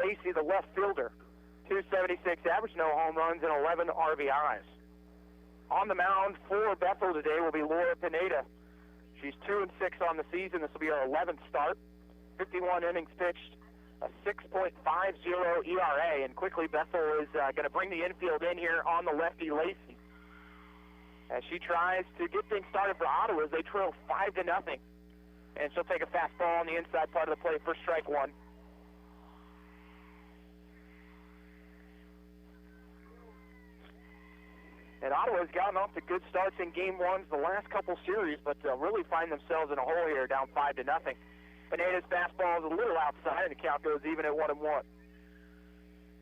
Lacey, the left fielder. 276 average, no home runs, and 11 RBIs. On the mound for Bethel today will be Laura Pineda. She's 2-6 on the season. This will be her 11th start. 51 innings pitched, a 6.50 ERA, and quickly Bethel is going to bring the infield in here on the lefty Lacey as she tries to get things started for Ottawa as they trail 5-0. And she'll take a fastball on the inside part of the plate for strike one. And Ottawa's gotten off to good starts in game ones the last couple series, but really find themselves in a hole here, down 5-0. Pineda's fastball is a little outside, and the count goes even at 1-1.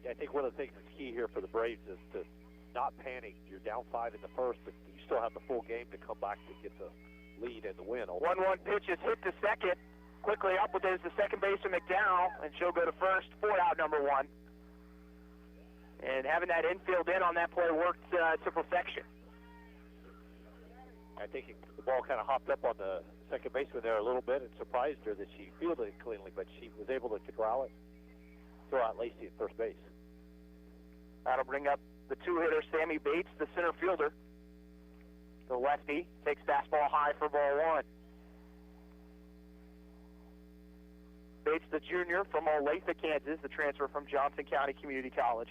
Yeah, I think one of the things that's key here for the Braves is to not panic. You're down 5 in the first, but you still have the full game to come back to get the lead and the win. 1-1 pitch is hit to second. Quickly up with it is the second baseman McDowell, and she'll go to first for out number one. And having that infield in on that play worked to perfection. I think the ball kind of hopped up on the second baseman there a little bit and surprised her that she fielded it cleanly, but she was able to corral it, throw out Lacey at first base. That'll bring up the two-hitter Sammy Bates, the center fielder. The lefty takes fastball high for ball one. Bates, the junior from Olathe, Kansas, the transfer from Johnson County Community College.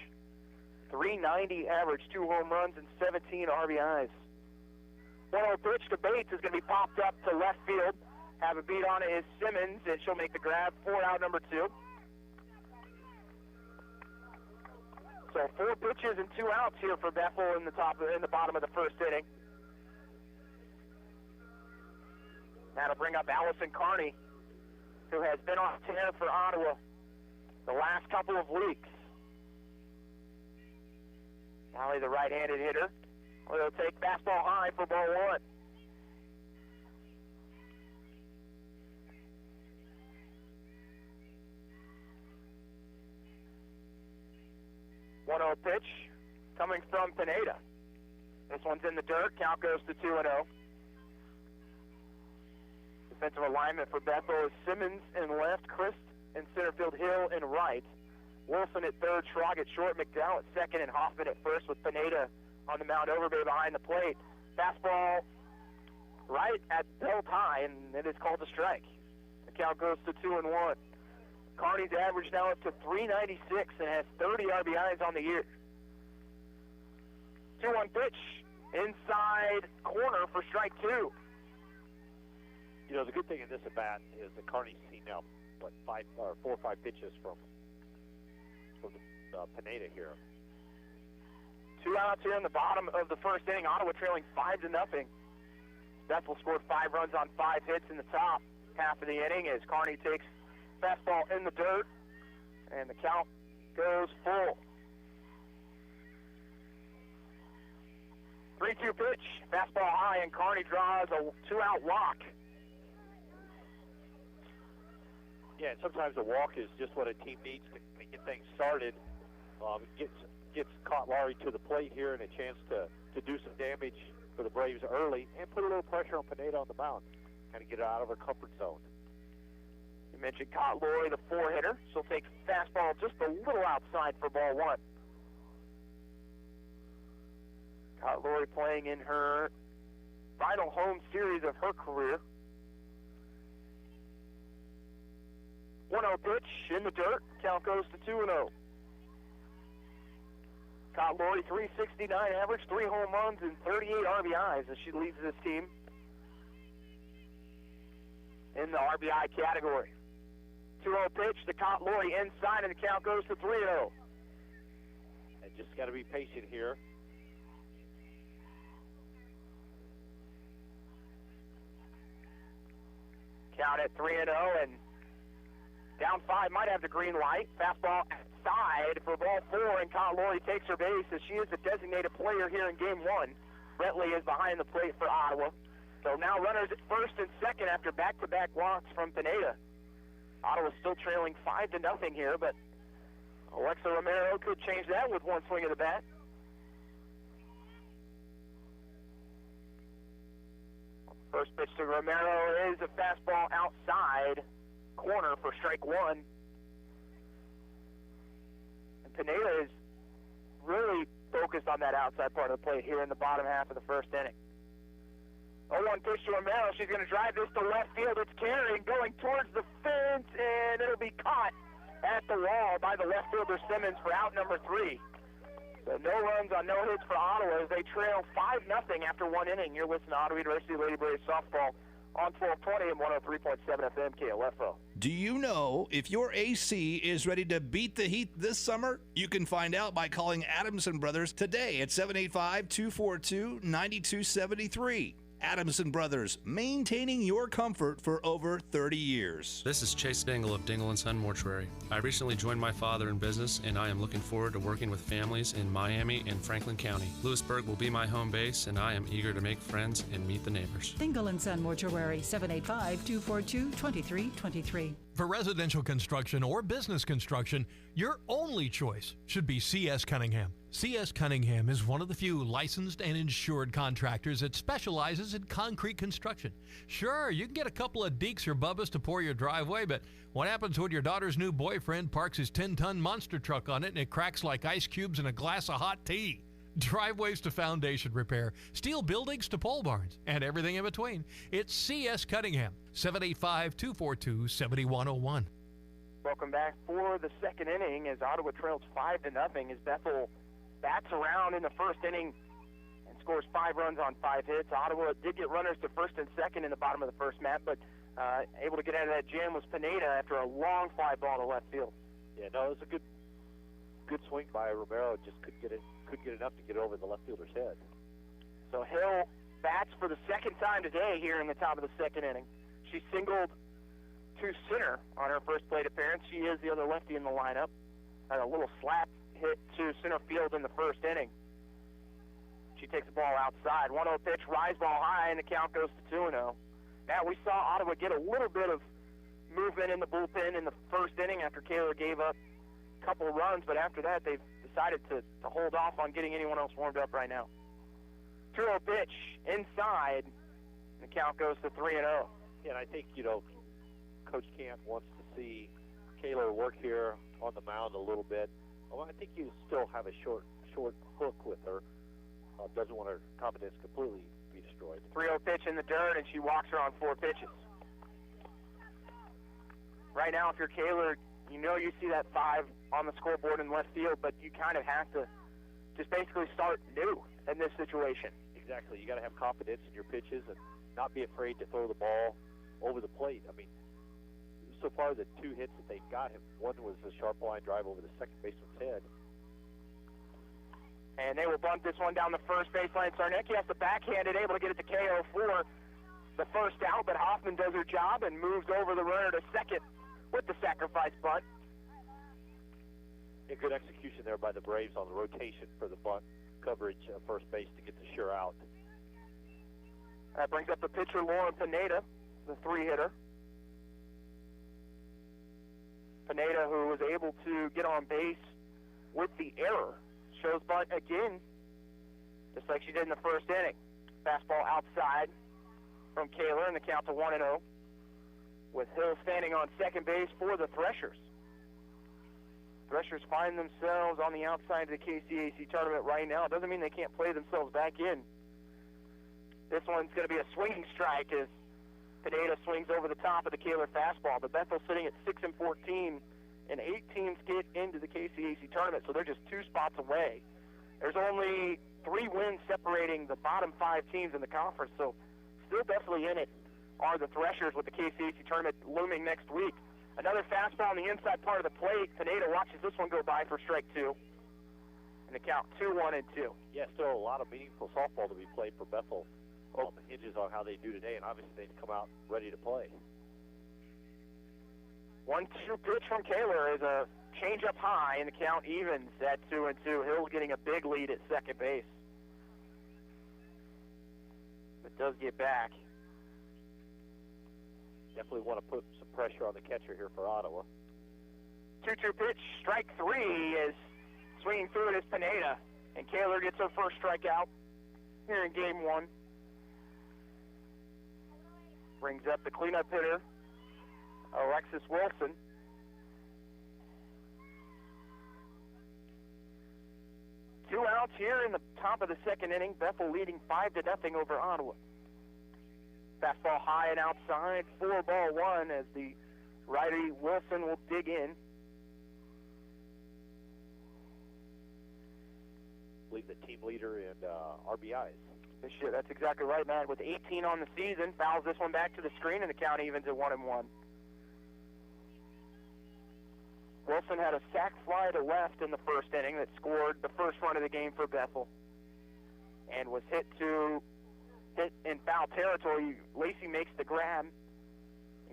390 average, 2 home runs, and 17 RBIs. 1-0 pitch to Bates is going to be popped up to left field. Have a beat on it is Simmons, and she'll make the grab for out number two. So 4 pitches and 2 outs here for Bethel in the bottom of the first inning. That'll bring up Allison Carney, who has been on tear for Ottawa the last couple of weeks. Allie, the right-handed hitter, will take fastball high for ball one. One-0 pitch coming from Pineda. This one's in the dirt. Count goes to 2-0. Defensive alignment for Bethel is Simmons in left, Christ in center field, Hill in right. Wilson at third, Schrag at short, McDowell at second, and Hoffman at first with Pineda on the mound, Overbay behind the plate. Fastball right at belt high, and it is called a strike. The count goes to 2-1. Carney's average now up to 396 and has 30 RBIs on the year. 2-1 pitch inside corner for strike two. You know, the good thing in this at bat is that Carney's seen now, 4 or 5 pitches from Pineda here. 2 outs here in the bottom of the first inning. Ottawa trailing 5-0. Bethel scored 5 runs on 5 hits in the top half of the inning as Carney takes fastball in the dirt, and the count goes full. 3-2 pitch, fastball high, and Carney draws a 2-out walk. Yeah, and sometimes a walk is just what a team needs to get things started. Gets Laurie to the plate here and a chance to do some damage for the Braves early and put a little pressure on Pineda on the mound, kind of get her out of her comfort zone. You mentioned Laurie, the 4-hitter. She'll take fastball just a little outside for ball one. Laurie playing in her final home series of her career. 1-0 pitch in the dirt. Count goes to 2-0. Laurie, 369 average, 3 home runs, and 38 RBIs as she leads this team in the RBI category. 2-0 pitch to Laurie inside, and the count goes to 3-0. And just got to be patient here. Count at 3-0, and down 5 might have the green light. Fastball outside for ball 4, and Laurie takes her base as she is the designated player here in game 1. Bentley is behind the plate for Ottawa. So now runners at first and second after back-to-back walks from Pineda. Ottawa's still trailing 5-0 here, but Alexa Romero could change that with one swing of the bat. First pitch to Romero is a fastball outside corner for strike one. Pineda is really focused on that outside part of the plate here in the bottom half of the first inning. 0-1 pitch to Romero. She's going to drive this to left field. It's carrying, going towards the fence, and it'll be caught at the wall by the left fielder Simmons for out number 3. So no runs on no hits for Ottawa as they trail 5-0 after 1 inning. You're listening to Ottawa University Lady Braves softball on 1220 and 103.7 FM KLFO. Do you know if your AC is ready to beat the heat this summer? You can find out by calling Adamson Brothers today at 785-242-9273. Adamson Brothers, maintaining your comfort for over 30 years. This is Chase Dingle of Dingle & Son Mortuary. I recently joined my father in business, and I am looking forward to working with families in Miami and Franklin County. Lewisburg will be my home base, and I am eager to make friends and meet the neighbors. Dingle & Son Mortuary, 785-242-2323. For residential construction or business construction, your only choice should be C.S. Cunningham. C.S. Cunningham is one of the few licensed and insured contractors that specializes in concrete construction. Sure, you can get a couple of Deeks or Bubbas to pour your driveway, but what happens when your daughter's new boyfriend parks his 10-ton monster truck on it and it cracks like ice cubes in a glass of hot tea? Driveways to foundation repair, steel buildings to pole barns, and everything in between. It's C.S. Cunningham, 785-242-7101. Welcome back for the second inning as Ottawa trails 5-0 as Bethel bats around in the first inning and scores 5 runs on 5 hits. Ottawa did get runners to first and second in the bottom of the first, Matt, but able to get out of that jam was Pineda after a long fly ball to left field. Yeah, no, it was a good swing by Romero. Just couldn't get enough to get over the left fielder's head. So Hill bats for the second time today here in the top of the second inning. She singled to center on her first plate appearance. She is the other lefty in the lineup. Had a little slap hit to center field in the first inning. She takes the ball outside. 1-0 pitch, rise ball high, and the count goes to 2-0. Now we saw Ottawa get a little bit of movement in the bullpen in the first inning after Kaler gave up a couple of runs, but after that they've decided to hold off on getting anyone else warmed up right now. 2-0 pitch inside, and the count goes to 3-0. Yeah, and I think, Coach Camp wants to see Kaler work here on the mound a little bit. Well, I think you still have a short hook with her. Doesn't want her confidence completely be destroyed. 3-0 pitch in the dirt, and she walks her on 4 pitches. Right now, if you're Kaler, you see that 5 on the scoreboard in left field, but you kind of have to just basically start new in this situation. Exactly. You got to have confidence in your pitches and not be afraid to throw the ball over the plate. I mean, so far the 2 hits that they got him, one was a sharp line drive over the second baseman's head. And they will bunt this one down the first baseline. Sarnecki has to backhand it, able to get it to KO for the first out, but Hoffman does her job and moves over the runner to second with the sacrifice bunt. A good execution there by the Braves on the rotation for the bunt coverage at first base to get the sure out. That brings up the pitcher, Lauren Pineda, the 3-hitter. Pineda, who was able to get on base with the error, shows bunt again, just like she did in the first inning. Fastball outside from Kaler, and the count to 1-0, with Hill standing on second base for the Threshers. Threshers find themselves on the outside of the KCAC tournament right now. It doesn't mean they can't play themselves back in. This one's going to be a swinging strike as Pineda swings over the top of the Kaler fastball. But Bethel sitting at 6-14, and 8 teams get into the KCAC tournament, so they're just 2 spots away. There's only 3 wins separating the bottom 5 teams in the conference, so still definitely in it are the Threshers with the KCAC tournament looming next week. Another fastball on the inside part of the plate. Pineda watches this one go by for strike 2. And the count 2-1-2. Yeah, still a lot of meaningful softball to be played for Bethel. Hinges on how they do today, and obviously they come out ready to play. 1-2 pitch from Kaler is a change-up high, and the count evens at 2-2. Hill getting a big lead at second base. But does get back. Definitely want to put some pressure on the catcher here for Ottawa. 2-2 pitch, strike 3 is swinging through it is Pineda, and Kaler gets her first strikeout here in game 1. Brings up the cleanup hitter, Alexis Wilson. outs here in the top of the second inning. Bethel leading 5-0 over Ottawa. Fastball high and outside, 4-1 as the righty Wilson will dig in. I believe the team leader in RBIs. That's exactly right, Matt. With 18 on the season, fouls this one back to the screen, and the count evens at 1-1. Wilson had a sac fly to left in the first inning that scored the first run of the game for Bethel, and was hit in foul territory. Lacey makes the grab.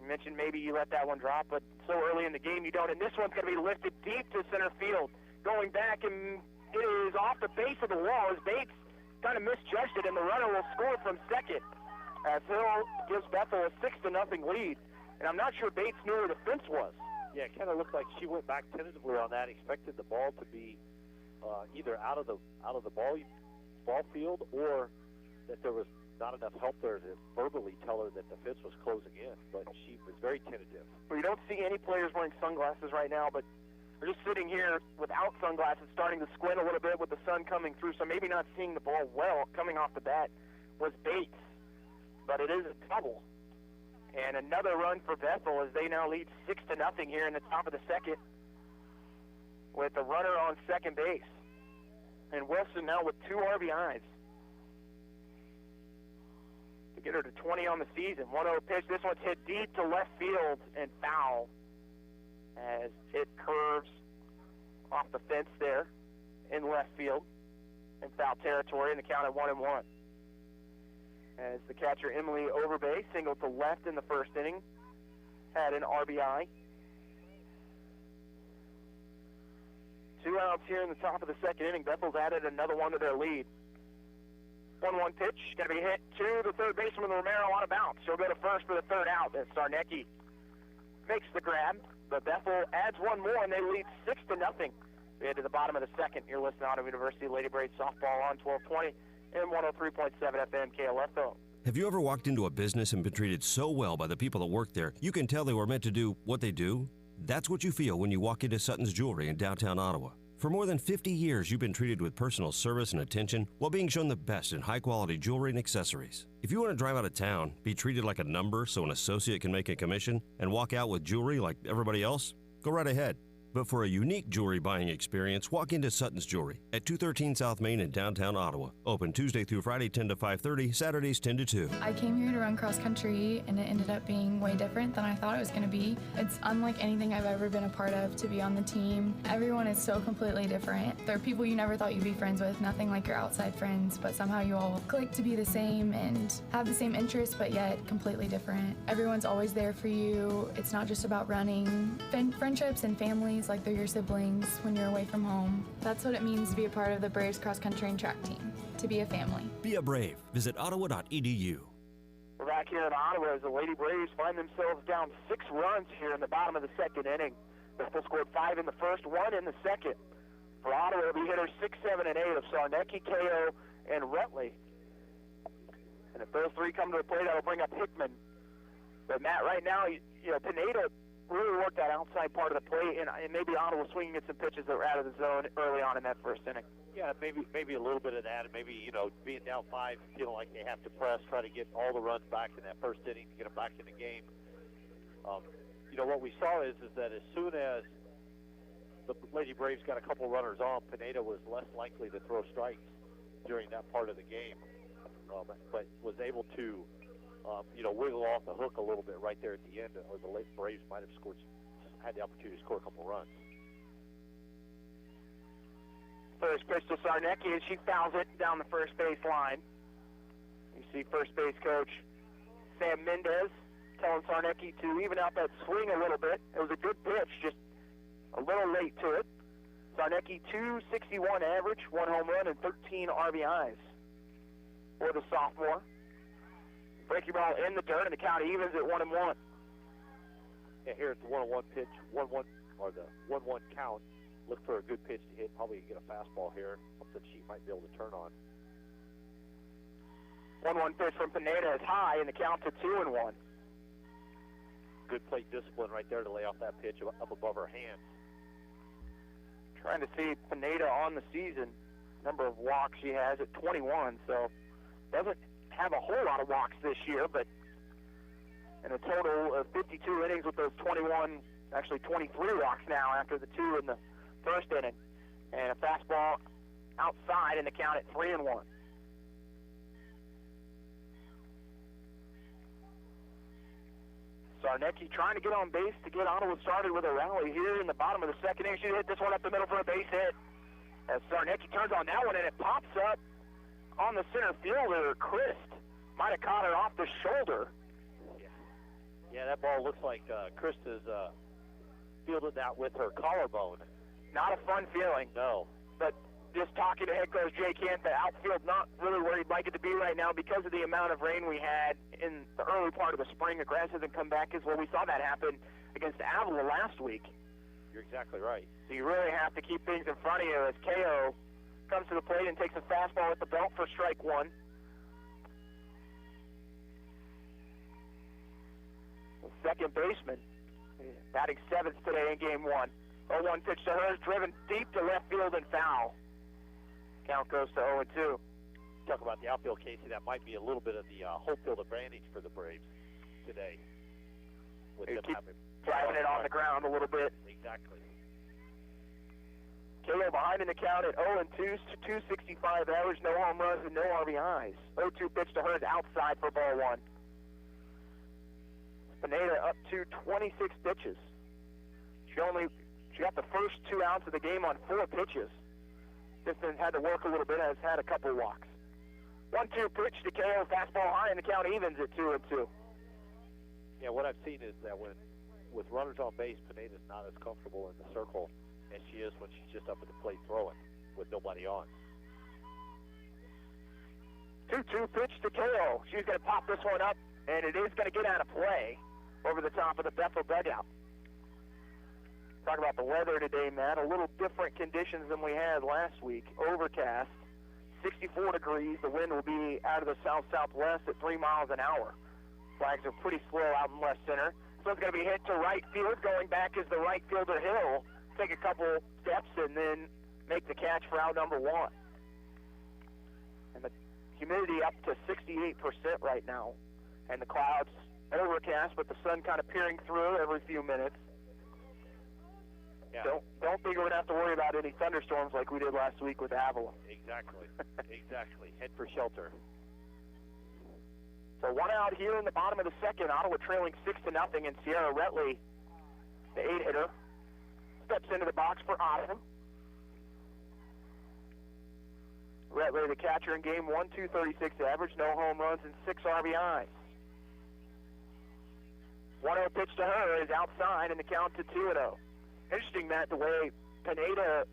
You mentioned maybe you let that one drop, but so early in the game you don't. And this one's going to be lifted deep to center field. Going back, and it is off the base of the wall as Bates kind of misjudged it, and the runner will score from second as Hill gives Bethel a 6-0 lead. And I'm not sure Bates knew where the fence was. Yeah, it kind of looked like she went back tentatively on that, expected the ball to be either out of the ball field, or that there was not enough help there to verbally tell her that the fence was closing in. But she was very tentative. Well, you don't see any players wearing sunglasses right now, but they're just sitting here without sunglasses, starting to squint a little bit with the sun coming through, so maybe not seeing the ball well coming off the bat was Bates. But it is a double. And another run for Bethel as they now lead 6-0 here in the top of the second with the runner on second base. And Wilson now with 2 RBIs to get her to 20 on the season. 1-0 pitch. This one's hit deep to left field and foul as it curves off the fence there in left field in foul territory, and the count at 1-1. As the catcher, Emily Overbay, singled to left in the first inning, had an RBI. 2 outs here in the top of the second inning. Bethel's added another one to their lead. 1-1 pitch, going to be hit to the third baseman Romero on a bounce. She'll go to first for the third out as Sarnecki makes the grab. But Bethel adds one more, and they lead 6-0. We head to the bottom of the second. You're listening to Ottawa University Lady Braves softball on 1220. And 103.7 FM KLFO. Have you ever walked into a business and been treated so well by the people that work there, you can tell they were meant to do what they do? That's what you feel when you walk into Sutton's Jewelry in downtown Ottawa. For more than 50 years, you've been treated with personal service and attention while being shown the best in high-quality jewelry and accessories. If you want to drive out of town, be treated like a number so an associate can make a commission, and walk out with jewelry like everybody else, go right ahead. But for a unique jewelry buying experience, walk into Sutton's Jewelry at 213 South Main in downtown Ottawa. Open Tuesday through Friday 10 to 5:30, Saturdays 10 to 2. I came here to run cross country, and it ended up being way different than I thought it was going to be. It's unlike anything I've ever been a part of to be on the team. Everyone is so completely different. There are people you never thought you'd be friends with, nothing like your outside friends, but somehow you all click to be the same and have the same interests, but yet completely different. Everyone's always there for you. It's not just about running. Friendships and families, like they're your siblings when you're away from home. That's what it means to be a part of the Braves cross country and track team, to be a family. Be a Brave. Visit ottawa.edu. We're back here in Ottawa as the Lady Braves find themselves down 6 runs here in the bottom of the second inning. Bethel scored 5 in the first, 1 in the second. For Ottawa, it'll be hitters 6, 7, and 8 of Sarnecki, KO, and Rutley. And if those 3 come to the plate, that'll bring up Hickman. But Matt, right now, Pineda really worked that outside part of the plate, and maybe Ottawa swinging at some pitches that were out of the zone early on in that first inning. Yeah, maybe a little bit of that, and maybe, being down 5, feeling like they have to press, try to get all the runs back in that first inning to get them back in the game. What we saw is that as soon as the Lady Braves got a couple runners on, Pineda was less likely to throw strikes during that part of the game, but was able to wiggle off the hook a little bit right there at the end, or the late Braves might have had the opportunity to score a couple runs. First pitch to Sarnecki, and she fouls it down the first base line. You see first base coach Sam Mendez telling Sarnecki to even out that swing a little bit. It was a good pitch, just a little late to it. Sarnecki, 261 average, 1 home run, and 13 RBIs for the sophomore. Breaking ball in the dirt, and the count evens at 1-1. Yeah, here at the 1-1 pitch, 1-1 or the 1-1 count. Look for a good pitch to hit. Probably get a fastball here, something she might be able to turn on. 1-1 pitch from Pineda is high, and the count to 2-1. Good plate discipline right there to lay off that pitch up above her hands. Trying to see Pineda on the season number of walks she has at 21, so doesn't have a whole lot of walks this year, but in a total of 52 innings with those 21, actually 23 walks now after the 2 in the first inning, and a fastball outside in the count at 3-1. Sarnecki trying to get on base to get Ottawa started with a rally here in the bottom of the second inning. She hit this one up the middle for a base hit. As Sarnecki turns on that one, and it pops up on the center fielder, Christ. Might have caught her off the shoulder. Yeah, that ball looks like Krista's fielded that with her collarbone. Not a fun feeling. No. But just talking to head coach Jay Kent, the outfield not really where he'd like it to be right now because of the amount of rain we had in the early part of the spring. The grass hasn't come back as well. We saw that happen against Avila last week. You're exactly right. So you really have to keep things in front of you as KO comes to the plate and takes a fastball at the belt for strike 1. The second baseman batting 7th today in game 1. 0-1 pitch to her, driven deep to left field and foul. Count goes to 0-2. Talk about the outfield, Casey. That might be a little bit of the home field advantage for the Braves today. With They them keep having driving it on the ground a little bit. Exactly. KO behind in the count at 0-2, 265 average, no home runs and no RBIs. 0-2 pitch to her is outside for ball 1. Pineda up to 26 pitches. She got the first 2 outs of the game on 4 pitches. Just had to work a little bit, has had a couple walks. 1-2 pitch to KO, fastball high, and the count evens at 2-2. Yeah, what I've seen is that with runners on base, Pineda's not as comfortable in the circle as she is when she's just up at the plate throwing with nobody on. 2-2 pitch to KO. She's going to pop this one up, and it is going to get out of play over the top of the Bethel dugout. Talk about the weather today, Matt. A little different conditions than we had last week. Overcast, 64 degrees. The wind will be out of the south-southwest at 3 miles an hour. Flags are pretty slow out in left center. So it's going to be hit to right field. Going back is the right fielder, Hill. Take a couple steps and then make the catch for out number 1. And the humidity up to 68% right now. And the clouds overcast, but the sun kind of peering through every few minutes. Yeah. Don't think we're going to have to worry about any thunderstorms like we did last week with Avila. Exactly. Exactly. Head for shelter. So 1 out here in the bottom of the second. Ottawa trailing 6-0, and Sierra Retley, the 8-hitter, steps into the box for Ottawa. Retley, the catcher in game 1, 236 average, no home runs and 6 RBIs. 1-0 pitch to her is outside, and the count to 2-0. Interesting, Matt, the way Pineda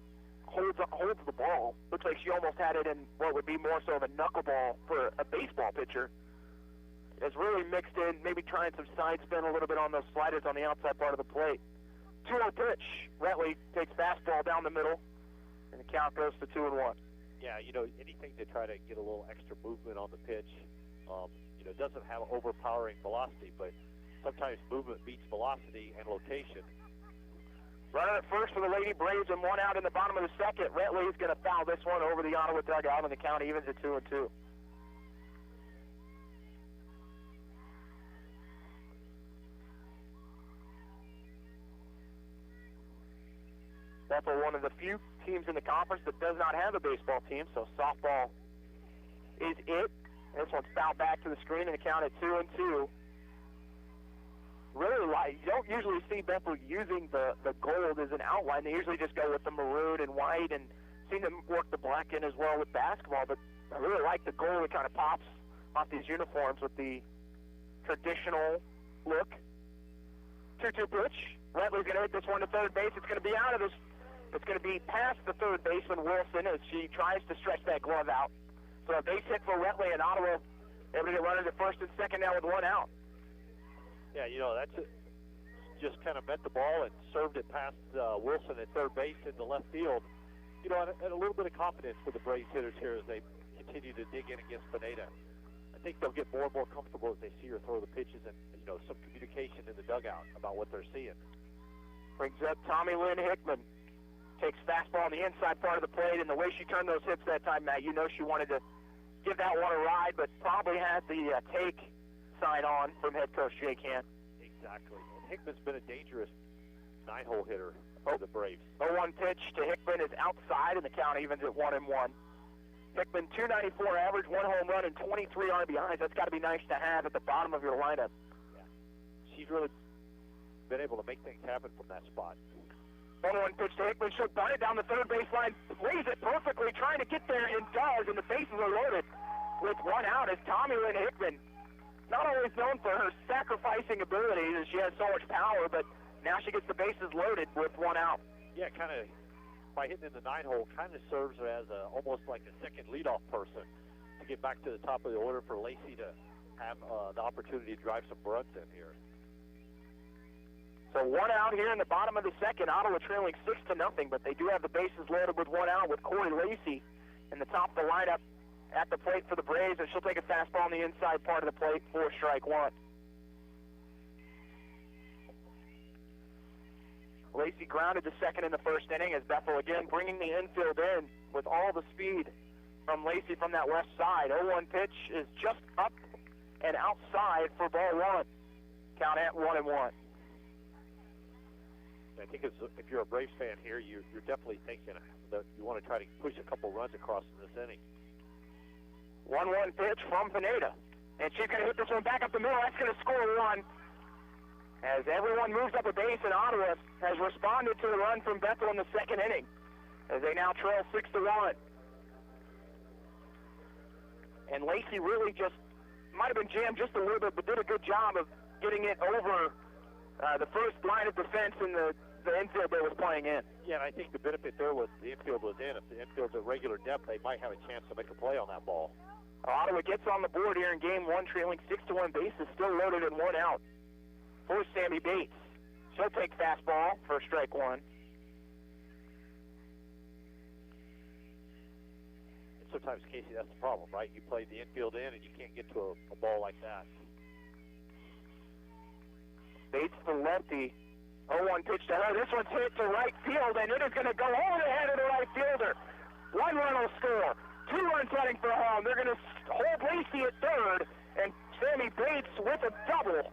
holds the ball. Looks like she almost had it in what would be more so of a knuckleball for a baseball pitcher. Has really mixed in, maybe trying some side spin a little bit on those sliders on the outside part of the plate. 2-0 pitch. Retley takes fastball down the middle, and the count goes to 2-1. Yeah, anything to try to get a little extra movement on the pitch. Doesn't have overpowering velocity, but sometimes movement beats velocity and location. Runner at first for the Lady Braves, and 1 out in the bottom of the second. Retley is going to foul this one over the Ottawa dugout, and the count evens at 2-2. Bethel, one of the few teams in the conference that does not have a baseball team, so softball is it. This one's fouled back to the screen, and the count at 2-2. Really light. You don't usually see Bethel using the gold as an outline. They usually just go with the maroon and white, and seen them work the black in as well with basketball. But I really like the gold. It kind of pops off these uniforms with the traditional look. 2-2 pitch. Retley's going to hit this one to third base. It's going to be out of this. It's going to be past the third baseman, Wilson, as she tries to stretch that glove out. So a base hit for Retley, and Ottawa able to get runners at first and second now with 1 out. Yeah, that's just kind of met the ball and served it past Wilson at third base into left field. And a little bit of confidence for the Braves hitters here as they continue to dig in against Pineda. I think they'll get more and more comfortable as they see her throw the pitches and some communication in the dugout about what they're seeing. Brings up Tommy Lynn Hickman. Takes fastball on the inside part of the plate, and the way she turned those hips that time, Matt, you know she wanted to give that one a ride, but probably had the take sign on from head coach Jake Hand. Exactly. And Hickman's been a dangerous 9-hole hitter for the Braves. 0-1 pitch to Hickman is outside, and the count evens at 1-1. Hickman, 294 average, 1 home run, and 23 RBIs. That's got to be nice to have at the bottom of your lineup. Yeah. She's really been able to make things happen from that spot. 1-1 pitch to Hickman. She'll bunt it down the third baseline, lays it perfectly, trying to get there, and does, and the bases are loaded with 1 out as Tommy Lynn Hickman, not always known for her sacrificing abilities, and she has so much power, but now she gets the bases loaded with 1 out. Yeah, kind of, by hitting in the 9-hole, kind of serves her as almost like a second leadoff person to get back to the top of the order for Lacey to have the opportunity to drive some runs in here. So 1 out here in the bottom of the second. Ottawa trailing 6-0, but they do have the bases loaded with 1 out with Corey Lacey in the top of the lineup at the plate for the Braves, and she'll take a fastball on the inside part of the plate for strike 1. Lacey grounded to second in the first inning as Bethel again bringing the infield in with all the speed from Lacey from that left side. 0-1 pitch is just up and outside for ball 1. Count at 1-1. I think if you're a Braves fan here, you're definitely thinking that you want to try to push a couple runs across in this inning. 1-1 pitch from Pineda. And she's going to hit this one back up the middle. That's going to score 1. As everyone moves up a base, and Ottawa has responded to the run from Bethel in the second inning, as they now trail 6-1. And Lacey really just might have been jammed just a little bit, but did a good job of getting it over the first line of defense in the infield that was playing in. Yeah, and I think the benefit there was the infield was in. If the infield's at regular depth, they might have a chance to make a play on that ball. Ottawa gets on the board here in Game 1, trailing 6-1. Bases still loaded and 1 out for Sammy Bates. She'll take fastball for strike 1. And sometimes, Casey, that's the problem, right? You play the infield in, and you can't get to a ball like that. Bates the lefty. 0-1 pitch to her. This one's hit to right field, and it is going to go over the head of the right fielder. 1 run will score. 2 runs heading for home. They're going to hold Lacey at third, and Sammy Bates with a double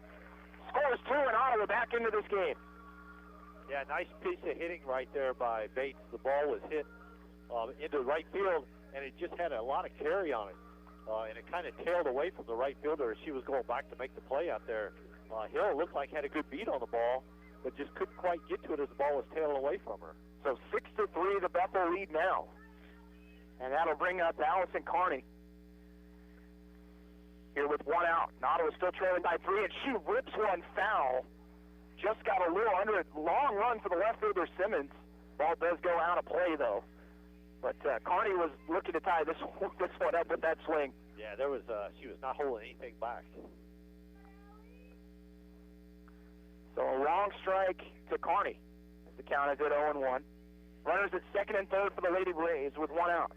scores 2, and Ottawa back into this game. Yeah, nice piece of hitting right there by Bates. The ball was hit into right field, and it just had a lot of carry on it. And it kind of tailed away from the right fielder as she was going back to make the play out there. Hill looked like had a good beat on the ball, but just couldn't quite get to it as the ball was tailing away from her. So 6-3, the Bethel lead now. And that'll bring up Allison Carney here with 1 out. Ottawa still trailing by 3, and she rips one foul. Just got a little under it. Long run for the left fielder Simmons. Ball does go out of play, though. But Carney was looking to tie this one up with that swing. Yeah, she was not holding anything back. So a long strike to Carney. The count is at 0-1. Runners at second and third for the Lady Braves with 1 out.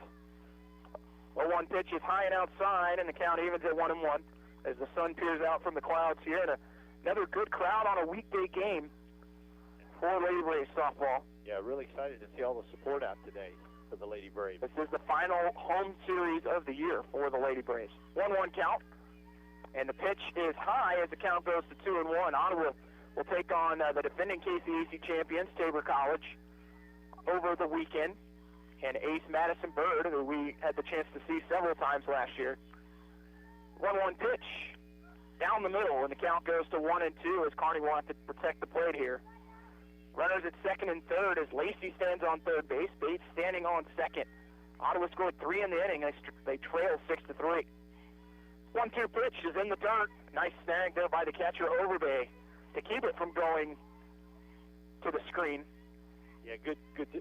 0-1 pitch is high and outside, and the count evens at 1-1 as the sun peers out from the clouds here. And another good crowd on a weekday game for Lady Braves softball. Yeah, really excited to see all the support out today for the Lady Braves. This is the final home series of the year for the Lady Braves. 1-1 count, and the pitch is high as the count goes to 2-1. Ottawa will take on the defending KCAC champions, Tabor College, over the weekend, and Ace Madison Bird, who we had the chance to see several times last year. 1-1 pitch down the middle, and the count goes to 1-2 as Carney will have to protect the plate here. Runners at second and third as Lacey stands on third base. Bates standing on second. Ottawa scored 3 in the inning. They trail 6-3. 1-2 pitch is in the dirt. Nice snag there by the catcher Overbay to keep it from going to the screen. Yeah, good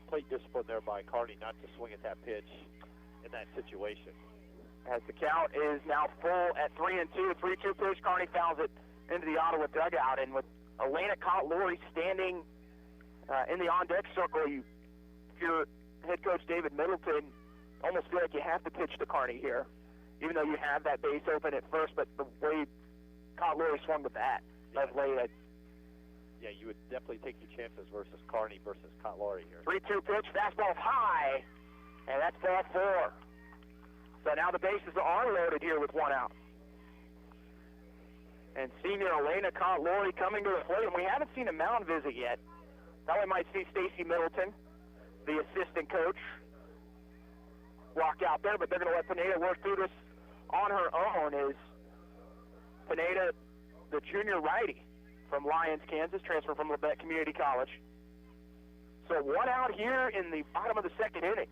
plate discipline there by Carney not to swing at that pitch in that situation. As the count is now full at 3-2. 3-2 pitch. Carney fouls it into the Ottawa dugout, and with Elena Cott-Lowry standing in the on-deck circle, if you're head coach David Middleton, almost feel like you have to pitch to Carney here, even though you have that base open at first. But the way Cott-Lowry swung the bat, left late, Yeah, you would definitely take your chances versus Kearney versus Cotlaurie here. 3-2 pitch, fastball high, and that's ball 4. So now the bases are loaded here with 1 out. And senior Elena Cotlaurie coming to the plate, and we haven't seen a mound visit yet. Now we might see Stacy Middleton, the assistant coach, walk out there, but they're going to let Pineda work through this on her own. Is Pineda, the junior righty from Lyons, Kansas, transferred from Labette Community College. So 1 out here in the bottom of the 2nd inning.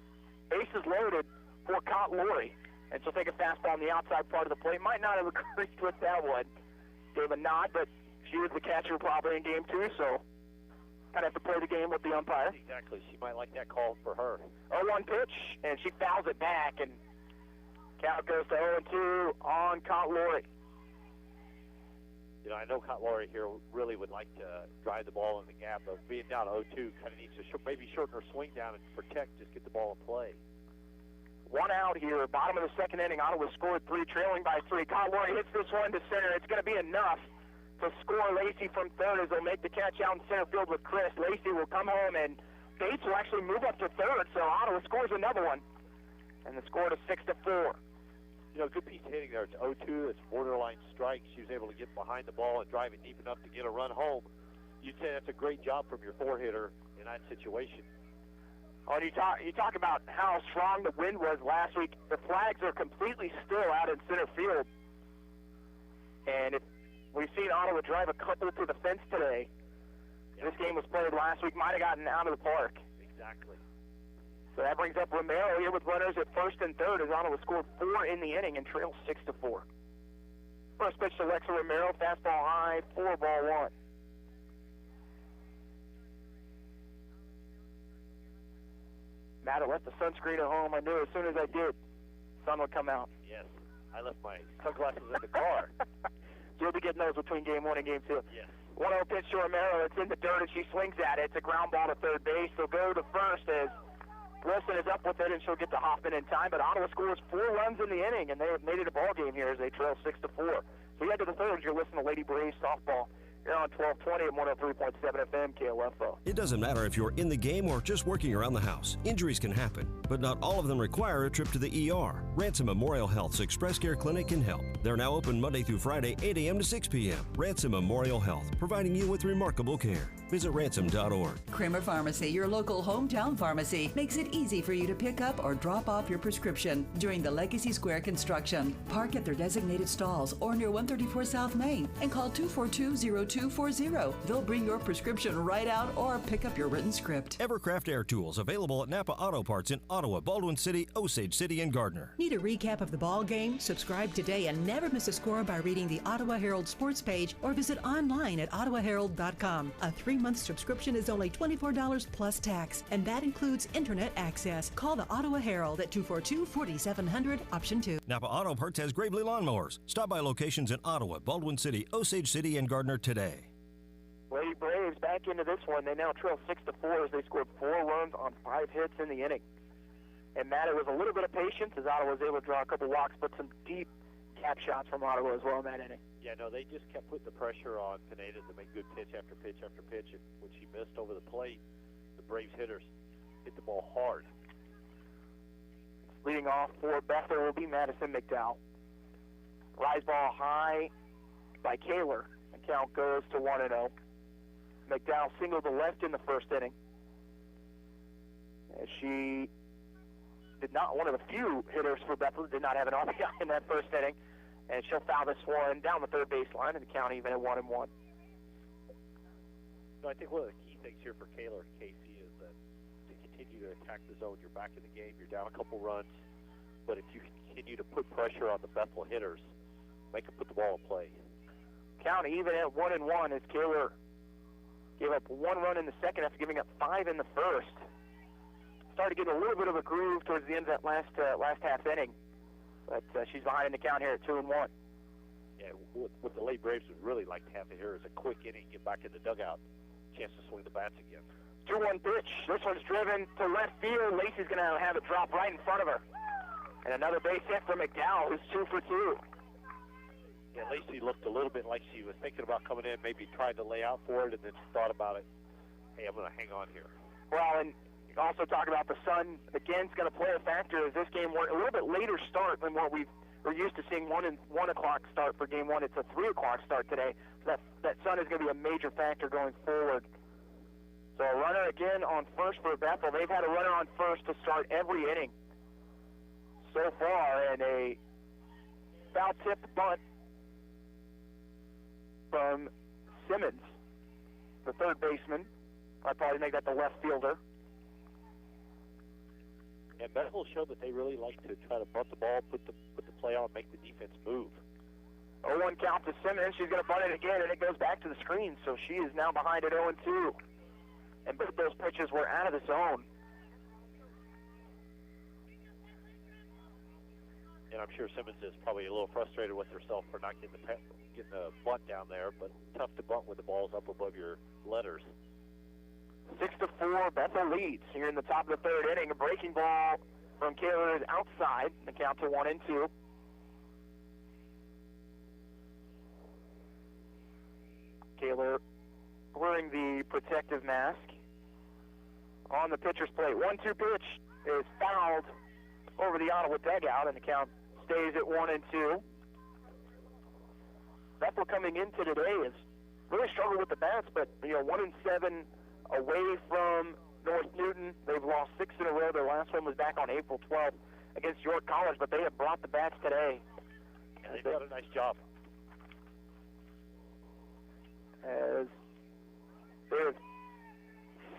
Bases loaded for Cotlaurie. And she'll take a fastball on the outside part of the plate. Might not have agreed with that one. Gave a nod, but she was the catcher probably in game 2, so kind of have to play the game with the umpire. Exactly. She might like that call for her. 0-1 pitch, and she fouls it back, and count goes to 0-2 on Cotlaurie. You know, I know Cotlaurie here really would like to drive the ball in the gap, but being down 0-2 kind of needs to maybe shorten her swing down and protect, just get the ball in play. 1 out here, bottom of the 2nd inning. Ottawa scored 3, trailing by 3. Cotlaurie hits this one to center. It's going to be enough to score Lacey from third as they'll make the catch out in center field with Chris. Lacey will come home, and Bates will actually move up to third, so Ottawa scores another one. And the score to 6-4. You know, good piece of hitting there. It's 0-2. It's borderline strike. She was able to get behind the ball and drive it deep enough to get a run home. You'd say that's a great job from your 4-hitter in that situation. Oh, you talk about how strong the wind was last week. The flags are completely still out in center field. And we've seen Ottawa drive a couple to the fence today. This game was played last week. Might have gotten out of the park. Exactly. So that brings up Romero here with runners at first and third as Ottawa scored 4 in the inning and trails 6-4. First pitch to Alexa Romero, fastball high, 4-1. Matt, I left the sunscreen at home. I knew as soon as I did, sun would come out. Yes, I left my sunglasses in the car. You'll be getting those between game 1 and game 2. Yes. 1-0 pitch to Romero. It's in the dirt and she swings at it. It's a ground ball to third base. They'll go to first as Wilson is up with it and she'll get to Hoffman in time. But Ottawa scores 4 runs in the inning and they have made it a ball game here as they trail 6-4. So you head to the third. You're listening to Lady Braves softball. You're on 1220 at 103.7 FM KLFO. It doesn't matter if you're in the game or just working around the house. Injuries can happen, but not all of them require a trip to the ER. Ransom Memorial Health's Express Care Clinic can help. They're now open Monday through Friday, 8 a.m. to 6 p.m. Ransom Memorial Health, providing you with remarkable care. Visit ransom.org. Kramer Pharmacy, your local hometown pharmacy, makes it easy for you to pick up or drop off your prescription during the Legacy Square construction. Park at their designated stalls or near 134 South Main and call 242-0240. They'll bring your prescription right out or pick up your written script. Evercraft Air Tools, available at Napa Auto Parts in Ottawa, Baldwin City, Osage City, and Gardner. Need a recap of the ball game? Subscribe today and never miss a score by reading the Ottawa Herald sports page or visit online at ottawaherald.com. A 3-month subscription is only $24 plus tax, and that includes internet access. Call the Ottawa Herald at 242-4700, option 2. Napa Auto Parts has Gravely Lawnmowers. Stop by locations in Ottawa, Baldwin City, Osage City, and Gardner today. Lady Braves back into this one. They now trail 6-4 as they scored 4 runs on 5 hits in the inning. And Matt, it was a little bit of patience as Ottawa was able to draw a couple walks, but some deep gap shots from Ottawa as well in that inning. Yeah, no, they just kept putting the pressure on Pineda to make good pitch after pitch after pitch. And when she missed over the plate, the Braves hitters hit the ball hard. Leading off for Bethel will be Madison McDowell. Rise ball high by Kaler. The count goes to 1-0. McDowell singled to left in the first inning. As she did not, one of the few hitters for Bethel did not have an RBI in that first inning. And she'll foul this one down the third baseline, and the count even at 1-1. No, I think one of the key things here for Kaler and Casey is that to continue to attack the zone. You're back in the game. You're down a couple runs. But if you continue to put pressure on the Bethel hitters, make them put the ball in play. Count even at 1-1 as Kaler gave up 1 run in the second after giving up 5 in the first. Started to get a little bit of a groove towards the end of that last half inning. But she's behind in the count here at 2-1. Yeah, what the Lady Braves would really like to have here is a quick inning, get back in the dugout, chance to swing the bats again. 2-1 pitch. This one's driven to left field. Lacey's going to have it drop right in front of her. And another base hit for McDowell, who's 2 for 2. Yeah, Lacey looked a little bit like she was thinking about coming in, maybe trying to lay out for it, and then she thought about it. Hey, I'm going to hang on here. Well, and also talking about the sun, again, is going to play a factor as this game were a little bit later start than what we're used to seeing 1 o'clock start for game one. It's a 3 o'clock start today. So that sun is going to be a major factor going forward. So a runner again on first for Bethel. They've had a runner on first to start every inning so far, and a foul-tipped bunt from Simmons, the third baseman. I'd probably make that the left fielder. And Bethel showed that they really like to try to bunt the ball, put the play on, make the defense move. 0-1 count to Simmons. She's going to bunt it again, and it goes back to the screen. So she is now behind at 0-2. And both those pitches were out of the zone. And I'm sure Simmons is probably a little frustrated with herself for not getting the bunt down there, but tough to bunt with the balls up above your letters. 6-4, Bethel leads here in the top of the third inning. A breaking ball from Kaler is outside. The count to 1-2. Kaler wearing the protective mask on the pitcher's plate. 1-2 pitch is fouled over the Ottawa dugout, and the count stays at 1-2. Bethel coming into today has really struggled with the bats, but 1-7 away from North Newton. They've lost 6 in a row. Their last one was back on April 12th against York College, but they have brought the bats today. And they've done a nice job. As they have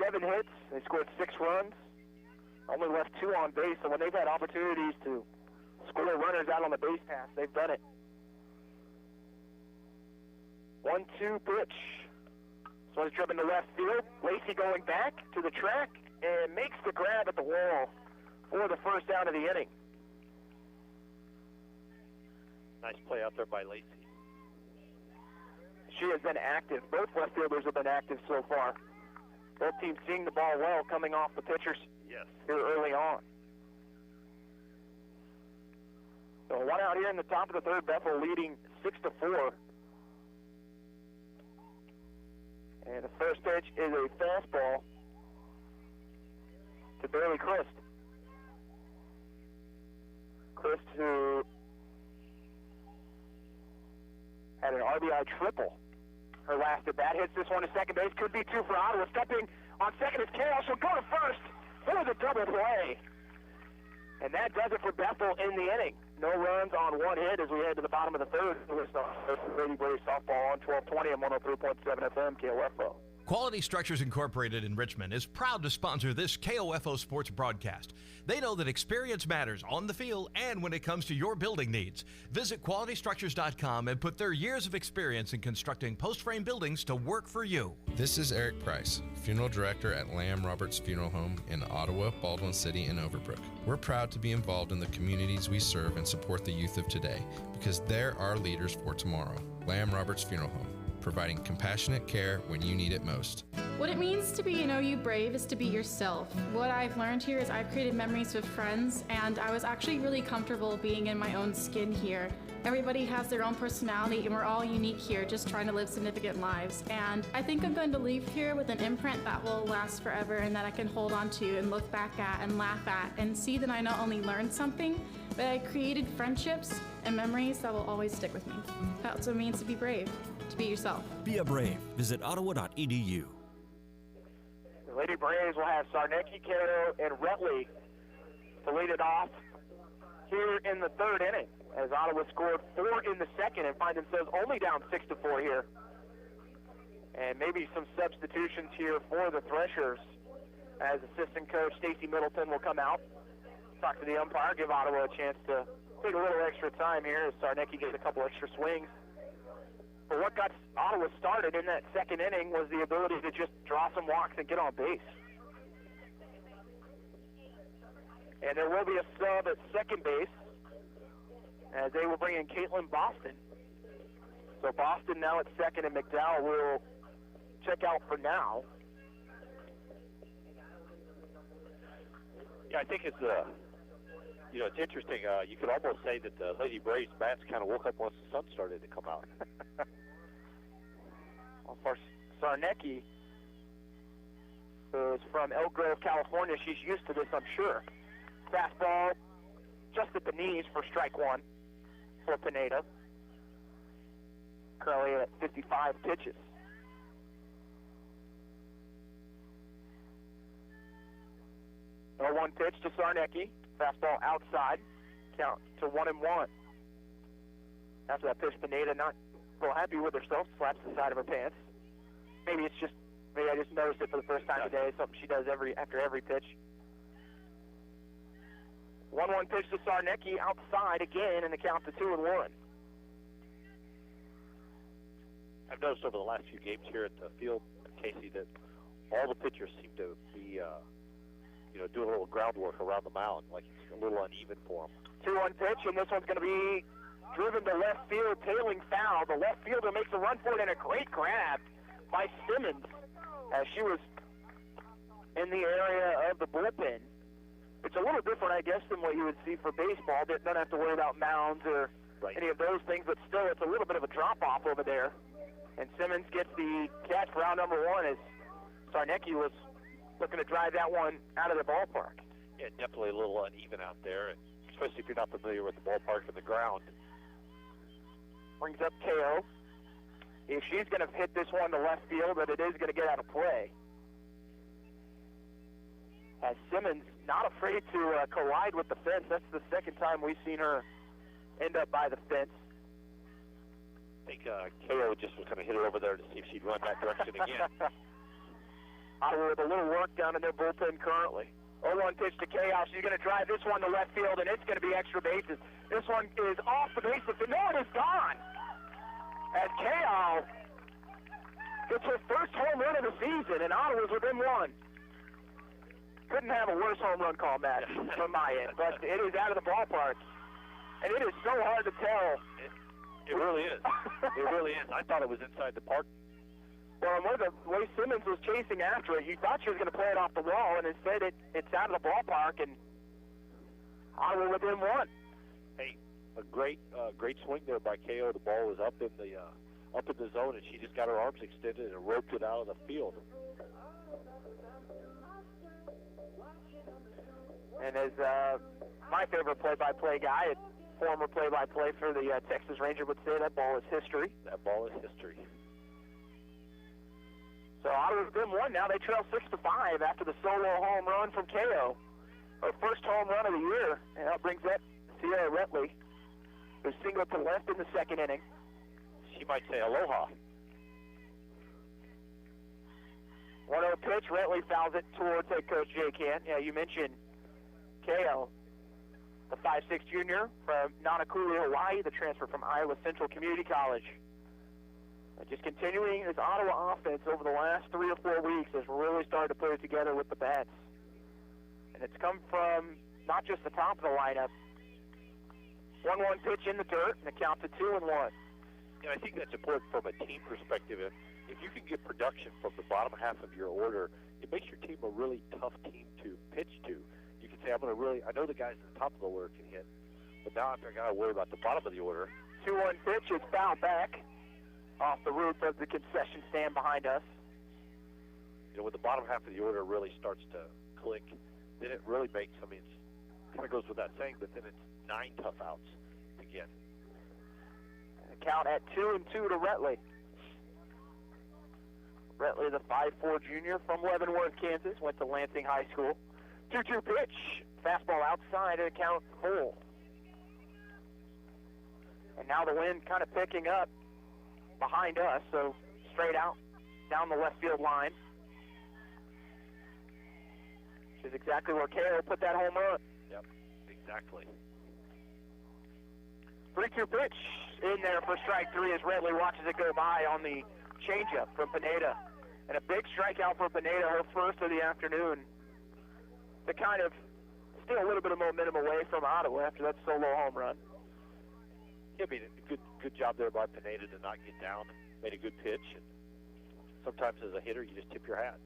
7 hits, they scored 6 runs, only left 2 on base, so when they've had opportunities to score runners out on the base pass, they've done it. 1-2 pitch. This one's driven to left field. Lacey going back to the track and makes the grab at the wall for the first out of the inning. Nice play out there by Lacey. She has been active. Both left fielders have been active so far. Both teams seeing the ball well coming off the pitchers here early on. So one out here in the top of the third, Bethel leading 6-4. And the first pitch is a fastball to Bailey Christ. Christ, who had an RBI triple her last at bat, hits this one to second base. Could be 2 for Ottawa. Stepping on second is Carroll. She'll go to first for the double play. And that does it for Bethel in the inning. No runs on 1 hit as we head to the bottom of the third. It's the Lady Braves softball on 1220 and 103.7 FM KOFO. Quality Structures Incorporated in Richmond is proud to sponsor this KOFO sports broadcast. They know that experience matters on the field and when it comes to your building needs. Visit qualitystructures.com and put their years of experience in constructing post-frame buildings to work for you. This is Eric Price, Funeral Director at Lamb Roberts Funeral Home in Ottawa, Baldwin City, and Overbrook. We're proud to be involved in the communities we serve and support the youth of today because they're our leaders for tomorrow. Lamb Roberts Funeral Home, providing compassionate care when you need it most. What it means to be an OU Brave is to be yourself. What I've learned here is I've created memories with friends, and I was actually really comfortable being in my own skin here. Everybody has their own personality, and we're all unique here, just trying to live significant lives. And I think I'm going to leave here with an imprint that will last forever and that I can hold on to and look back at and laugh at and see that I not only learned something, but I created friendships and memories that will always stick with me. That's what it means to be brave. To be yourself. Be a Brave. Visit ottawa.edu. The Lady Braves will have Sarnecki, Cato, and Retley to lead it off here in the third inning, as Ottawa scored 4 in the second and find themselves only down 6-4 here. And maybe some substitutions here for the Threshers, as assistant coach Stacy Middleton will come out, talk to the umpire, give Ottawa a chance to take a little extra time here as Sarnecki gets a couple extra swings. But what got Ottawa started in that second inning was the ability to just draw some walks and get on base. And there will be a sub at second base as they will bring in Caitlin Boston. So Boston now at second, and McDowell will check out for now. Yeah, I think it's You know, it's interesting. You could almost say that the Lady Braves bats kind of woke up once the sun started to come out. Well, for Sarnecki, who's from Elk Grove, California, she's used to this, I'm sure. Fastball just at the knees for strike one for Pineda. Currently at 55 pitches. No 1 pitch to Sarnecki. Fastball outside. Count to 1-1. After that pitch, Pineda not real happy with herself. Slaps the side of her pants. Maybe I just noticed it for the first time today. Something she does after every pitch. 1-1 pitch to Sarnecki outside again, and the count to 2-1. I've noticed over the last few games here at the field, Casey, that all the pitchers seem to be, doing a little groundwork around the mound, like it's a little uneven for them. 2-1 pitch, and this one's going to be driven to left field, tailing foul. The left fielder makes a run for it, and a great grab by Simmons as she was in the area of the bullpen. It's a little different, I guess, than what you would see for baseball. They don't have to worry about mounds or any of those things, but still, it's a little bit of a drop-off over there. And Simmons gets the catch for out number 1 as Sarnecki was looking to drive that one out of the ballpark. Yeah, definitely a little uneven out there, and especially if you're not familiar with the ballpark and the ground. Brings up KO. If she's going to hit this one to left field, but it is going to get out of play. As Simmons not afraid to collide with the fence. That's the second time we've seen her end up by the fence. I think KO just was going to hit her over there to see if she'd run that direction again. Ottawa with a little work down in their bullpen currently. 0-1 pitch to KO. She's going to drive this one to left field, and it's going to be extra bases. This one is off the bases, and no, it is gone. As KO gets her first home run of the season, and Ottawa's within 1. Couldn't have a worse home run call, Matt, from my end, but it is out of the ballpark. And it is so hard to tell. It really is. It really is. I thought it was inside the park. Well, and the way Simmons was chasing after it, you thought she was going to play it off the wall, and instead it's out of the ballpark, and Ottawa within 1. Hey, a great swing there by KO. The ball was up in the zone, and she just got her arms extended and roped it out of the field. And as my favorite play-by-play guy, former play-by-play for the Texas Ranger would say, that ball is history. That ball is history. So Ottawa's been 1 now. They trail 6-5 after the solo home run from KO. Her first home run of the year. And that brings up Sierra Retley, who singled to left in the second inning. She might say aloha. 1-0 pitch. Retley fouls it towards head coach Jay Kent. Yeah, you mentioned KO, the 5'6" junior from Nanakuli, Hawaii, the transfer from Iowa Central Community College. Just continuing this Ottawa offense over the last 3 or 4 weeks has really started to put it together with the bats. And it's come from not just the top of the lineup. 1-1 pitch in the dirt, and a count to 2-1. Yeah, I think that's important from a team perspective. If you can get production from the bottom half of your order, it makes your team a really tough team to pitch to. You can say, I know the guys at the top of the order can hit, but now I got to worry about the bottom of the order. 2-1 pitch is fouled back off the roof of the concession stand behind us. You know, when the bottom half of the order really starts to click, then it really makes, it kind of goes without saying, but then it's 9 tough outs to get. And a count at 2-2 to Retley. Retley, the 5'4" junior from Leavenworth, Kansas, went to Lansing High School. 2-2 pitch, fastball outside, and a count full. And now the wind kind of picking up behind us, so straight out down the left field line. Which is exactly where KO put that home run. Yep, exactly. 3-2 pitch in there for strike 3 as Retley watches it go by on the changeup from Pineda. And a big strikeout for Pineda, her first of the afternoon. To kind of steal a little bit of momentum away from Ottawa after that solo home run. Yeah, good job there by Pineda to not get down. Made a good pitch. And sometimes as a hitter, you just tip your hat.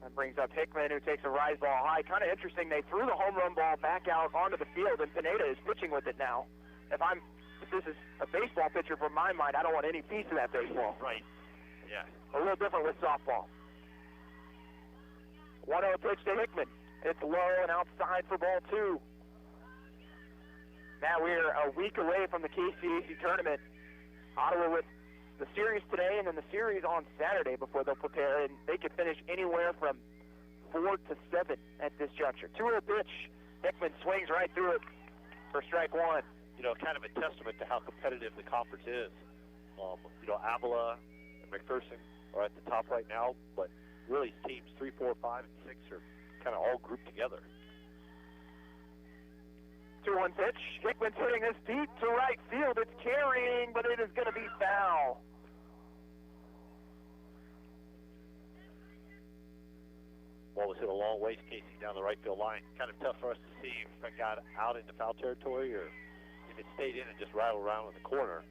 That brings up Hickman, who takes a rise ball high. Kind of interesting, they threw the home run ball back out onto the field, and Pineda is pitching with it now. If this is a baseball pitcher from my mind, I don't want any piece of that baseball. Right. Yeah. A little different with softball. 1-0 pitch to Hickman. It's low and outside for ball 2. Now we're a week away from the KCAC tournament. Ottawa with the series today and then the series on Saturday before they'll prepare, and they could finish anywhere from 4 to 7 at this juncture. 2-0 pitch. Hickman swings right through it for strike 1. You know, kind of a testament to how competitive the conference is. You know, Avila and McPherson are at the top right now, but really teams 3, 4, 5, and 6 are kind of all grouped together. 2-1 pitch. Hickman's hitting this deep to right field. It's carrying, but it is going to be foul. Ball was hit a long ways, Casey, down the right field line. Kind of tough for us to see if it got out into foul territory or if it stayed in and just rattled around in the corner.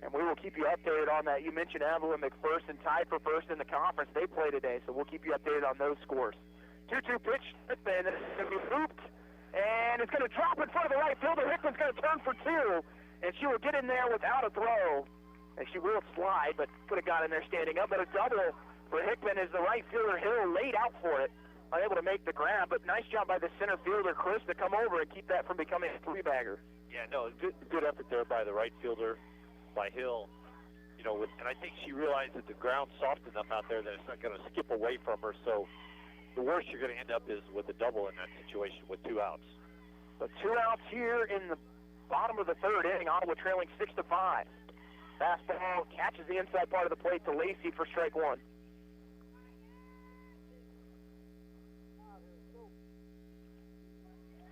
And we will keep you updated on that. You mentioned Avila and McPherson tied for first in the conference. They play today, so we'll keep you updated on those scores. 2-2 pitch, and it's going to be looped, and it's going to drop in front of the right fielder. Hickman's going to turn for 2, and she will get in there without a throw. And she will slide, but could have got in there standing up. But a double for Hickman as the right fielder Hill laid out for it, unable to make the grab. But nice job by the center fielder Chris to come over and keep that from becoming a 3-bagger. Yeah, no, good effort there by the right fielder, by Hill. You know, and I think she realized that the ground's soft enough out there that it's not going to skip away from her. So the worst you're going to end up is with a double in that situation with 2 outs. So 2 outs here in the bottom of the 3rd inning. Ottawa trailing 6-5. Fastball catches the inside part of the plate to Lacey for strike 1.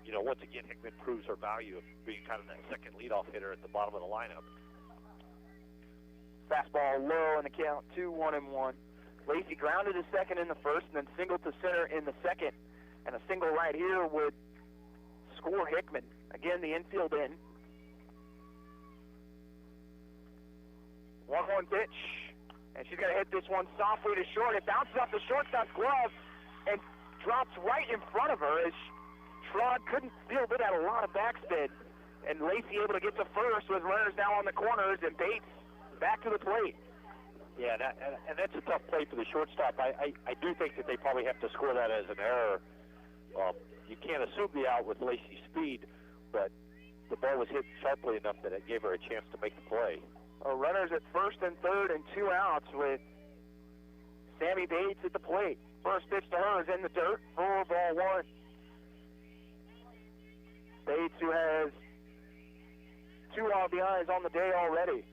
You know, once again, Hickman proves her value of being kind of that second leadoff hitter at the bottom of the lineup. Fastball low in the count, 2-1-1. Lacey grounded to second in the first and then singled to center in the second. And a single right here would score Hickman. Again, the infield in. 1-1 pitch. And she's going to hit this one softly to short. It bounces off the shortstop's glove and drops right in front of her as Trod couldn't field it, had a lot of backspin. And Lacey able to get to first with runners now on the corners, and Bates back to the plate. Yeah, and that's a tough play for the shortstop. I do think that they probably have to score that as an error. You can't assume the out with Lacey's speed, but the ball was hit sharply enough that it gave her a chance to make the play. Runners at first and third and 2 outs with Sammy Bates at the plate. First pitch to her is in the dirt for ball 1. Bates, who has 2 RBIs on the day already.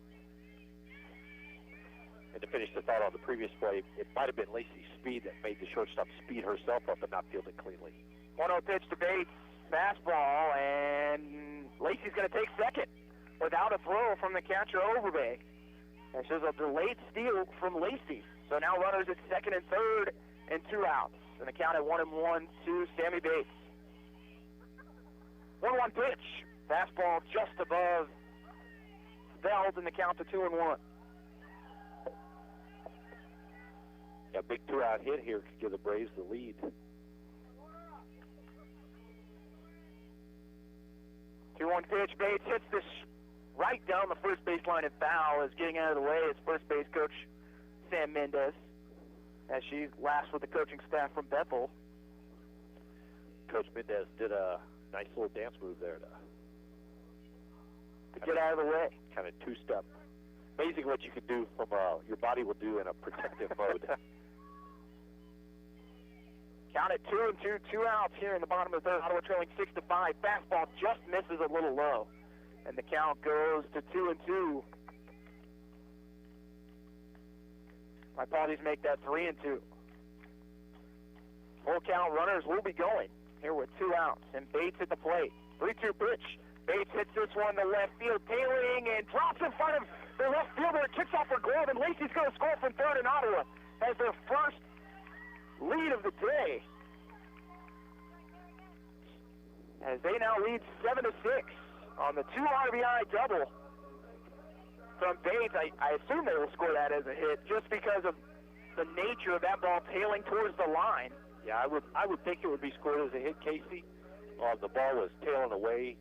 And to finish the thought on the previous play, it might have been Lacey's speed that made the shortstop speed herself up and not field it cleanly. 1-0 pitch to Bates, fastball, and Lacey's going to take second without a throw from the catcher Overbay. And so there's a delayed steal from Lacey. So now runners at second and third and 2 outs. And the count at 1-1 to Sammy Bates. 1-1 pitch. Fastball just above Bell's, and the count to 2-1. A big 2-out hit here could give the Braves the lead. Two-one pitch. Bates hits this right down the first baseline and foul. Is getting out of the way is first base coach Sam Mendez, as she's last with the coaching staff from Bethel. Coach Mendez did a nice little dance move there to get out of the way. Kind of 2-step. Amazing what you can do from your body will do in a protective mode. Count at 2-2, 2 outs here in the bottom of the third. Ottawa trailing 6-5. Fastball just misses a little low, and the count goes to 2-2. My apologies, make that 3-2. Full count runners will be going here with 2 outs, and Bates at the plate. 3-2 pitch. Bates hits this one to left field, tailing, and drops in front of the left fielder. It kicks off her glove, and Lacey's going to score from third, and Ottawa has their first lead of the day, as they now lead 7-6 on the 2 RBI double from Bates. I assume they will score that as a hit just because of the nature of that ball tailing towards the line. Yeah, I would think it would be scored as a hit, Casey. The ball was tailing away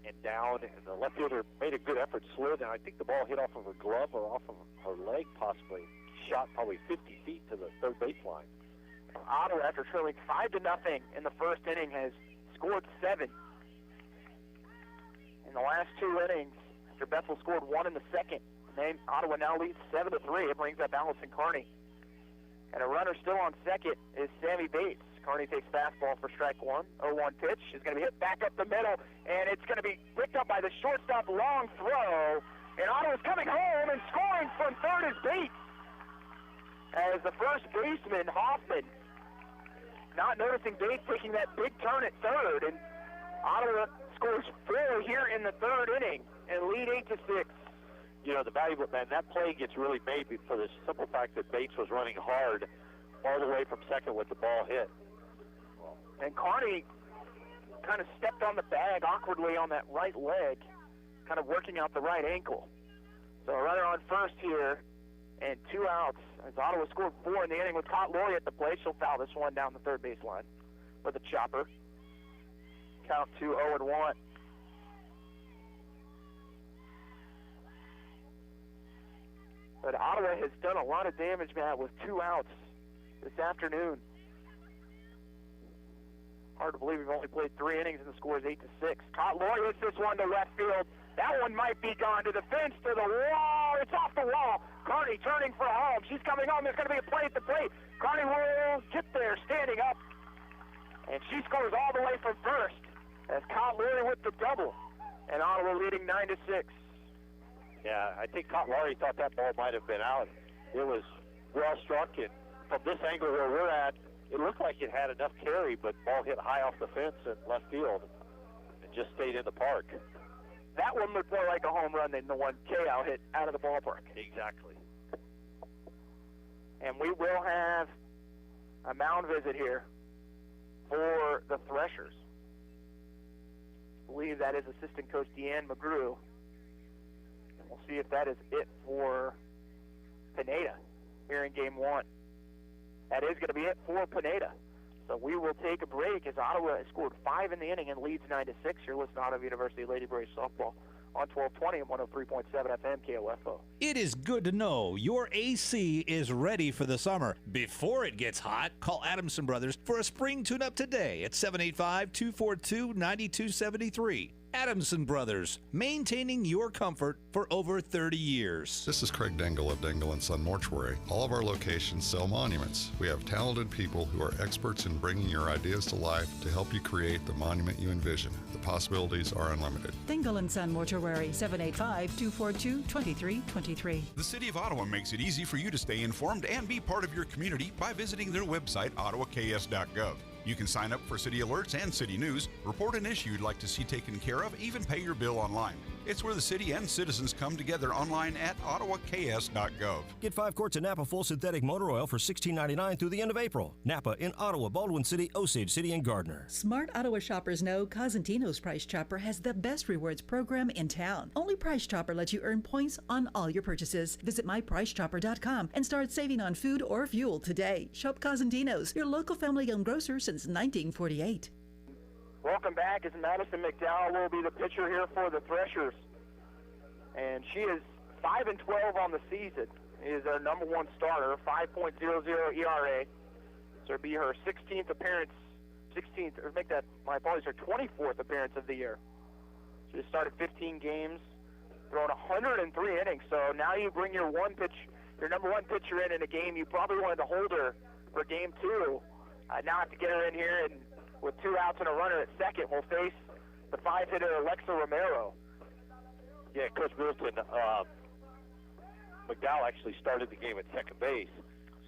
and down, and the left fielder made a good effort, slid, and I think the ball hit off of her glove or off of her leg possibly. Shot probably 50 feet to the third baseline. Ottawa, after trailing 5-0 in the first inning, has scored 7. In the last 2 innings, after Bethel scored 1 in the second, Ottawa now leads 7-3. It brings up Allison Carney. And a runner still on second is Sammy Bates. Carney takes fastball for strike 1. 0-1 pitch is going to be hit back up the middle, and it's going to be picked up by the shortstop. Long throw, and Ottawa's coming home and scoring from third is Bates. As the first baseman, Hoffman, not noticing Bates taking that big turn at third, and Ottawa scores 4 here in the third inning and lead 8-6. You know, the valuable, man, that play gets really made for the simple fact that Bates was running hard all the way from second with the ball hit. And Carney kind of stepped on the bag awkwardly on that right leg, kind of working out the right ankle. So a runner on first here, and 2 outs. As Ottawa scored 4 in the inning with Cott Lori at the plate, she'll foul this one down the third baseline with a chopper. Count to 0-1. But Ottawa has done a lot of damage, Matt, with 2 outs this afternoon. Hard to believe we've only played 3 innings and the score is 8-6. Cott Lori hits this one to left field. That one might be gone to the fence, to the wall. It's off the wall. Carney turning for home. She's coming home. There's going to be a play at the plate. Carney will get there standing up. And she scores all the way from first as Cott Lori with the double. And Ottawa leading 9-6. Yeah, I think Cott Lori thought that ball might have been out. It was well struck, and from this angle where we're at, it looked like it had enough carry, but ball hit high off the fence at left field and just stayed in the park. That one looked more like a home run than the one K.O. hit out of the ballpark. Exactly. And we will have a mound visit here for the Threshers. I believe that is assistant coach Deanne McGrew. And we'll see if that is it for Pineda here in game 1. That is going to be it for Pineda. So we will take a break as Ottawa has scored 5 in the inning and leads 9-6. You're listening to Ottawa University Lady Braves softball on 1220 and 103.7 FM KOFO. It is good to know your AC is ready for the summer. Before it gets hot, call Adamson Brothers for a spring tune-up today at 785-242-9273. Adamson Brothers, maintaining your comfort for over 30 years. This is Craig Dingle of Dingle & Son Mortuary. All of our locations sell monuments. We have talented people who are experts in bringing your ideas to life to help you create the monument you envision. The possibilities are unlimited. Dingle & Son Mortuary, 785-242-2323. The City of Ottawa makes it easy for you to stay informed and be part of your community by visiting their website, ottawaks.gov. You can sign up for city alerts and city news, report an issue you'd like to see taken care of, even pay your bill online. It's where the city and citizens come together online at ottawaks.gov. Get 5 quarts of Napa full synthetic motor oil for $16.99 through the end of April. Napa in Ottawa, Baldwin City, Osage City, and Gardner. Smart Ottawa shoppers know Cosentino's Price Chopper has the best rewards program in town. Only Price Chopper lets you earn points on all your purchases. Visit mypricechopper.com and start saving on food or fuel today. Shop Cosentino's, your local family-owned grocer since 1948. Welcome back as Madison McDowell will be the pitcher here for the Threshers. And she is 5-12 on the season. Is our number 1 starter, 5.00 ERA. So it'll be her 16th appearance, 24th appearance of the year. She has started 15 games, thrown 103 innings. So now you bring your number 1 pitcher in a game you probably wanted to hold her for game 2. Now have to get her in here, and with 2 outs and a runner at second, we'll face the 5-hitter Alexa Romero. Yeah, Coach Middleton, McDowell actually started the game at second base,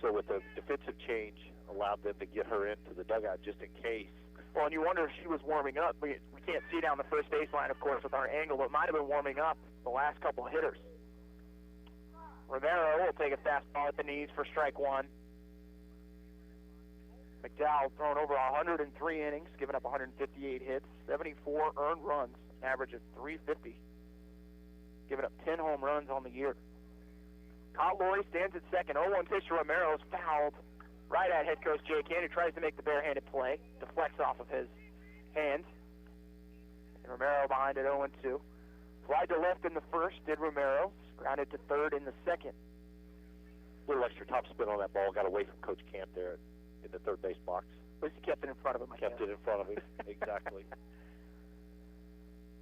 so with the defensive change, allowed them to get her into the dugout just in case. Well, and you wonder if she was warming up. We can't see down the first baseline, of course, with our angle. It might have been warming up the last couple of hitters. Romero will take a fastball at the knees for strike 1. McDowell thrown over 103 innings, giving up 158 hits, 74 earned runs, average of 350, giving up 10 home runs on the year. Scott Laurie stands at second. 0-1 pitch to Romero is fouled right at head coach Jake Hand, who tries to make the barehanded play. Deflects off of his hands. And Romero behind it 0-2. Fly to left in the first, did Romero. Grounded to third in the second. A little extra top spin on that ball. Got away from Coach Camp there in the third base box. At least he kept it in front of him. Kept it in front of him, exactly.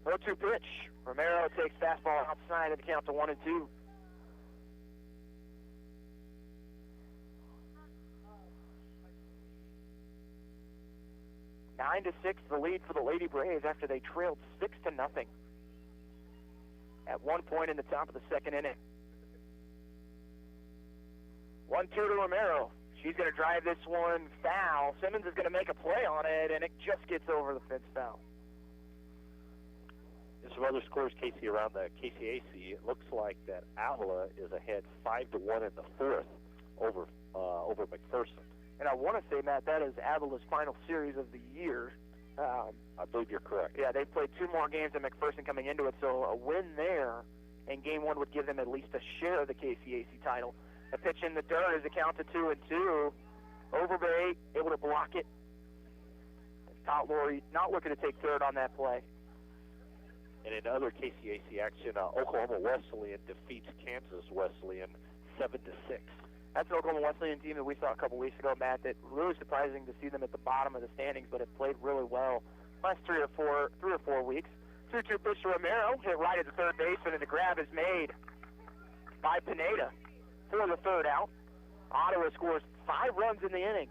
0-2 pitch. Romero takes fastball outside of the count to 1-2. Nine to 6, the lead for the Lady Braves after they trailed 6-0 at one point in the top of the second inning. 1-2 to Romero. She's going to drive this one foul. Simmons is going to make a play on it, and it just gets over the fence foul. And some other scores, Casey, around the KCAC. It looks like that Avila is ahead 5-1 in the fourth over McPherson. And I want to say, Matt, that is Avila's final series of the year. I believe you're correct. Yeah, they've played 2 more games than McPherson coming into it, so a win there in game 1 would give them at least a share of the KCAC title. A pitch in the dirt is a count to 2-2. Overbay able to block it. Scott Laurie not looking to take third on that play. And in other KCAC action, Oklahoma Wesleyan defeats Kansas Wesleyan 7-6. That's an Oklahoma Wesleyan team that we saw a couple weeks ago, Matt, that really surprising to see them at the bottom of the standings, but it played really well last 3 or 4 weeks. 2-2 pitch to Romero, hit right at the third baseman, and the grab is made by Pineda for the third out. Ottawa scores 5 runs in the inning,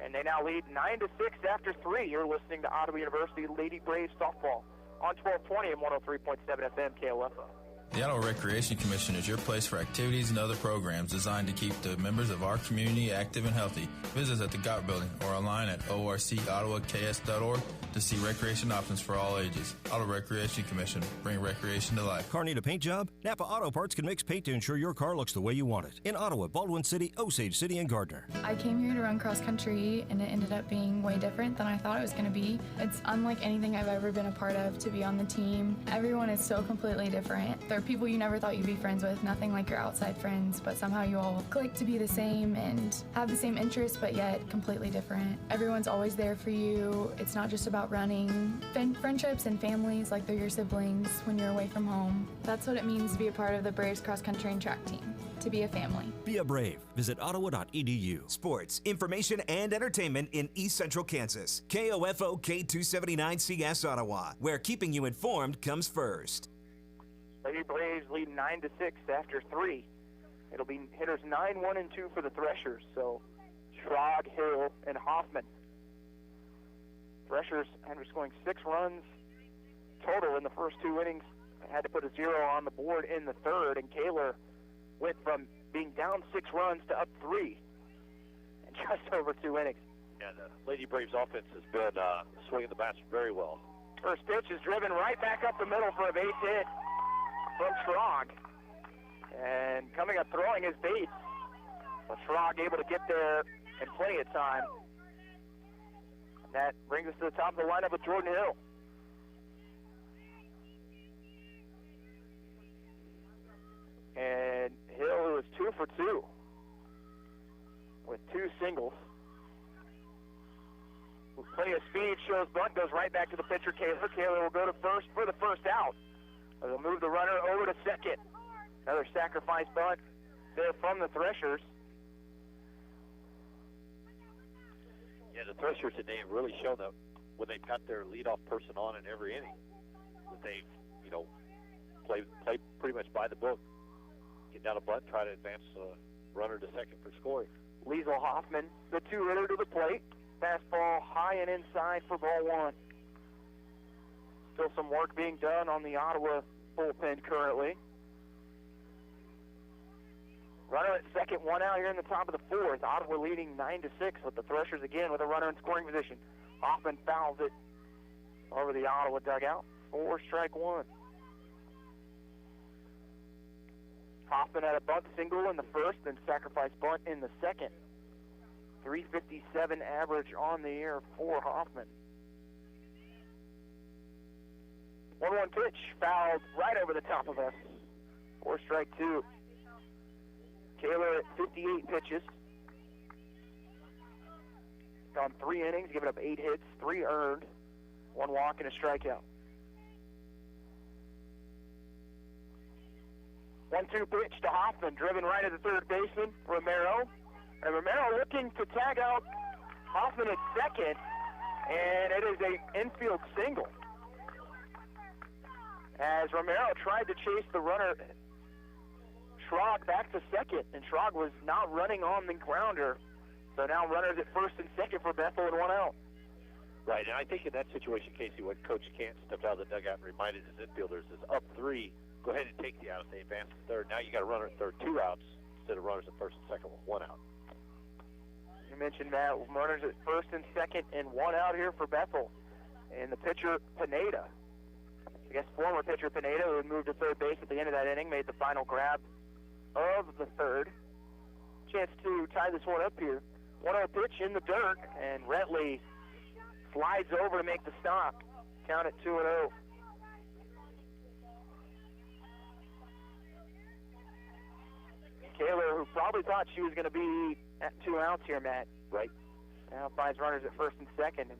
and they now lead 9-6 after 3. You're listening to Ottawa University Lady Braves softball on 1220 and 103.7 FM KOFO. The Ottawa Recreation Commission is your place for activities and other programs designed to keep the members of our community active and healthy. Visit us at the Gott Building or online at orcottawas.org to see recreation options for all ages. Ottawa Recreation Commission, bring recreation to life. Car need a paint job? Napa Auto Parts can mix paint to ensure your car looks the way you want it. In Ottawa, Baldwin City, Osage City, and Gardner. I came here to run cross country, and it ended up being way different than I thought it was going to be. It's unlike anything I've ever been a part of to be on the team. Everyone is so completely different. There are people you never thought you'd be friends with, nothing like your outside friends, but somehow you all click to be the same and have the same interests, but yet completely different. Everyone's always there for you. It's not just about running. Friendships and families like they're your siblings when you're away from home. That's what it means to be a part of the Braves cross country and track team. To be a family. Be a Brave. Visit ottawa.edu. Sports, information, and entertainment in East Central Kansas. KOFO K279CS Ottawa, where keeping you informed comes first. Lady Braves lead 9-6 after 3. It'll be hitters 9, 1, and 2 for the Threshers. So Schrag, Hill, and Hoffman. Threshers after scoring 6 runs total in the first 2 innings. They had to put a 0 on the board in the third, and Kaler went from being down 6 runs to up 3 in just over 2 innings. Yeah, the Lady Braves offense has been swinging the bats very well. First pitch is driven right back up the middle for a base hit from Schrag. And coming up throwing is Bates. But Schrag able to get there in plenty of time. And that brings us to the top of the lineup with Jordan Hill. And Hill, who is 2 for 2 with 2 singles. With plenty of speed, shows bunt, goes right back to the pitcher, Kaler. Kaler will go to first for the first out. They'll move the runner over to second. Another sacrifice bunt there from the Threshers. Yeah, the Threshers today have really shown that when they've got their leadoff person on in every inning, that they've, played pretty much by the book. Get down a bunt, try to advance the runner to second for scoring. Liesl Hoffman, the 2-hitter to the plate. Fastball high and inside for ball 1. Still some work being done on the Ottawa bullpen currently. Runner at second, 1 out here in the top of the 4th. Ottawa leading 9-6 with the Threshers again with a runner in scoring position. Hoffman fouls it over the Ottawa dugout. 4 strike 1. Hoffman had a bunt single in the first, then sacrifice bunt in the second. 357 average on the year for Hoffman. 1-1 pitch, fouled right over the top of us. 4 strike 2. Kaler at 58 pitches. Gone 3 innings, given up 8 hits, 3 earned, 1 walk and a strikeout. 1-2 pitch to Hoffman, driven right at the third baseman, Romero. And Romero looking to tag out Hoffman at second, and it is an infield single. As Romero tried to chase the runner, Schrag back to second, and Schrag was not running on the grounder. So now runners at first and second for Bethel and 1 out. Right, and I think in that situation, Casey, when Coach Kant stepped out of the dugout and reminded his infielders, is up 3, go ahead and take the out if they advance to third. Now you got a runner at third, 2 outs, instead of runners at first and second with 1 out. You mentioned that, runners at first and second and 1 out here for Bethel. And the pitcher, Pineda, I guess former pitcher Pineda, who had moved to third base at the end of that inning, made the final grab of the third. Chance to tie this one up here. 1-0 pitch in the dirt, and Retley slides over to make the stop. Count at 2-0. Kaler, who probably thought she was going to be at 2 outs here, Matt. Right. Now finds runners at first and second, and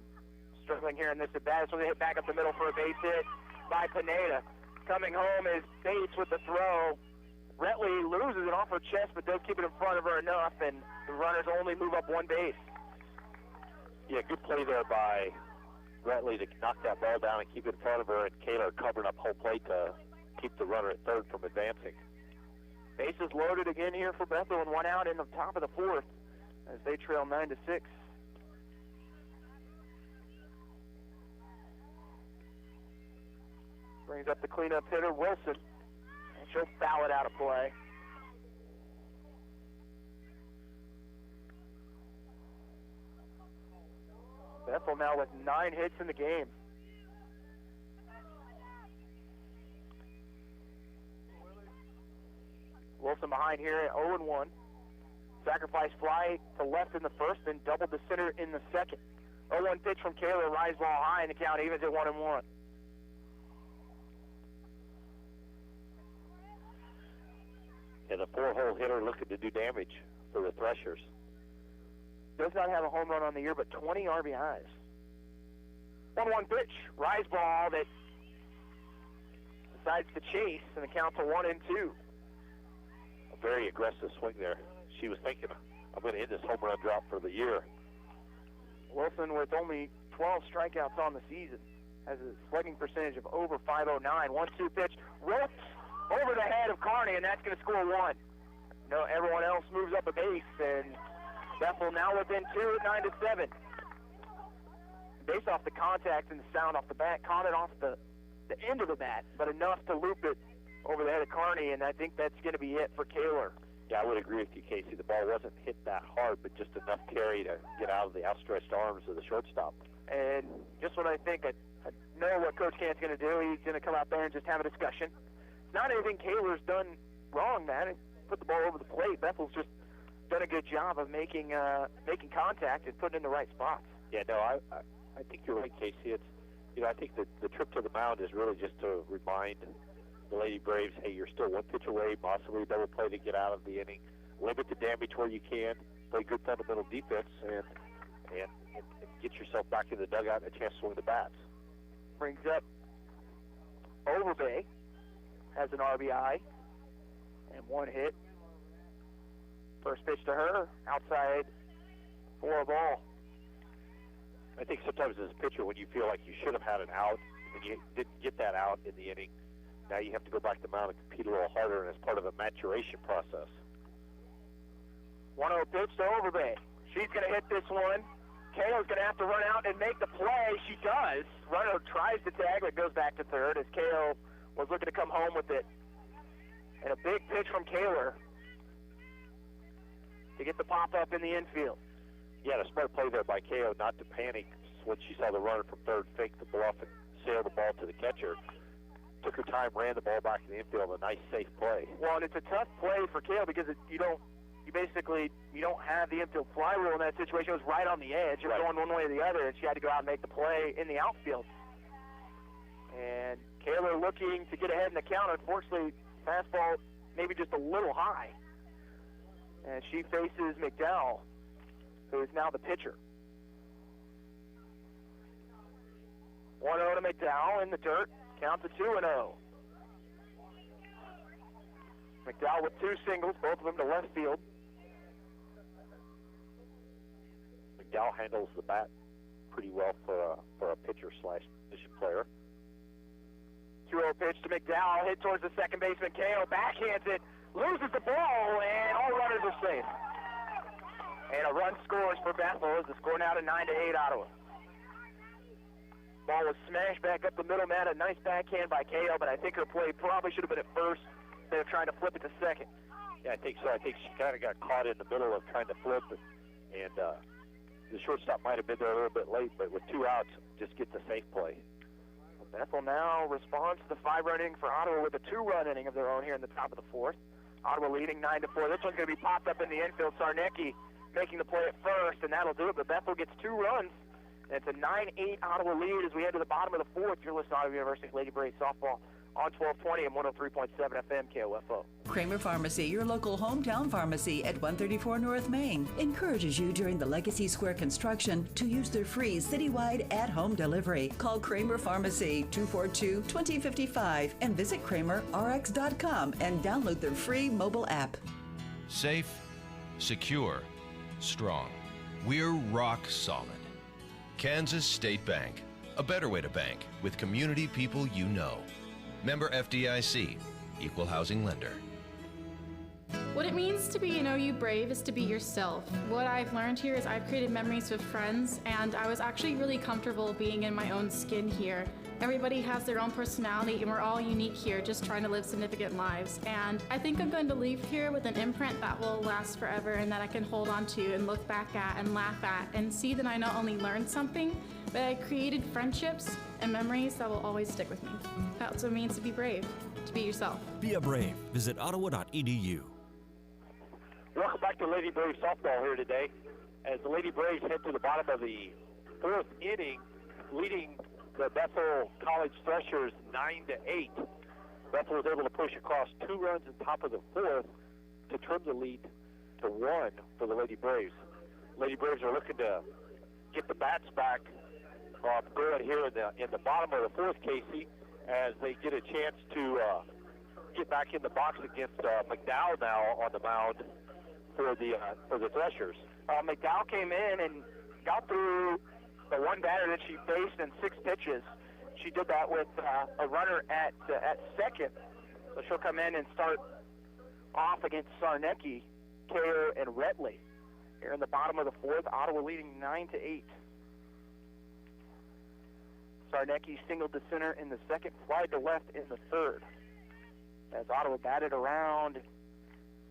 struggling here in this at bat. So they hit back up the middle for a base hit by Pineda. Coming home is Bates with the throw. Retley loses it off her chest, but does keep it in front of her enough, and the runners only move up 1 base. Yeah, good play there by Retley to knock that ball down and keep it in front of her, and Kaler covering up whole plate to keep the runner at third from advancing. Bases loaded again here for Bethel, and 1 out in the top of the 4th as they trail 9-6. Brings up the cleanup hitter, Wilson. And she'll foul it out of play. Bethel now with 9 hits in the game. Wilson behind here at 0-1. Sacrifice fly to left in the first, then double to center in the second. 0-1 pitch from Kaler, rise ball high, and the count evens at 1-1. And the 4-hole hitter looking to do damage for the Threshers. Does not have a home run on the year, but 20 RBIs. 1-1 pitch, rise ball that decides to chase, and the count's a 1-2. A very aggressive swing there. She was thinking, I'm going to end this home run drought for the year. Wilson with only 12 strikeouts on the season has a slugging percentage of over .509. 1-2 pitch, ropes over the head of Carney, and that's going to score 1. No, everyone else moves up a base, and Bethel now within 2 at 9-7. Based off the contact and the sound off the bat, caught it off the end of the bat, but enough to loop it over the head of Carney, and I think that's going to be it for Kaler. Yeah, I would agree with you, Casey. The ball wasn't hit that hard, but just enough carry to get out of the outstretched arms of the shortstop. And just what I think, I know what Coach Kant's going to do. He's going to come out there and just have a discussion. It's not anything Kaler's done wrong, man. Put the ball over the plate. Bethel's just done a good job of making contact and putting it in the right spots. Yeah, no, I think you're right, Casey. It's, I think the trip to the mound is really just to remind the Lady Braves, hey, you're still 1 pitch away, possibly a double play to get out of the inning. Limit the damage where you can. Play good fundamental defense and get yourself back in the dugout and a chance to swing the bats. Brings up Overbay, has an RBI and 1 hit. First pitch to her, outside for a ball. I think sometimes as a pitcher, when you feel like you should have had an out and you didn't get that out in the inning, now you have to go back to the mound and compete a little harder, and it's part of a maturation process. 1-0 pitch to Overbay. She's going to hit this one. Kale's going to have to run out and make the play. She does. Runner tries to tag, but goes back to third as Kale was looking to come home with it. And a big pitch from Kaler to get the pop-up in the infield. Yeah, a smart play there by Kale not to panic when she saw the runner from third fake the bluff and sail the ball to the catcher. Took her time, ran the ball back in the infield. A nice, safe play. Well, and it's a tough play for Kale because you don't have the infield fly rule in that situation. It was right on the edge. It was going one way or the other, and she had to go out and make the play in the outfield. And Kaler looking to get ahead in the count. Unfortunately, fastball maybe just a little high. And she faces McDowell, who is now the pitcher. 1-0 to McDowell in the dirt. Count to 2-0. McDowell with 2 singles, both of them to left field. McDowell handles the bat pretty well for a pitcher/position player. 2-0 pitch to McDowell, hit towards the second baseman. KO backhands it, loses the ball, and all runners are safe. And a run scores for Bethel as the score now to 9-8 Ottawa. Ball was smashed back up the middle, man. A nice backhand by KO, but I think her play probably should have been at first instead of trying to flip it to second. Yeah, I think so. I think she kind of got caught in the middle of trying to flip it, and the shortstop might have been there a little bit late, but with 2 outs, just gets a safe play. Bethel now responds to the 5-run inning for Ottawa with a 2-run inning of their own here in the top of the 4th. Ottawa leading 9-4. This one's going to be popped up in the infield. Sarnecki making the play at first, and that'll do it. But Bethel gets 2 runs, and it's a 9-8 Ottawa lead as we head to the bottom of the 4th. You're listening to Ottawa University Lady Braves softball on 1220 and 103.7 FM KOFO. Kramer Pharmacy, your local hometown pharmacy at 134 North Main, encourages you during the Legacy Square construction to use their free citywide at-home delivery. Call Kramer Pharmacy 242-2055 and visit KramerRx.com and download their free mobile app. Safe, secure, strong. We're rock solid. Kansas State Bank, a better way to bank with community people you know. Member FDIC, Equal Housing Lender. What it means to be an OU Brave is to be yourself. What I've learned here is I've created memories with friends, and I was actually really comfortable being in my own skin here. Everybody has their own personality, and we're all unique here, just trying to live significant lives. And I think I'm going to leave here with an imprint that will last forever and that I can hold on to and look back at and laugh at and see that I not only learned something, but I created friendships and memories that will always stick with me. That's what it means to be brave, to be yourself. Be a Brave. Visit ottawa.edu. Welcome back to Lady Braves softball here today. As the Lady Braves head to the bottom of the 4th inning, leading the Bethel College Threshers 9-8. Bethel was able to push across 2 runs in top of the 4th to trim the lead to 1 for the Lady Braves. Lady Braves are looking to get the bats back going here in the bottom of the 4th, Casey, as they get a chance to get back in the box against McDowell now on the mound for the Threshers. McDowell came in and got through the one batter that she faced in 6 pitches. She did that with a runner at second. So she'll come in and start off against Sarnecki, Kerr, and Retley. Here in the bottom of the 4th, Ottawa leading 9-8. Sarnecki singled to center in the 2nd, flied to left in the 3rd. As Ottawa batted around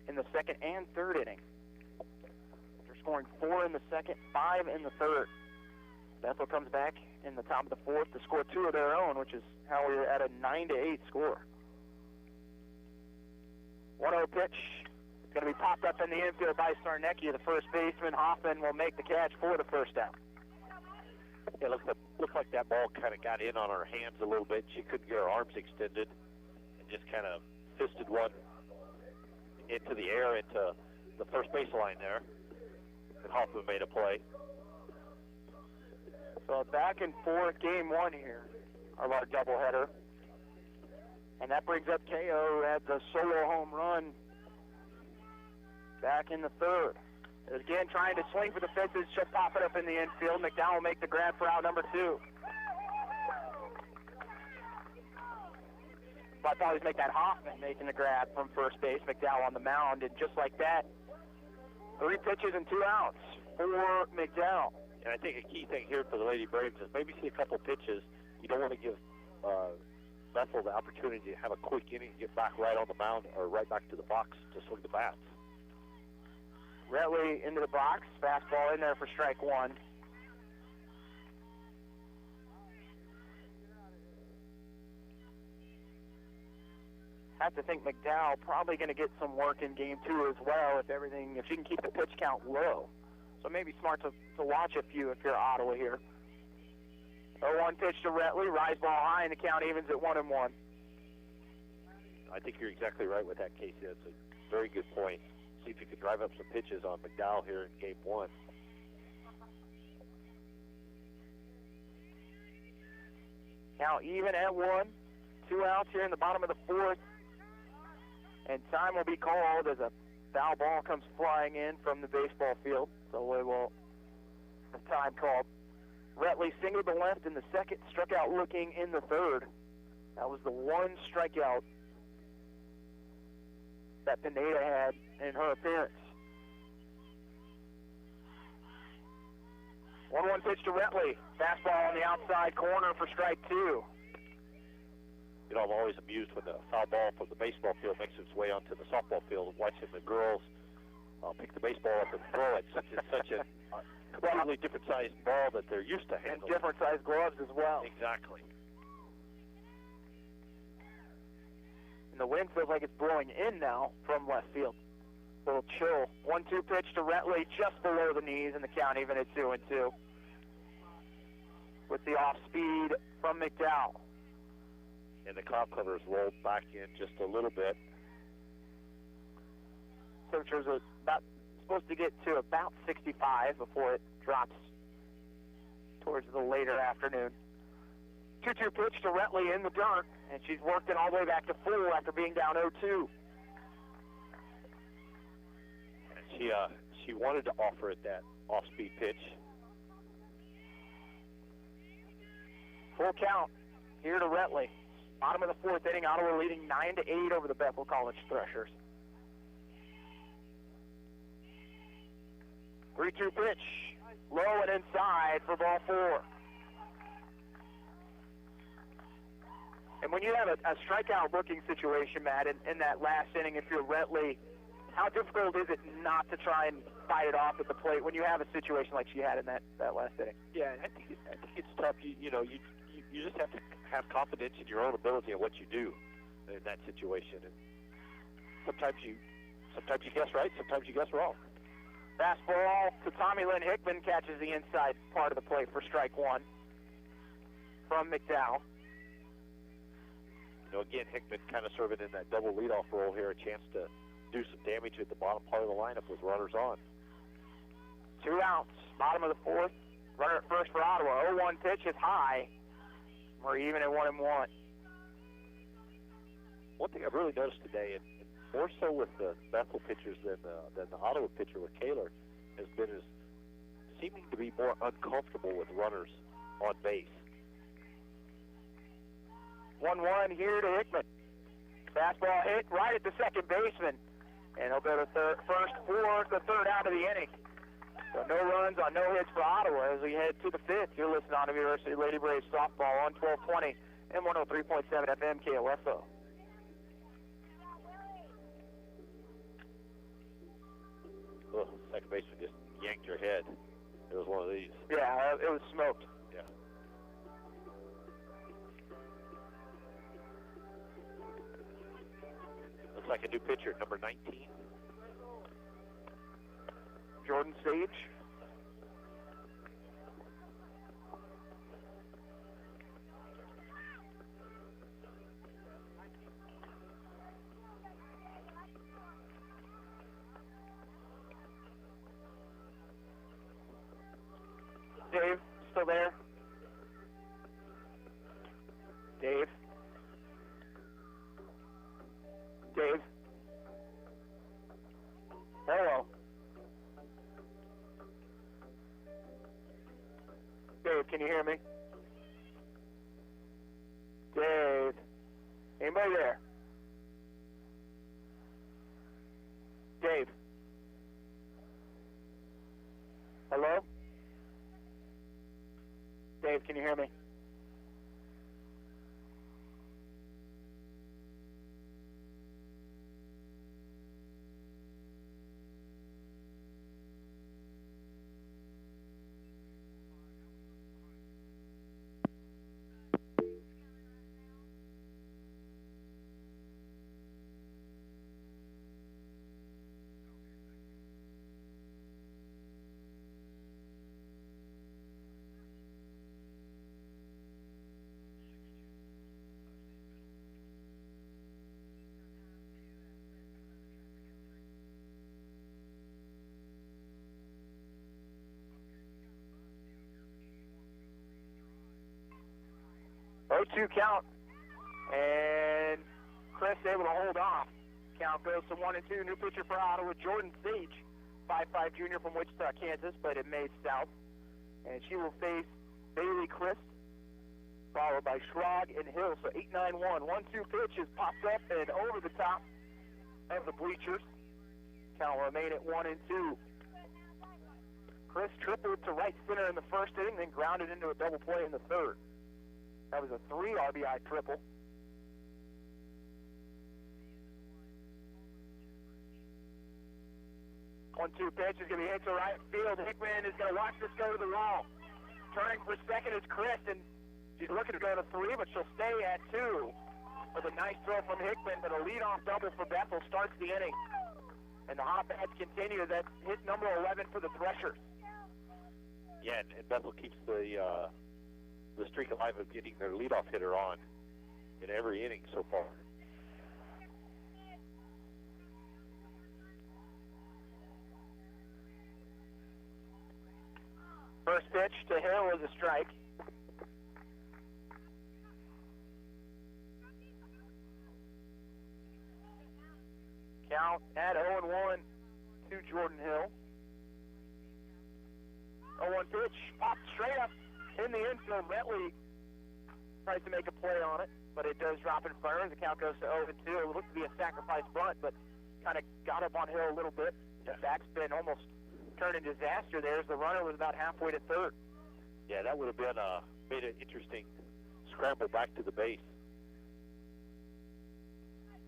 in the 2nd and 3rd inning. They're scoring 4 in the 2nd, 5 in the 3rd. Bethel comes back in the top of the 4th to score 2 of their own, which is how we're at a 9-8 score. 1-0 pitch. It's going to be popped up in the infield by Sarnecki, the first baseman. Hoffman will make the catch for the first down. Yeah, looks like that ball kind of got in on her hands a little bit. She couldn't get her arms extended and just kind of fisted one into the air into the first baseline there. And Hoffman made a play. So back and forth, game 1 here of our doubleheader. And that brings up KO at the solo home run back in the 3rd. Again, trying to swing for the fences. She'll pop it up in the infield. McDowell will make the grab for out number 2. But I always make that Hoffman making the grab from first base. McDowell on the mound. And just like that, 3 pitches and 2 outs for McDowell. And I think a key thing here for the Lady Braves is maybe see a couple pitches. You don't want to give Bethel the opportunity to have a quick inning, get back right on the mound or right back to the box to swing the bats. Retley into the box. Fastball in there for strike 1. I have to think McDowell probably going to get some work in game 2 as well if she can keep the pitch count low. So maybe smart to watch a few if you're Ottawa here. 0-1 pitch to Retley. Rise ball high, and the count evens at 1-1. I think you're exactly right with that, Casey. That's a very good point. see if he can drive up some pitches on McDowell here in game one. Count even at 1. 2 outs here in the bottom of the 4th. And time will be called as a foul ball comes flying in from the baseball field. So we will have time called. Retley singled to left in the 2nd, struck out looking in the 3rd. That was the one strikeout that Pineda had in her appearance. 1-1 pitch to Retley. Fastball on the outside corner for strike 2. You know, I'm always amused when the foul ball from the baseball field makes its way onto the softball field, watching the girls pick the baseball up and throw it. It's such a completely different sized ball that they're used to handling. And different sized gloves as well. Exactly. And the wind feels like it's blowing in now from left field. A little chill. 1-2 pitch to Retley just below the knees, and the count even at 2-2. With the off speed from McDowell. And the cloud cover is rolled back in just a little bit. Temperatures are supposed to get to about 65 before it drops towards the later afternoon. 2-2 pitch to Retley in the dirt, and she's worked it all the way back to full after being down 0-2. And she wanted to offer it that off-speed pitch. Full count here to Retley. Bottom of the 4th inning, Ottawa leading 9-8 over the Bethel College Threshers. 3-2 pitch, low and inside for ball 4. And when you have a strikeout-looking situation, Matt, in that last inning, if you're Retley, how difficult is it not to try and fight it off at the plate when you have a situation like she had in that last inning? Yeah, I think it's tough. You just have to have confidence in your own ability and what you do in that situation. And sometimes you guess right, sometimes you guess wrong. Fastball to Tommy Lynn Hickman, catches the inside part of the plate for strike 1 from McDowell. You know, again, Hickman kind of serving in that double leadoff role here, a chance to do some damage at the bottom part of the lineup with runners on. 2 outs, bottom of the 4th. Runner at first for Ottawa. 0-1 pitch is high. We're even at 1-1. One thing I've really noticed today, and more so with the Bethel pitchers than the Ottawa pitcher with Kaler, has been is seeming to be more uncomfortable with runners on base. 1-1 here to Hickman. Fastball hit right at the second baseman. And he'll go to first for the 3rd out of the inning. So no runs on no hits for Ottawa as we head to the 5th. You're listening on to University Lady Braves softball on 1220 and 103.7 FM KOFO. Oh, second baseman just yanked your head. It was one of these. Yeah, it was smoked. Yeah. Looks like a new pitcher, number 19. Jordan Sage. Dave, still there? Dave? Dave? Hello? Dave, can you hear me? Dave? Anybody there? Dave? Hello? Dave, can you hear me? 0-2 count. And Chris able to hold off. Count goes to 1-2. New pitcher for Ottawa, Jordan Sage, 5'5" junior from Wichita, Kansas, played at May South. And she will face Bailey Christ, followed by Schrag and Hill. So 8-9-1. 1-2 pitch is popped up and over the top of the bleachers. Count will remain at 1-2. Chris tripled to right center in the first inning, then grounded into a double play in the third. That was a 3 RBI triple. One-two pitch is going to be hit to right field. Hickman is going to watch this go to the wall. Turning for second is Chris, and she's looking to go to 3, but she'll stay at 2. With a nice throw from Hickman, but a leadoff double for Bethel starts the inning. And the hot bats continue. That's hit number 11 for the Threshers. Yeah, and Bethel keeps the streak alive of getting their leadoff hitter on in every inning so far. First pitch to Hill is a strike. Count at 0-1 to Jordan Hill. 0-1 pitch, popped straight up in the infield. Bentley tries to make a play on it, but it does drop in front of her. The count goes to 0-2. It looks to be a sacrifice bunt, but kind of got up on Hill a little bit. The backspin almost turned into disaster there as the runner was about halfway to third. Yeah, that would have been made an interesting scramble back to the base.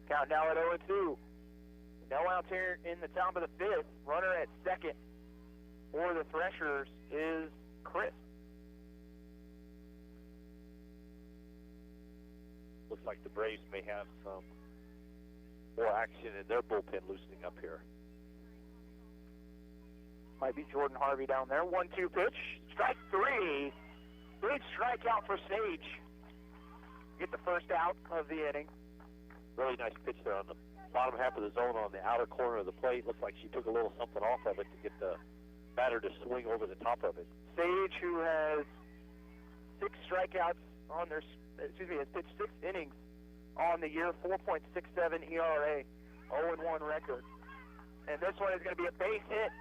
Count now at 0-2. No outs here in the top of the fifth. Runner at second for the Threshers is Chris. Looks like the Braves may have some more action in their bullpen loosening up here. Might be Jordan Harvey down there. 1-2 pitch. Strike 3. Big strikeout for Sage. Get the first out of the inning. Really nice pitch there on the bottom half of the zone on the outer corner of the plate. Looks like she took a little something off of it to get the batter to swing over the top of it. Sage, who has 6 strikeouts on their, has pitched 6 innings on the year, 4.67 ERA, 0-1 record. And this one is going to be a base hit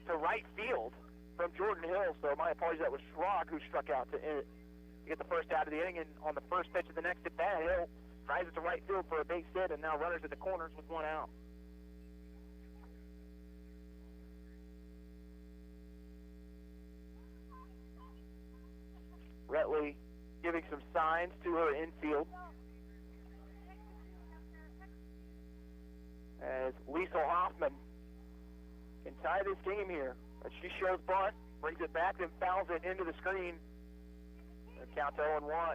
to right field from Jordan Hill. So my apologies, that was Schrag who struck out to get the first out of the inning. And on the first pitch of the next at bat, Hill drives it to right field for a base hit, and now runners at the corners with 1 out. Retley giving some signs to her infield as Liesel Hoffman can tie this game here. But she shows bunt, brings it back, and fouls it into the screen. And count to 0-1.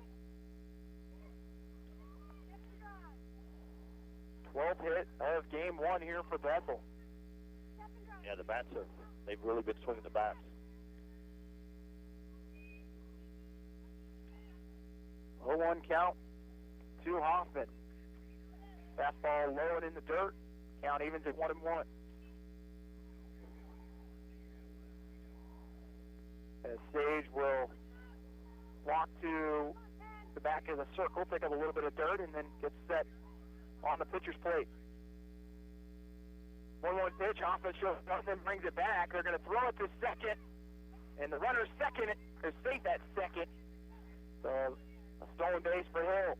12th hit of game 1 here for Bethel. Yeah, the bats they've really been swinging the bats. 0-1 count to Hoffman. Fastball low and in the dirt. Count evens at 1-1. As Sage will walk to the back of the circle, pick up a little bit of dirt, and then get set on the pitcher's plate. 1-1 pitch. Hoffman shows up and brings it back. They're going to throw it to second, and the runner's second is safe at second. So a stolen base for Hill.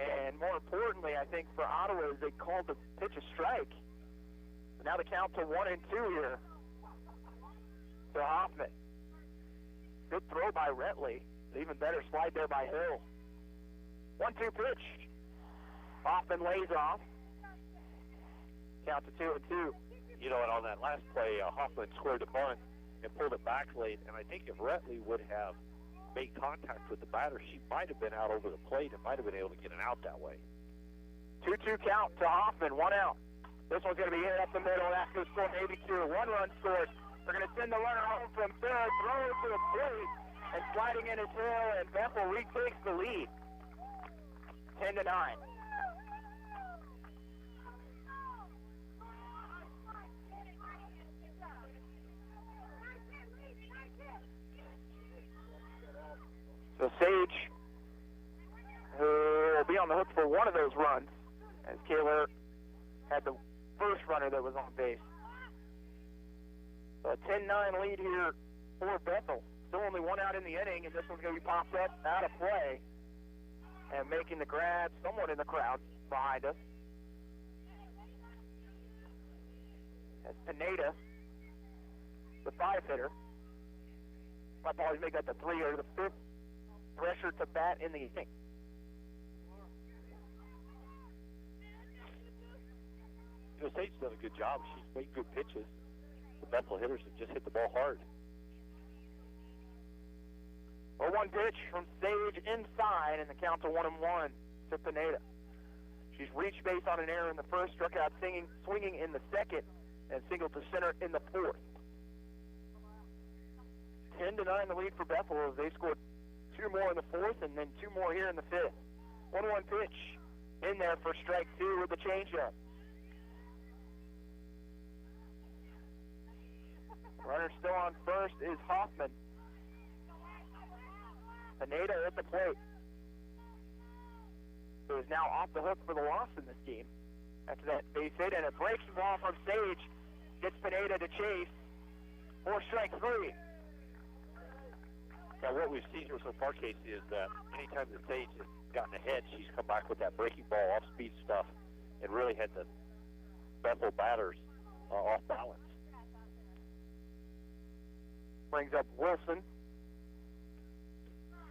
And more importantly, I think for Ottawa, is they called the pitch a strike. Now the count to 1-2 here to Hoffman. Good throw by Retley. Even better slide there by Hill. 1-2 pitch. Hoffman lays off. Count to 2-2. You know, and on that last play, Hoffman squared the bunt and pulled it back late. And I think if Retley would have made contact with the batter, she might have been out over the plate and might have been able to get an out that way. 2-2 count to Hoffman, 1 out. This one's going to be hit up the middle. That's going to score maybe 2. 1-run scored. They're going to send the runner home from third, throw to the plate, and sliding in his Hill, and Bethel retakes the lead. 10-9. So Sage, who will be on the hook for one of those runs, as Kaler had the first runner that was on base. So a 10-9 lead here for Bethel. Still only one out in the inning, and this one's going to be popped up out of play. And making the grab somewhat in the crowd behind us. That's Pineda, the 5 hitter. Might probably make that the 3 or the 5th pressure to bat in the inning. You know, Sage's done a good job. She's made good pitches. The Bethel hitters have just hit the ball hard. A 1 pitch from Sage inside, and the count's a 1-1 to Pineda. She's reached base on an error in the first, struck out swinging in the second, and singled to center in the fourth. 10-9 the lead for Bethel as they scored 2 more in the fourth and then 2 more here in the fifth. 1-1 pitch in there for strike 2 with the changeup. Runner still on first is Hoffman. Pineda at the plate, who is now off the hook for the loss in this game. After that base hit, and a breaking ball from Sage gets Pineda to chase for strike 3. Now, what we've seen here so far, Casey, is that anytime that Sage has gotten ahead, she's come back with that breaking ball, off-speed stuff, and really had the Bethel batters off balance. Brings up Wilson.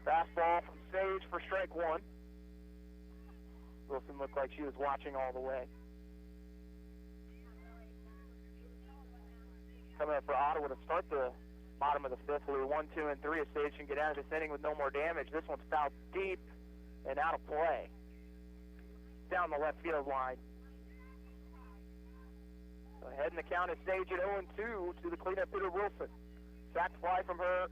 Fastball from Sage for strike 1. Wilson looked like she was watching all the way. Coming up for Ottawa to start the bottom of the fifth. We were 1, 2, and 3. If Sage can get out of this inning with no more damage. This one's fouled deep and out of play. Down the left field line. So ahead in the count is Sage at 0-2 to the cleanup hitter Wilson. Sack fly from her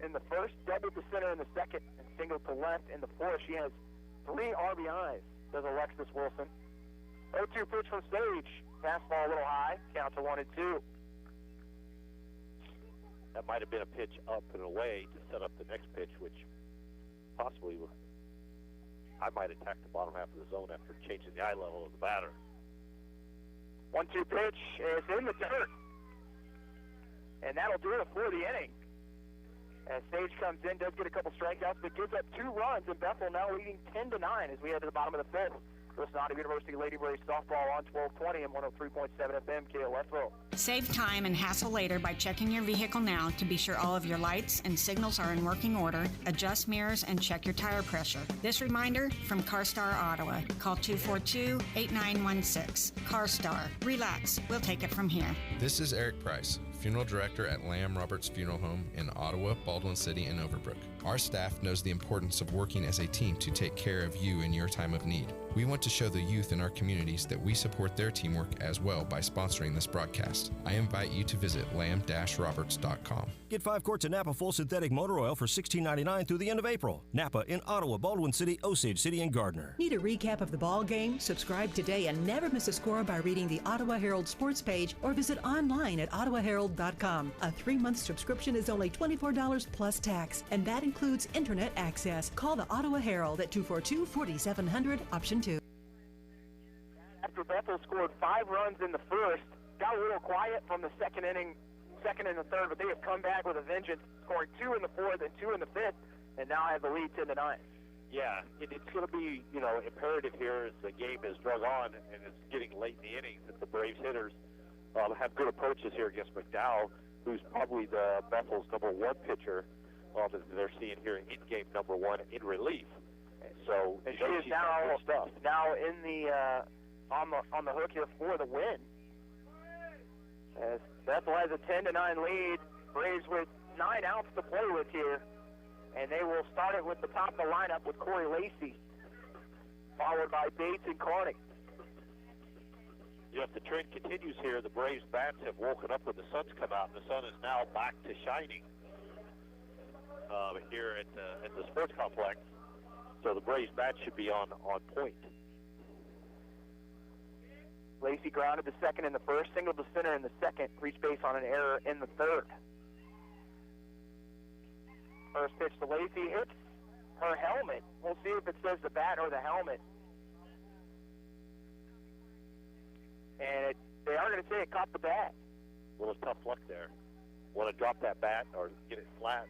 in the first, doubled to center in the second, and singled to left in the fourth. She has 3 RBIs, does Alexis Wilson. 0-2 pitch from Sage. Fastball a little high. Count to 1-2. That might have been a pitch up and away to set up the next pitch, which possibly I might attack the bottom half of the zone after changing the eye level of the batter. 1-2 pitch is in the dirt. And that'll do it for the inning. As Sage comes in, does get a couple strikeouts, but gives up 2 runs, and Bethel now leading 10-9 as we head to the bottom of the fifth. Listen to University Lady Braves softball on 1220 and 103.7 FM KOFO. Save time and hassle later by checking your vehicle now to be sure all of your lights and signals are in working order, adjust mirrors, and check your tire pressure. This reminder from CarStar Ottawa. Call 242-8916. CarStar. Relax. We'll take it from here. This is Eric Price, Funeral Director at Lamb Roberts Funeral Home in Ottawa, Baldwin City, and Overbrook. Our staff knows the importance of working as a team to take care of you in your time of need. We want to show the youth in our communities that we support their teamwork as well by sponsoring this broadcast. I invite you to visit lamb-roberts.com. Get 5 quarts of Napa full synthetic motor oil for $16.99 through the end of April. Napa in Ottawa, Baldwin City, Osage City, and Gardner. Need a recap of the ball game? Subscribe today and never miss a score by reading the Ottawa Herald sports page or visit online at ottawaherald.com. A 3-month subscription is only $24 plus tax, and that includes internet access. Call the Ottawa Herald at 242-4700, option 2. After Bethel scored 5 runs in the first, got a little quiet from the second and the third, but they have come back with a vengeance, scoring 2 in the fourth and 2 in the fifth, and now have the lead 10-9. Yeah, it's going to be, imperative here as the game has drug on and it's getting late in the innings that the Braves hitters have good approaches here against McDowell, who's probably the Bethel's number 1 pitcher that they're seeing here in game number 1 in relief. So and she is now in the on the hook here for the win. As Bethel has a 10-9 lead, Braves with 9 outs to play with here, and they will start it with the top of the lineup with Corey Lacey, followed by Bates and Carney. If the trend continues here, the Braves bats have woken up when the sun's come out, and the sun is now back to shining here at the sports complex. So the Braves bat should be on point. Lacey grounded the second in the first, singled to center in the second, reached base on an error in the third. First pitch to Lacey hits her helmet. We'll see if it says the bat or the helmet. And they are going to say it caught the bat. A little tough luck there. Want to drop that bat or get it flat.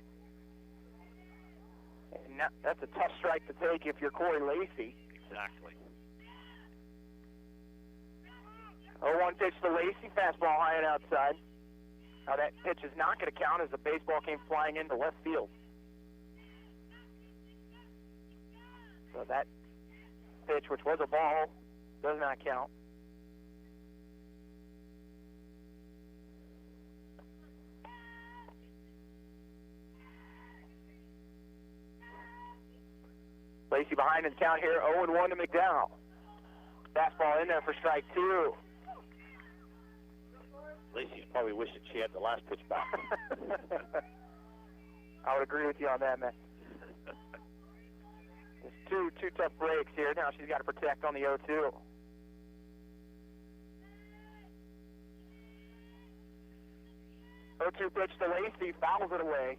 And that's a tough strike to take if you're Corey Lacey. Exactly. 0-1 pitch to Lacey, fastball high and outside. Now that pitch is not going to count as the baseball came flying into left field. So that pitch, which was a ball, does not count. Lacey behind in the count here, 0-1 to McDowell. Fastball in there for strike 2. Lacey's probably wishing she had the last pitch back. I would agree with you on that, man. There's two tough breaks here. Now she's got to protect on the 0-2. Pitch to Lacey, fouls it away.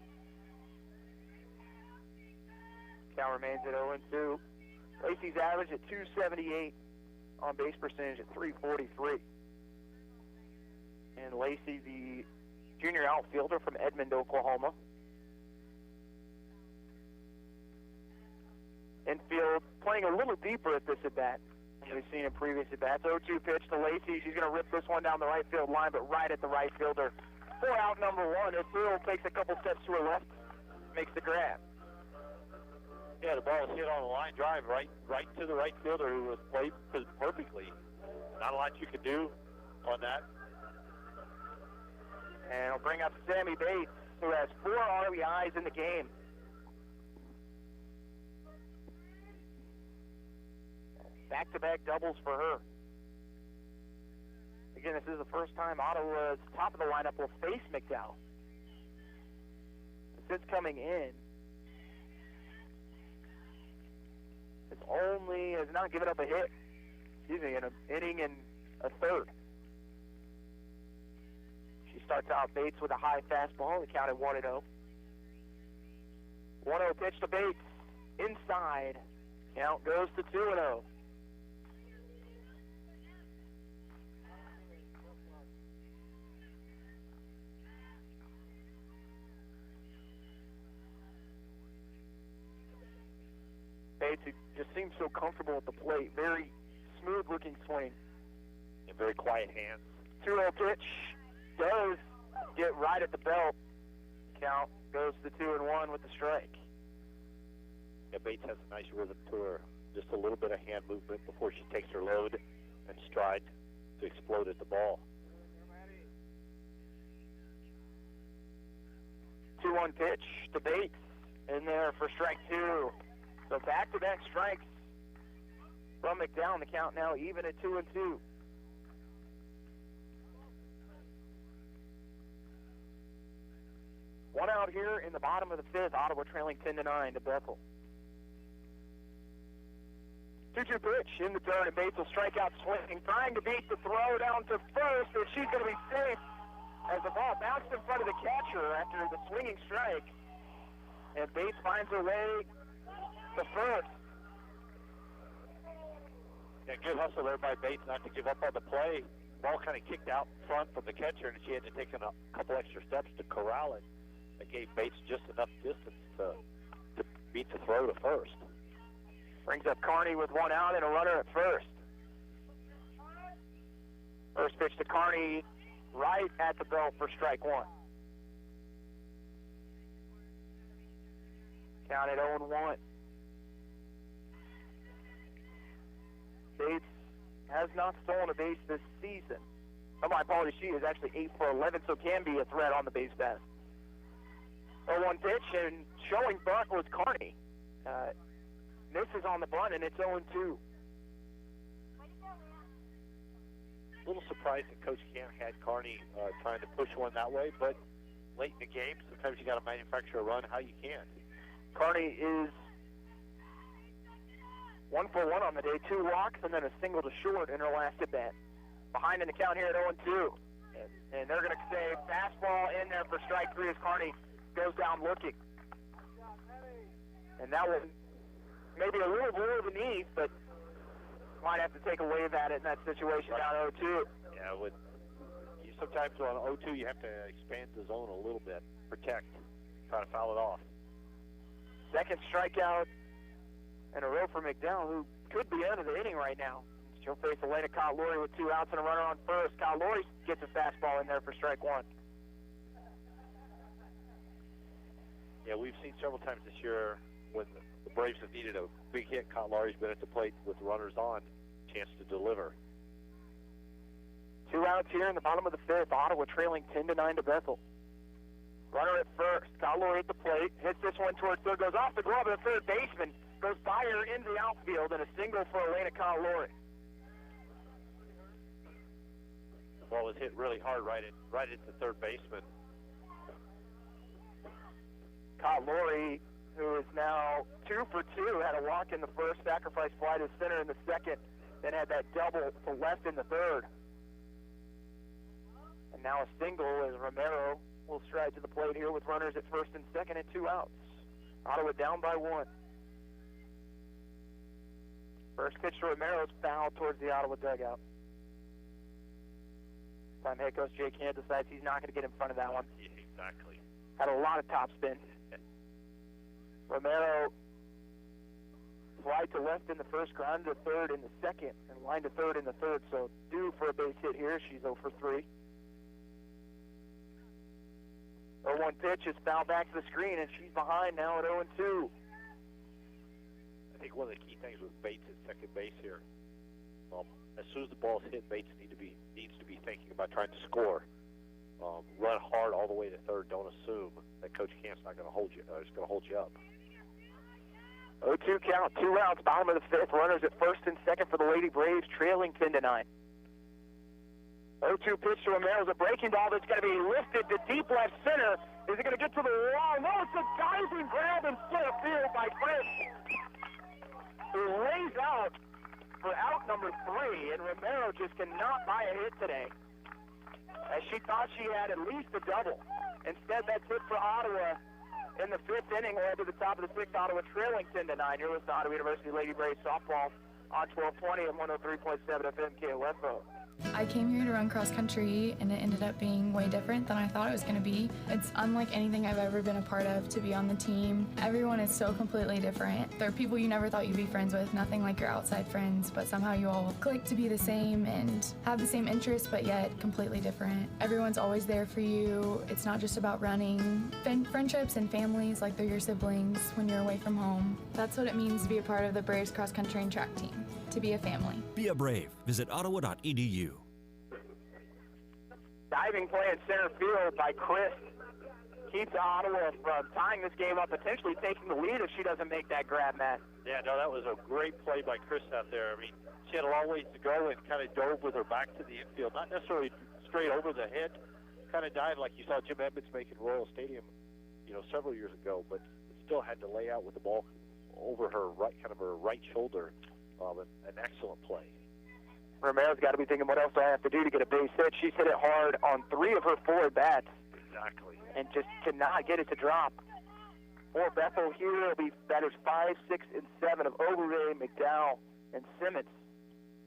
Count remains at 0-2. Lacey's average at 278, on base percentage at 343. And Lacey, the junior outfielder from Edmond, Oklahoma. Infield playing a little deeper at this at-bat than we've seen in previous at-bats. 0-2 pitch to Lacey. She's going to rip this one down the right field line, but right at the right fielder. 4 out, number 1. Infield takes a couple steps to her left, makes the grab. Yeah, the ball was hit on a line drive right to the right fielder, who was played perfectly. Not a lot you could do on that. And we'll bring up Sammy Bates, who has 4 RBIs in the game. Back-to-back doubles for her. Again, this is the first time Ottawa's top of the lineup will face McDowell. Since coming in, has not given up a hit, in an inning and a third. She starts out Bates with a high fastball. The count at 1-0. 1-0 pitch to Bates. Inside. Count goes to 2-0. Bates, who just seems so comfortable at the plate. Very smooth-looking swing. And very quiet hands. 2-0 pitch does get right at the belt. Count goes to 2-1 with the strike. Yeah, Bates has a nice rhythm to her. Just a little bit of hand movement before she takes her load and stride to explode at the ball. 2-1 pitch to Bates. In there for strike 2. So back-to-back strikes from McDowell. The count now even at 2-2. One out here in the bottom of the 5th. Ottawa trailing 10-9 to Bethel. 2-2 pitch in the dirt, and Bates will strike out swinging, trying to beat the throw down to first, and she's going to be safe as the ball bounced in front of the catcher after the swinging strike. And Bates finds her way to first. Yeah, good hustle there by Bates not to give up on the play. Ball kind of kicked out front from the catcher, and she had to take a couple extra steps to corral it. That gave Bates just enough distance to beat the throw to first. Brings up Carney with 1 out and a runner at first. First pitch to Carney, right at the belt for strike 1. Count at 0-1. Bates has not stolen a base this season. Oh, my apologies, she is actually 8 for 11, so can be a threat on the base pass. 0-1 pitch, and showing bunt was Carney. Misses on the bunt, and it's 0-2. A little surprised that Coach Camp had Carney trying to push one that way, but late in the game, sometimes you got to manufacture a run how you can. Carney is 1 for 1 on the day, 2 walks, and then a single to short in her last at bat. Behind in the count here at 0-2. And they're going to say fastball in there for strike 3 as Carney goes down looking. And that one maybe a little below the knees, but might have to take a wave at it in that situation down 0-2. Yeah, sometimes on 0-2 you have to expand the zone a little bit, protect, try to foul it off. Second strikeout in a row for McDowell, who could be out of the inning right now. She'll face Elena Kyle-Lowry with 2 outs and a runner on first. Kyle-Lowry gets a fastball in there for strike one. Yeah, we've seen several times this year when the Braves have needed a big hit, Kyle-Lowry's been at the plate with runners on, chance to deliver. 2 outs here in the bottom of the fifth. Ottawa trailing 10-9 to Bethel. Runner at first. Kyle-Lowry at the plate. Hits this one towards third. Goes off the glove of the third baseman. Goes by her into the outfield, and a single for Elena Kyle-Lowry. The ball was hit really hard right at the third baseman. Kyle-Lowry, who is now 2 for 2, had a walk in the first, sacrifice fly to center in the second, then had that double to left in the third. And now a single as Romero will stride to the plate here with runners at first and second and 2 outs. Ottawa down by 1. First pitch to Romero's foul towards the Ottawa dugout. Time head coach Jake Hand decides he's not going to get in front of that one. Yeah, exactly. Had a lot of topspin. Romero fly to left in the first, ground to third in the second, and line to third in the third. So due for a base hit here. She's 0 for 3. 0-1 pitch is fouled back to the screen, and she's behind now at 0-2. I think one of the key things with Bates at second base here, as soon as the ball's hit, Bates needs to be thinking about trying to score. Run hard all the way to third. Don't assume that Coach Camp's not going to hold you. It's going to hold you up. 0-2 count, 2 outs, bottom of the fifth. Runners at first and second for the Lady Braves, trailing 10-9. 0-2 pitch to Romero. A breaking ball that's going to be lifted to deep left center. Is it going to get to the wall? No, it's a diving grab in center field by Chris, who lays out for out number 3, and Romero just cannot buy a hit today, as she thought she had at least a double. Instead, that's it for Ottawa in the 5th inning. We're to the top of the 6th. Ottawa trailing 10-9. You're listening to Ottawa University Lady Braves softball on 1220 and 103.7 FM KOFO. I came here to run cross country, and it ended up being way different than I thought it was going to be. It's unlike anything I've ever been a part of to be on the team. Everyone is so completely different. There are people you never thought you'd be friends with, nothing like your outside friends, but somehow you all click to be the same and have the same interests, but yet completely different. Everyone's always there for you. It's not just about running. Friendships and families like they're your siblings when you're away from home. That's what it means to be a part of the Braves cross country and track team, to be a family. Be a Brave. Visit ottawa.edu. Diving play in center field by Chris keeps Ottawa from tying this game up, potentially taking the lead if she doesn't make that grab, Matt. Yeah, no, that was a great play by Chris out there. I mean, she had a long ways to go and kind of dove with her back to the infield, not necessarily straight over the head, kind of dived like you saw Jim Edmonds make in Royal Stadium, several years ago, but still had to lay out with the ball over her right, kind of her right shoulder. An excellent play. Romero's got to be thinking, what else do I have to do to get a base hit? She's hit it hard on 3 of her 4 bats. Exactly. And just cannot get it to drop. For Bethel here, it'll be batters 5, 6, and 7 of Overray, McDowell, and Simmons.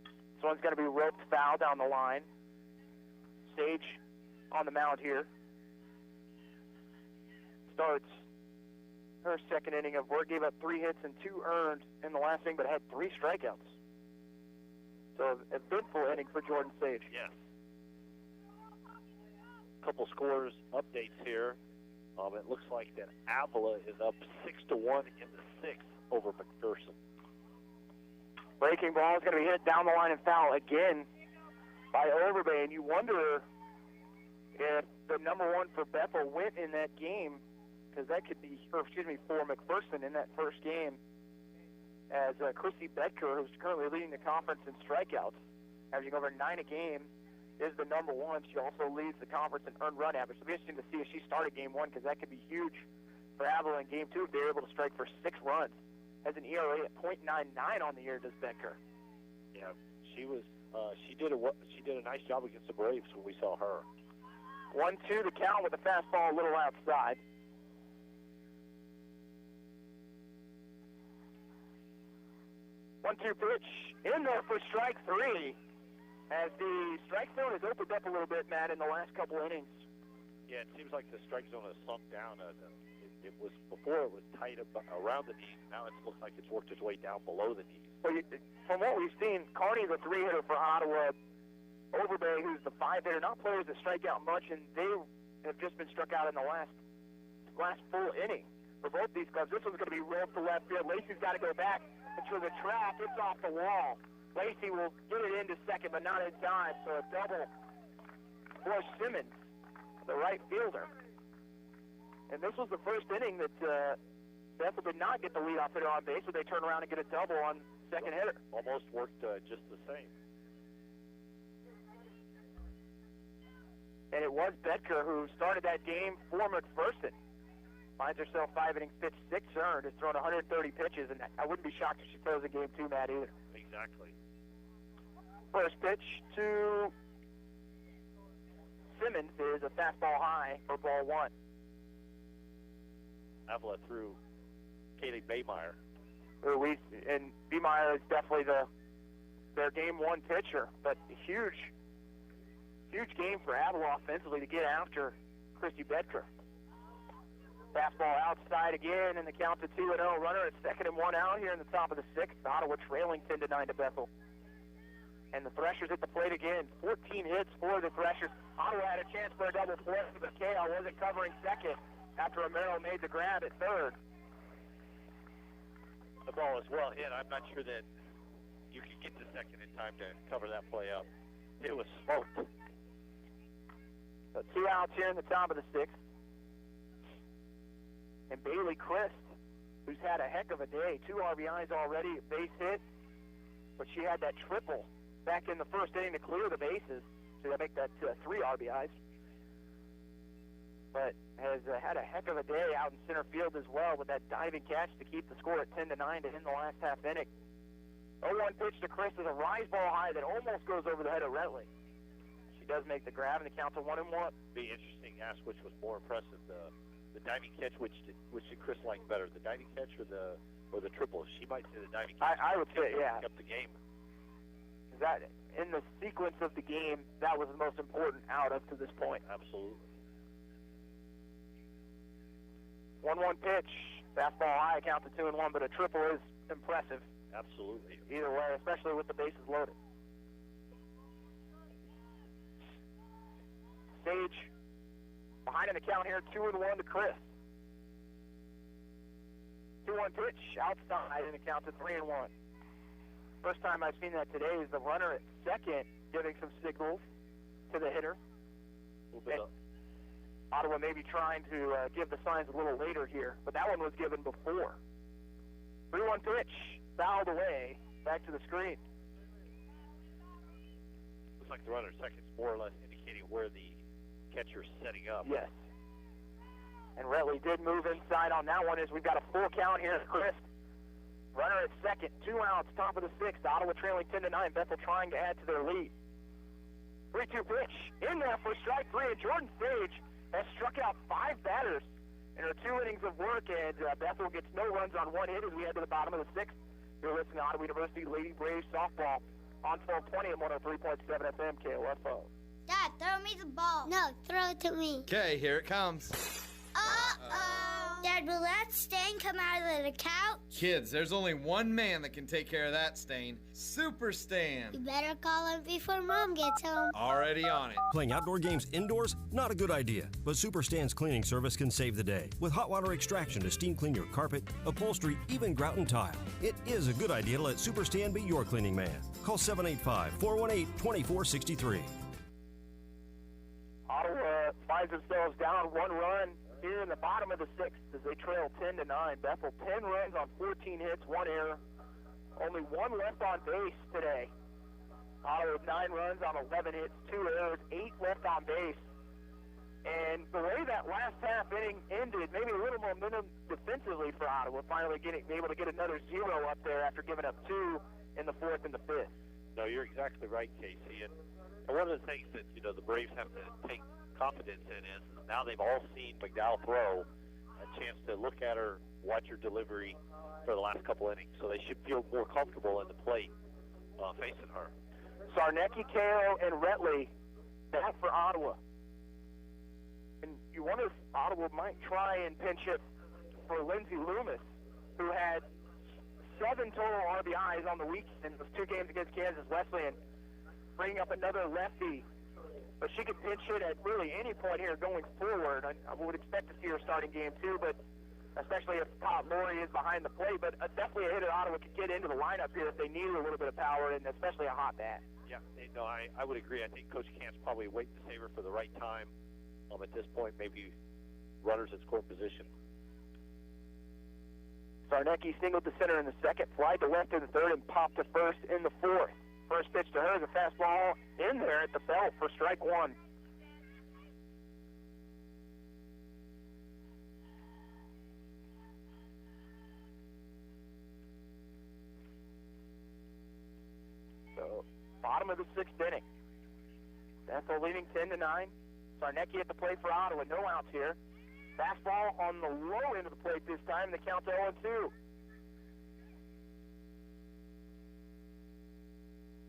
This one's going to be roped foul down the line. Sage on the mound here. Starts her second inning of work, gave up 3 hits and 2 earned in the last inning, but had 3 strikeouts. So a eventful inning for Jordan Sage. Yes. Couple scores updates here. It looks like that Avila is up 6-1 in the 6th over McPherson. Breaking ball is going to be hit down the line and foul again by Overbay, and you wonder if the number 1 for Bethel went in that game, because that could be, for McPherson in that first game, as Chrissy Bedker, who's currently leading the conference in strikeouts, averaging over 9 a game, is the number 1. She also leads the conference in earned run average. It'll be interesting to see if she started game 1, because that could be huge for Avila in game 2 if they're able to strike for 6 runs. Has an ERA at .99 on the year, does Bedker. Yeah, she did a nice job against the Braves when we saw her. 1-2 the count with a fastball a little outside. 1-2 pitch in there for strike 3. As the strike zone has opened up a little bit, Matt, in the last couple innings. Yeah, it seems like the strike zone has sunk down. It was before it was tight up around the knees. Now it looks like it's worked its way down below the knees. Well, from what we've seen, Carney, the 3-hitter for Ottawa, Overbay, who's the 5-hitter, not players that strike out much, and they have just been struck out in the last full inning for both these clubs. This one's going to be rolled to left field. Lacey's got to go back into the track. It's off the wall. Lacey will get it into second, but not in time. So a double for Simmons, the right fielder. And this was the first inning that Bethel did not get the leadoff hitter on base, so they turn around and get a double on second hitter. Almost worked just the same. And it was Betker who started that game for McPherson. Finds herself 5 innings pitched, 6 earned, has thrown 130 pitches, and I wouldn't be shocked if she throws a game 2, Matt, either. Exactly. First pitch to Simmons is a fastball high for ball 1. Avila threw Kaylee Baymeyer. And Baymeyer is definitely their game 1 pitcher, but a huge game for Avila offensively to get after Christy Betker. Fastball outside again, and the count to 2-0. Runner at second and 1 out here in the top of the 6th. Ottawa trailing 10-9 to Bethel. And the Threshers at the plate again. 14 hits for the Threshers. Ottawa had a chance for a double play, but Kale wasn't covering second after Romero made the grab at third. The ball is well hit. I'm not sure that you can get to second in time to cover that play up. It was smoked. So 2 outs here in the top of the 6th. And Bailey Christ, who's had a heck of a day. 2 RBIs already, a base hit. But she had that triple back in the first inning to clear the bases. So they make that 3 RBIs. But has had a heck of a day out in center field as well with that diving catch to keep the score at 10-9 to end the last half inning. 0-1 pitch to Chris is a rise ball high that almost goes over the head of Retley. She does make the grab, and the count to 1-1. Be interesting. Ask which was more impressive, the diving catch, which did Chris like better, the diving catch or the triple? She might say the diving catch. I would say, yeah. Up the game. That in the sequence of the game, that was the most important out up to this point. Absolutely. 1-1 pitch, fastball high, count to 2-1, but a triple is impressive. Absolutely. Either way, especially with the bases loaded. Sage behind in the count here, 2-1 to Chris. 2-1 pitch outside in the count to 3-1. First time I've seen that today is the runner at second giving some signals to the hitter. Ottawa may be trying to give the signs a little later here, but that one was given before. 3-1 pitch, fouled away, back to the screen. Looks like the runner at second is more or less indicating where the catcher's setting up. Yes. And Retley did move inside on that one as we've got a full count here at Chris. Runner at second, 2 outs, top of the 6th. Ottawa trailing 10-9. Bethel trying to add to their lead. 3-2 pitch in there for strike 3, and Jordan Sage has struck out 5 batters in her 2 innings of work, and Bethel gets no runs on 1 hit as we head to the bottom of the 6th. You're listening to Ottawa University Lady Braves softball on 1220 and 103.7 FM KOFO. Dad, throw me the ball. No, throw it to me. Okay, here it comes. Uh-oh. Dad, will that stain come out of the couch? Kids, there's only one man that can take care of that stain. Super Stan. You better call him before Mom gets home. Already on it. Playing outdoor games indoors? Not a good idea. But Super Stan's cleaning service can save the day. With hot water extraction to steam clean your carpet, upholstery, even grout and tile. It is a good idea to let Super Stan be your cleaning man. Call 785-418-2463. Ottawa finds themselves down 1 run here in the bottom of the 6th as they trail 10-9. Bethel 10 runs on 14 hits, 1 error. Only 1 left on base today. Ottawa 9 runs on 11 hits, 2 errors, 8 left on base. And the way that last half inning ended, maybe a little momentum defensively for Ottawa, finally able to get another 0 up there after giving up 2 in the 4th and the 5th. No, you're exactly right, Casey. And one of the things that the Braves have to take confidence in is now they've all seen McDowell throw, a chance to look at her, watch her delivery for the last couple innings. So they should feel more comfortable in the plate facing her. Sarnecki, KO, and Retley back for Ottawa. And you wonder if Ottawa might try and pinch hit for Lindsay Loomis, who had 7 total RBIs on the weekend in those 2 games against Kansas Wesleyan, bringing up another lefty. But she could pinch hit at really any point here going forward. I would expect to see her starting game 2, but especially if Todd Laurie is behind the plate. But definitely a hitter Ottawa could get into the lineup here if they needed a little bit of power, and especially a hot bat. Yeah, no, I would agree. I think Coach Kant's probably waiting to save her for the right time. At this point, maybe runners in scoring position. Sarnecki singled to center in the second, flied to left in the third, and popped to first in the fourth. First pitch to her is a fastball in there at the belt for strike 1. So, bottom of the 6th inning. Bethel leading 10-9. Sarnecki at the plate for Ottawa. No outs here. Fastball on the low end of the plate this time. The count's 0-2.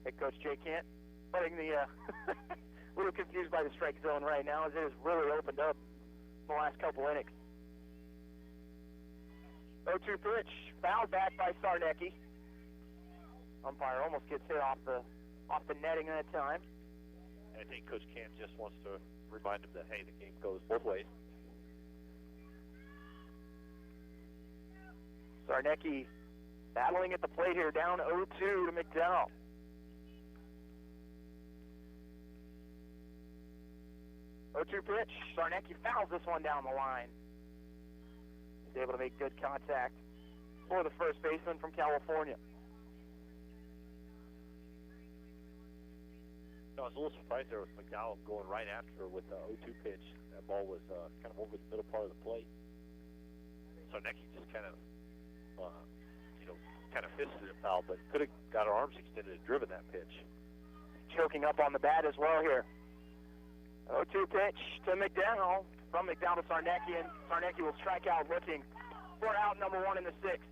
Head coach Jay Kent putting the a little confused by the strike zone right now, as it has really opened up in the last couple innings. 0-2 pitch, fouled back by Sarnecki. Umpire almost gets hit off the netting that time. And I think Coach Kent just wants to remind him that, hey, the game goes both ways. Sarnecki battling at the plate here, down 0-2 to McDowell. O-2 pitch. Sarnecki fouls this one down the line. He's able to make good contact for the first baseman from California. No, I was a little surprised there with McDowell going right after her with the 0-2 pitch. That ball was kind of over the middle part of the plate. Sarnecki just kind of, fisted it foul, but could have got her arms extended and driven that pitch. Choking up on the bat as well here. 0-2 pitch to McDowell. From McDowell to Sarnecki, and Sarnecki will strike out looking for out number 1 in the 6th.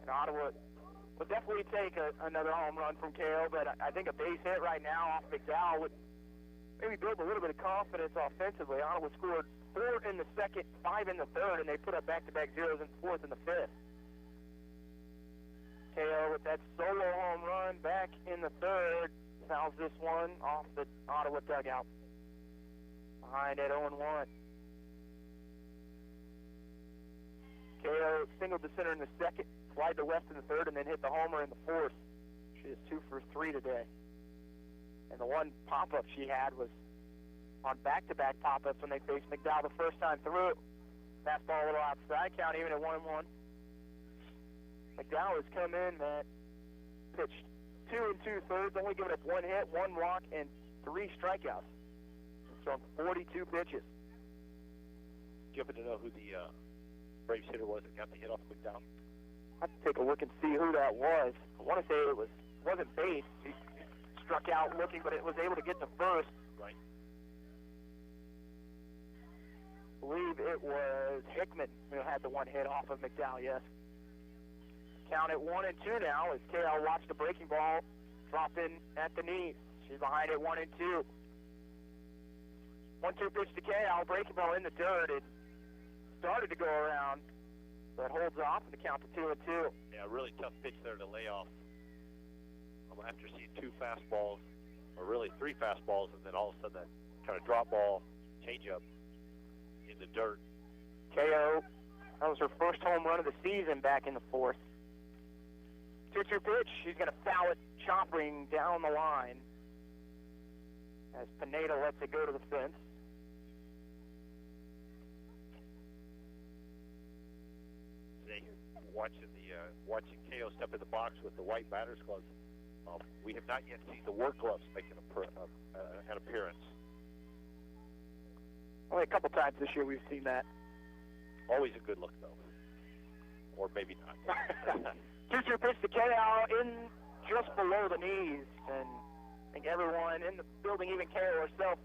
And Ottawa will definitely take another home run from KO, but I think a base hit right now off McDowell would maybe build a little bit of confidence offensively. Ottawa scored 4 in the second, 5 in the third, and they put up back-to-back zeros in the 4th and the 5th. KO with that solo home run back in the 3rd. Fouls this one off the Ottawa dugout. Behind at 0-1. KO singled to center in the 2nd, slide to left in the 3rd, and then hit the homer in the 4th. She is 2 for 3 today. And the one pop-up she had was on back-to-back pop-ups when they faced McDowell the first time through. Fastball a little outside, count even at 1-1. McDowell has come in, Matt, pitched 2 2/3, only given up 1 hit, 1 walk, and 3 strikeouts. He's thrown 42 pitches. Do you happen to know who the Braves hitter was that got the hit off McDowell? I have to take a look and see who that was. I want to say it wasn't Bates. He struck out looking, but it was able to get to first. Right. I believe it was Hickman who had the 1 hit off of McDowell, yes. Count at 1-2 now as KL watched the breaking ball drop in at the knees. She's behind at 1-2. 1-2 pitch to KL, breaking ball in the dirt. It started to go around, but holds off and the count to 2-2. Yeah, really tough pitch there to lay off. After seeing 2 fastballs, or really 3 fastballs, and then all of a sudden that kind of drop ball, changeup in the dirt. KO, that was her first home run of the season back in the 4th. 2-2 pitch. She's going to foul it, chopping down the line as Pineda lets it go to the fence. Today, watching KO step in the box with the white batter's gloves, we have not yet seen the work gloves make an appearance. Only a couple times this year we've seen that. Always a good look, though. Or maybe not. 2-2 pitch to KO in just below the knees, and I think everyone in the building, even KO herself,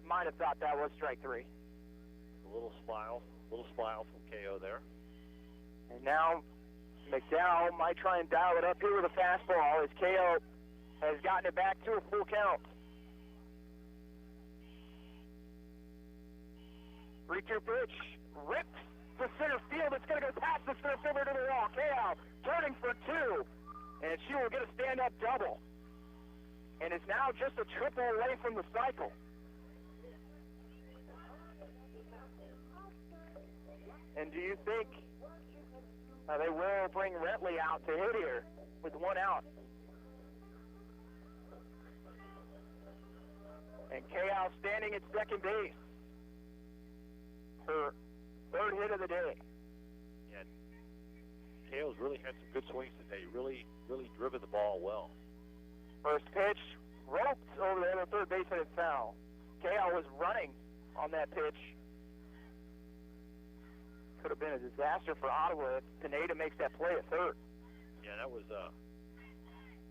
might have thought that was strike three. A little smile from KO there. And now McDowell might try and dial it up here with a fastball as KO has gotten it back to a full count. 3-2 pitch, rips to center field. It's going to go past the center fielder to the wall. KO turning for two, and she will get a stand-up double. And is now just a triple away from the cycle. And do you think they will bring Rentley out to hit here with one out? And K.Al standing at second base. Her third hit of the day. Yeah, K.O.'s really had some good swings today. Really driven the ball well. First pitch, roped over the other third base and it foul. K.L. was running on that pitch. Could have been a disaster for Ottawa if Pineda makes that play at third. Yeah, that was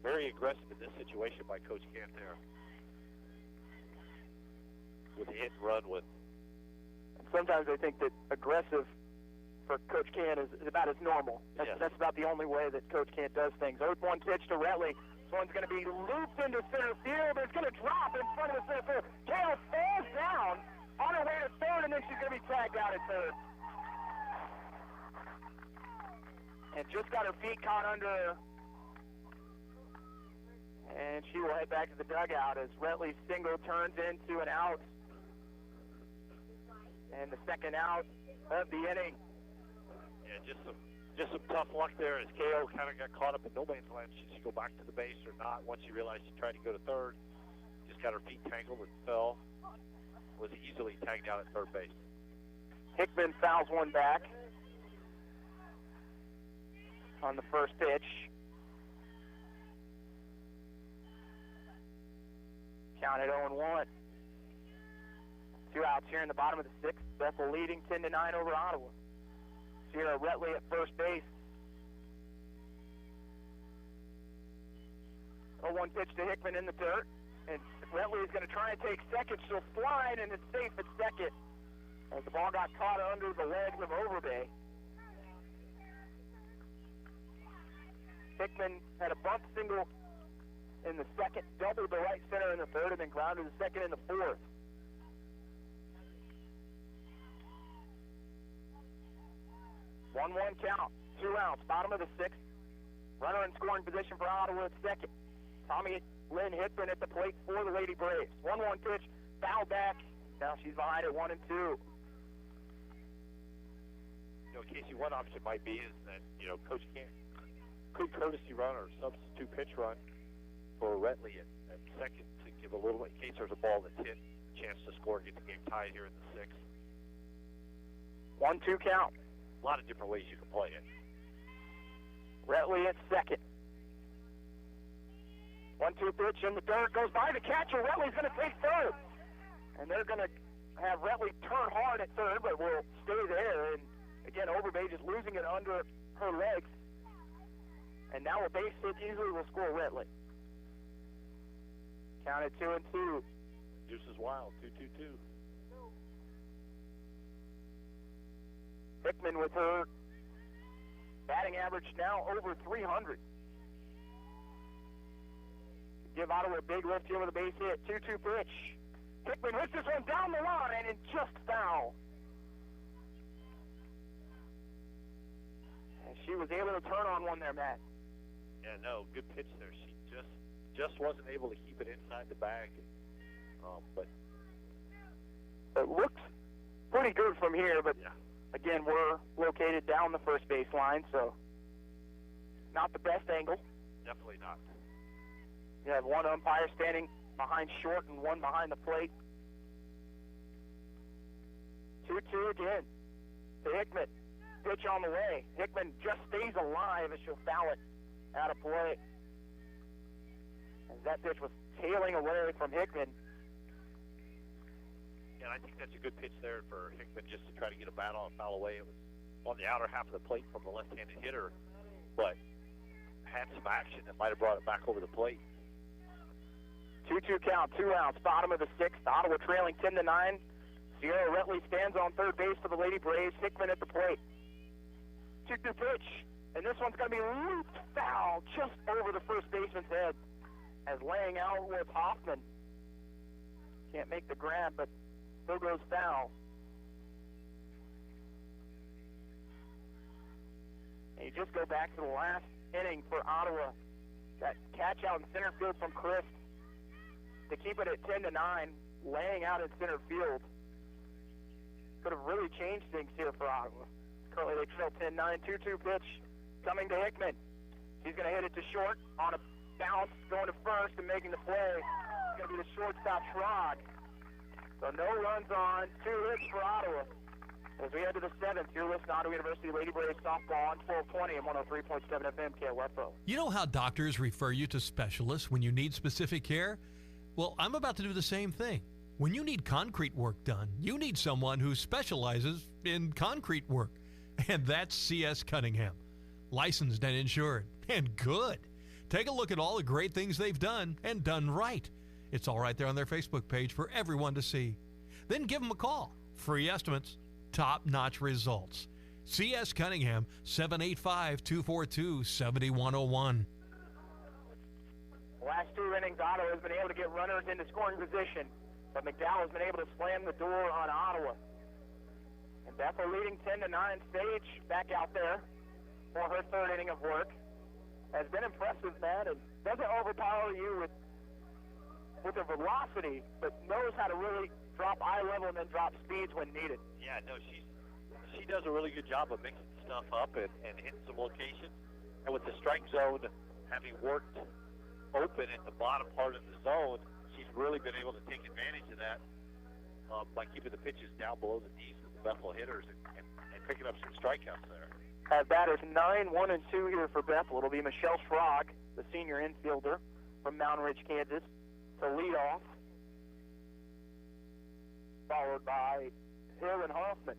very aggressive in this situation by Coach Kent there. With the hit and run with. And sometimes I think that aggressive for Coach Kent is about as normal. That's about the only way that Coach Kent does things. 0-1 pitch to Rentley. This one's going to be looped into center field. It's going to drop in front of the center field. Kale falls down on her way to third, and then she's going to be tagged out at third. And just got her feet caught under her. And she will head back to the dugout as Rentley's single turns into an out. And the second out of the inning. Yeah, just some tough luck there as KO kind of got caught up in no man's land. Should she go back to the base or not? Once she realized she tried to go to third, just got her feet tangled and fell. Was easily tagged out at third base. Hickman fouls one back on the first pitch. Counted 0-1. Two outs here in the bottom of the sixth. Bethel leading 10-9 over Ottawa. Sierra Rentley at first base. 0-1 pitch to Hickman in the dirt. And Rentley is going to try and take second. She'll slide, and it's safe at second as the ball got caught under the legs of Overbay. Hickman had a bunt single in the second, doubled the right center in the third, and then grounded the second in the fourth. 1-1 count, 2 outs, bottom of the sixth. Runner in scoring position for Ottawa at second. Tommy Lynn Hickman at the plate for the Lady Braves. 1-1 pitch, foul back. Now she's behind at 1-2. Casey, one option might be is that, Coach Kent could courtesy run or substitute pitch run for Rentley at second to give a little, in case there's a ball that's hit, chance to score, get the game tied here in the sixth. 1-2 count. A lot of different ways you can play it. Rentley at second. 1-2 pitch in the dirt, goes by the catcher. Rentley's going to take third. And they're going to have Rentley turn hard at third, but will stay there. And again, Overbay just losing it under her legs. And now a base hit easily will score Rentley. Counted 2-2. Deuce is wild, 2-2-2. Hickman with her batting average now over 300. Give Ottawa a big lift here with a base hit. 2-2 pitch. Hickman hits this one down the line and just foul. And she was able to turn on one there, Matt. Yeah, no, good pitch there. She just wasn't able to keep it inside the bag. But it looks pretty good from here, but again, we're located down the first base line, so not the best angle. Definitely not. You have one umpire standing behind short and one behind the plate. 2-2 again to Hickman. Pitch on the way. Hickman just stays alive as she'll foul it out of play. As that pitch was tailing away from Hickman. Yeah, I think that's a good pitch there for Hickman just to try to get a bat on, foul away. It was on the outer half of the plate from the left-handed hitter, but had some action that might have brought it back over the plate. 2-2 count, 2 outs, bottom of the 6th. Ottawa trailing 10-9. Sierra Retley stands on third base for the Lady Braves. Hickman at the plate. 2-2 pitch, and this one's going to be looped foul just over the first baseman's head. As laying out was Hoffman. Can't make the grab, but still goes foul. And you just go back to the last inning for Ottawa. That catch out in center field from Christ to keep it at 10-9, laying out in center field. Could have really changed things here for Ottawa. Currently they trail 10-9, 2-2 pitch coming to Hickman. He's going to hit it to short on a bounce, going to first and making the play. It's going to be the shortstop Schrag. So no runs on, 2 hits for Ottawa. As we head to the 7th, you're listening to Ottawa University Lady Braves softball on 1220 and 103.7 FM KOFO. You know how doctors refer you to specialists when you need specific care? Well, I'm about to do the same thing. When you need concrete work done, you need someone who specializes in concrete work. And that's C.S. Cunningham. Licensed and insured. And good. Take a look at all the great things they've done and done right. It's all right there on their Facebook page for everyone to see. Then give them a call. Free estimates. Top-notch results. C.S. Cunningham, 785-242-7101. Last 2 innings, Ottawa has been able to get runners into scoring position, but McDowell has been able to slam the door on Ottawa. And Bethel leading 10-9. Sage back out there for her 3rd inning of work. Has been impressive, man, and doesn't overpower you with her velocity, but knows how to really drop eye level and then drop speeds when needed. Yeah, no, she does a really good job of mixing stuff up and hitting some locations. And with the strike zone having worked open at the bottom part of the zone, she's really been able to take advantage of that by keeping the pitches down below the knees of the Bethel hitters and picking up some strikeouts there. Batters 9, 1, and 2 here for Bethel. It'll be Michelle Schrag, the senior infielder from Mountain Ridge, Kansas, to lead off, followed by Hill and Hoffman.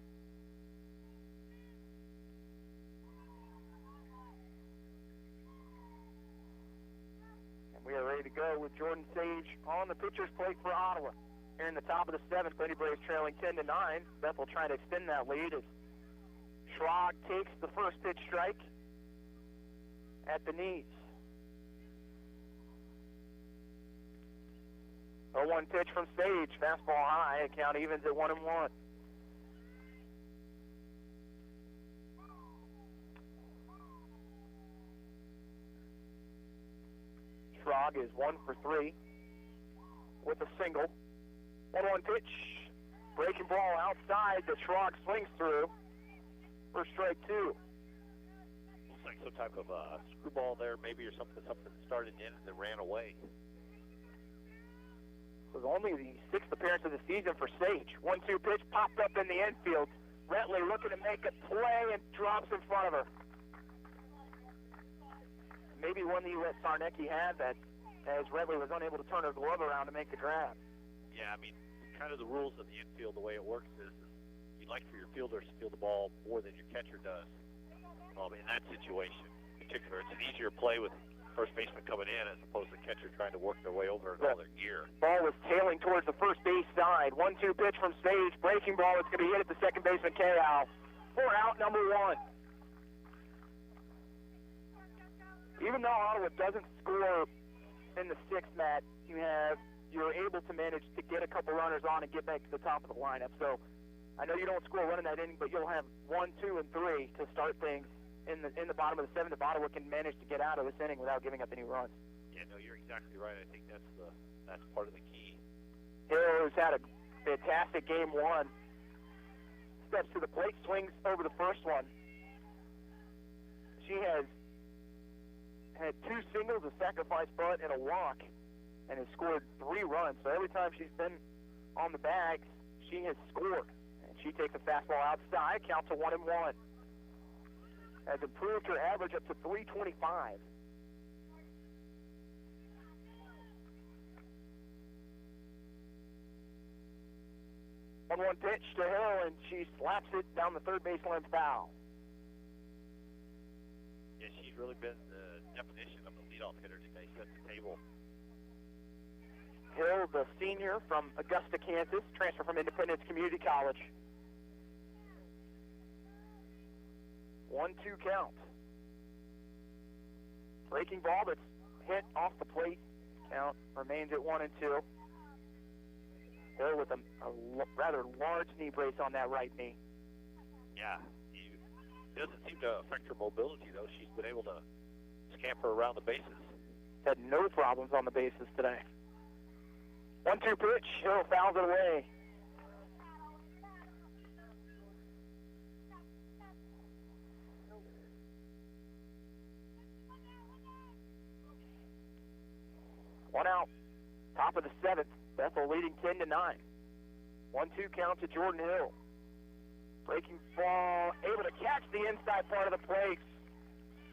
And we are ready to go with Jordan Sage on the pitcher's plate for Ottawa. Here in the top of the 7th, Lady Braves trailing 10-9. Bethel trying to extend that lead as Schrag takes the first pitch strike at the knees. 0-1 pitch from Sage, fastball high, and count evens at 1-1. Schrag is 1 for 3 with a single. 1-1 pitch, breaking ball outside that Schrag swings through for strike 2. Looks like some type of screwball there, maybe, or something started in and then ran away. It was only the 6th appearance of the season for Sage. 1-2 pitch popped up in the infield. Retley looking to make a play and drops in front of her. Maybe one that you let Sarnecki have that, as Retley was unable to turn her glove around to make the grab. Yeah, I mean, kind of the rules of the infield, the way it works is you'd like for your fielders to field the ball more than your catcher does. In that situation in particular, it's an easier play with first baseman coming in as opposed to the catcher trying to work their way over in all their gear. Ball was tailing towards the first base side. 1-2 pitch from Sage. Breaking ball. It's going to be hit at the second baseman, K.O. For out number 1. Even though Ottawa doesn't score in the 6th, Matt, you're able to manage to get a couple runners on and get back to the top of the lineup. So I know you don't score a run in that inning, but you'll have 1, 2, and 3 to start things in the bottom of the 7th. If Ottawa can manage to get out of this inning without giving up any runs. Yeah, no, you're exactly right. I think that's part of the key. Hill has had a fantastic game 1. Steps to the plate, swings over the first one. She has had 2 singles, a sacrifice bunt, and a walk, and has scored 3 runs. So every time she's been on the bag, she has scored. And she takes a fastball outside, counts to 1-1. Has improved her average up to 325. One pitch to Hill, and she slaps it down the third baseline foul. Yeah, she's really been the definition of the leadoff hitter today. Set the table. Hill, the senior from Augusta, Kansas, transfer from Independence Community College. 1-2 count. Breaking ball that's hit off the plate. Count remains at 1-2. Hill with a rather large knee brace on that right knee. Yeah, it doesn't seem to affect her mobility, though. She's been able to scamper around the bases. Had no problems on the bases today. 1-2 pitch. Hill fouls it away. One out. Top of the 7th. Bethel leading 10-9. 1-2 count to Jordan Hill. Breaking ball, able to catch the inside part of the plate.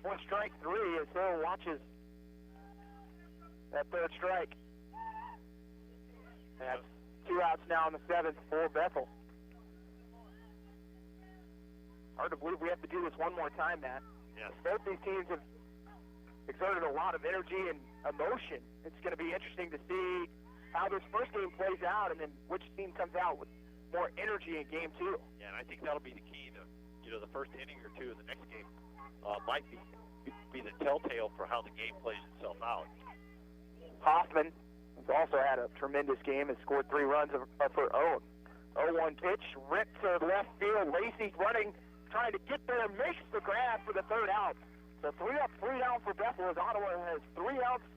One strike 3 as Hill watches that third strike. That's 2 outs now in the 7th for Bethel. Hard to believe we have to do this one more time, Matt. Yes. Both these teams have exerted a lot of energy and emotion. It's going to be interesting to see how this first game plays out and then which team comes out with more energy in game 2. Yeah, and I think that'll be the key to, the first inning or two of the next game might be the telltale for how the game plays itself out. Hoffman has also had a tremendous game and scored 3 runs of her own. 0-1 pitch, ripped to left field. Lacey running, trying to get there, makes the grab for the 3rd out. So 3 up, 3 down for Bethel as Ottawa has 3 outs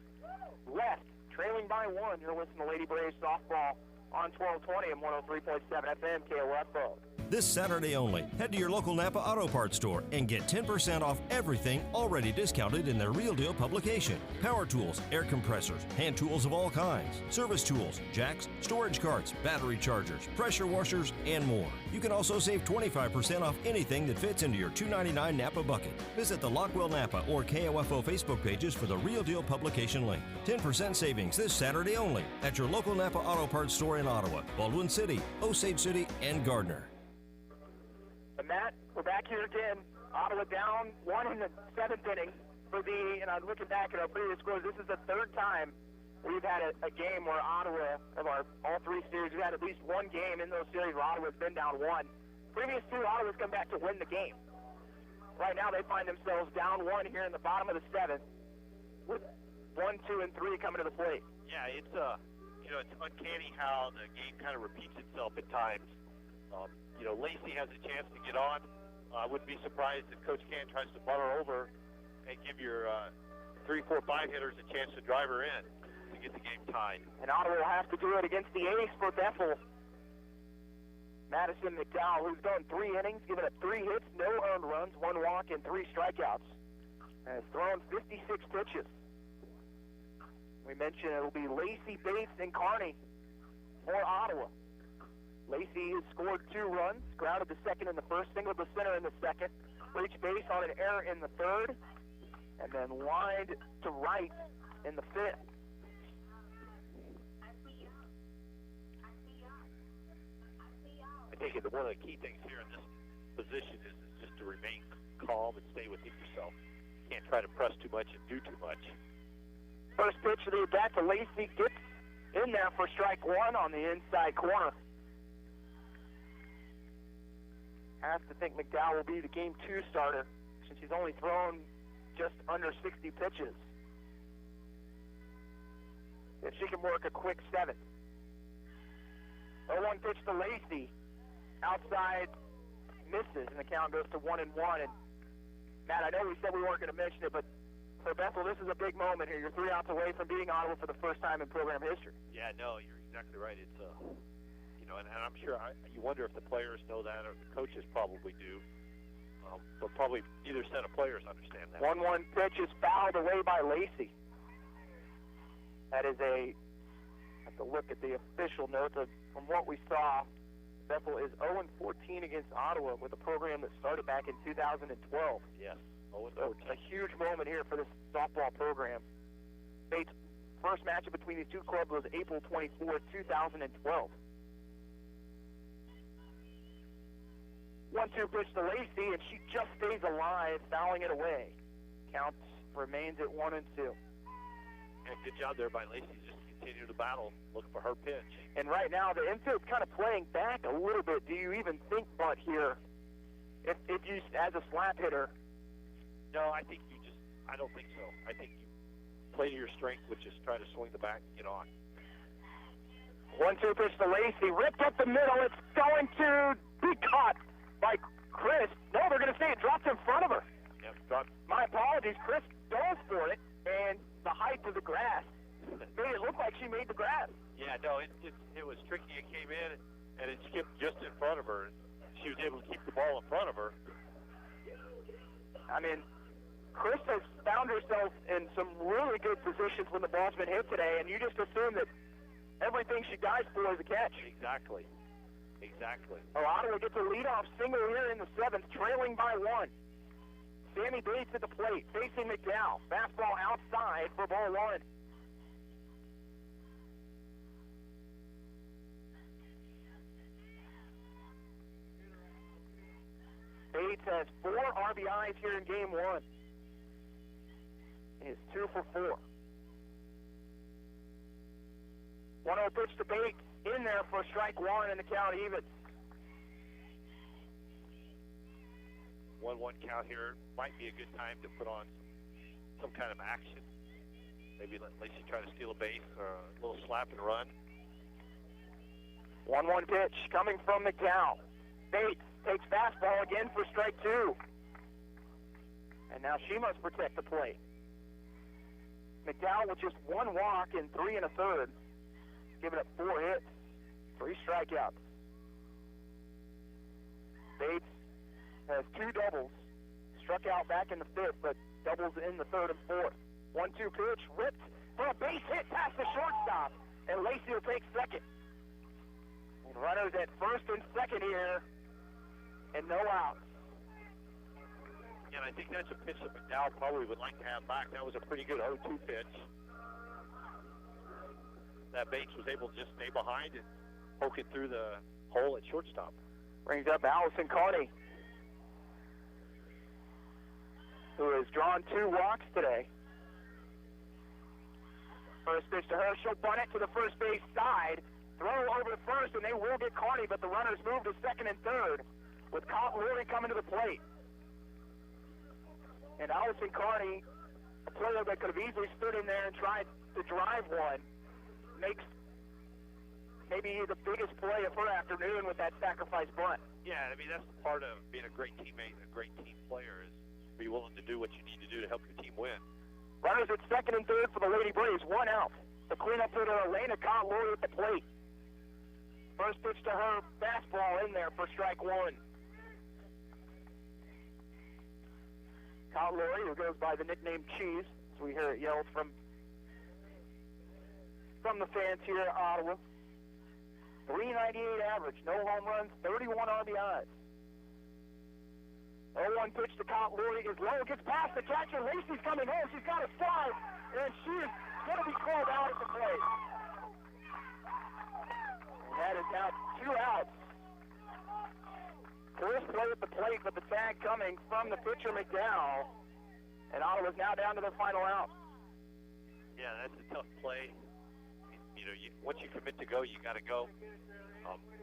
left, trailing by 1. You're listening to Lady Braves softball on 1220 and 103.7 FM KOFO. This Saturday only, head to your local Napa Auto Parts store and get 10% off everything already discounted in their Real Deal publication. Power tools, air compressors, hand tools of all kinds, service tools, jacks, storage carts, battery chargers, pressure washers, and more. You can also save 25% off anything that fits into your $2.99 Napa bucket. Visit the Lockwell Napa or KOFO Facebook pages for the Real Deal publication link. 10% savings this Saturday only at your local Napa Auto Parts store in Ottawa, Baldwin City, Osage City, and Gardner. And Matt, we're back here again. Ottawa down 1 in the 7th inning and I'm looking back at our previous scores, this is the 3rd time we've had a game where Ottawa, of all 3 series, we've had at least one game in those series where Ottawa's been down 1. Previous 2, Ottawa's come back to win the game. Right now they find themselves down 1 here in the bottom of the 7th with 1, 2, and 3 coming to the plate. Yeah, it's it's uncanny how the game kind of repeats itself at times. Lacey has a chance to get on. I wouldn't be surprised if Coach Can tries to butt her over and give your 3, 4, 5 hitters a chance to drive her in to get the game tied. And Ottawa will have to do it against the ace for Bethel, Madison McDowell, who's gone 3 innings, given up 3 hits, no earned runs, 1 walk, and 3 strikeouts. And has thrown 56 pitches. We mentioned it'll be Lacey, Bates, and Carney for Ottawa. Lacey has scored 2 runs, grounded to second in the 1st, singled to center in the 2nd, reached base on an error in the 3rd, and then lined to right in the 5th. I think one of the key things here in this position is just to remain calm and stay within yourself. Can't try to press too much and do too much. First pitch of the bat to Lacey, gets in there for strike 1 on the inside corner. Have to think McDowell will be the game 2 starter since he's only thrown just under 60 pitches. If she can work a quick 7th. 0-1 pitch to Lacey. Outside misses, and the count goes to 1-1. And Matt, I know we said we weren't going to mention it, but for Bethel, this is a big moment here. You're 3 outs away from beating Ottawa for the first time in program history. Yeah, no, you're exactly right. It's and I'm sure you wonder if the players know that, or the coaches probably do. But probably either set of players understand that. 1-1 pitch is fouled away by Lacey. That is I have to look at the official notes. From what we saw, Bethel is 0-14 against Ottawa with a program that started back in 2012. Yes, 0-14. So a huge moment here for this softball program. Bates' first matchup between these 2 clubs was April 24th, 2012. 1-2 pitch to Lacey, and she just stays alive, fouling it away. Count remains at 1-2. Yeah, good job there by Lacey. Just continue the battle, looking for her pitch. And right now, the infield's kind of playing back a little bit. Do you even think bunt here if you, as a slap hitter? No, I don't think so. I think you play to your strength, which is try to swing the bat and get on. 1-2 pitch to Lacey, ripped up the middle. It's going to be caught by Chris. No, they're going to say it dropped in front of her. Yep, dropped. My apologies. Chris dove for it, and the height of the grass made it look like she made the grass. Yeah, no, it was tricky. It came in, and it skipped just in front of her. She was able to keep the ball in front of her. I mean, Chris has found herself in some really good positions when the ball's been hit today, and you just assume that everything she dives for is a catch. Exactly. Ottawa gets a leadoff single here in the 7th, trailing by 1. Sammy Bates at the plate, facing McDowell. Fastball outside for ball 1. Bates has 4 RBIs here in game 1. He is 2 for 4. 1-0 pitch to Bates, in there for strike 1, and the count evens. 1-1 count here. Might be a good time to put on some kind of action. Maybe let Lacey try to steal a base or a little slap and run. 1-1 pitch coming from McDowell. Bates takes fastball again for strike 2. And now she must protect the plate. McDowell with just 1 walk in 3 1/3. Giving up 4 hits, 3 strikeouts. Bates has 2 doubles. Struck out back in the 5th, but doubles in the 3rd and 4th. 1-2 pitch, ripped for a base hit past the shortstop, and Lacey will take second. And runners at first and second here, and no outs. And I think that's a pitch that McDowell probably would like to have back. That was a pretty good 0-2 pitch. That Bates was able to just stay behind and poke it through the hole at shortstop. Brings up Allison Carney, who has drawn 2 walks today. First pitch to her, she'll bunt it to the first base side. Throw over to first, and they will get Carney, but the runners move to 2nd and 3rd with Lurie coming to the plate. And Allison Carney, a player that could have easily stood in there and tried to drive one, makes maybe the biggest play of her afternoon with that sacrifice bunt. Yeah, I mean, that's the part of being a great teammate and a great team player is be willing to do what you need to do to help your team win. Runners at 2nd and 3rd for the Lady Braves, 1 out. The cleanup hitter, Elena Lurie at the plate. First pitch to her, fastball in there for strike 1. Lurie, who goes by the nickname Cheese, as we hear it yelled from the fans here at Ottawa. 398 average, no home runs, 31 RBIs. 0-1 pitch to Lurie is low, gets past the catcher. Lacey's coming home, she's got a slide, and she is going to be called out at the plate. And that is now 2 outs. First play at the plate, but the tag coming from the pitcher McDowell, and Ottawa's now down to their final out. Yeah, that's a tough play. You know, once you commit to go, you got to go.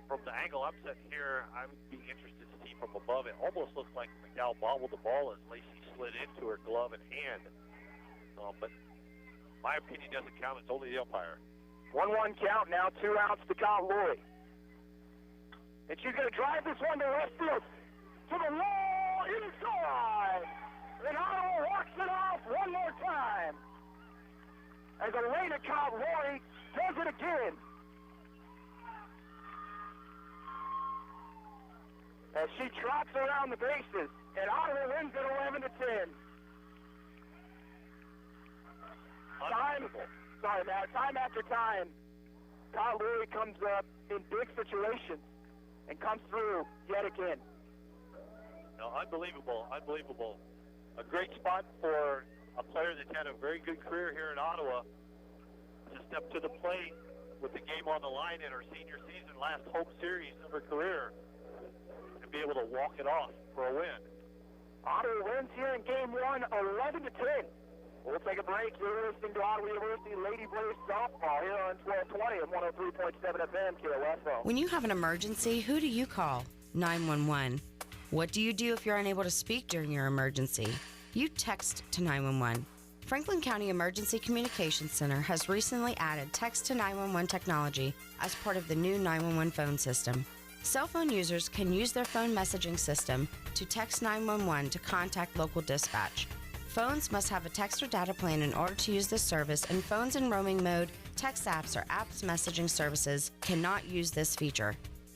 From the angle I'm sitting here, I would be interested to see from above. It almost looked like McDowell bobbled the ball as Lacey slid into her glove and hand. But my opinion doesn't count. It's only the umpire. 1-1 count, now 2 outs to Lurie. And she's going to drive this one to left field. To the wall, inside. And Ottawa walks it off one more time. As Elena Lurie does it again. As she trots around the bases. And Ottawa wins it 11-10. Time after time, Lurie comes up in big situations and comes through yet again. No, unbelievable. A great spot for a player that's had a very good career here in Ottawa to step to the plate with the game on the line in her senior season, last home series of her career, and be able to walk it off for a win. Ottawa wins here in game 1, 11-10. We'll take a break. You're listening to Ottawa University Lady Braves softball here on 1220 and 103.7 FM KOFO. When you have an emergency, who do you call? 911. What do you do if you're unable to speak during your emergency? You text to 911. Franklin County Emergency Communications Center has recently added text to 911 technology as part of the new 911 phone system. Cell phone users can use their phone messaging system to text 911 to contact local dispatch. Phones must have a text or data plan in order to use this service, and phones in roaming mode, text apps, or apps messaging services cannot use this feature.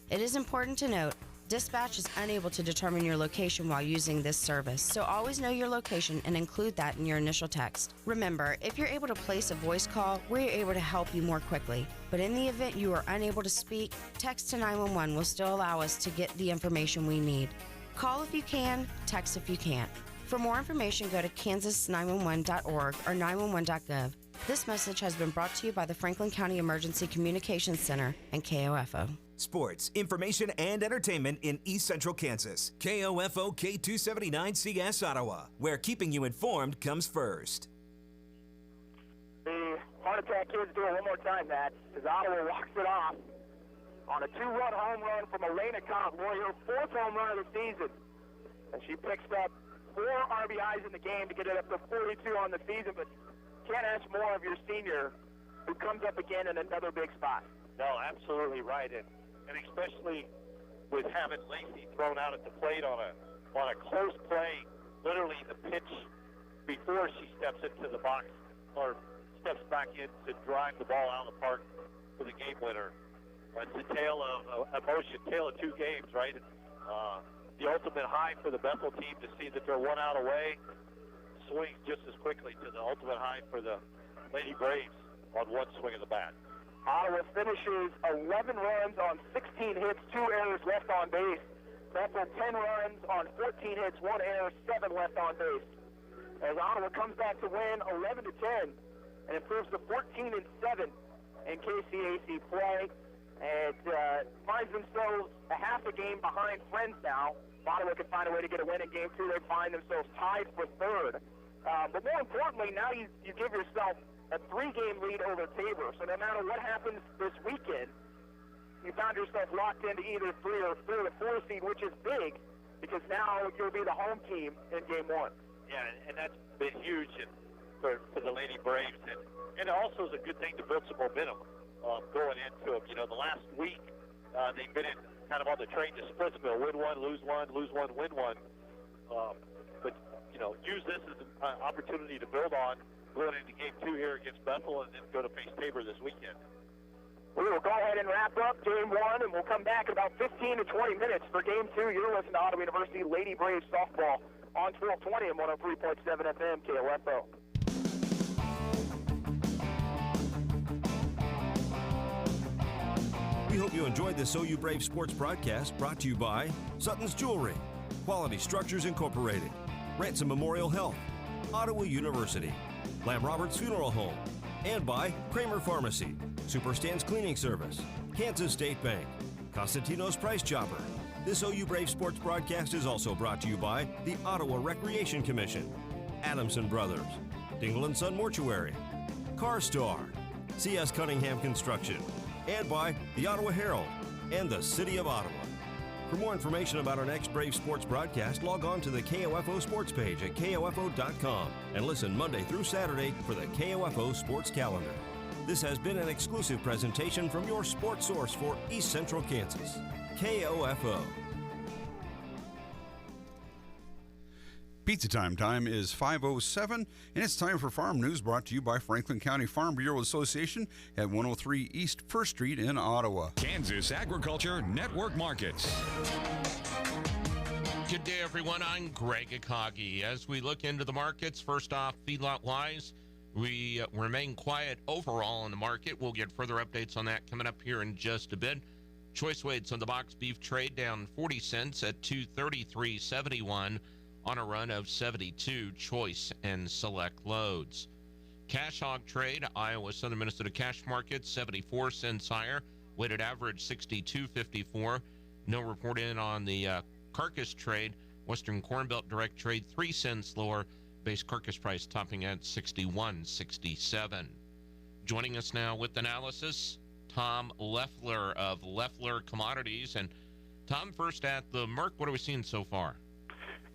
It is important to note, dispatch is unable to determine your location while using this service, so always know your location and include that in your initial text. Remember, if you're able to place a voice call, we're able to help you more quickly. But in the event you are unable to speak, text to 911 will still allow us to get the information we need. Call if you can, text if you can't. For more information, go to kansas911.org or 911.gov. This message has been brought to you by the Franklin County Emergency Communications Center and KOFO. Sports, information, and entertainment in East Central Kansas. KOFO K279CS Ottawa, where keeping you informed comes first. The Heart Attack kids do it one more time, Matt, as Ottawa walks it off on a 2-run home run from Elena Convoy, her 4th home run of the season. And she picks up 4 RBIs in the game to get it up to 42 on the season, but can't ask more of your senior who comes up again in another big spot. No, absolutely right, and especially with having Lacey thrown out at the plate on a close play, literally the pitch before she steps into the box or steps back in to drive the ball out of the park for the game winner. It's a tale of emotion, tale of 2 games, right? The ultimate high for the Bethel team to see that they're 1 out away, swings just as quickly to the ultimate high for the Lady Braves on 1 swing of the bat. Ottawa finishes 11 runs on 16 hits, 2 errors left on base. Bethel 10 runs on 14 hits, 1 error, 7 left on base. As Ottawa comes back to win 11-10 and improves to 14-7 in KCAC play, and finds themselves a half a game behind Friends now. Ottawa can find a way to get a win in Game 2. They find themselves tied for 3rd. But more importantly, now you give yourself a 3-game lead over Tabor. So no matter what happens this weekend, you found yourself locked into either 3 or 4 seed, which is big because now you'll be the home team in Game 1. Yeah, and that's been huge for the Lady Braves. And it also is a good thing to build some momentum going into them. You know, the last week they've been in kind of on the train to Splitsville, win 1, lose 1, lose 1, win 1. But, you know, use this as an opportunity to build on going into Game 2 here against Bethel and then go to face Tabor this weekend. We will go ahead and wrap up Game 1, and we'll come back in about 15 to 20 minutes for Game 2. You're listening to Ottawa University Lady Braves softball on 1220 and 103.7 FM KOFO. We hope you enjoyed this OU Brave Sports broadcast brought to you by Sutton's Jewelry, Quality Structures Incorporated, Ransom Memorial Health, Ottawa University, Lamb Roberts Funeral Home, and by Kramer Pharmacy, Superstand's Cleaning Service, Kansas State Bank, Constantino's Price Chopper. This OU Brave Sports broadcast is also brought to you by the Ottawa Recreation Commission, Adamson Brothers, Dingle & Son Mortuary, CarStar, C.S. Cunningham Construction, and by the Ottawa Herald and the City of Ottawa. For more information about our next Brave Sports broadcast, log on to the KOFO Sports page at KOFO.com and listen Monday through Saturday for the KOFO Sports Calendar. This has been an exclusive presentation from your sports source for East Central Kansas, KOFO. Pizza time is 5:07, and it's time for Farm News brought to you by Franklin County Farm Bureau Association at 103 East 1st Street in Ottawa. Kansas Agriculture Network Markets. Good day, everyone. I'm Greg Akagi. As we look into the markets, first off, feedlot-wise, we remain quiet overall in the market. We'll get further updates on that coming up here in just a bit. Choice weights on the box beef trade down 40 cents at $233.71. on a run of 72 choice and select loads. Cash hog trade, Iowa Southern Minnesota cash market, 74 cents higher, weighted average 62.54. No report in on the carcass trade. Western Corn Belt direct trade, 3 cents lower, Base carcass price topping at $61.67. Joining us now with analysis, Tom Leffler of Leffler Commodities. And Tom, first at the Merc, what are we seeing so far?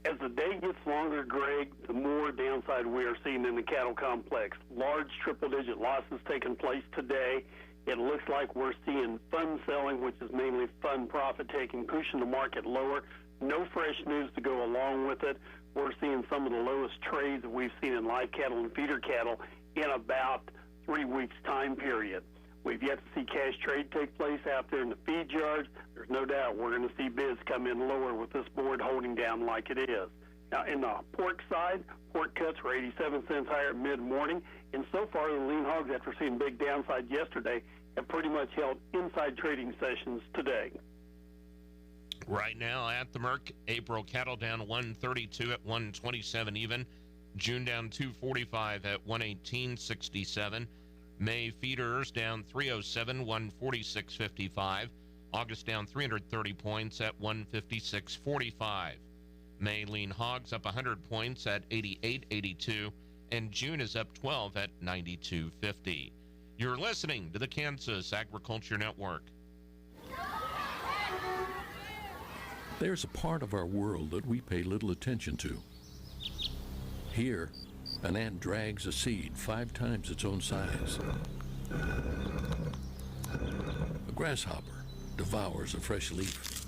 As the day gets longer, Greg, the more downside we are seeing in the cattle complex. Large triple-digit losses taking place today. It looks like we're seeing fund selling, which is mainly fund profit-taking, pushing the market lower. No fresh news to go along with it. We're seeing some of the lowest trades that we've seen in live cattle and feeder cattle in about 3 weeks' time period. We've yet to see cash trade take place out there in the feed yards. There's no doubt we're going to see bids come in lower with this board holding down like it is. Now, in the pork side, pork cuts were 87 cents higher at mid-morning, and so far the lean hogs, after seeing big downside yesterday, have pretty much held inside trading sessions today. Right now at the Merc, April cattle down 132 at 127 even. June down 245 at 118.67. May feeders down 307, 146.55. August down 330 points at 156.45. May lean hogs up 100 points at 88.82. And June is up 12 at 92.50. You're listening to the Kansas Agriculture Network. There's a part of our world that we pay little attention to. Here, an ant drags a seed 5 times its own size. A grasshopper devours a fresh leaf.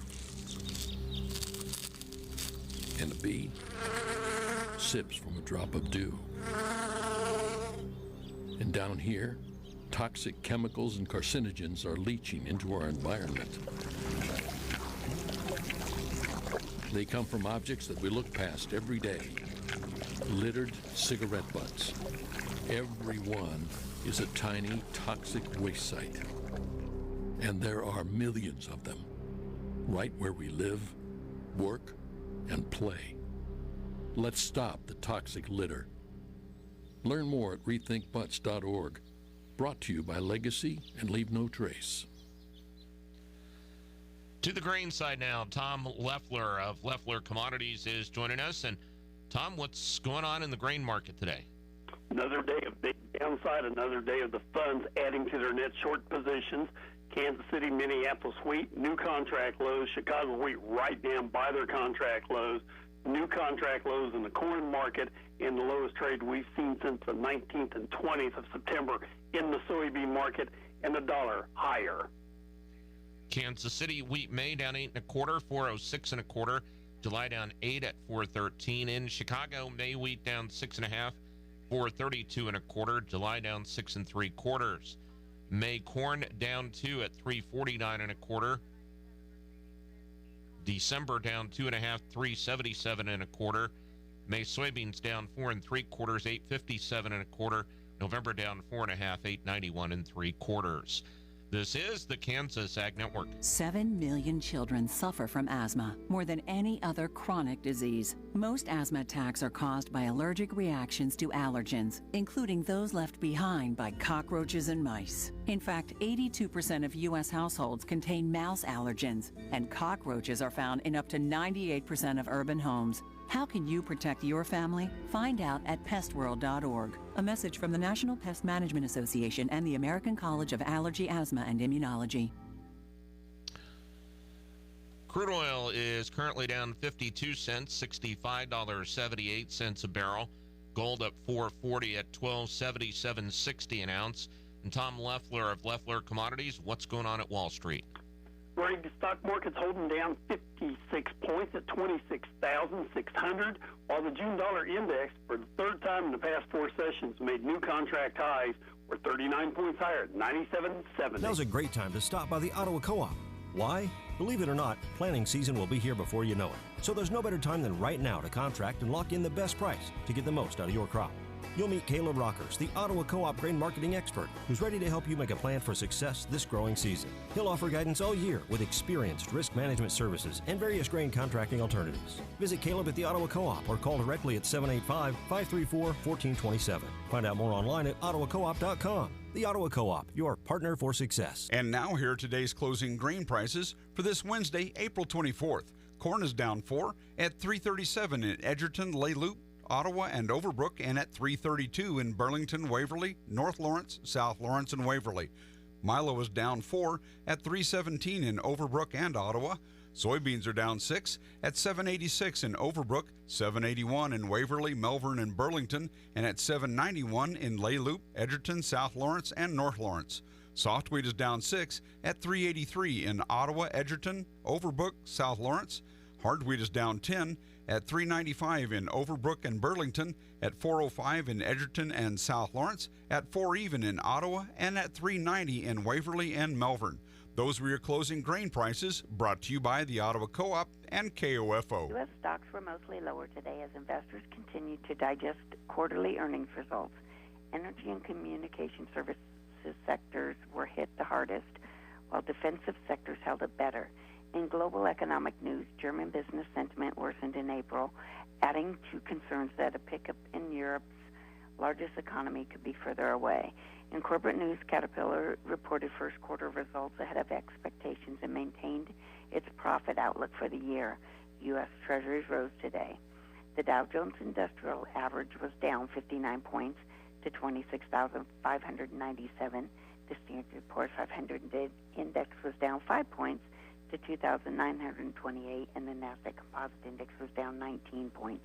And a bee sips from a drop of dew. And down here, toxic chemicals and carcinogens are leaching into our environment. They come from objects that we look past every day. Littered cigarette butts. Every one is a tiny toxic waste site. And there are millions of them, right where we live, work, and play. Let's stop the toxic litter. Learn more at rethinkbutts.org. Brought to you by Legacy and Leave No Trace. To the grain side now, Tom Leffler of Leffler Commodities is joining us. And Tom, what's going on in the grain market today? Another day of big downside, another day of the funds adding to their net short positions. Kansas City, Minneapolis wheat, new contract lows. Chicago wheat right down by their contract lows. New contract lows in the corn market, and the lowest trade we've seen since the 19th and 20th of September in the soybean market, and the dollar higher. Kansas City wheat May down 8 1/4, 406 1/4. July down 8 at 413. In Chicago, May wheat down 6 1/2, 432 1/4. July down 6 3/4. May corn down 2 at 349 1/4. December down 2 1/2, 377 1/4. May soybeans down 4 3/4, 857 1/4. November down 4 1/2, 891 3/4. This is the Kansas Ag Network. 7 million children suffer from asthma, more than any other chronic disease. Most asthma attacks are caused by allergic reactions to allergens, including those left behind by cockroaches and mice. In fact, 82% of U.S. households contain mouse allergens, and cockroaches are found in up to 98% of urban homes. How can you protect your family? Find out at pestworld.org. A message from the National Pest Management Association and the American College of Allergy, Asthma, and Immunology. Crude oil is currently down 52 cents, $65.78 a barrel. Gold up $4.40 at $1277.60 an ounce. And Tom Leffler of Leffler Commodities, what's going on at Wall Street? Greg, the stock market's holding down 56 points at 26,600, while the June dollar index, for the third time in the past 4 sessions, made new contract highs. We're 39 points higher at 97.70. Now's a great time to stop by the Ottawa Co-op. Why? Believe it or not, planting season will be here before you know it. So there's no better time than right now to contract and lock in the best price to get the most out of your crop. You'll meet Caleb Rockers, the Ottawa Co-op grain marketing expert, who's ready to help you make a plan for success this growing season. He'll offer guidance all year with experienced risk management services and various grain contracting alternatives. Visit Caleb at the Ottawa Co-op or call directly at 785-534-1427. Find out more online at ottawacoop.com. The Ottawa Co-op, your partner for success. And now here are today's closing grain prices for this Wednesday, April 24th. Corn is down 4 at $3.37 in Edgerton, Lay Loop. Ottawa, and Overbrook, and at 332 in Burlington, Waverly, North Lawrence, South Lawrence, and Waverly. Milo is down 4 at 317 in Overbrook and Ottawa. Soybeans are down 6 at 786 in Overbrook, 781 in Waverly, Melbourne, and Burlington, and at 791 in Lay Loop, Edgerton, South Lawrence, and North Lawrence. Soft wheat is down 6 at 383 in Ottawa, Edgerton, Overbrook, South Lawrence. Hard wheat is down 10 at 395 in Overbrook and Burlington, at 405 in Edgerton and South Lawrence, at 4 even in Ottawa, and at 390 in Waverly and Melbourne. Those were your closing grain prices, brought to you by the Ottawa Co-op and KOFO. U.S. stocks were mostly lower today as investors continued to digest quarterly earnings results. Energy and communication services sectors were hit the hardest, while defensive sectors held up better. In global economic news, German business sentiment worsened in April, adding to concerns that a pickup in Europe's largest economy could be further away. In corporate news, Caterpillar reported first quarter results ahead of expectations and maintained its profit outlook for the year. U.S. Treasuries rose today. The Dow Jones Industrial Average was down 59 points to 26,597. The Standard & Poor's 500 Index was down 5 points to 2,928, and the NASDAQ Composite Index was down 19 points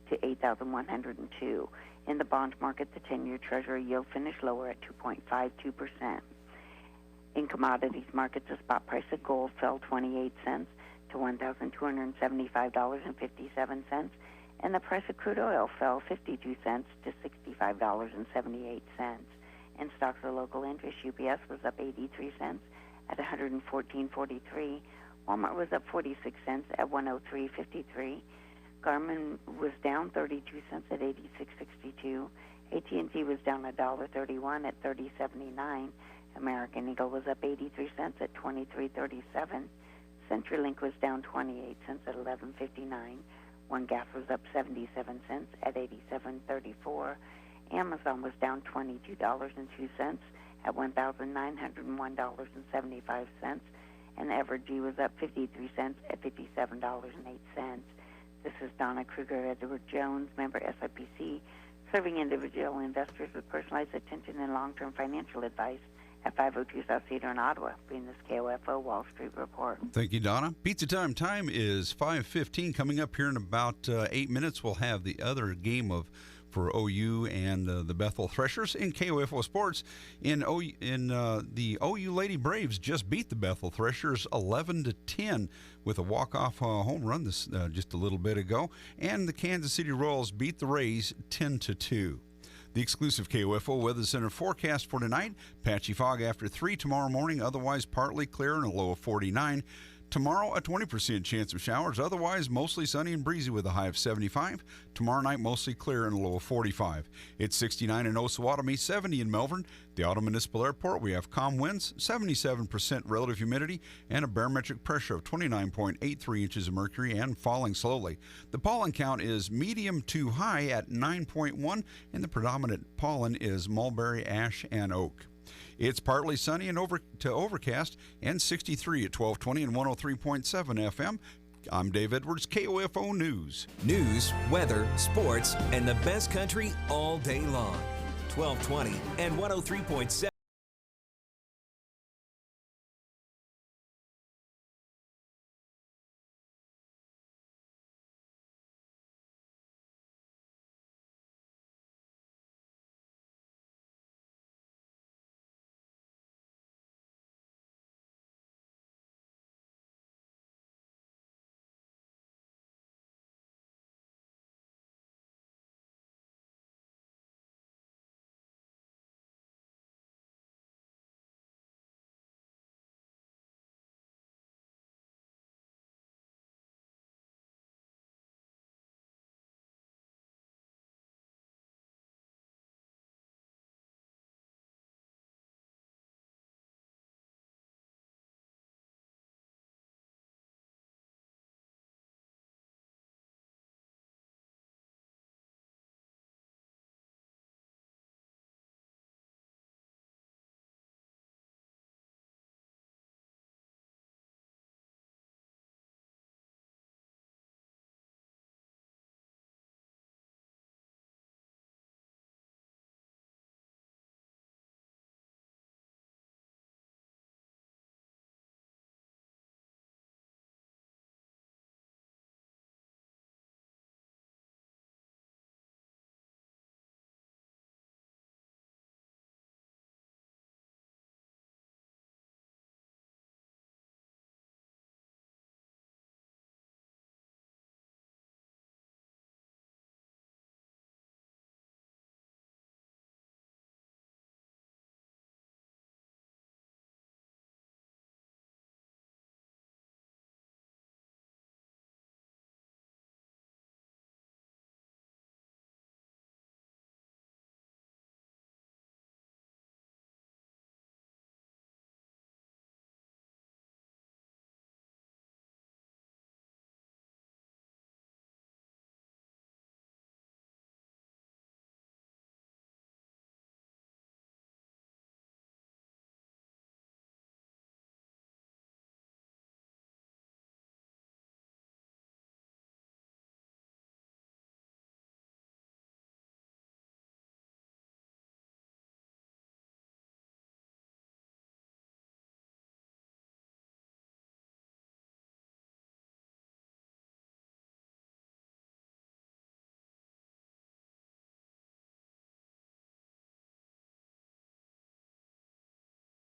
to 8,102. In the bond market, the 10-year Treasury yield finished lower at 2.52%. In commodities markets, the spot price of gold fell 28 cents to $1,275.57, and the price of crude oil fell 52 cents to $65.78. In stocks of local interest, UPS was up 83 cents at $114.43. Walmart was up 46 cents at $103.53. Garmin was down 32 cents at $86.62. AT&T was down $1.31 at $30.79. American Eagle was up 83 cents at $23.37. CenturyLink was down 28 cents at $11.59. One Gas was up 77 cents at $87.34. Amazon was down $22.02 at $1,901.75. And Evergy was up 53 cents at $57.08. This is Donna Kruger, Edward Jones, member SIPC, serving individual investors with personalized attention and long-term financial advice at 502 South Cedar in Ottawa, bringing this KOFO Wall Street Report. Thank you, Donna. Pizza time. Time is 5:15. Coming up here in about 8 minutes, we'll have the other game for OU and the Bethel Threshers in KOFO Sports. The OU Lady Braves just beat the Bethel Threshers 11-10 with a walk-off home run just a little bit ago, and the Kansas City Royals beat the Rays 10-2. The exclusive KOFO Weather Center forecast for tonight: patchy fog after 3 tomorrow morning, otherwise partly clear and a low of 49. Tomorrow, a 20% chance of showers, otherwise mostly sunny and breezy with a high of 75. Tomorrow night, mostly clear and a low of 45. It's 69 in Osawatomie, 70 in Melbourne. The Auto Municipal Airport, we have calm winds, 77% relative humidity, and a barometric pressure of 29.83 inches of mercury and falling slowly. The pollen count is medium to high at 9.1, and the predominant pollen is mulberry, ash, and oak. It's partly sunny and overcast, and 63 at 1220 and 103.7 FM. I'm Dave Edwards, KOFO News. News, weather, sports, and the best country all day long. 1220 and 103.7.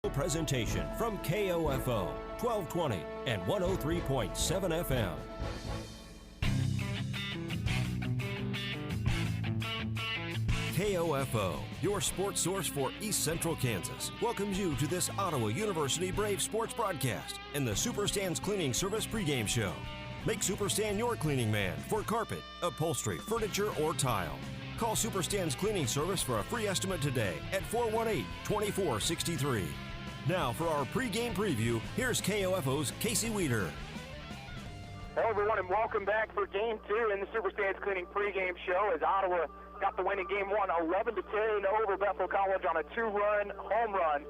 Presentation from KOFO 1220 and 103.7 FM. KOFO, your sports source for East Central Kansas, welcomes you to this Ottawa University Brave sports broadcast and the Superstands Cleaning Service pregame show. Make Superstand your cleaning man for carpet, upholstery, furniture, or tile. Call Superstands Cleaning Service for a free estimate today at 418-2463. Now for our pregame preview, here's KOFO's Casey Weeder. Hello everyone and welcome back for Game 2 in the Superstands Cleaning pregame show as Ottawa got the win in Game 1, 11-10 over Bethel College on a 2-run home run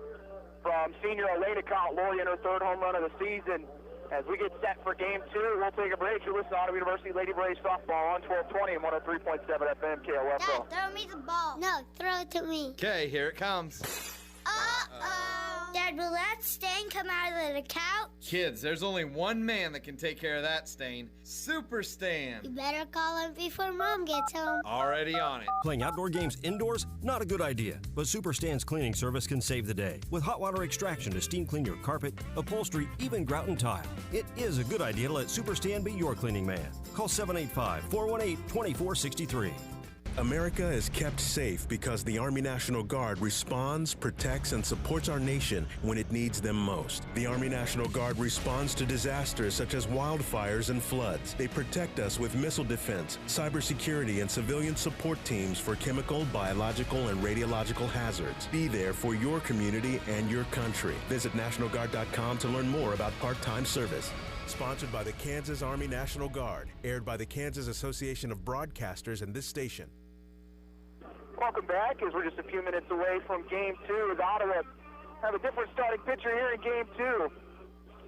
from senior Elena Cont-Lori in her 3rd home run of the season. As we get set for Game 2, we'll take a break. You're listening to Ottawa University Lady Braves softball on 1220 and 103.7 FM KOFO. Dad, throw me the ball. No, throw it to me. Okay, here it comes. Uh-oh. Dad, will that stain come out of the couch? Kids, there's only one man that can take care of that stain. Super Stan. You better call him before Mom gets home. Already on it. Playing outdoor games indoors? Not a good idea. But Superstand's Cleaning Service can save the day with hot water extraction to steam clean your carpet, upholstery, even grout and tile. It is a good idea to let Superstand be your cleaning man. Call 785-418-2463. America is kept safe because the Army National Guard responds, protects, and supports our nation when it needs them most. The Army National Guard responds to disasters such as wildfires and floods. They protect us with missile defense, cybersecurity, and civilian support teams for chemical, biological, and radiological hazards. Be there for your community and your country. Visit NationalGuard.com to learn more about part-time service. Sponsored by the Kansas Army National Guard. Aired by the Kansas Association of Broadcasters and this station. Welcome back as we're just a few minutes away from Game 2 as Ottawa have a different starting pitcher here in Game 2.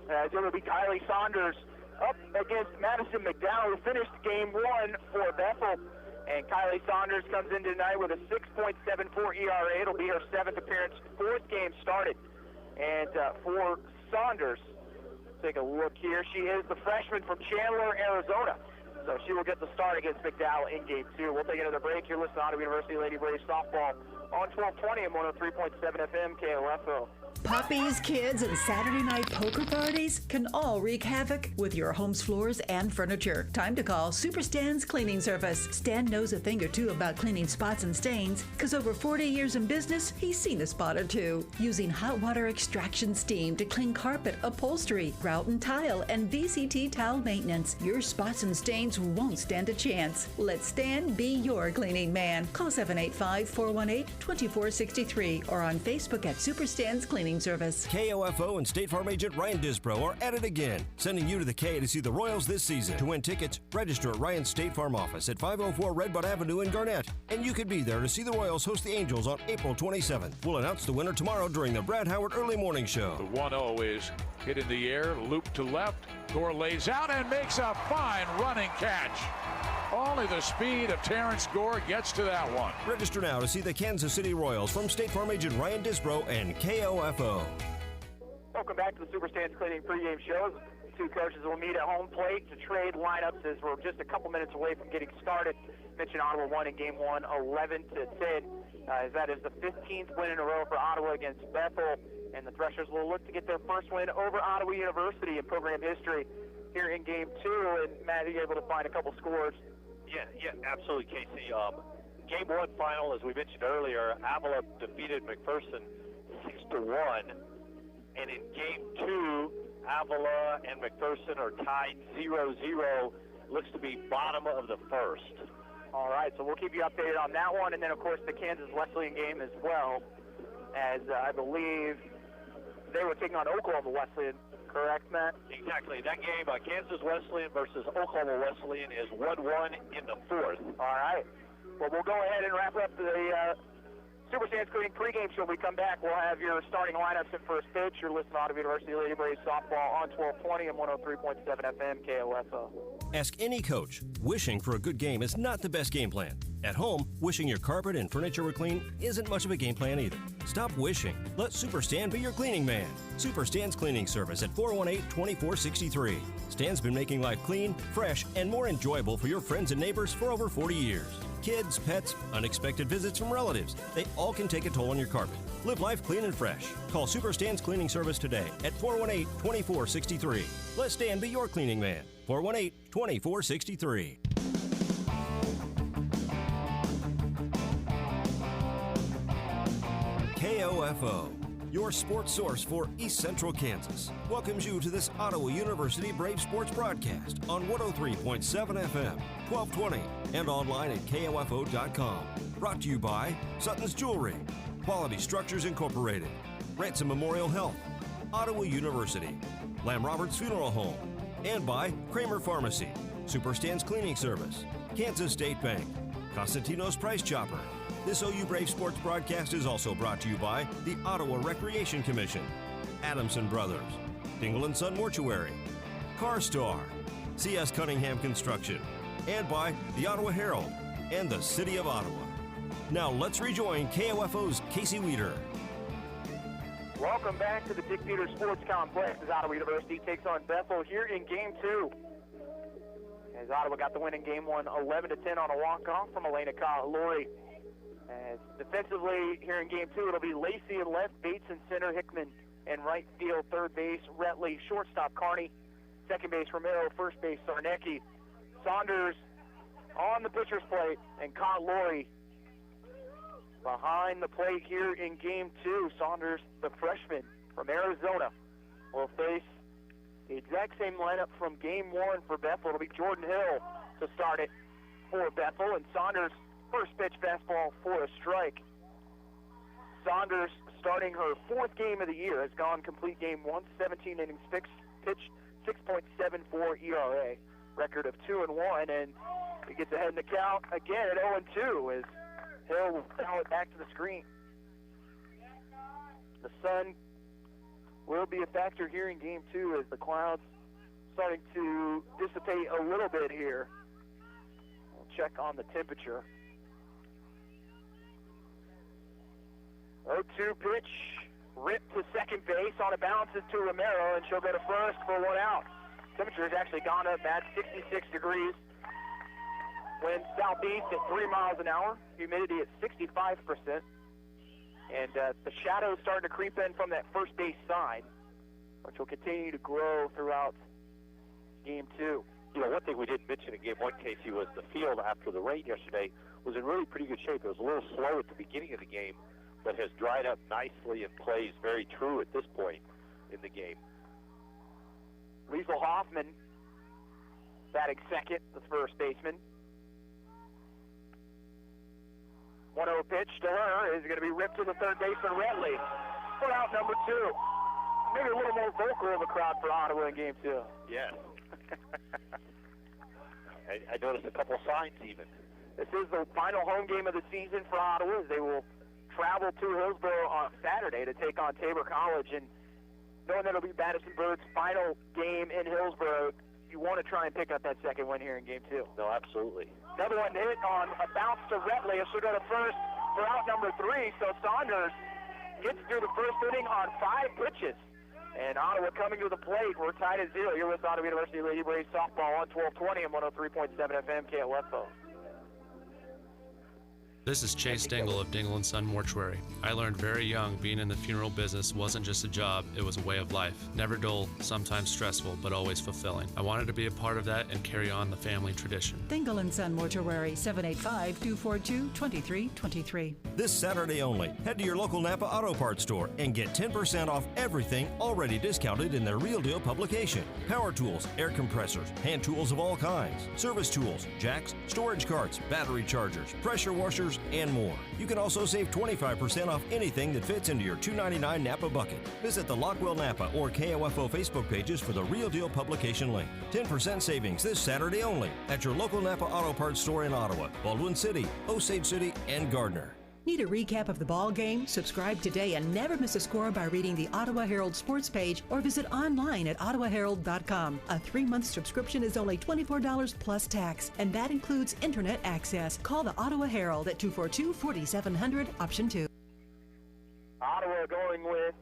As it will be Kylie Saunders up against Madison McDowell, who finished Game 1 for Bethel. And Kylie Saunders comes in tonight with a 6.74 ERA. It'll be her 7th appearance, 4th game started. And for Saunders, take a look here. She is the freshman from Chandler, Arizona. So she will get the start against McDowell in Game 2. We'll take another break. You're listening to Ottawa University Lady Braves softball on 1220 and 103.7 FM KOFO. Puppies, kids, and Saturday night poker parties can all wreak havoc with your home's floors and furniture. Time to call Superstands Cleaning Service. Stan knows a thing or two about cleaning spots and stains, because over 40 years in business, he's seen a spot or two. Using hot water extraction steam to clean carpet, upholstery, grout and tile, and VCT towel maintenance, your spots and stains won't stand a chance. Let Stan be your cleaning man. Call 785-418-2463 or on Facebook at Superstands Cleaning Service. KOFO and State Farm agent Ryan Disbro are at it again, sending you to the K to see the Royals this season. To win tickets, register at Ryan's State Farm office at 504 Redbud Avenue in Garnett. And you could be there to see the Royals host the Angels on April 27th. We'll announce the winner tomorrow during the Brad Howard Early Morning Show. The 1-0 is hit in the air, loop to left. Gore lays out and makes a fine running catch. Only the speed of Terrence Gore gets to that one. Register now to see the Kansas City Royals from State Farm agent Ryan Disbro and KOFO. Welcome back to the Superstands Cleaning pregame show. The two coaches will meet at home plate to trade lineups as we're just a couple minutes away from getting started. Mentioned Ottawa won in Game 1, 11-10. As that is the 15th win in a row for Ottawa against Bethel. And the Threshers will look to get their first win over Ottawa University in program history here in Game 2. And Matt, are you able to find a couple scores? Yeah, absolutely, Casey. Game 1 final, as we mentioned earlier, Avila defeated McPherson 6-1. And in Game 2, Avila and McPherson are tied 0-0. Looks to be bottom of the first. All right, so we'll keep you updated on that one. And then, of course, the Kansas Wesleyan game as well, as I believe they were taking on Oklahoma Wesleyan. Correct, Matt? Exactly. That game, Kansas Wesleyan versus Oklahoma Wesleyan, is 1-1 in the 4th. All right. Well, we'll go ahead and wrap up the Superstands Cleaning pregame show. When we come back, we'll have your starting lineups and first pitch. You're listening to Ottawa University Lady Braves softball on 1220 and 103.7 FM KOFO. Ask any coach. Wishing for a good game is not the best game plan. At home, wishing your carpet and furniture were clean isn't much of a game plan either. Stop wishing. Let Superstand be your cleaning man. Superstand's cleaning service at 418-2463. Stan's been making life clean, fresh, and more enjoyable for your friends and neighbors for over 40 years. Kids, pets, unexpected visits from relatives, they all can take a toll on your carpet. Live life clean and fresh. Call Superstand's cleaning service today at 418-2463. Let Stan be your cleaning man. 418-2463. KOFO, your sports source for East Central Kansas, welcomes you to this Ottawa University Brave Sports broadcast on 103.7 FM, 1220, and online at KOFO.com. Brought to you by Sutton's Jewelry, Quality Structures Incorporated, Ransom Memorial Health, Ottawa University, Lamb Roberts Funeral Home, and by Kramer Pharmacy, Superstand's Cleaning Service, Kansas State Bank, Constantino's Price Chopper. This OU Brave Sports broadcast is also brought to you by the Ottawa Recreation Commission, Adamson Brothers, Dingle & Son Mortuary, CarStar, C.S. Cunningham Construction, and by the Ottawa Herald and the City of Ottawa. Now let's rejoin KOFO's Casey Weeder. Welcome back to the Dick Peters Sports Complex as Ottawa University takes on Bethel here in Game 2. As Ottawa got the win in Game 1, 11-10 on a walk-off from Elena Laurie. As defensively here in Game 2, it'll be Lacey in left, Bates in center, Hickman in right field, third base, Retley, shortstop, Carney, second base, Romero, first base, Sarnecki, Saunders on the pitcher's plate, and Laurie behind the plate here in Game 2. Saunders, the freshman from Arizona, will face the exact same lineup from Game 1 for Bethel. It'll be Jordan Hill to start it for Bethel, and Saunders, first pitch fastball for a strike. Saunders, starting her fourth game of the year, has gone complete Game 1, 17 innings pitched, 6.74 ERA, record of 2-1, and he gets ahead in the count again at 0-2 as Hill will foul it back to the screen. The sun will be a factor here in Game 2 as the clouds starting to dissipate a little bit here. We'll check on the temperature. 0-2 pitch, ripped to second base, on a bounces to Romero, and she'll go to first for one out. Temperature has actually gone up at 66 degrees. Wind southeast at 3 miles an hour, humidity at 65%. And the shadows starting to creep in from that first base side, which will continue to grow throughout Game 2. You know, one thing we didn't mention in Game 1, Casey, was the field after the rain yesterday was in really pretty good shape. It was a little slow at the beginning of the game, but has dried up nicely and plays very true at this point in the game. Liesl Hoffman batting second, the first baseman. 1-0 pitch to her is going to be ripped to the third baseman, Retley, for out number 2. Maybe a little more vocal of a crowd for Ottawa in Game 2. Yes. I noticed a couple signs even. This is the final home game of the season for Ottawa as they will travel to Hillsborough on Saturday to take on Tabor College. And knowing that it'll be Madison Bird's final game in Hillsborough, you want to try and pick up that second win here in Game 2. No, absolutely. Another one hit on a bounce to Retley. She'll go to first for out number 3. So Saunders gets through the first inning on 5 pitches. And Ottawa coming to the plate. We're tied at 0. You're with Ottawa University Lady Braves softball on 1220 and 103.7 FM KOFO. This is Chase Dingle of Dingle & Son Mortuary. I learned very young being in the funeral business wasn't just a job, it was a way of life. Never dull, sometimes stressful, but always fulfilling. I wanted to be a part of that and carry on the family tradition. Dingle & Son Mortuary, 785-242-2323. This Saturday only, head to your local Napa Auto Parts store and get 10% off everything already discounted in their Real Deal publication. Power tools, air compressors, hand tools of all kinds, service tools, jacks, storage carts, battery chargers, pressure washers, and more. You can also save 25% off anything that fits into your $2.99 Napa bucket. Visit the Lockwell Napa or KOFO Facebook pages for the Real Deal publication link. 10% savings this Saturday only at your local Napa Auto Parts store in Ottawa, Baldwin City, Osage City, and Gardner. Need a recap of the ball game? Subscribe today and never miss a score by reading the Ottawa Herald sports page or visit online at ottawaherald.com. A 3-month subscription is only $24 plus tax, and that includes internet access. Call the Ottawa Herald at 242-4700, option 2. Ottawa going with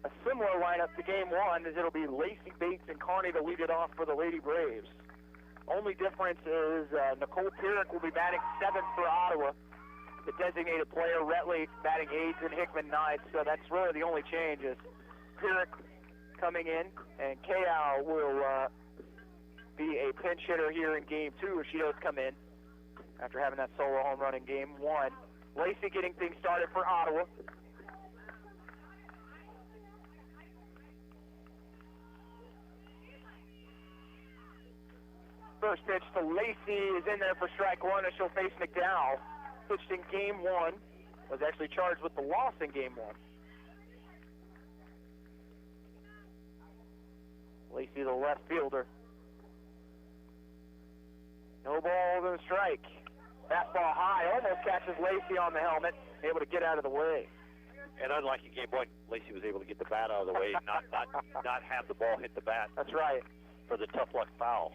a similar lineup to game one, as it'll be Lacey Bates and Carney to lead it off for the Lady Braves. Only difference is Nicole Pierrick will be batting 7th for Ottawa. The designated player, Retley, batting 8th and Hickman 9th. So that's really the only change is Pierrick coming in, and Kao will be a pinch hitter here in game 2 if she does come in after having that solo home run in game 1. Lacey getting things started for Ottawa. First pitch to Lacey is in there for strike 1, and she'll face McDowell. Pitched in game 1, was actually charged with the loss in game 1. Lacey, the left fielder. No balls and a strike. Fastball high, almost catches Lacey on the helmet, able to get out of the way. And unlike in game 1, Lacey was able to get the bat out of the way, not have the ball hit the bat. That's right. For the tough luck foul.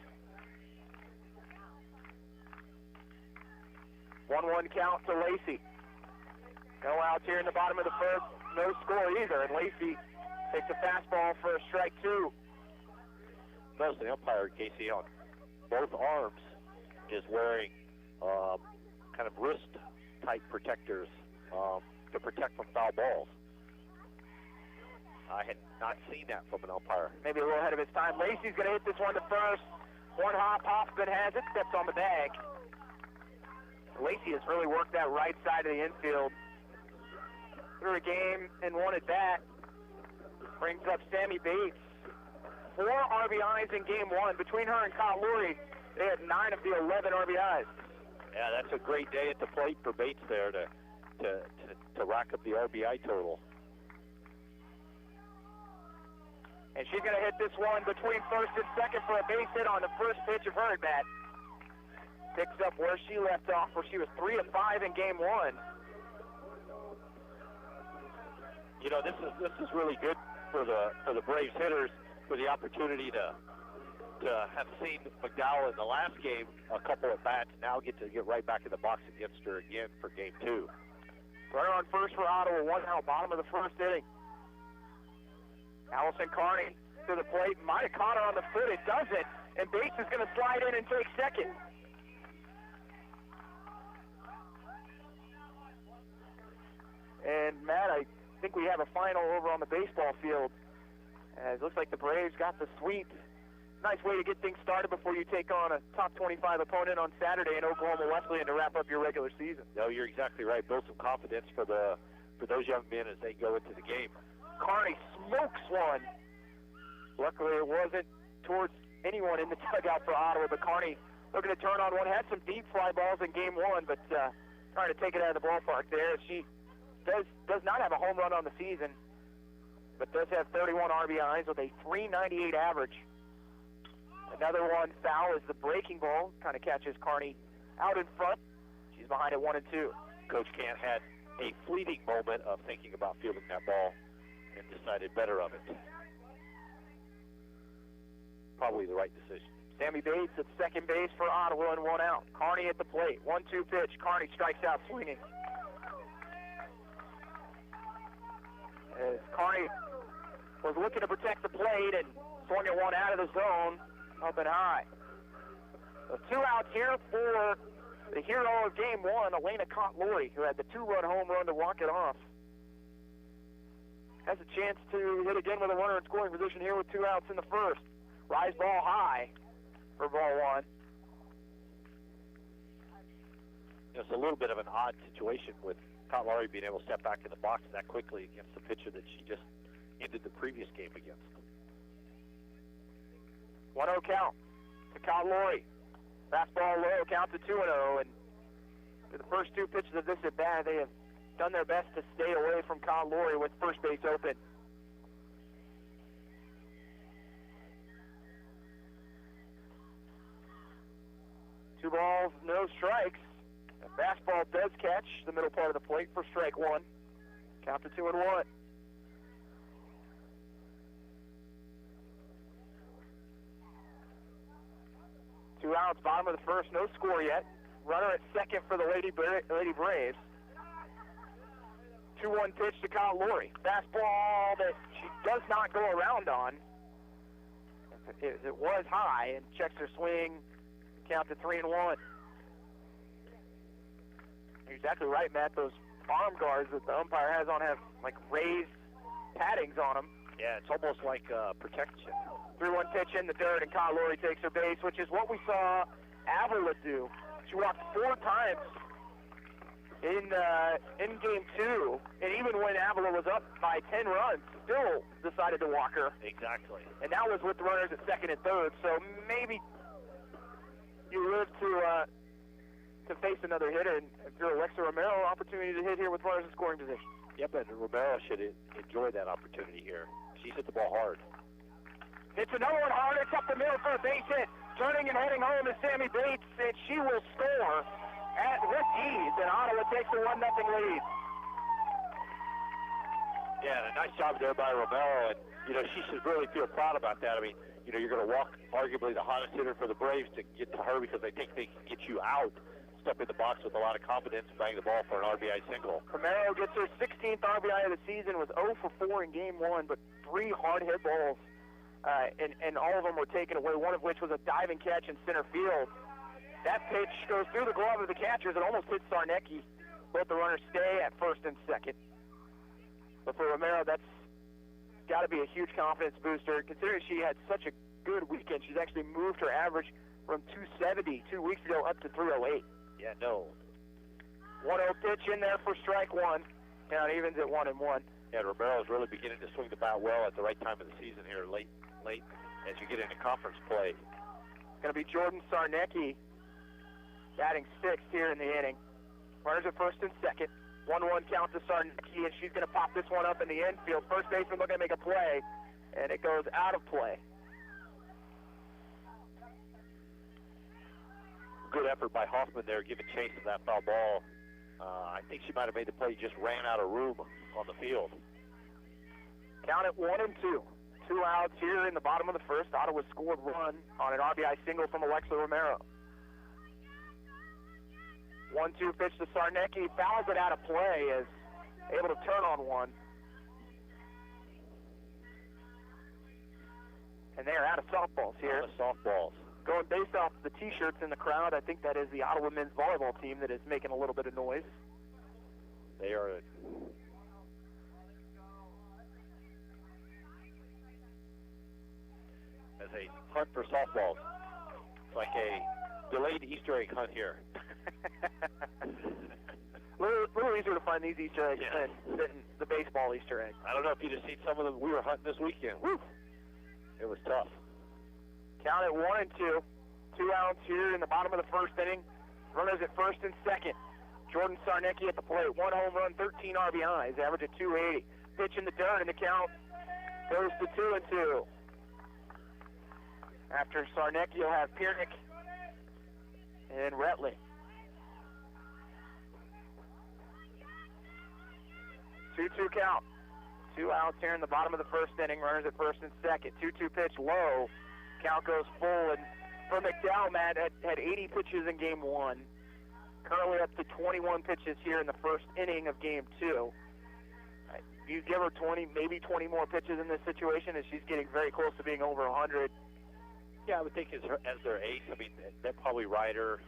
1-1 count to Lacey. No outs here in the bottom of the first. No score either, and Lacey takes a fastball for a strike 2. Notice the umpire, Casey, on both arms is wearing kind of wrist-type protectors to protect from foul balls. I had not seen that from an umpire. Maybe a little ahead of his time. Lacey's going to hit this one to first. One hop, Hoffman has it, steps on the bag. Lacey has really worked that right side of the infield through a game and won at bat. Brings up Sammy Bates. 4 RBIs in game 1. Between her and Kyle Lurie, they had 9 of the 11 RBIs. Yeah, that's a great day at the plate for Bates there to rack up the RBI total. And she's going to hit this one between first and second for a base hit on the first pitch of her at bat. Picks up where she left off, where she was 3 of 5 in game 1. You know, this is really good for the Braves hitters, for the opportunity to have seen McDowell in the last game a couple of bats, now get right back in the box against her again for game 2. Runner on first for Ottawa, 1 out, bottom of the first inning. Allison Carney to the plate, might have caught her on the foot, it doesn't, and Bates is going to slide in and take second. And Matt, I think we have a final over on the baseball field. It looks like the Braves got the sweep. Nice way to get things started before you take on a top 25 opponent on Saturday in Oklahoma Wesleyan to wrap up your regular season. No, you're exactly right. Build some confidence for those young men as they go into the game. Carney smokes one. Luckily, it wasn't towards anyone in the dugout for Ottawa, but Carney looking to turn on one. Had some deep fly balls in game 1, but trying to take it out of the ballpark there. She does not have a home run on the season, but does have 31 RBIs with a .398 average. Another one foul is the breaking ball, kind of catches Carney out in front. She's behind at 1 and 2. Coach Kant had a fleeting moment of thinking about fielding that ball and decided better of it. Probably the right decision. Sammy Bates at second base for Ottawa and 1 out. Carney at the plate. 1-2 pitch. Carney strikes out swinging. As Carney was looking to protect the plate and swung at one out of the zone, up and high. So 2 outs here for the hero of game 1, Elena Cotlory, who had the 2-run home run to walk it off. Has a chance to hit again with a runner in scoring position here with 2 outs in the first. Rise ball high for ball 1. It's a little bit of an odd situation with Cotlory being able to step back in the box that quickly against the pitcher that she just ended the previous game against. 1-0 count to Cotlory. Fastball low, count to 2-0, and for the first 2 pitches of this at bat, they have done their best to stay away from Cotlory with first base open. Two balls, no strikes. The fastball does catch the middle part of the plate for strike 1. Count to 2-1. Two outs, bottom of the first, no score yet. Runner at second for the Lady Braves. 2-1 pitch to Kyle Laurie. Fastball that she does not go around on. It was high and checks her swing. Count to 3-1. You're exactly right, Matt. Those arm guards that the umpire has on have like raised paddings on them. Yeah, it's almost like protection. 3-1 pitch in the dirt, and Kyle Laurie takes her base, which is what we saw Avila do. She walked 4 times in game 2, and even when Avila was up by 10 runs, still decided to walk her. Exactly. And that was with the runners at second and third, so maybe you live to face another hitter, and if you're Alexa Romero, opportunity to hit here with runners in scoring position. Yep, and Romero should enjoy that opportunity here. She's hit the ball hard. It's another one hard. It's up the middle for a base hit. Turning and heading home is Sammy Bates, and she will score with ease, and Ottawa takes a 1-0 lead. Yeah, a nice job there by Romero, and, she should really feel proud about that. I mean, you're going to walk arguably the hottest hitter for the Braves to get to her because they think they can get you out. Step in the box with a lot of confidence and bang the ball for an RBI single. Romero gets her 16th RBI of the season, was 0 for 4 in game 1, but 3 hard hit balls, and all of them were taken away, one of which was a diving catch in center field. That pitch goes through the glove of the catchers and almost hits Sarnecki. Both the runners stay at first and second. But for Romero, that's got to be a huge confidence booster. Considering she had such a good weekend, she's actually moved her average from 270 2 weeks ago up to 308. Yeah, no. 1-0 pitch in there for strike 1. Count evens at 1-1. Yeah, Romero's really beginning to swing the bat well at the right time of the season here, late as you get into conference play. It's going to be Jordan Sarnecki batting 6th here in the inning. Runners at first and second. 1-1 count to Sarnecki, and she's going to pop this one up in the infield. First baseman looking to make a play, and it goes out of play. Good effort by Hoffman there, giving chase to that foul ball. I think she might have made the play, just ran out of room on the field. Count at 1-2. 2 outs here in the bottom of the first. Ottawa scored 1 on an RBI single from Alexa Romero. 1-2 pitch to Sarnecki, fouls it out of play, is able to turn on one. And they are out of softballs here. Out of softballs. Going based off the T-shirts in the crowd, I think that is the Ottawa men's volleyball team that is making a little bit of noise. They are. As a hunt for softballs. It's like a delayed Easter egg hunt here. little easier to find these Easter eggs than the baseball Easter egg. I don't know if you'd have seen some of them we were hunting this weekend. Woo. It was tough. Count at 1-2. 2 outs here in the bottom of the first inning. Runners at first and second. Jordan Sarnecki at the plate. 1 home run, 13 RBIs, average at 280. Pitch in the dirt, and the count goes to 2-2. After Sarnecki, you'll have Piernick and Retley. 2-2 count. 2 outs here in the bottom of the first inning. Runners at first and second. 2-2 pitch low. Count goes full. And for McDowell, Matt had 80 pitches in game 1. Currently up to 21 pitches here in the first inning of game 2. You give her 20, maybe 20 more pitches in this situation, as she's getting very close to being over 100. Yeah, I would think as their ace, I mean, they'll probably ride her,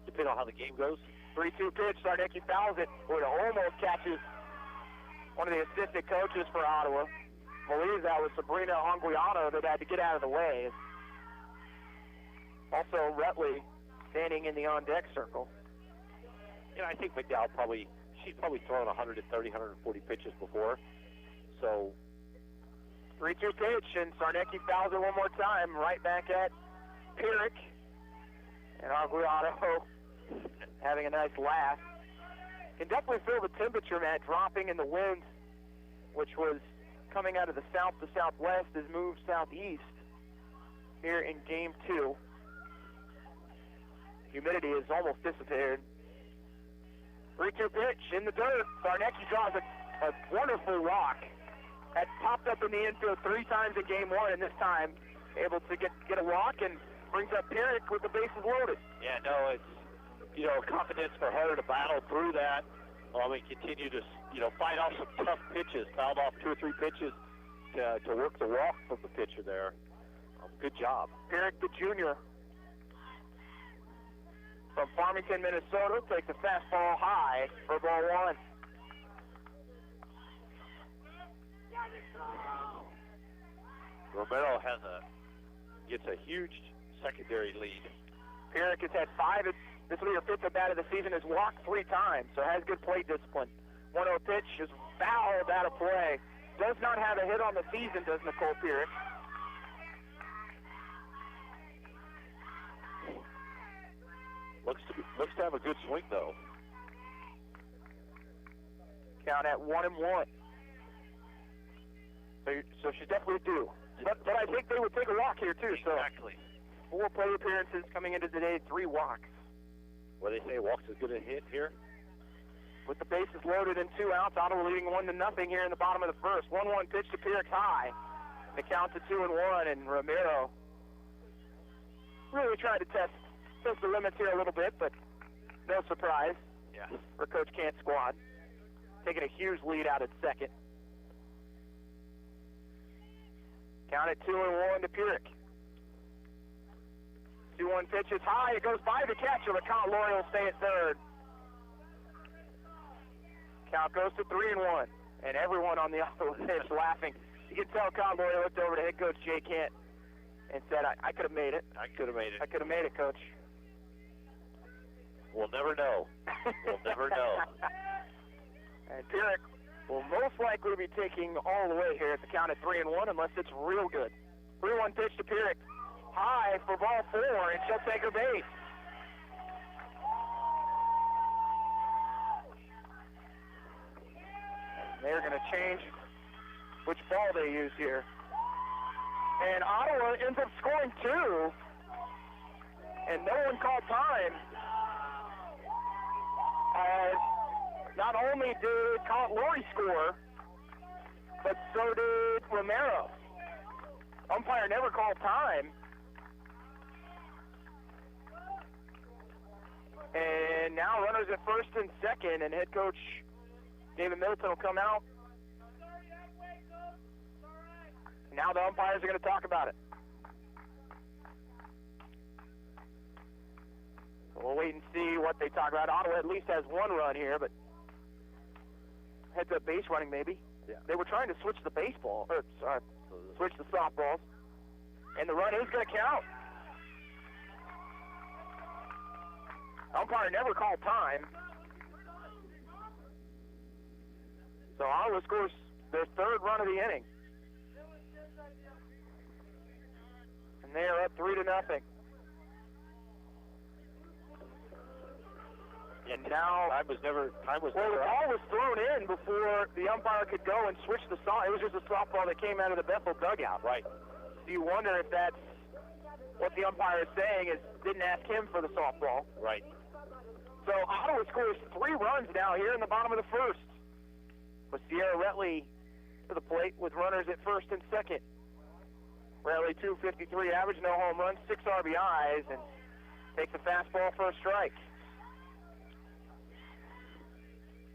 depending on how the game goes. 3-2 pitch. Sarnecki fouls it. Boy, it almost catches one of the assistant coaches for Ottawa. Believes that was Sabrina Anguiano that had to get out of the way. Also, Retley standing in the on-deck circle. And I think McDowell she's probably thrown 130, 140 pitches before. So 3-2 pitch, and Sarnecki fouls it one more time, right back at Piernick. And Anguiano having a nice laugh. Can definitely feel the temperature, Matt, dropping, in the wind, which was coming out of the south to southwest, has moved southeast here in game 2. Humidity is almost dissipated. 3-2 pitch in the dirt. Sarnecki draws a wonderful walk. Had popped up in the infield 3 times in game 1, and this time able to get a walk and brings up Piernick with the bases loaded. Yeah, no, it's, confidence for her to battle through that. continue to, fight off some tough pitches, fouled off 2 or 3 pitches to work the walk from the pitcher there. Good job. Pierrick, the junior from Farmington, Minnesota, takes the fastball high for ball 1. Romero gets a huge secondary lead. Pierrick has had 5. This will be her 5th at bat of the season. Has walked 3 times, so has good plate discipline. 1-0 pitch is fouled out of play. Does not have a hit on the season, does Nicole Pierrick. Looks to have a good swing, though. Count at 1-1. So she's definitely due. But I think they would take a walk here, too. Exactly. So 4 plate appearances coming into today, 3 walks. What do they say, walk's as good a hit here? With the bases loaded and 2 outs, Ottawa leading 1-0 here in the bottom of the first. 1-1 pitch to Pierrick high. The count to 2-1, and Romero really tried to test the limits here a little bit, but no surprise for Coach Kant's squad. Taking a huge lead out at second. Count at 2-1 to Pierrick. 2-1 pitch is high. It goes by the catcher, but Count Laurie will stay at third. Count goes to 3-1, and everyone on the other is laughing. You can tell Count Laurie looked over to head coach Jay Kent and said, I could have made it. I could have made it. I could have made it, Coach. We'll never know. We'll never know. And Pierrick will most likely be taking all the way here at the count at 3-1 unless it's real good. 3-1 pitch to Pierrick. High for ball 4, and she'll take her base. They're going to change which ball they use here. And Ottawa ends up scoring 2. And no one called time. As not only did Count Laurie score, but so did Romero. Umpire never called time. And now runners at first and second, and head coach David Middleton will come out. Now the umpires are going to talk about it. We'll wait and see what they talk about. Ottawa at least has 1 run here, but heads up base running maybe. Yeah. They were trying to switch the baseball, or sorry, switch the softballs, and the run is going to count. Umpire never called time. So Ottawa scores their 3rd run of the inning. And they are up 3-0. And now the ball was thrown in before the umpire could go and switch the softball. It was just a softball that came out of the Bethel dugout. Right. So you wonder if that's what the umpire is saying, is didn't ask him for the softball. Right. So Ottawa scores 3 runs now here in the bottom of the first, with Sierra Retley to the plate with runners at first and second. Retley, .253 average, no home runs, 6 RBIs, and takes a fastball for a strike.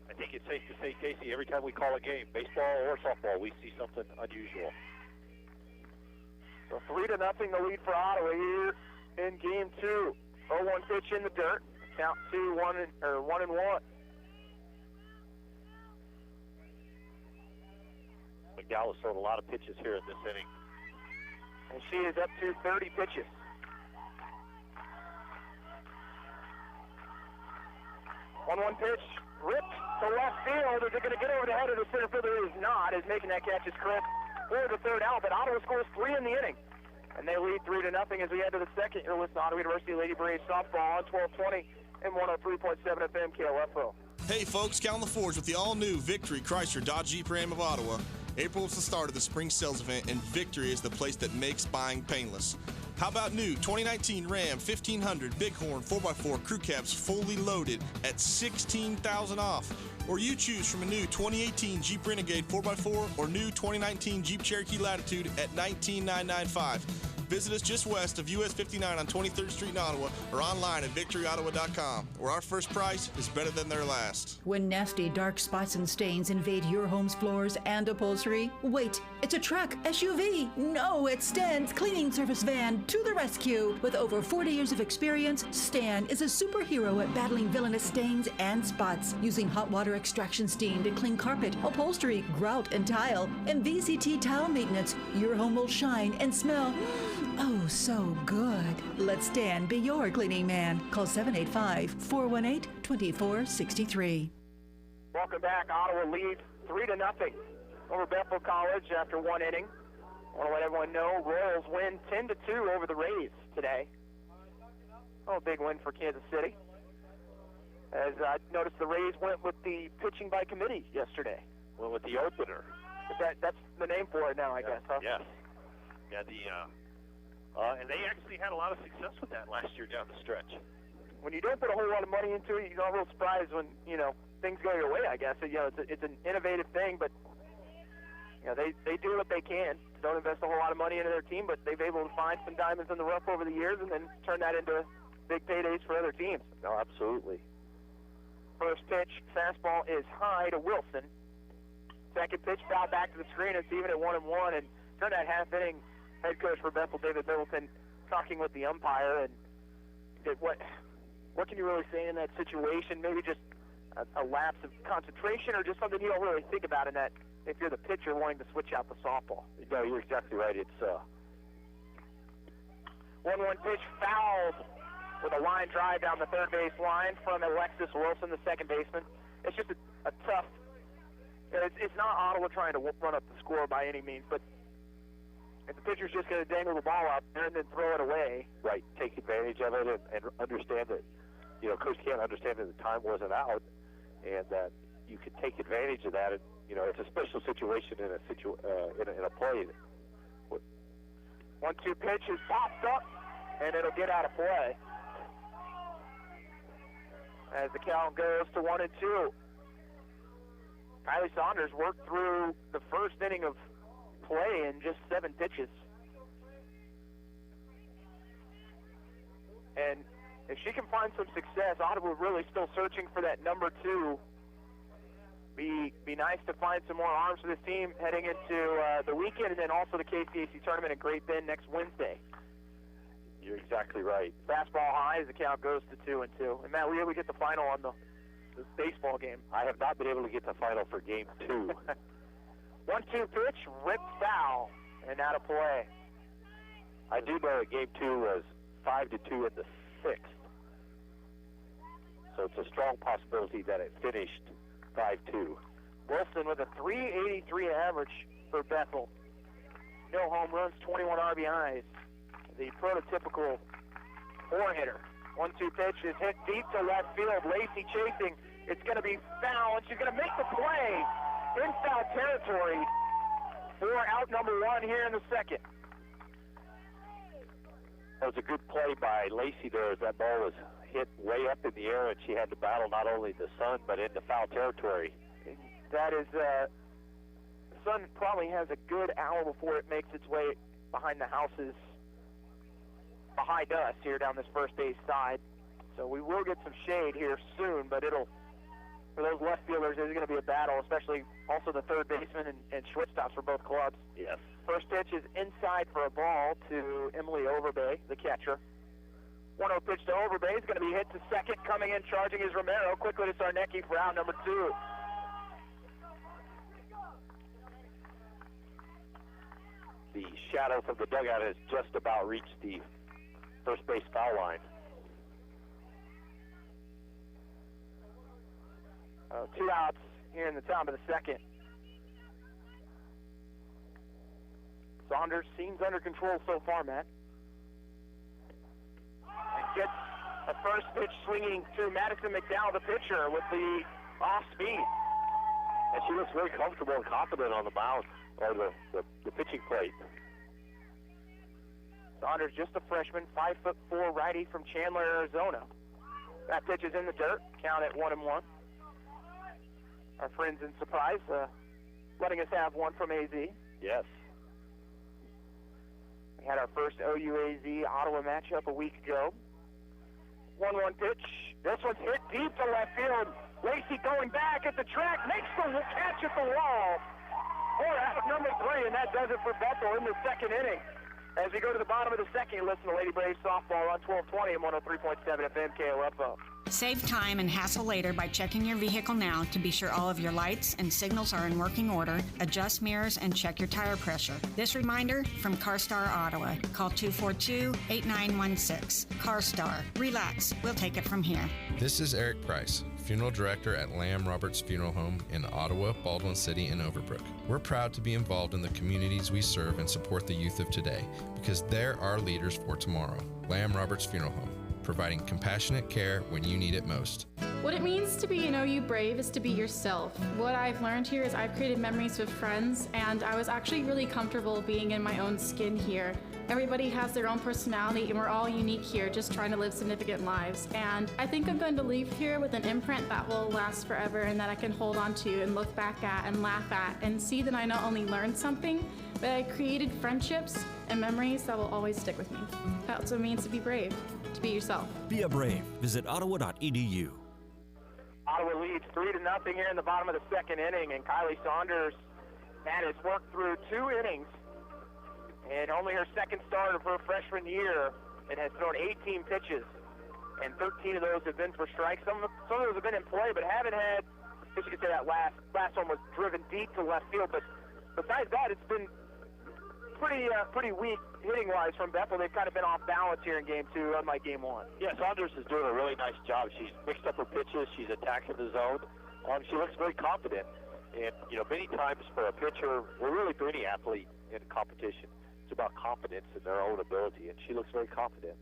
I think it's safe to say, Casey, every time we call a game, baseball or softball, we see something unusual. So 3-0 the lead for Ottawa here in game 2. 0-1 pitch in the dirt. Count 1-1. McDowell has thrown a lot of pitches here in this inning. And she is up to 30 pitches. One pitch, ripped to left field. Is it going to get over the head of the center fielder? It is not, as making that catch is Chris for the 3rd out. But Ottawa scores 3 in the inning. And they lead 3-0 as we head to the second. You're listening to Ottawa University Lady Braves softball on 1220 and 103.7 FM KLFO. Hey folks, Cal LaForge with the all-new Victory Chrysler Dodge Jeep Ram of Ottawa. April is the start of the spring sales event, and Victory is the place that makes buying painless. How about new 2019 Ram 1500 Bighorn 4x4 crew cabs fully loaded at $16,000 off? Or you choose from a new 2018 Jeep Renegade 4x4 or new 2019 Jeep Cherokee Latitude at $19,995. visit us just west of US 59 on 23rd Street in Ottawa or online at victoryottawa.com, where our first price is better than their last. When nasty dark spots and stains invade your home's floors and upholstery, wait, it's a truck, SUV. No, it's Stan's cleaning service van to the rescue. With over 40 years of experience, Stan is a superhero at battling villainous stains and spots, using hot water extraction steam to clean carpet, upholstery, grout, and tile. And VCT tile maintenance, your home will shine and smell oh so good. Let Stan be your cleaning man. Call 785-418-2463. Welcome back. Ottawa leads 3-0 over Bethel College after one inning. I want to let everyone know Royals win 10-2 over the Rays today. Oh, big win for Kansas City. As I noticed, the Rays went with the pitching by committee yesterday. Went with the opener. That's the name for it now, I guess, huh? Yes. Yeah, and they actually had a lot of success with that last year down the stretch. When you don't put a whole lot of money into it, you're not real surprised when, things go your way, I guess. It's an innovative thing, but they do what they can. Don't invest a whole lot of money into their team, but they've been able to find some diamonds in the rough over the years and then turn that into big paydays for other teams. No, absolutely. First pitch, fastball is high to Wilson. Second pitch, foul back to the screen. It's even at 1-1. And during that half inning, head coach for Bethel, David Middleton, talking with the umpire. And what can you really say in that situation? Maybe just a lapse of concentration, or just something you don't really think about in that if you're the pitcher wanting to switch out the softball. No, you're exactly right. It's 1-1 pitch, fouled with a line drive down the third base line from Alexis Wilson, the second baseman. It's just a tough. It's not Ottawa trying to run up the score by any means, but if the pitcher's just going to dangle the ball out there and then throw it away. Right, take advantage of it and understand that, Coach can't understand that the time wasn't out and that you can take advantage of that. And, it's a special situation in a play. 1-2 pitch is popped up, and it'll get out of play. As the count goes to 1-2. Kylie Saunders worked through the first inning of play in just 7 pitches. And if she can find some success, Ottawa really still searching for that number 2. Be nice to find some more arms for this team heading into the weekend, and then also the KCAC tournament in Great Bend next Wednesday. You're exactly right. Fastball high as the count goes to 2-2. And Matt, we get the final on the baseball game. I have not been able to get the final for game 2. 1-2 pitch, ripped foul, and out of play. I do know that game 2 was 5-2 in the 6th. So it's a strong possibility that it finished 5-2. Wilson with a .383 average for Bethel. No home runs, 21 RBIs. The prototypical 4-hitter. 1-2 pitch is hit deep to left field. Lacey chasing. It's going to be foul, and she's going to make the play in foul territory for out number 1 here in the second. That was a good play by Lacey there as that ball was hit way up in the air, and she had to battle not only the sun but into foul territory. That is, the sun probably has a good hour before it makes its way behind the houses behind us here down this first base side. So we will get some shade here soon, but for those left fielders, it's going to be a battle, especially also the third baseman and shortstops for both clubs. Yes. First pitch is inside for a ball to Emily Overbay, the catcher. 1-0 pitch to Overbay is going to be hit to second. Coming in, charging is Romero. Quickly to Sarnecki for out number 2. The shadow from the dugout has just about reached the first base foul line. 2 outs here in the top of the second. Saunders seems under control so far, Matt. And gets a first pitch swinging to Madison McDowell, the pitcher, with the off speed. And she looks very comfortable and confident on the mound, or the pitching plate. Saunders, just a freshman, 5'4" righty from Chandler, Arizona. That pitch is in the dirt. Count at 1-1. Our friends in Surprise letting us have one from AZ. Yes. We had our first OUAZ Ottawa matchup a week ago. 1-1 pitch. This one's hit deep to left field. Lacey going back at the track, makes the catch at the wall. Or out of number 3, and that does it for Bethel in the second inning. As we go to the bottom of the second, you listen to Lady Braves softball on 1220 and 103.7 FM KOFO. Save time and hassle later by checking your vehicle now to be sure all of your lights and signals are in working order, adjust mirrors, and check your tire pressure. This reminder from CarStar Ottawa. Call 242-8916. CarStar. Relax. We'll take it from here. This is Eric Price, Funeral Director at Lamb Roberts Funeral Home in Ottawa, Baldwin City, and Overbrook. We're proud to be involved in the communities we serve and support the youth of today because they're our leaders for tomorrow. Lamb Roberts Funeral Home, providing compassionate care when you need it most. What it means to be an OU Brave is to be yourself. What I've learned here is I've created memories with friends, and I was actually really comfortable being in my own skin here. Everybody has their own personality, and we're all unique here, just trying to live significant lives. And I think I'm going to leave here with an imprint that will last forever and that I can hold on to and look back at and laugh at and see that I not only learned something, but I created friendships and memories that will always stick with me. That's what it means to be brave, to be yourself. Be a brave. Visit ottawa.edu. Ottawa leads 3-0 here in the bottom of the second inning, and Kylie Saunders has worked through 2 innings and only her second start of her freshman year, and has thrown 18 pitches, and 13 of those have been for strikes. Some of those have been in play, but haven't had, I guess you could say that last one was driven deep to left field, but besides that, it's been pretty weak hitting-wise from Bethel. They've kind of been off balance here in Game 2, unlike Game 1. Yeah, Saunders is doing a really nice job. She's mixed up her pitches. She's attacking the zone. She looks very confident. And, many times for a pitcher, or really for any athlete in competition, it's about confidence in their own ability. And she looks very confident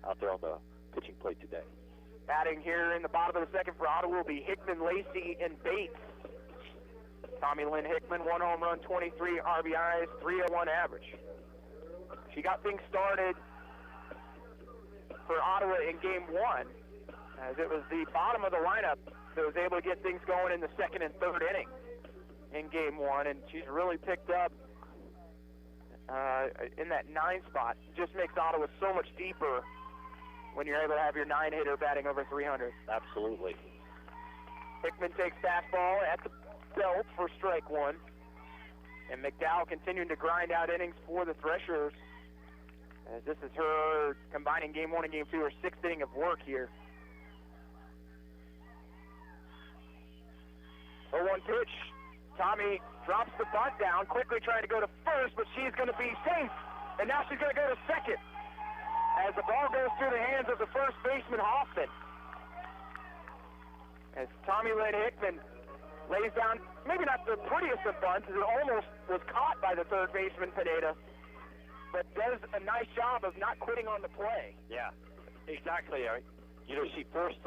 out there on the pitching plate today. Batting here in the bottom of the second for Ottawa will be Hickman, Lacey, and Bates. Tommy Lynn Hickman, 1 home run, 23 RBIs, 301 average. She got things started for Ottawa in Game 1, as it was the bottom of the lineup that was able to get things going in the second and third inning in Game 1, and she's really picked up in that 9 spot. It just makes Ottawa so much deeper when you're able to have your 9-hitter batting over 300. Absolutely. Hickman takes fastball at the belt for strike 1. And McDowell continuing to grind out innings for the Threshers, as this is her combining Game 1 and Game 2, her 6th inning of work here. 0-1 pitch. Tommy drops the bunt down, quickly trying to go to first, but she's going to be safe. And now she's going to go to second, as the ball goes through the hands of the first baseman, Hoffman. As Tommy Lynn Hickman lays down, maybe not the prettiest of bunts, as it almost was caught by the third baseman, Pineda, but does a nice job of not quitting on the play. Yeah, exactly. She forced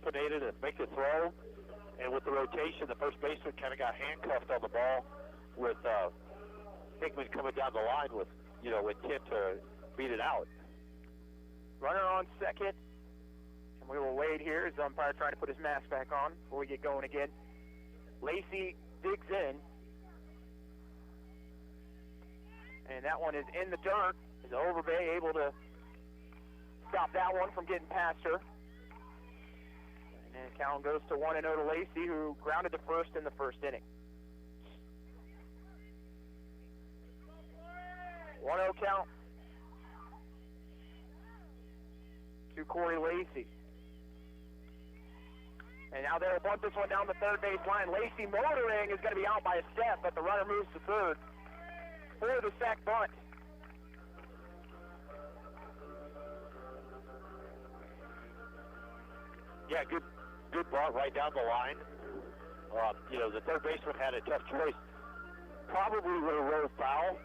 Pineda to make the throw, and with the rotation, the first baseman kind of got handcuffed on the ball with Hickman coming down the line with, intent to beat it out. Runner on second, and we will wait here as the umpire trying to put his mask back on before we get going again. Lacey digs in, and that one is in the dirt. Is Overbay able to stop that one from getting past her? And count goes to 1-0 to Lacey, who grounded to first in the first inning. 1-0 count to Corey Lacey. And now they'll bunt this one down the third base line. Lacey motoring is going to be out by a step, but the runner moves to third for the sack bunt. Yeah, good bunt right down the line. The third baseman had a tough choice. Probably would have rolled foul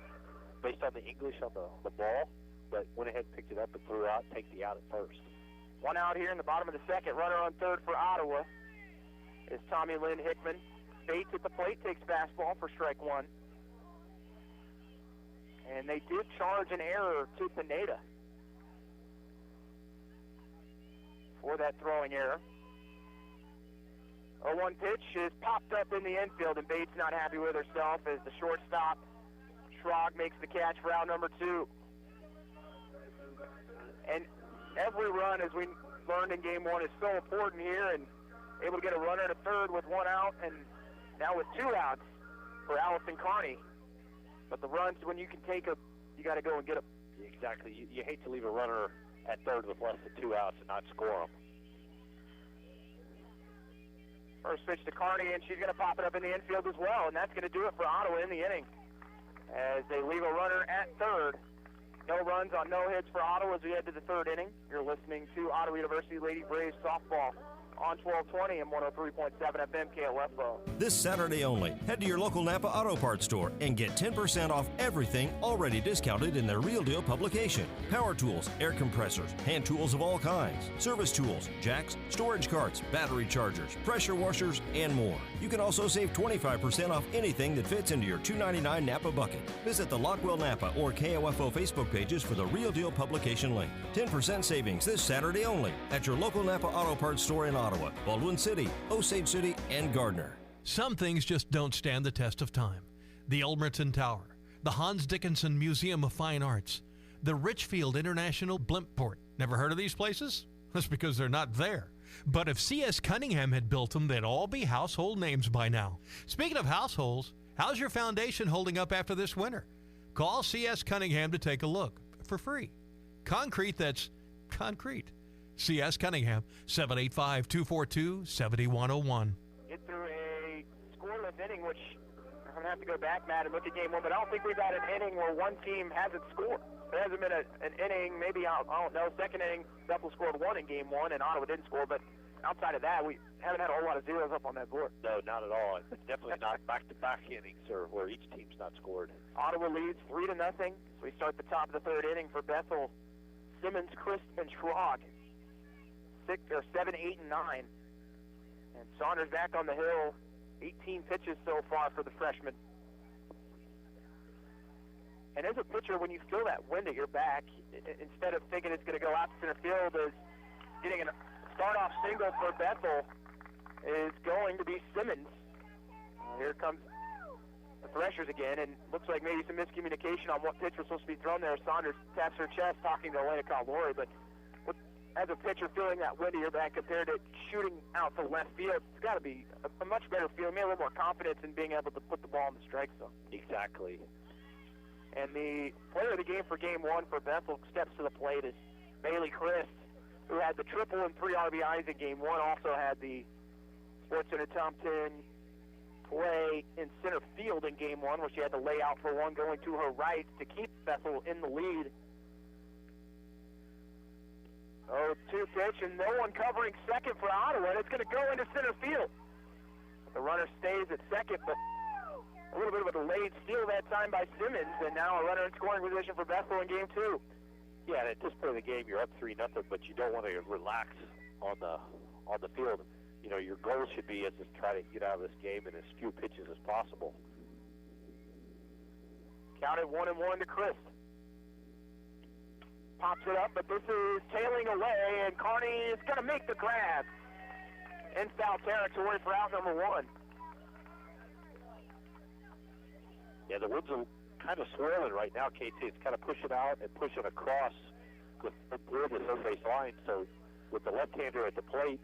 based on the English on the ball, but went ahead and picked it up and threw out, take the out at first. 1 out here in the bottom of the second. Runner on third for Ottawa is Tommy Lynn Hickman. Bates at the plate takes fastball for strike 1. And they did charge an error to Pineda for that throwing error. 0-1 pitch is popped up in the infield, and Bates not happy with herself as the shortstop, Schrog, makes the catch for out number 2. And every run, as we learned in game one, is so important here, and able to get a runner to third with one out, and now with two outs for Allison Carney. But the runs, when you can take them, you got to go and get them. Exactly. You hate to leave a runner at third with less than two outs and not score them. First pitch to Carney, and she's going to pop it up in the infield as well, and that's going to do it for Ottawa in the inning. As they leave a runner at third. No runs on no hits for Ottawa as we head to the third inning. You're listening to Ottawa University Lady Braves softball on 1220 and 103.7 FM KOFO. This Saturday only, head to your local Napa Auto Parts store and get 10% off everything already discounted in their Real Deal publication. Power tools, air compressors, hand tools of all kinds, service tools, jacks, storage carts, battery chargers, pressure washers, and more. You can also save 25% off anything that fits into your $2.99 Napa bucket. Visit the Lockwell Napa or KOFO Facebook pages for the Real Deal publication link. 10% savings this Saturday only at your local Napa Auto Parts store in Ottawa, Baldwin City, Osage City, and Gardner. Some things just don't stand the test of time. The Ulmerton Tower, the Hans Dickinson Museum of Fine Arts, the Richfield International Blimport. Never heard of these places? That's because they're not there. But if C.S. Cunningham had built them, they'd all be household names by now. Speaking of households, how's your foundation holding up after this winter? Call C.S. Cunningham to take a look for free. Concrete that's concrete. C.S. Cunningham, 785-242-7101. Get through a scoreless inning, which I'm going to have to go back, Matt, and look at game one, but I don't think we've had an inning where one team hasn't scored. There hasn't been an inning, maybe, I don't know, second inning, Bethel scored one in game one, and Ottawa didn't score, but outside of that, we haven't had a whole lot of zeros up on that board. No, not at all. Definitely not back-to-back innings or where each team's not scored. Ottawa leads 3-0. So we start the top of the third inning for Bethel. Simmons, Christ, and Schrog. 7, 8, and 9. And Saunders back on the hill. 18 pitches so far for the freshman. And as a pitcher, when you feel that wind at your back, instead of thinking it's going to go out to center field, is getting a start-off single for Bethel is going to be Simmons. Here comes the Threshers again, and looks like maybe some miscommunication on what pitch was supposed to be thrown there. Saunders taps her chest talking to Elena Calori, but as a pitcher, feeling that wind at your back compared to shooting out to left field, it's got to be a much better feeling, maybe a little more confidence in being able to put the ball in the strike zone. Exactly. And the player of the game for game one for Bethel steps to the plate is Bailey Christ, who had the triple and 3 RBIs in game one, also had the Sports Center Thompson play in center field in game one, where she had to lay out for one going to her right to keep Bethel in the lead. 0-2 pitch, and no one covering second for Ottawa, and it's going to go into center field. The runner stays at second, but a little bit of a delayed steal that time by Simmons, and now a runner in scoring position for Bethel in game two. Yeah, at this point in the game, you're up 3-0, but you don't want to relax on the field. You know, your goal should be is to try to get out of this game in as few pitches as possible. Counted 1-1 to Chris. Pops it up, but this is tailing away, and Carney is going to make the grab in foul territory for out number one. Yeah, the wind's kind of swirling right now, KT. It's kind of pushing out and pushing across the third base line. So with the left-hander at the plate,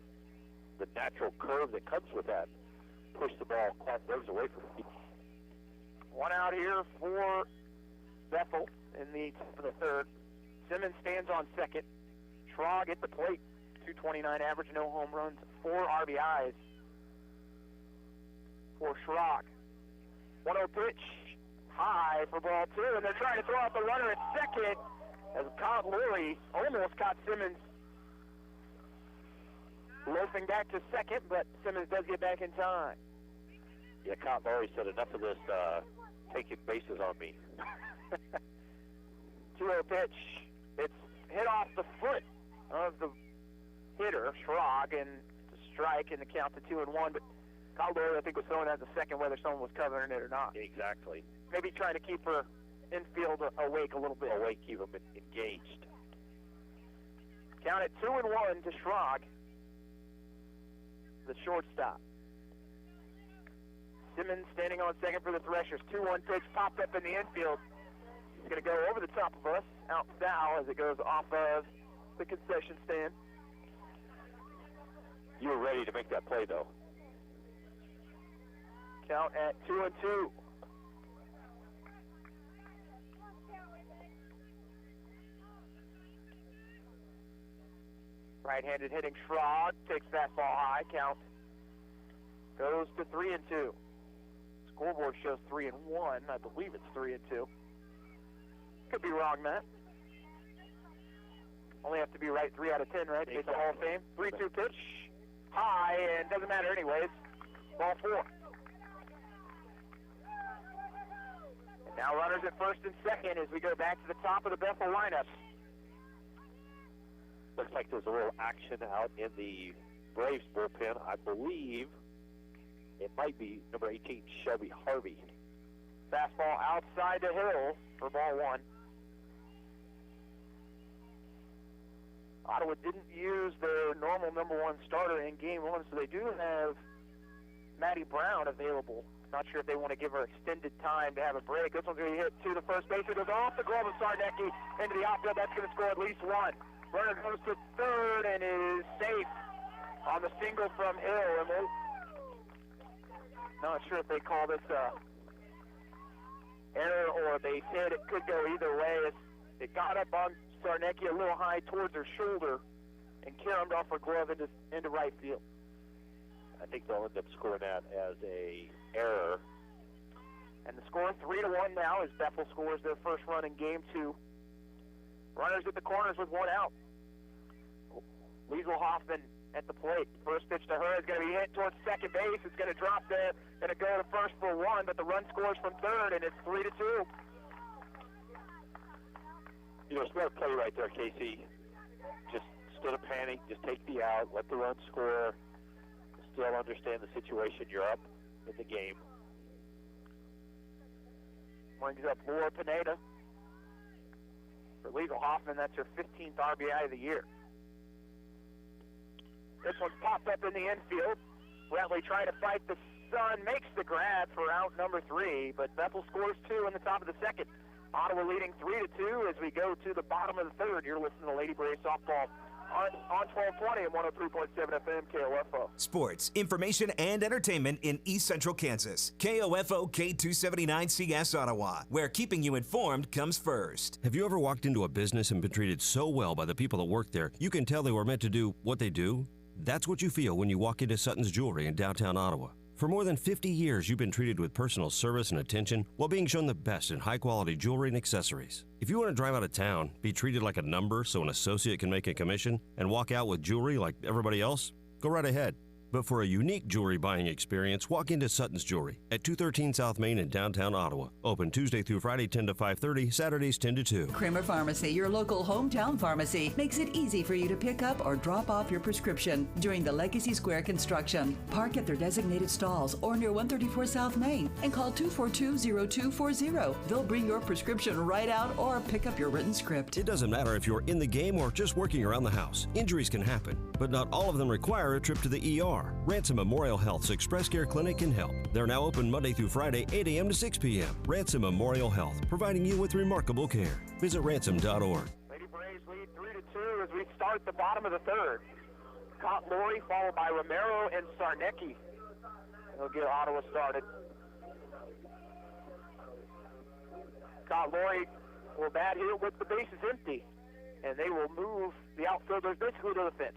the natural curve that comes with that, push the ball quite ways away from the field. One out here for Bethel in the top of the third. Simmons stands on second. Schrog at the plate. 229 average, no home runs, 4 RBIs for Schrog. 1-0 pitch. High for ball two, and they're trying to throw out the runner at second as Cott Lurie almost caught Simmons loafing back to second, but Simmons does get back in time. Yeah, Cott Lurie said enough of this taking bases on me. 2-0 pitch. It's hit off the foot of the hitter, Schrog, and to strike and the count to 2-1, but Cott Lurie, I think, was throwing at the second whether someone was covering it or not. Exactly. Maybe trying to keep her infield awake a little bit. Awake, keep them engaged. Count it 2-1 to Schrog, the shortstop. Simmons standing on second for the Threshers. 2-1 pitch popped up in the infield. It's going to go over the top of us, out foul as it goes off of the concession stand. You were ready to make that play, though. Count at 2-2. Right-handed hitting Schrod takes fastball high. Count goes to 3-2. Scoreboard shows 3-1. I believe it's 3-2. Could be wrong, Matt. Only have to be right 3 out of 10, right? Make the Hall of Fame. 3-2 pitch. High, and doesn't matter anyways. Ball 4. And now runners at first and second as we go back to the top of the Bethel lineup. Looks like there's a little action out in the Braves bullpen. I believe it might be number 18, Shelby Harvey. Fastball outside the hill for ball 1. Ottawa didn't use their normal number 1 starter in game 1, so they do have Maddie Brown available. Not sure if they want to give her extended time to have a break. This one's going to hit to the first base. It goes off the glove of Sarnecki into the outfield. That's going to score at least 1. Runner goes to third and is safe on the single from Hill. And not sure if they call this error or a base hit. It could go either way. It got up on Sarnecki a little high towards her shoulder and caromed off her glove into right field. I think they'll end up scoring that as a error. And the score 3-1 now as Bethel scores their first run in game 2. Runners at the corners with 1 out. Liesel Hoffman at the plate. First pitch to her is going to be hit towards second base. It's going to drop there. Going to go to first for 1, but the run scores from third, and it's 3-2. You know, smart play right there, Casey. Just instead of panic, just take the out, let the run score. Still understand the situation. You're up in the game. Brings up Laura Pineda. For Liesel Hoffman, that's her 15th RBI of the year. This one's popped up in the infield. Brantley trying to fight the sun, makes the grab for out number 3, but Bethel scores 2 in the top of the second. Ottawa leading 3-2 as we go to the bottom of the third. You're listening to Lady Braves Softball on 1220 and 103.7 FM KOFO. Sports, information, and entertainment in East Central Kansas. KOFO K279CS Ottawa, where keeping you informed comes first. Have you ever walked into a business and been treated so well by the people that work there, you can tell they were meant to do what they do? That's what you feel when you walk into Sutton's Jewelry in downtown Ottawa. For more than 50 years, you've been treated with personal service and attention while being shown the best in high-quality jewelry and accessories. If you want to drive out of town, be treated like a number so an associate can make a commission, and walk out with jewelry like everybody else, go right ahead. But for a unique jewelry buying experience, walk into Sutton's Jewelry at 213 South Main in downtown Ottawa. Open Tuesday through Friday 10 to 5:30, Saturdays 10 to 2. Kramer Pharmacy, your local hometown pharmacy, makes it easy for you to pick up or drop off your prescription during the Legacy Square construction. Park at their designated stalls or near 134 South Main and call 242-0240. They'll bring your prescription right out or pick up your written script. It doesn't matter if you're in the game or just working around the house. Injuries can happen, but not all of them require a trip to the ER. Ransom Memorial Health's Express Care Clinic can help. They're now open Monday through Friday, 8 a.m. to 6 p.m. Ransom Memorial Health, providing you with remarkable care. Visit ransom.org. Lady Braves lead 3-2 as we start the bottom of the third. Caught Lori, followed by Romero and Sarnecki. They'll get Ottawa started. Caught Lori will bat here with the bases empty, and they will move the outfielders basically to the fence.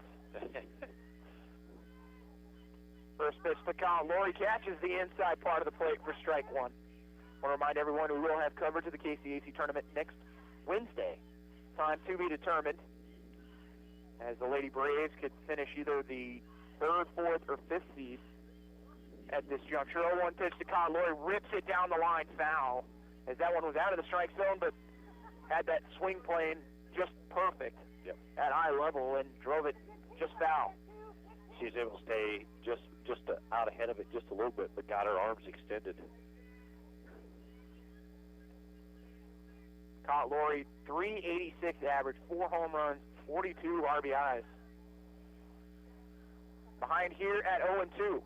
First pitch to Kyle Lori catches the inside part of the plate for strike 1. I want to remind everyone we will have coverage of the KCAC tournament next Wednesday. Time to be determined, as the Lady Braves could finish either the 3rd, 4th, or 5th seed at this juncture. 0-1 pitch to Kyle Lori, rips it down the line, foul, as that one was out of the strike zone, but had that swing plane just perfect at eye level and drove it just foul. She was able to stay just out ahead of it just a little bit, but got her arms extended. Caught Lori, 386 average, 4 home runs, 42 RBIs. Behind here at 0-2.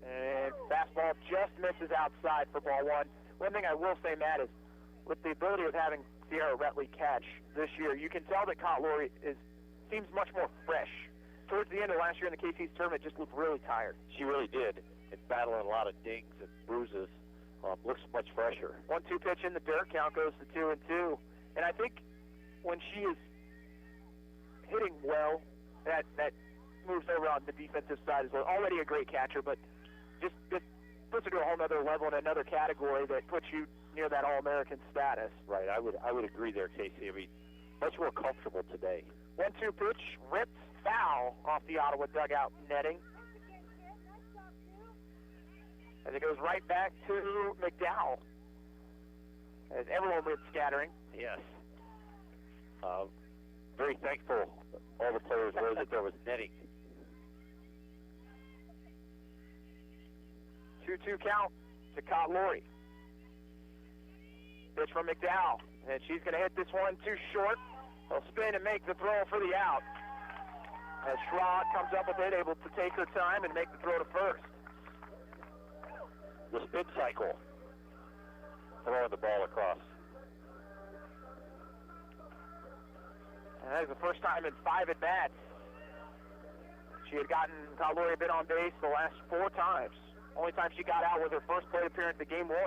And fastball just misses outside for ball 1. One thing I will say, Matt, is with the ability of having Sierra Retley catch this year. You can tell that Cott Lori seems much more fresh. Towards the end of last year in the KC's tournament, just looked really tired. She really did. And battling a lot of dings and bruises. Looks much fresher. 1-2 pitch in the dirt. Count goes to 2-2. And I think when she is hitting well, that moves over on the defensive side as well. Already a great catcher, but just puts her to a whole other level in another category that puts you near that All-American status. Right. I would agree there, Casey. I mean, much more comfortable today. 1-2 pitch, ripped, foul off the Ottawa dugout netting. As it goes right back to McDowell. As everyone went scattering. Yes. Very thankful all the players were that there was netting. 2-2 count to Cott Lori. Pitch from McDowell. And she's going to hit this one too short. They'll spin and make the throw for the out. As Schrod comes up with it, able to take her time and make the throw to first. The spin cycle. Throwing the ball across. And that is the first time in 5 at-bats. She had gotten Cott Lori a bit on base the last 4 times. Only time she got out was her first plate appearance at Game 1.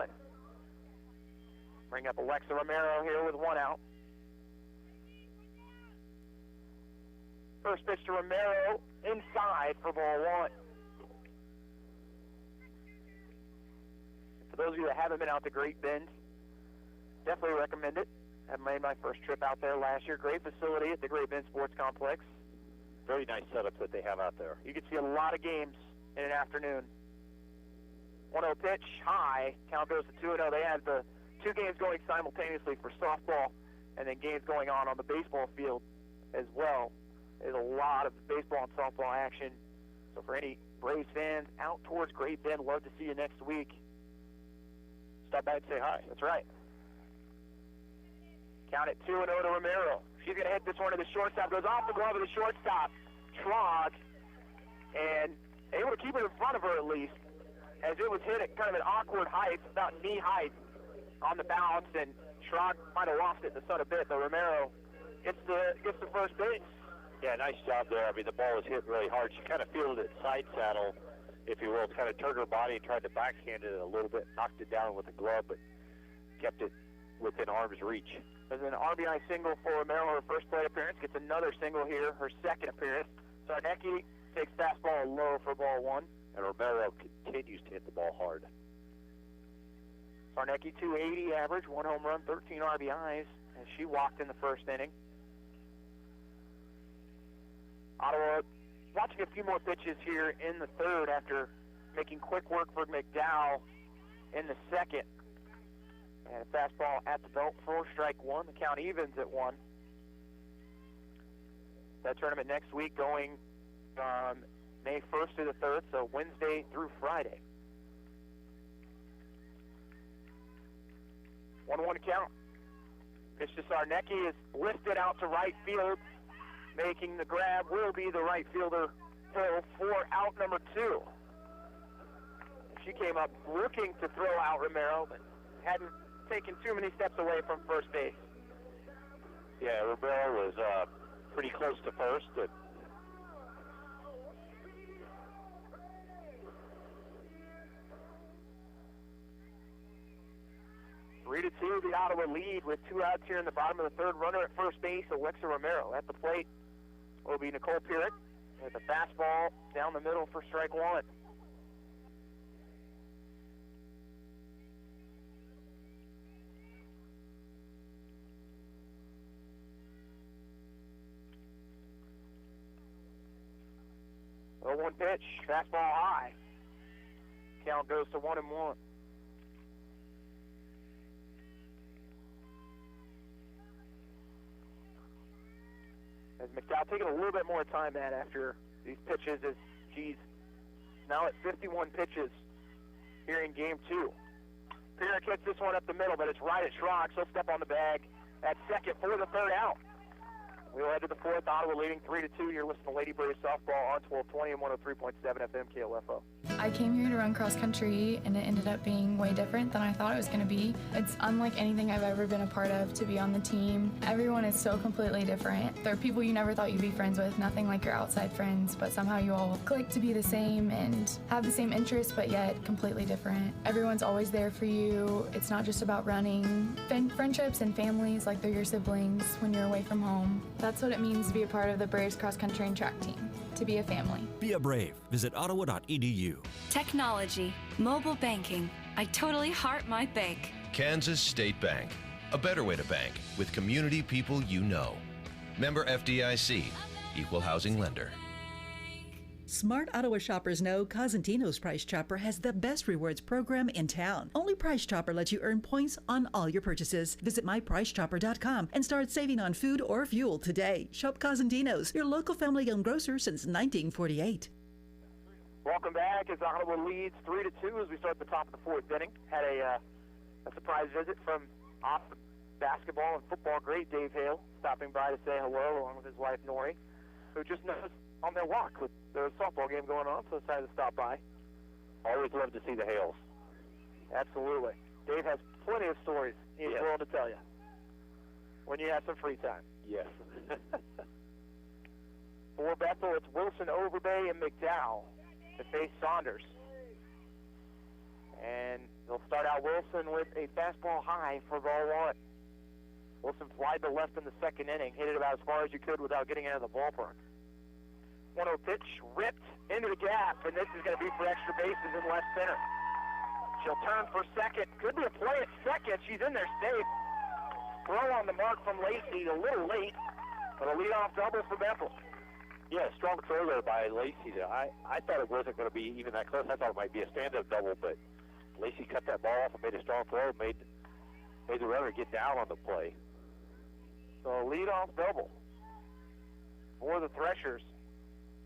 Bring up Alexa Romero here with 1 out. First pitch to Romero, inside for ball 1. For those of you that haven't been out to Great Bend, definitely recommend it. I made my first trip out there last year. Great facility at the Great Bend Sports Complex. Very nice setup that they have out there. You can see a lot of games in an afternoon. 1-0 pitch, high. Count goes to 2-0. They had the 2 games going simultaneously for softball and then games going on the baseball field as well. There's a lot of baseball and softball action. So for any Braves fans out towards Great Bend, love to see you next week. Stop by and say hi. That's right. Count it 2-0 to Romero. She's going to hit this one to the shortstop. Goes off the glove of the shortstop, Trog, and able to keep it in front of her at least, as it was hit at kind of an awkward height, about knee height on the bounce, and Trog might have lost it in the sun a bit, but Romero gets the first base. Yeah, nice job there. I mean, the ball was hit really hard. She kind of fielded it side saddle, if you will, kind of turned her body and tried to backhand it a little bit, knocked it down with a glove, but kept it within arm's reach. There's an RBI single for Romero, her first plate appearance. Gets another single here, her second appearance. Sarnecki takes fastball low for ball 1. And Romero continues to hit the ball hard. Sarnecki, 280 average, 1 home run, 13 RBIs, as she walked in the first inning. Ottawa watching a few more pitches here in the third after making quick work for McDowell in the second. And a fastball at the belt for strike 1. The count evens at 1. That tournament next week going from May 1st to the 3rd, so Wednesday through Friday. 1-1 count. Pitch to Sarnecki is lifted out to right field. Making the grab will be the right fielder, Hill, for out number 2. She came up looking to throw out Romero, but hadn't taken too many steps away from first base. Yeah, Romero was pretty close to first. 3-2, the Ottawa lead with 2 outs here in the bottom of the third. Runner at first base, Alexa Romero. At the plate will be Nicole Pierrick with a fastball down the middle for strike 1. Oh, 1 pitch, fastball high. Count goes to 1-1. As McDowell taking a little bit more time at after these pitches, as she's now at 51 pitches here in game 2. Pierrick hits this one up the middle, but it's right at Schrock. She'll step on the bag at second for the third out. We'll head to the fourth. Ottawa leading 3-2. You're listening to Lady Braves softball on 1220 and 103.7 FM KOFO. I came here to run cross country, and it ended up being way different than I thought it was going to be. It's unlike anything I've ever been a part of to be on the team. Everyone is so completely different. There are people you never thought you'd be friends with, nothing like your outside friends, but somehow you all click to be the same and have the same interests, but yet completely different. Everyone's always there for you. It's not just about running. Friendships and families, like they're your siblings when you're away from home. That's what it means to be a part of the Braves cross country and track team, to be a family. Be a Brave. Visit ottawa.edu. Technology, mobile banking. I totally heart my bank. Kansas State Bank. A better way to bank with community people you know. Member FDIC. Equal housing lender. Smart Ottawa shoppers know Cosentino's Price Chopper has the best rewards program in town. Only Price Chopper lets you earn points on all your purchases. Visit mypricechopper.com and start saving on food or fuel today. Shop Cosentino's, your local family-owned grocer since 1948. Welcome back as Ottawa leads 3-2 as we start the top of the fourth inning. Had a surprise visit from awesome basketball and football great Dave Hale, stopping by to say hello along with his wife Nori, who just noticed on their walk with the softball game going on, so decided to stop by. Always love to see the Hales. Absolutely. Dave has plenty of stories he's willing to tell you when you have some free time. Yes. For Bethel, it's Wilson, Overbay, and McDowell to face Saunders. And they'll start out Wilson with a fastball high for ball one. Wilson flied to left in the second inning, hit it about as far as you could without getting out of the ballpark. 1-0 pitch, ripped into the gap, and this is going to be for extra bases in left center. She'll turn for second. Could be a play at second. She's in there safe. Throw on the mark from Lacey, a little late, but a leadoff double for Bethel. Yeah, strong throw there by Lacey. I thought it wasn't going to be even that close. I thought it might be a stand-up double, but Lacey cut that ball off and made a strong throw, made the runner get down on the play. So a leadoff double for the Threshers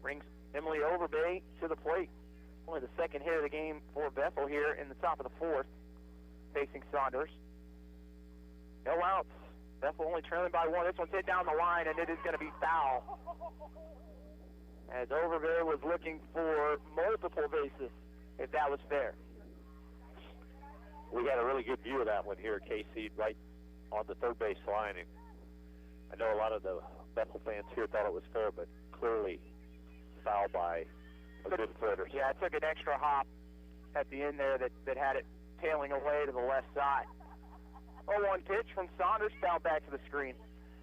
brings Emily Overbay to the plate. Only the second hit of the game for Bethel here in the top of the fourth, facing Saunders. No outs. Bethel only trailing by one. This one's hit down the line, and it is going to be foul. As Overbay was looking for multiple bases, if that was fair. We had a really good view of that one here at KC, right on the third base line. And I know a lot of the Bethel fans here thought it was fair, but clearly foul by a good fielder. Yeah, it took an extra hop at the end there that had it tailing away to the left side. 0-1 pitch from Saunders, fouled back to the screen.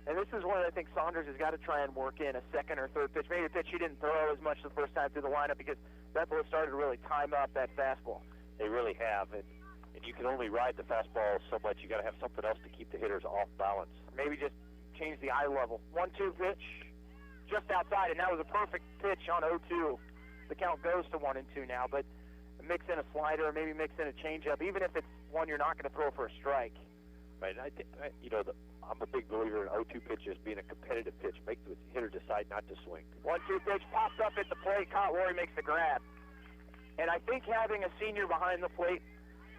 And this is one that I think Saunders has got to try and work in, a second or third pitch. Maybe a pitch he didn't throw as much the first time through the lineup because Bethel has started to really time up that fastball. They really have, and you can only ride the fastball so much. You got to have something else to keep the hitters off balance. Maybe just change the eye level. 1-2 pitch, just outside, and that was a perfect pitch on 0-2. The count goes to 1-2 now, but mix in a slider, or maybe mix in a changeup, even if it's one you're not going to throw for a strike. Right, I'm a big believer in 0-2 pitches being a competitive pitch. Make the hitter decide not to swing. 1-2 pitch pops up at the plate. Caught Lori makes the grab. And I think having a senior behind the plate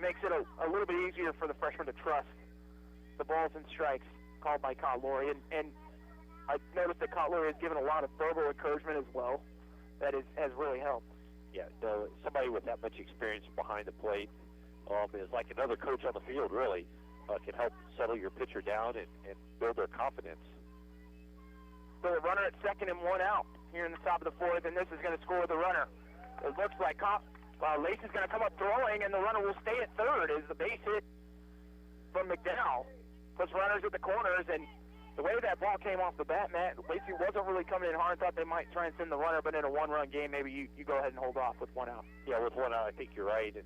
makes it a little bit easier for the freshman to trust the balls and strikes called by Caught Lori. And I noticed that Caught Lori has given a lot of verbal encouragement as well. That has really helped. Yeah, somebody with that much experience behind the plate is like another coach on the field, really. Can help settle your pitcher down and build their confidence. So a runner at second and one out here in the top of the fourth, and this is going to score the runner. It looks like Lacey's going to come up throwing, and the runner will stay at third as the base hit from McDowell puts runners at the corners, and the way that ball came off the bat, Matt, Lacey wasn't really coming in hard. Thought they might try and send the runner, but in a one-run game, maybe you go ahead and hold off with one out. Yeah, with one out, I think you're right. And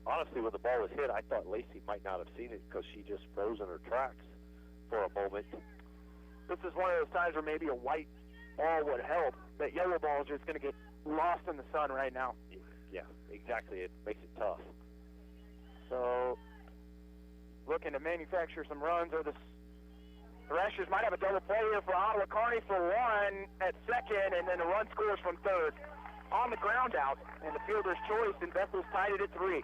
honestly, when the ball was hit, I thought Lacey might not have seen it because she just froze in her tracks for a moment. This is one of those times where maybe a white ball would help. That yellow ball is just going to get lost in the sun right now. Yeah, exactly. It makes it tough. So, looking to manufacture some runs, or the Threshers might have a double play here for Ottawa. Carney for one at second, and then a run scores from third on the ground out, and the fielder's choice, and Bethel's tied it at 3.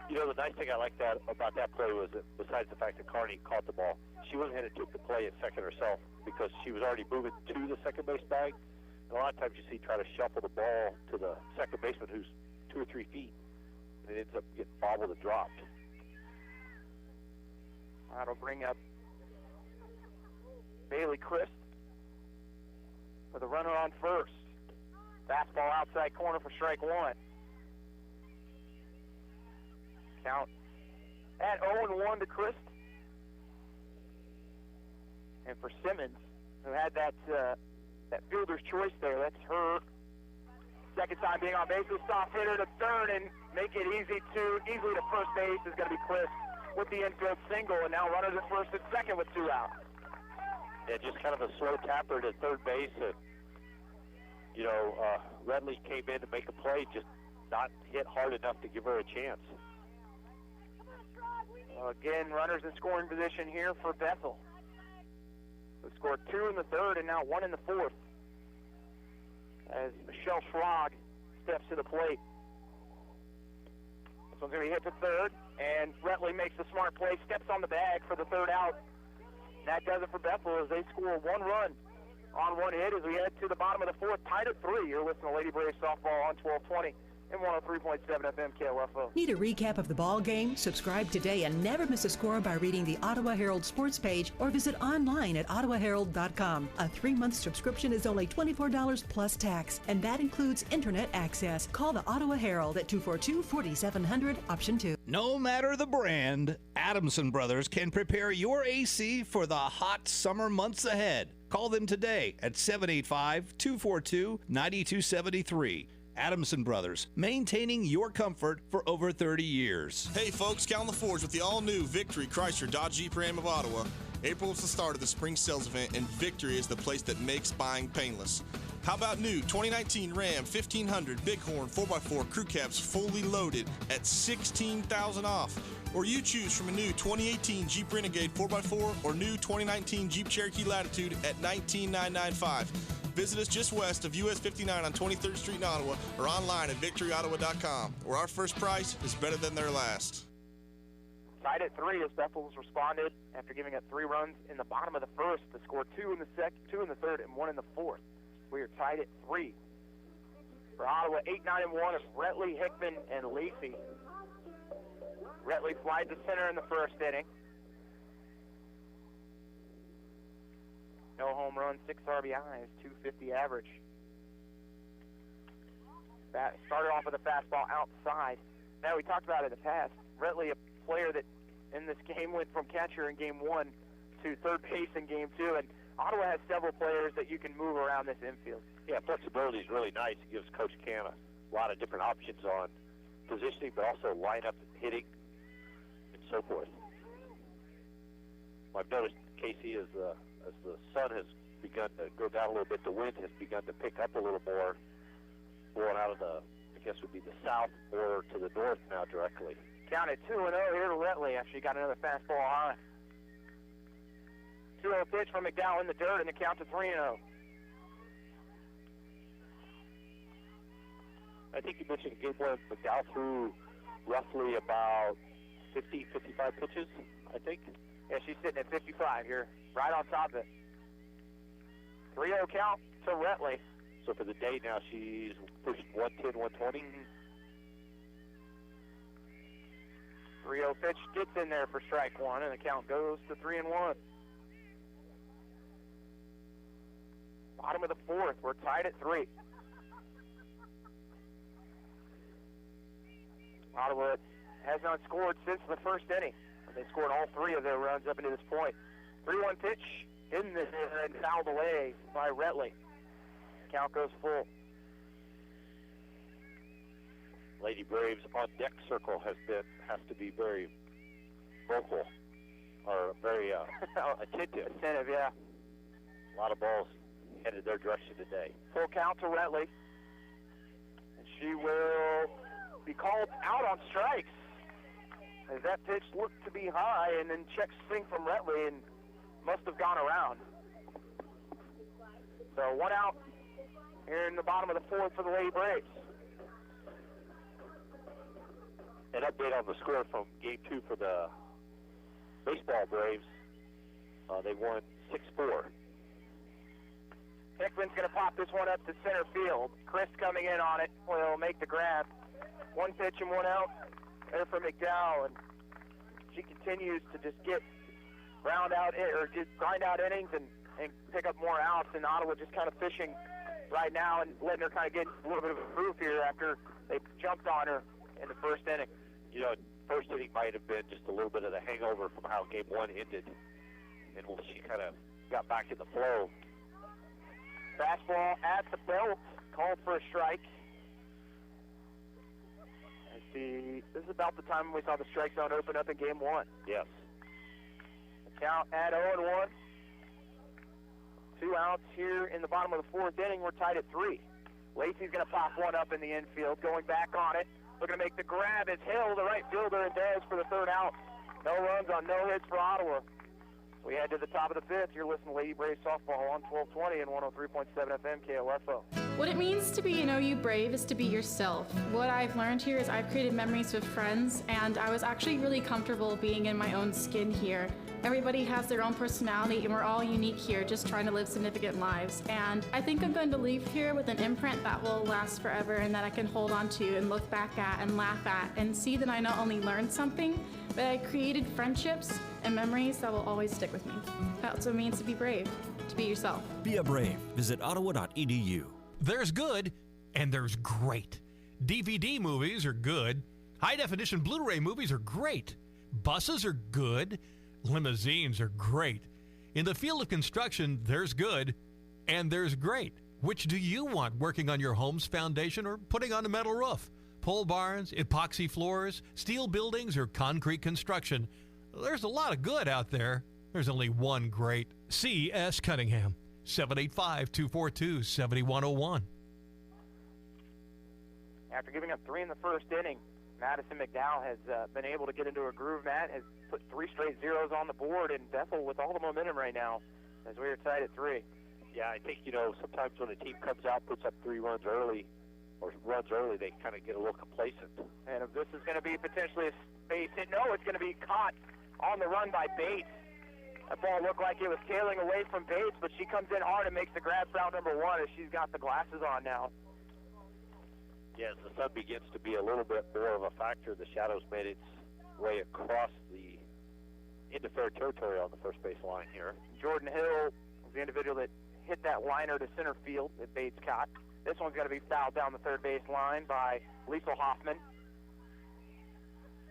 You know, the nice thing I liked about that play was that besides the fact that Carney caught the ball, she went ahead and took the play at second herself because she was already moving to the second base bag. And a lot of times you see try to shuffle the ball to the second baseman who's 2 or 3 feet, and it ends up getting bobbled and dropped. That'll bring up Bailey Christ for the runner on first. Fastball outside corner for strike one. Count at 0-1 to Christ. And for Simmons, who had that fielder's choice there, that's her second time being on base. A soft hitter to third and make it easily to first base is going to be Christ with the infield single, and now runners at first and second with 2 out. Yeah, just kind of a slow tapper to third base, and Redley came in to make a play, just not hit hard enough to give her a chance. Again, runners in scoring position here for Bethel. They scored 2 in the third and now 1 in the fourth, as Michelle Schrag steps to the plate. This one's going to be hit to third, and Redley makes the smart play, steps on the bag for the third out. That does it for Bethel as they score 1 run on 1 hit as we head to the bottom of the fourth, tied at 3. You're listening to Lady Braves softball on 1220 and 103.7 FM KLFO. Need a recap of the ball game? Subscribe today and never miss a score by reading the Ottawa Herald sports page or visit online at ottawaherald.com. A 3-month subscription is only $24 plus tax, and that includes internet access. Call the Ottawa Herald at 242-4700, option 2. No matter the brand, Adamson Brothers can prepare your AC for the hot summer months ahead. Call them today at 785-242-9273. Adamson Brothers, maintaining your comfort for over 30 years. Hey folks, Cal on the Forge with the all-new Victory Chrysler Dodge Jeep Ram of Ottawa. April is the start of the spring sales event, and Victory is the place that makes buying painless. How about new 2019 Ram 1500 Bighorn 4x4 crew cabs fully loaded at $16,000 off? Or you choose from a new 2018 Jeep Renegade 4x4 or new 2019 Jeep Cherokee Latitude at $19,995. Visit us just west of US 59 on 23rd Street in Ottawa or online at victoryottawa.com, where our first price is better than their last. Tied at 3 as Bethel's responded after giving up 3 runs in the bottom of the first to score 2 in the third, and 1 in the fourth. We are tied at 3. For Ottawa, 8-9-1 is Retley, Hickman, and Lacey. Retley flies to center in the first inning. No home runs, 6 RBIs, 250 average. Started off with a fastball outside. Now, we talked about it in the past. Retley, a player that in this game went from catcher in game 1 to third base in game 2, and Ottawa has several players that you can move around this infield. Yeah, flexibility is really nice. It gives Coach Can a lot of different options on positioning, but also lineup, hitting, and so forth. I've noticed Casey, as the sun has begun to go down a little bit, the wind has begun to pick up a little more, blowing out of the, I guess would be the south or to the north now directly. Count at 2-0 here to Retley after he got another fastball high. 2-0 pitch from McDowell in the dirt, and the count to 3-0. I think you mentioned in game 1, McDowell threw roughly about 50, 55 pitches, I think. Yeah, she's sitting at 55 here, right on top of it. 3-0 count to Retley. So for the day now, she's pushing 110, 120. 3-0 pitch gets in there for strike 1, and the count goes to 3-1. Bottom of the fourth, we're tied at 3. Ottawa has not scored since the first inning. They scored all 3 of their runs up into this point. 3-1 pitch in the and fouled away by Retley. Count goes full. Lady Braves on deck circle has to be very vocal or very attentive. Attentive, yeah. A lot of balls headed their direction today. Full count to Retley. And she will be called out on strikes, as that pitch looked to be high, and then check swing from Retley and must have gone around. So 1 out here in the bottom of the fourth for the Lady Braves. an update on the score from Game 2 for the baseball Braves. They won 6-4. Hickman's going to pop this one up to center field. Chris coming in on it will make the grab. One pitch and one out there for McDowell, and she continues to just grind out innings and pick up more outs, and Ottawa just kind of fishing right now and letting her kind of get a little bit of a proof here after they jumped on her in the first inning. You know, first inning might have been just a little bit of the hangover from how Game 1 ended, and she kind of got back in the flow. Fastball at the belt, called for a strike. This is about the time we saw the strike zone open up in Game 1. Yes. The count at 0-1. 2 outs here in the bottom of the 4th inning. We're tied at 3. Lacey's going to pop one up in the infield, going back on it. Looking to make the grab. It's Hill, the right fielder, and does for the 3rd out. No runs on no hits for Ottawa. We head to the top of the 5th. You're listening to Lady Braves Softball on 1220 and 103.7 FM KOFO. What it means to be an OU Brave is to be yourself. What I've learned here is I've created memories with friends, and I was actually really comfortable being in my own skin here. Everybody has their own personality, and we're all unique here, just trying to live significant lives. And I think I'm going to leave here with an imprint that will last forever and that I can hold on to and look back at and laugh at and see that I not only learned something, but I created friendships and memories that will always stick with me. That's what it means to be brave, to be yourself. Be a brave. Visit ottawa.edu. There's good and there's great. DVD movies are good. High-definition Blu-ray movies are great. Buses are good. Limousines are great. In the field of construction, there's good and there's great. Which do you want working on your home's foundation or putting on a metal roof? Pole barns, epoxy floors, steel buildings, or concrete construction? There's a lot of good out there. There's only one great. C.S. Cunningham, 785-242-7101. After giving up 3 in the first inning, Madison McDowell has been able to get into a groove, Matt, has put 3 straight zeros on the board, and Bethel with all the momentum right now as we are tied at 3. Yeah, I think, sometimes when a team comes out, puts up 3 runs early, they kind of get a little complacent. And if this is going to be potentially a base hit, no, it's going to be caught on the run by Bates. That ball looked like it was tailing away from Bates, but she comes in hard and makes the grab for out number 1 as she's got the glasses on now. Yeah, as the sun begins to be a little bit more of a factor, the shadows made its way across into fair territory on the first base line here. Jordan Hill was the individual that hit that liner to center field that Bates caught. This one's going to be fouled down the third base line by Liesl Hoffman.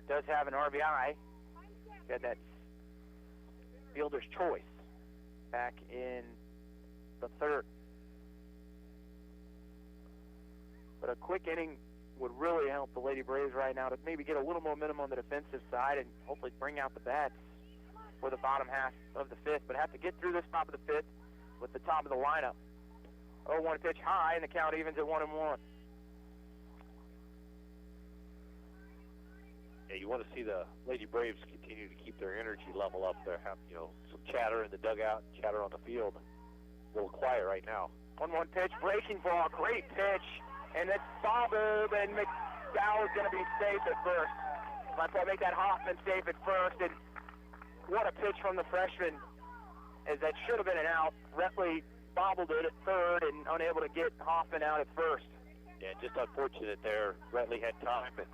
Does have an RBI. Got that fielder's choice back in the 3rd. But a quick inning would really help the Lady Braves right now to maybe get a little momentum on the defensive side and hopefully bring out the bats for the bottom half of the 5th. But have to get through this top of the 5th with the top of the lineup. 0-1 pitch high, and the count evens at 1-1. Yeah, you want to see the Lady Braves continue to keep their energy level up there. Have, some chatter in the dugout, chatter on the field. A little quiet right now. 1-1 pitch, breaking ball, great pitch. And it's bobbled, and McDowell is going to be safe at first. Might well make that Hoffman safe at first. And what a pitch from the freshman, as that should have been an out. Repley bobbled it at 3rd and unable to get Hoffman out at 1st. Yeah, just unfortunate there. Repley had time, and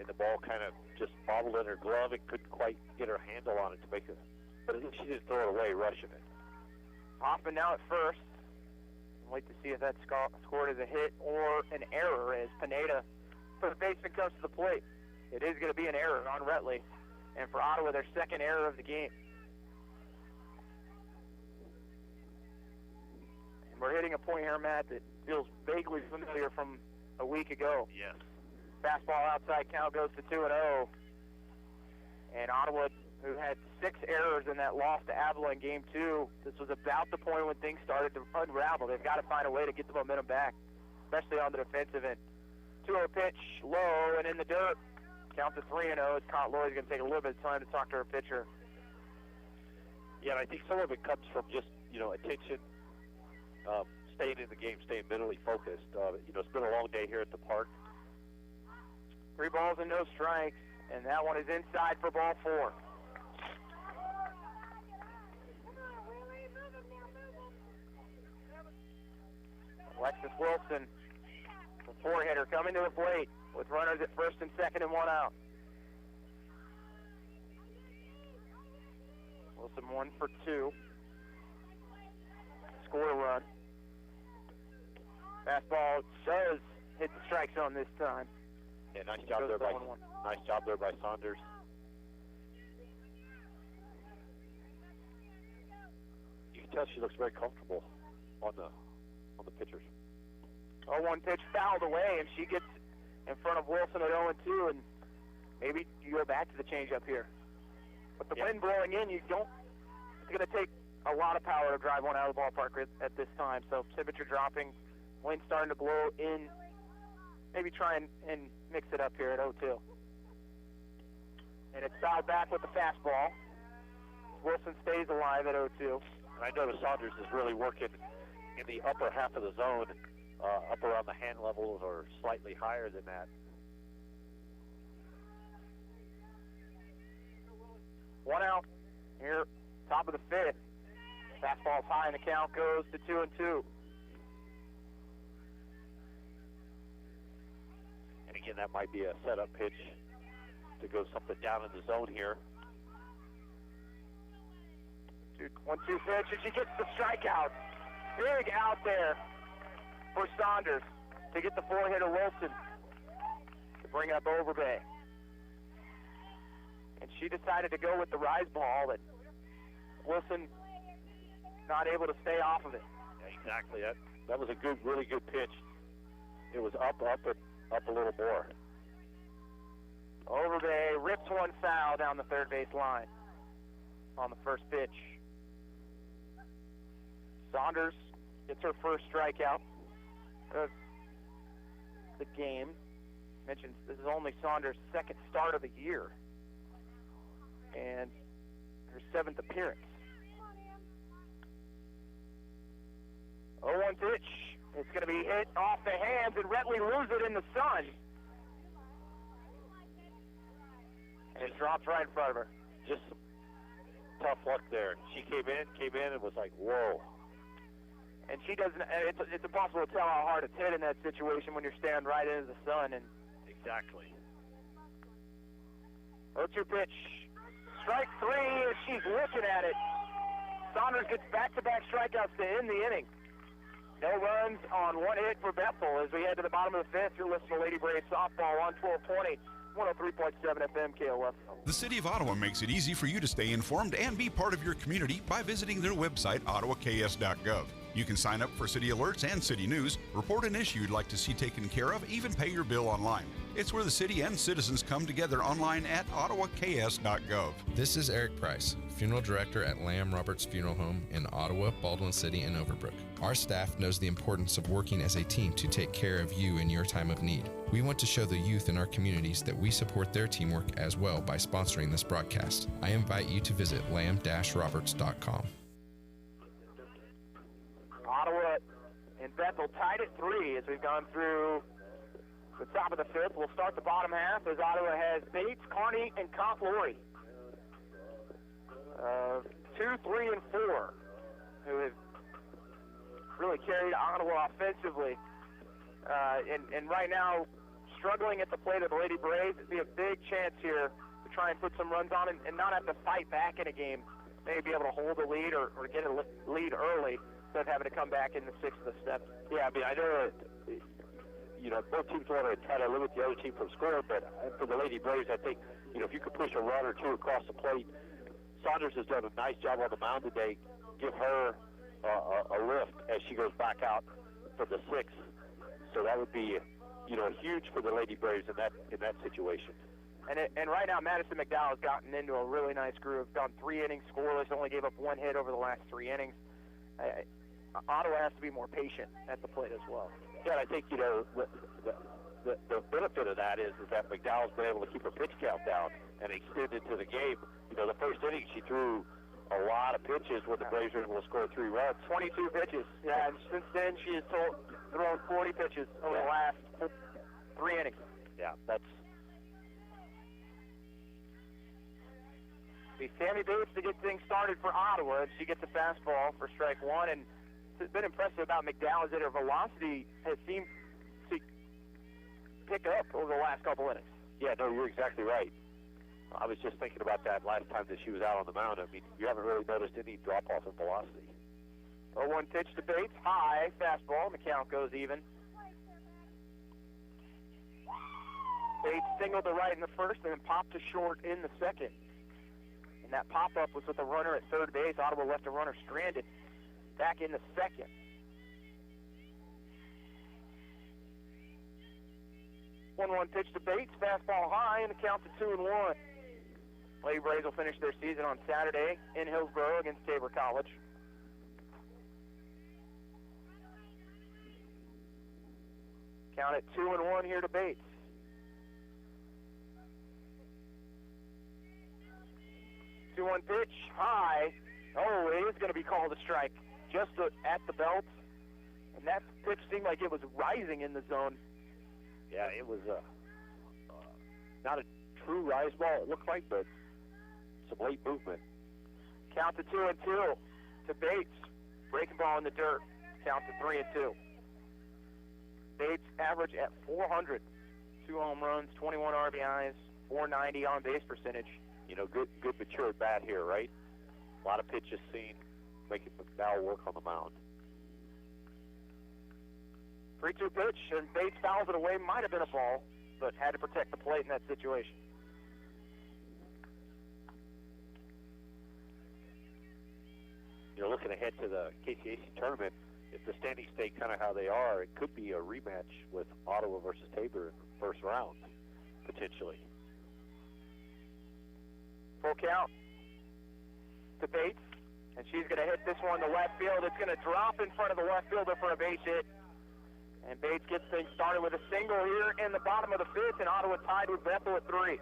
the ball kind of just bobbled in her glove and couldn't quite get her handle on it to make it. But at least she didn't throw it away rushing it. Hoffman now at 1st. Wait to see if that's scored as a hit or an error as Pineda, for the baseman, comes to the plate. It is going to be an error on Retley, and for Ottawa, their 2nd error of the game. And we're hitting a point here, Matt, that feels vaguely familiar from a week ago. Yes. Fastball outside, count goes to 2-0. And Ottawa, who had 6 errors in that loss to Avila in Game 2. This was about the point when things started to unravel. They've got to find a way to get the momentum back, especially on the defensive end. 2-0 pitch, low and in the dirt. Count to 3-0. It's Cont Lori's going to take a little bit of time to talk to her pitcher. Yeah, and I think some of it comes from just, attention, staying in the game, staying mentally focused. It's been a long day here at the park. 3 balls and no strikes, and that one is inside for ball 4. Alexis Wilson, the 4-hitter, coming to the plate with runners at first and second and 1 out. Wilson 1 for 2. Score a run. Fastball does hit the strike zone this time. Yeah, nice job there by Saunders. You can tell she looks very comfortable on the pitchers. 0-1 pitch fouled away, and she gets in front of Wilson at 0-2, and maybe you go back to the changeup here. With the wind blowing in, it's going to take a lot of power to drive one out of the ballpark at this time. So temperature dropping, wind starting to blow in. Maybe try and mix it up here at 0-2. And it's fouled back with the fastball. Wilson stays alive at 0-2. And I notice Saunders is really working in the upper half of the zone, up around the hand levels or slightly higher than that. 1 out here, top of the 5th. Fastball's high, and the count goes to 2-2. And again, that might be a setup pitch to go something down in the zone here. 1-2 pitch, and she gets the strikeout. Big out there for Saunders to get the 4-hitter Wilson to bring up Overbay. And she decided to go with the rise ball, but Wilson not able to stay off of it. Yeah, exactly. That was a really good pitch. It was up a little more. Overbay rips one foul down the third base line on the first pitch. Saunders gets her first strikeout of the game. Mentioned this is only Saunders' second start of the year and her 7th appearance. 0-1 pitch. It's going to be hit off the hands, and Retley loses it in the sun. And it drops right in front of her. Just some tough luck there. She came in and was like, whoa. And she doesn't, it's impossible to tell how hard it's hit in that situation when you're staring right into the sun. And exactly. 0-2 pitch. Strike 3 as she's looking at it. Saunders gets back-to-back strikeouts to end the inning. No runs on 1 hit for Bethel as we head to the bottom of the 5th. You're listening to Lady Braves Softball on 1220, 103.7 FM KOF. The City of Ottawa makes it easy for you to stay informed and be part of your community by visiting their website, ottawaks.gov. You can sign up for city alerts and city news, report an issue you'd like to see taken care of, even pay your bill online. It's where the city and citizens come together online at ottawaks.gov. This is Eric Price, Funeral Director at Lamb Roberts Funeral Home in Ottawa, Baldwin City, and Overbrook. Our staff knows the importance of working as a team to take care of you in your time of need. We want to show the youth in our communities that we support their teamwork as well by sponsoring this broadcast. I invite you to visit lamb-roberts.com. Ottawa and Bethel tied at 3 as we've gone through the top of the 5th. We'll start the bottom half as Ottawa has Bates, Carney, and Contlori. 2, 3, and 4 who have really carried Ottawa offensively. And right now, struggling at the plate of the Lady Braves, it'd be a big chance here to try and put some runs on and not have to fight back in a game. Maybe be able to hold a lead or get a lead early instead of having to come back in the 6th of the 7th. Yeah, I mean, I know both teams want to try to limit the other team from scoring, but for the Lady Braves, I think, if you could push a run or two across the plate, Saunders has done a nice job on the mound today. Give her a lift as she goes back out for the 6th. So that would be, huge for the Lady Braves in that situation. And right now, Madison McDowell has gotten into a really nice groove. Gone 3 innings scoreless, only gave up 1 hit over the last 3 innings. Ottawa has to be more patient at the plate as well. Yeah, I think, the benefit of that is that McDowell's been able to keep her pitch count down and extend into the game. The first inning she threw a lot of pitches when the Braves were able to score 3 runs. 22 pitches. Yeah, and since then she has thrown 40 pitches over the last 3 innings. Yeah, that's Be Sammy Bates to get things started for Ottawa, and she gets a fastball for strike one. And it's been impressive about McDowell is that her velocity has seemed to pick up over the last couple innings. Yeah, no, you're exactly right. I was just thinking about that last time that she was out on the mound. I mean, you haven't really noticed any drop-off in velocity. 0-1 pitch to Bates, high fastball, and the count goes even. Bates singled to right in the first and then popped to short in the second. And that pop-up was with a runner at third base. Ottawa left a runner stranded back in the second. One pitch to Bates, fastball high, and the count to 2-1. Lady Braves will finish their season on Saturday in Hillsborough against Tabor College. Count at 2-1 here to Bates. 2-1 pitch, high. Oh, it is going to be called a strike just at the belt. And that pitch seemed like it was rising in the zone. Yeah, it was not a true rise ball, it looked like, but some late movement. Count to 2-2 to Bates. Breaking ball in the dirt. Count to 3-2. Bates average at 400. 2 home runs, 21 RBIs, 490 on base percentage. You know, good mature bat here, right? A lot of pitches seen, making McDowell work on the mound. 3-2 pitch, and Bates fouls it away. Might have been a ball, but had to protect the plate in that situation. You're looking ahead to the KCAC tournament. If the standings stay kind of how they are, it could be a rematch with Ottawa versus Tabor in the first round, potentially. Full count to Bates, and she's going to hit this one to left field. It's going to drop in front of the left fielder for a base hit. And Bates gets things started with a single here in the bottom of the fifth, and Ottawa tied with Bethel at 3.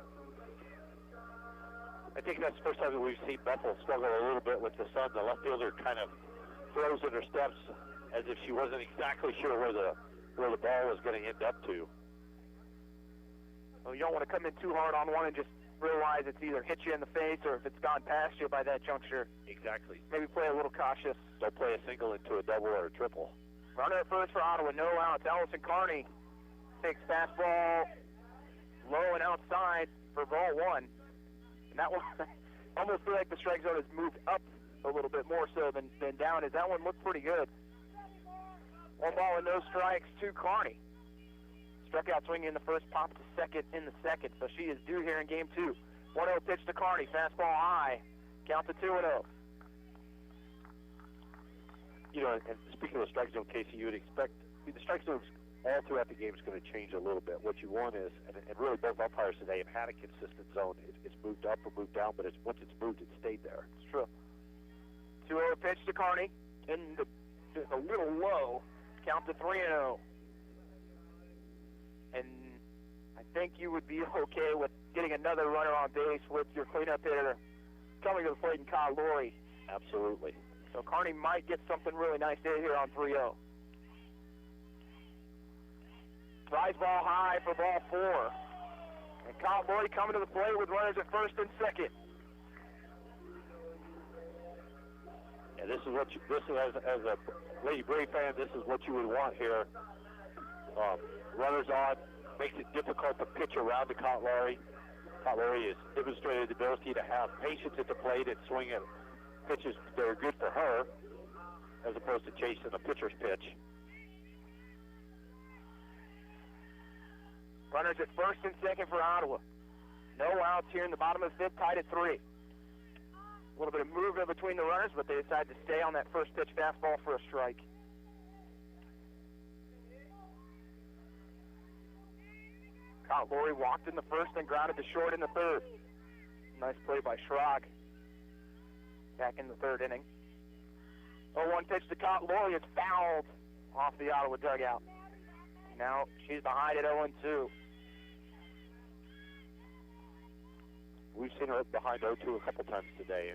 I think that's the first time that we've seen Bethel struggle a little bit with the sun. The left fielder kind of froze in her steps as if she wasn't exactly sure where the ball was going to end up to. Well, you don't want to come in too hard on one and just realize it's either hit you in the face or if it's gone past you by that juncture. Exactly. Maybe play a little cautious. Don't play a single into a double or a triple. Runner at first for Ottawa, no outs. Allison Carney takes fastball low and outside for ball one. And that one almost feel like the strike zone has moved up a little bit more so than down, as that one looked pretty good. 1 ball and no strikes to Carney. Struck out swinging in the first, popped to second in the second, so she is due here in game 2. 1-0 pitch to Carney, fastball high, count to 2-0. You know, and speaking of the strike zone, Casey, you would expect the strike zone all throughout the game is going to change a little bit. What you want is, and really both umpires today have had a consistent zone. It's moved up or moved down, but once it's moved, it stayed there. It's true. 2-0 pitch to Carney, and just a little low, count to 3-0. And I think you would be okay with getting another runner on base with your cleanup hitter coming to the plate in Kyle Laurie. Absolutely. So Carney might get something really nice there here on 3-0. Flies ball high for ball 4. And Kyle Laurie coming to the plate with runners at first and second. Yeah, this is as a Lady Brave fan, this is what you would want here. Runners on, makes it difficult to pitch around to Kyle Laurie. Kyle Laurie has demonstrated the ability to have patience at the plate and swing at pitches that are good for her, as opposed to chasing a pitcher's pitch. Runners at first and second for Ottawa. No outs here in the bottom of the fifth, tied at 3. A little bit of movement between the runners, but they decide to stay on that first pitch fastball for a strike. Kyle Laurie walked in the first and grounded to short in the third. Nice play by Schrag back in the third inning. 0-1 pitch to Kyle Laurie is fouled off the Ottawa dugout. Now she's behind at 0-2. We've seen her behind 0-2 a couple times today.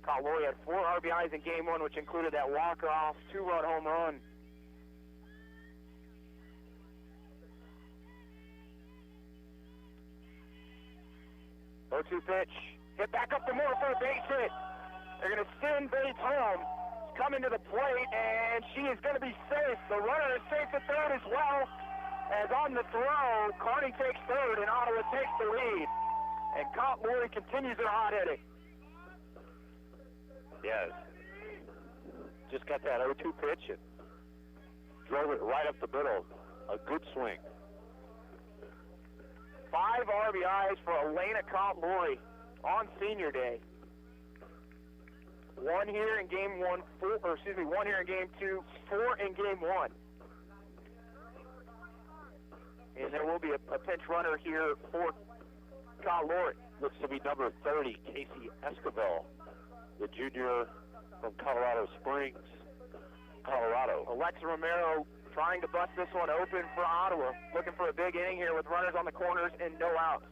Kyle Laurie had 4 RBIs in game 1, which included that walk-off 2-run home run. Oh, 2 pitch, Hit back up the middle for a base hit. They're going to send Bates home. Coming to the plate, and she is going to be safe. The runner is safe at third as well. As on the throw, Kearney takes third, and Ottawa takes the lead. And Cop Lori continues her hot hitting. Yes. Just got that 0-2 pitch and drove it right up the middle. A good swing. 5 RBIs for Elena Cop Lori on Senior Day. One here in game 1, one here in game 2, 4 in game 1. And there will be a pinch runner here for Cop Lori. Looks to be number 30, Casey Esquivel, the junior from Colorado Springs, Colorado. Alexa Romero trying to bust this one open for Ottawa. Looking for a big inning here with runners on the corners and no outs.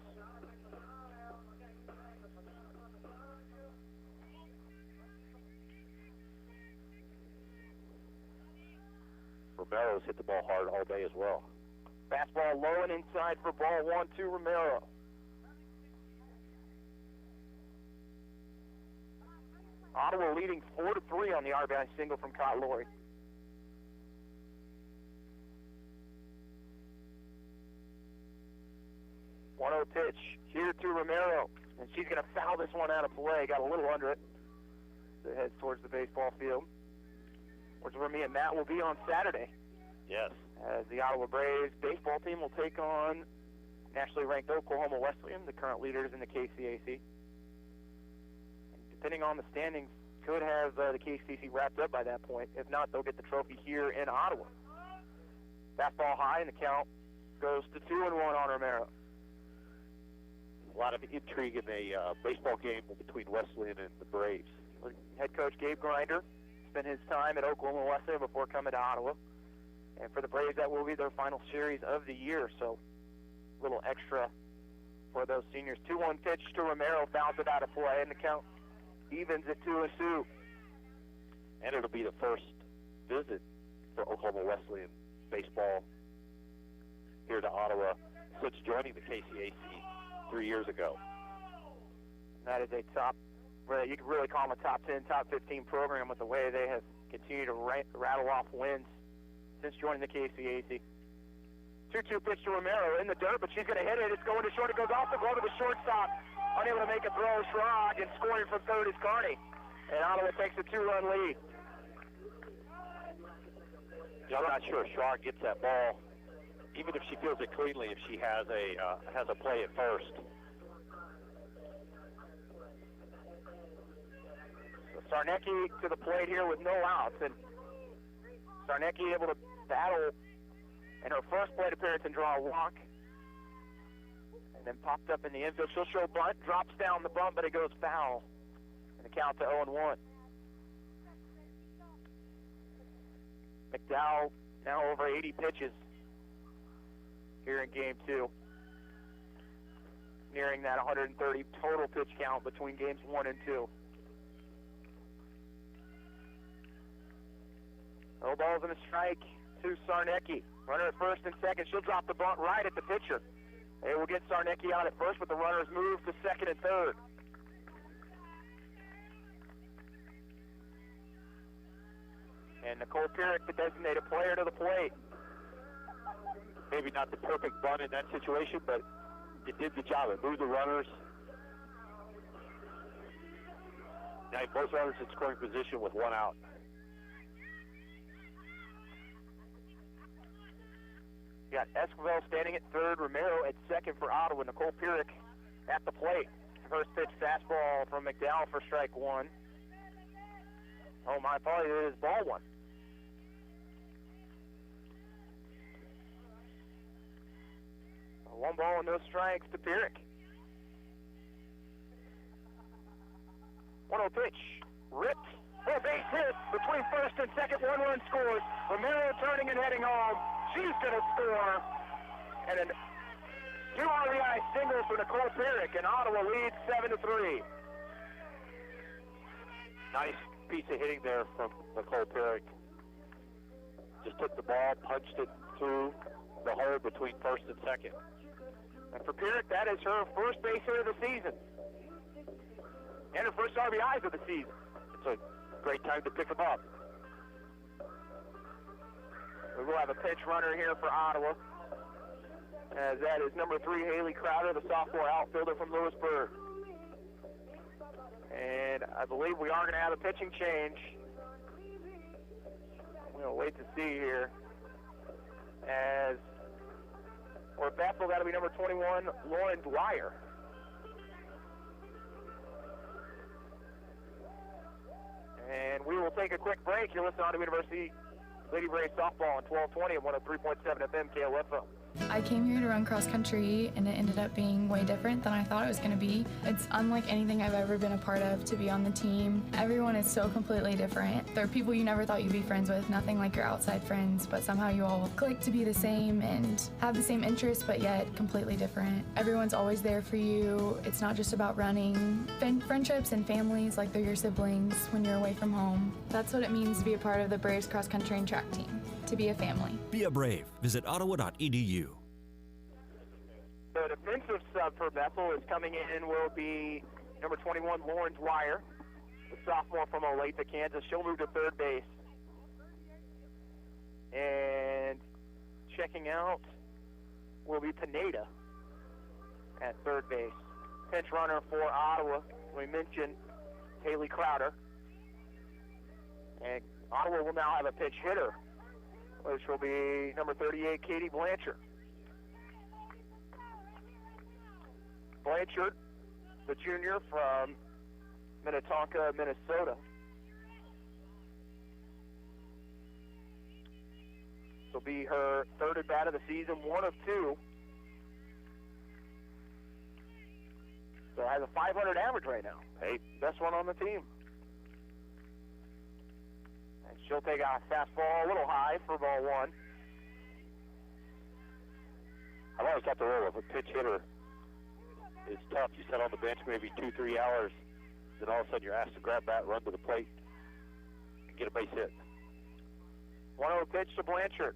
Romero's hit the ball hard all day as well. Fastball low and inside for ball 1-2 Romero. Ottawa leading 4-3 on the RBI single from Cott Lori. One-0 pitch here to Romero, and she's going to foul this one out of play. Got a little under it. So it heads towards the baseball field, where me and Matt will be on Saturday. Yes. As the Ottawa Braves baseball team will take on nationally ranked Oklahoma Wesleyan, the current leaders in the KCAC. Depending on the standings, could have the KCAC wrapped up by that point. If not, they'll get the trophy here in Ottawa. Fastball high, and the count goes to 2-1 on Romero. A lot of intrigue in a baseball game between Wesleyan and the Braves. Head coach Gabe Grinder spent his time at Oklahoma Wesleyan before coming to Ottawa. And for the Braves, that will be their final series of the year. So a little extra for those seniors. 2-1 pitch to Romero, fouls it out of play, and the count evens at 2-2. And it'll be the first visit for Oklahoma Wesleyan baseball here to Ottawa since joining the KCAC 3 years ago. That is a top, you could really call them a top 10, top 15 program with the way they have continued to rattle off wins since joining the KCAC. 2-2 pitch to Romero in the dirt, but she's going to hit it. It's going to short. It goes off the glove of the shortstop. Unable to make a throw, Schrag, and scoring from third is Kearney. And Ottawa takes a 2-run lead. I'm not sure if Schrag gets that ball, even if she feels it cleanly, if she has a play at first. So Sarnecki to the plate here with no outs, and Sarnecki able to battle in her first plate appearance and draw a walk. And then popped up in the infield. She'll show bunt, drops down the bunt, but it goes foul. And the count to 0-1. McDowell now over 80 pitches here in game 2. Nearing that 130 total pitch count between games 1 and 2. No balls and a strike to Sarnecki. Runner at first and second. She'll drop the bunt right at the pitcher. They will get Sarnecki out at first, but the runners move to second and third. And Nicole Pierrick, the designated player, to the plate. Maybe not the perfect bunt in that situation, but it did the job. It moved the runners. Now both runners in scoring position with 1 out. You got Esquivel standing at third, Romero at second for Ottawa. Nicole Pierrick at the plate. First pitch fastball from McDowell for strike 1. Oh, my apologies, it is ball 1. So 1 ball and no strikes to Pierrick. 1-0 pitch. Ripped for a base hit between first and second. 1 run scores. Romero turning and heading home. She's going to score. And an 2 RBI single for Nicole Pierrick, and Ottawa leads 7-3. Nice piece of hitting there from Nicole Pierrick. Just took the ball, punched it through the hole between first and second. And for Pierrick, that is her first base hit of the season. And her first RBIs of the season. It's a great time to pick them up. We will have a pinch runner here for Ottawa, as that is number 3, Haley Crowder, the sophomore outfielder from Lewisburg. And I believe we are going to have a pitching change. We'll wait to see here. As for Bethel, that'll be number 21, Lauren Dwyer. And we will take a quick break. You're listening to University Lady Braves softball on 1220 and 103.7 FM KOFO. I came here to run cross country and it ended up being way different than I thought it was going to be. It's unlike anything I've ever been a part of to be on the team. Everyone is so completely different. There are people you never thought you'd be friends with, nothing like your outside friends, but somehow you all click to be the same and have the same interests, but yet completely different. Everyone's always there for you. It's not just about running. Friendships and families like they're your siblings when you're away from home. That's what it means to be a part of the Braves cross country and track team, to be a family. Be a Brave. Visit ottawa.edu. The defensive sub for Bethel is coming in will be number 21, Lauren Dwyer, the sophomore from Olathe, Kansas. She'll move to third base. And checking out will be Pineda at third base. Pinch runner for Ottawa, we mentioned Haley Crowder. And Ottawa will now have a pinch hitter, which will be number 38, Katie Blanchard. Blanchard, the junior from Minnetonka, Minnesota. This will be her third at bat of the season, 1 of 2. So has a 500 average right now. Hey, best one on the team. And she'll take a fastball a little high for ball 1. I've always got the role of a pitch hitter. It's tough. You sit on the bench maybe 2-3 hours, then all of a sudden you're asked to grab that, run to the plate, and get a base hit. 1-0 pitch to Blanchard.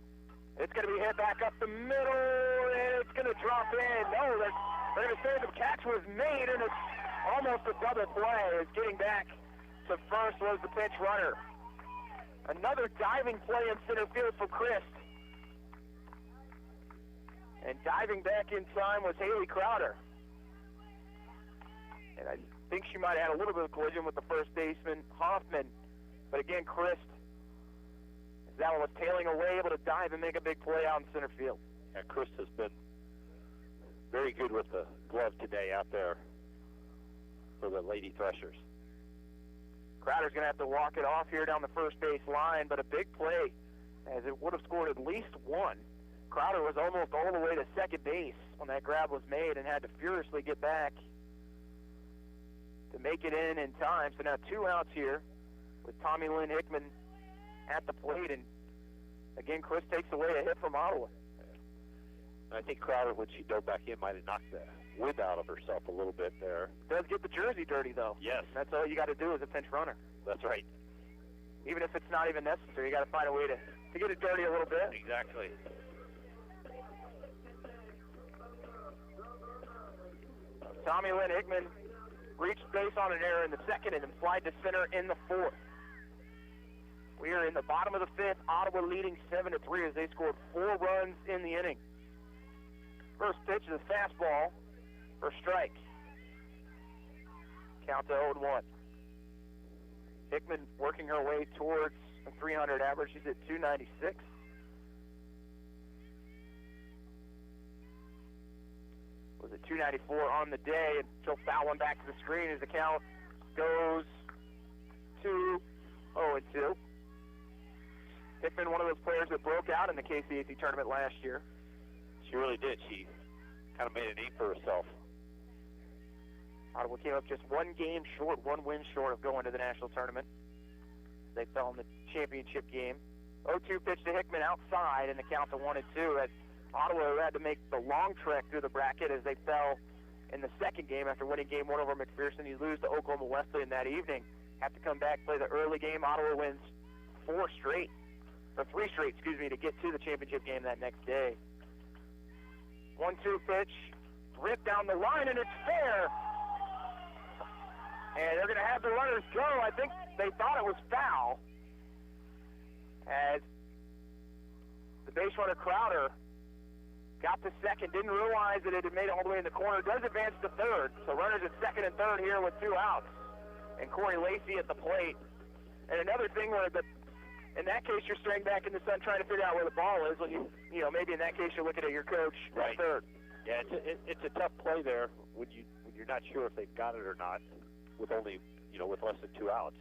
It's going to be hit back up the middle, and it's going to drop in. No, they're going to say the catch was made, and it's almost a double play. As getting back to first was the pitch runner. Another diving play in center field for Christ. And diving back in time was Haley Crowder. And I think she might have had a little bit of collision with the first baseman, Hoffman. But again, Christ, as that one was tailing away, able to dive and make a big play out in center field. Yeah, Chris has been very good with the glove today out there for the Lady Threshers. Crowder's going to have to walk it off here down the first base line, but a big play, as it would have scored at least 1. Crowder was almost all the way to second base when that grab was made and had to furiously get back to make it in time. So now 2 outs here with Tommy Lynn Hickman at the plate. And again, Chris takes away a hit from Ottawa. I think Crowder, when she dove back in, might have knocked the wind out of herself a little bit there. Does get the jersey dirty, though. Yes. That's all you got to do as a pinch runner. That's right. Even if it's not even necessary, you got to find a way to get it dirty a little bit. Exactly. Tommy Lynn Hickman reached base on an error in the second and then flied to center in the fourth. We are in the bottom of the fifth. Ottawa leading 7-3 as they scored 4 runs in the inning. First pitch is a fastball for strike. Count to 0-1. Hickman working her way towards a 300 average. She's at 296. Was at 294 on the day, and she'll foul one back to the screen as the count goes to 0-2. Hickman, one of those players that broke out in the KCAC tournament last year. She really did. She kind of made a name for herself. Ottawa came up just 1 game short, 1 win short of going to the national tournament. They fell in the championship game. 0-2 pitch to Hickman outside, and the count to 1-2. At Ottawa had to make the long trek through the bracket as they fell in the second game after winning game 1 over McPherson. You lose to Oklahoma Wesleyan that evening. Have to come back, play the early game. Ottawa wins 3 straight, to get to the championship game that next day. 1-2 pitch, ripped down the line, and it's fair. And they're going to have the runners go. I think they thought it was foul. As the base runner Crowder got to second, didn't realize that it had made it all the way in the corner. Does advance to third. So runners at second and third here with 2 outs. And Corey Lacey at the plate. And another thing where in that case you're staring back in the sun trying to figure out where the ball is when you maybe in that case you're looking at your coach at third. Yeah, it's a tough play there when you're not sure if they've got it or not with only with less than 2 outs.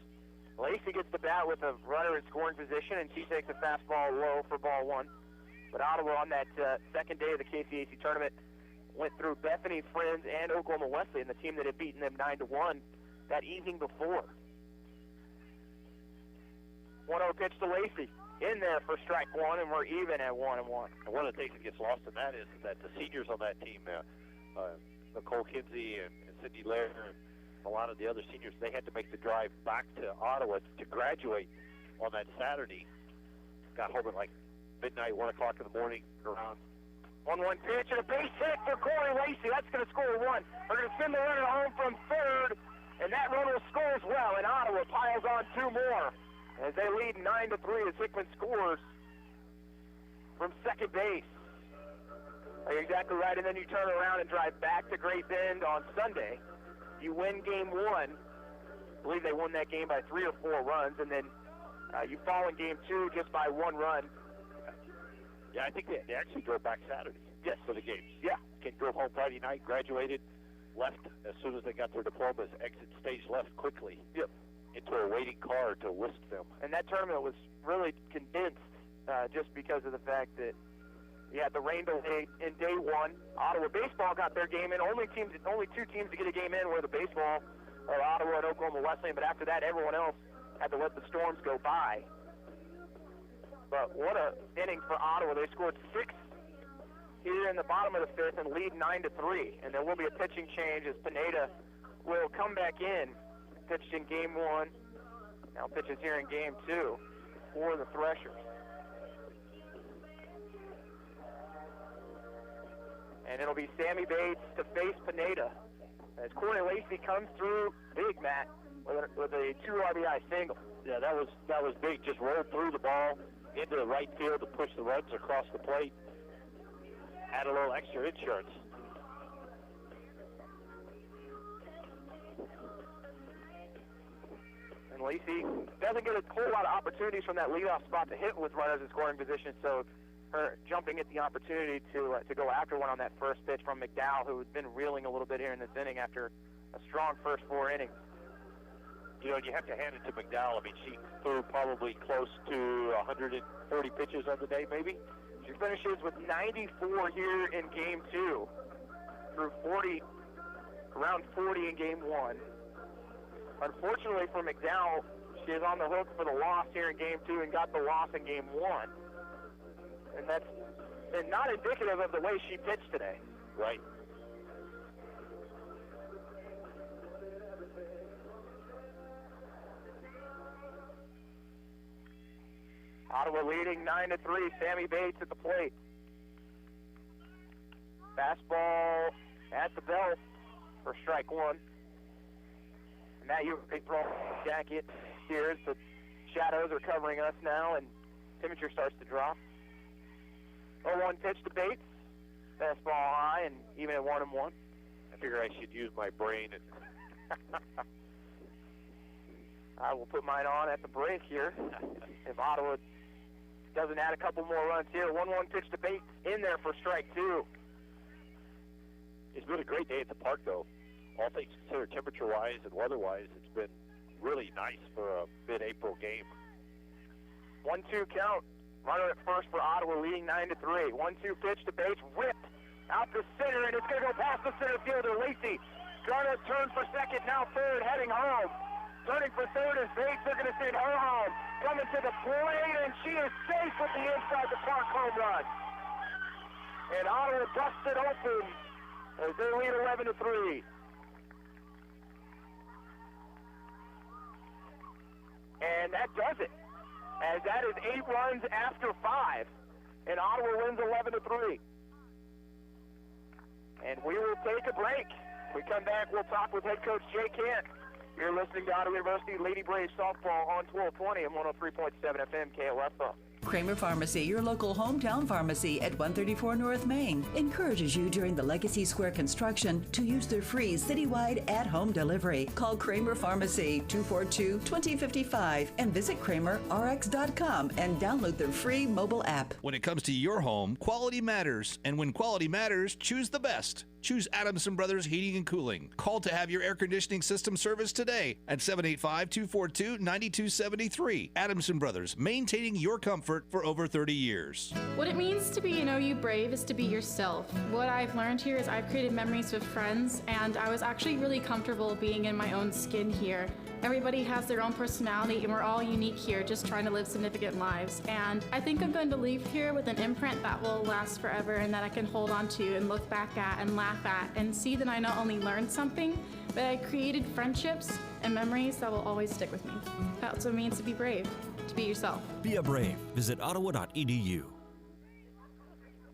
Lacey gets the bat with a runner in scoring position, and she takes a fastball low for ball 1. But Ottawa on that second day of the KCAC tournament went through Bethany, Friends, and Oklahoma Wesleyan, the team that had beaten them 9-1 that evening before. 1-0 pitch to Lacey. In there for strike 1, and we're even at 1-1. And one of the things that gets lost in that is that the seniors on that team, Nicole Kinsey and Cindy Lair, and a lot of the other seniors, they had to make the drive back to Ottawa to graduate on that Saturday. Got home at like midnight, 1 o'clock in the morning around. 1-1 pitch and a base hit for Corey Lacey. That's going to score 1. They're going to send the runner home from third, and that runner scores well, and Ottawa piles on 2 more. As they lead 9-3 as Hickman scores from second base. You're exactly right, and then you turn around and drive back to Great Bend on Sunday. You win game 1. I believe they won that game by 3 or 4 runs, and then you fall in game 2 just by 1 run. Yeah, I think they actually drove back Saturday. Yes. For the games. Yeah. Kid drove home Friday night, graduated, left as soon as they got their diplomas, exit stage left quickly. Yep. Into a waiting car to whisk them. And that tournament was really condensed just because of the fact that you had the rain delay in day 1. Ottawa baseball got their game in. Only 2 teams to get a game in were the baseball, Ottawa and Oklahoma Wesleyan. But after that, everyone else had to let the Storms go by. But what a inning for Ottawa. They scored 6 here in the bottom of the 5th and lead 9-3. And there will be a pitching change as Pineda will come back in. Pitched in game 1. Now pitches here in game 2 for the Threshers. And it'll be Sammy Bates to face Pineda as Corey Lacey comes through big, Matt, with a 2 RBI single. Yeah, that was big. Just rolled through the ball into the right field to push the runs across the plate. Add a little extra insurance. And Lacey doesn't get a whole lot of opportunities from that leadoff spot to hit with runners in scoring position, so her jumping at the opportunity to go after one on that first pitch from McDowell, who has been reeling a little bit here in this inning after a strong first 4 innings. You know, you have to hand it to McDowell. I mean, she threw probably close to 140 pitches on the day, maybe. She finishes with 94 here in game 2, through around 40 in game 1. Unfortunately for McDowell, she is on the hook for the loss here in game 2 and got the loss in game 1. And that's not indicative of the way she pitched today. Right. Ottawa leading 9-3. Sammy Bates at the plate. Fastball at the belt for strike 1. Matt, you have a big throw jacket here as the shadows are covering us now and temperature starts to drop. 0-1 pitch to Bates. Fastball high and even at 1-1. I figure I should use my brain. And I will put mine on at the break here. If Ottawa doesn't add a couple more runs here. 1-1 pitch to Bates in there for strike 2. It's been a great day at the park, though. All things considered, temperature-wise and weather-wise, it's been really nice for a mid-April game. 1-2 count. Runner at first for Ottawa, leading 9-3. 1-2 pitch to Bates, ripped out to center, and it's going to go past the center fielder, Lacey. Gonna turn for second, now third, heading home. Turning for third is Bates. They're going to send her home. Coming to the plate, and she is safe with the inside the park home run. And Ottawa busted open as they lead 11-3. And that does it, as that is 8 runs after 5, and Ottawa wins 11-3. And we will take a break. When we come back, we'll talk with head coach Jay Kent. You're listening to Ottawa University Lady Braves softball on 1220 and 103.7 FM KOFO. Kramer Pharmacy, your local hometown pharmacy at 134 North Main, encourages you during the Legacy Square construction to use their free citywide at-home delivery. Call Kramer Pharmacy 242-2055 and visit KramerRx.com and download their free mobile app. When it comes to your home, quality matters. And when quality matters, choose the best. Choose Adamson Brothers Heating and Cooling. Call to have your air conditioning system serviced today at 785-242-9273. Adamson Brothers, maintaining your comfort for over 30 years. What it means to be an OU Brave is to be yourself. What I've learned here is I've created memories with friends, and I was actually really comfortable being in my own skin here. Everybody has their own personality, and we're all unique here, just trying to live significant lives. And I think I'm going to leave here with an imprint that will last forever and that I can hold on to and look back at and laugh at and see that I not only learned something, but I created friendships and memories that will always stick with me. That's what it means to be brave, to be yourself. Be a brave. Visit ottawa.edu.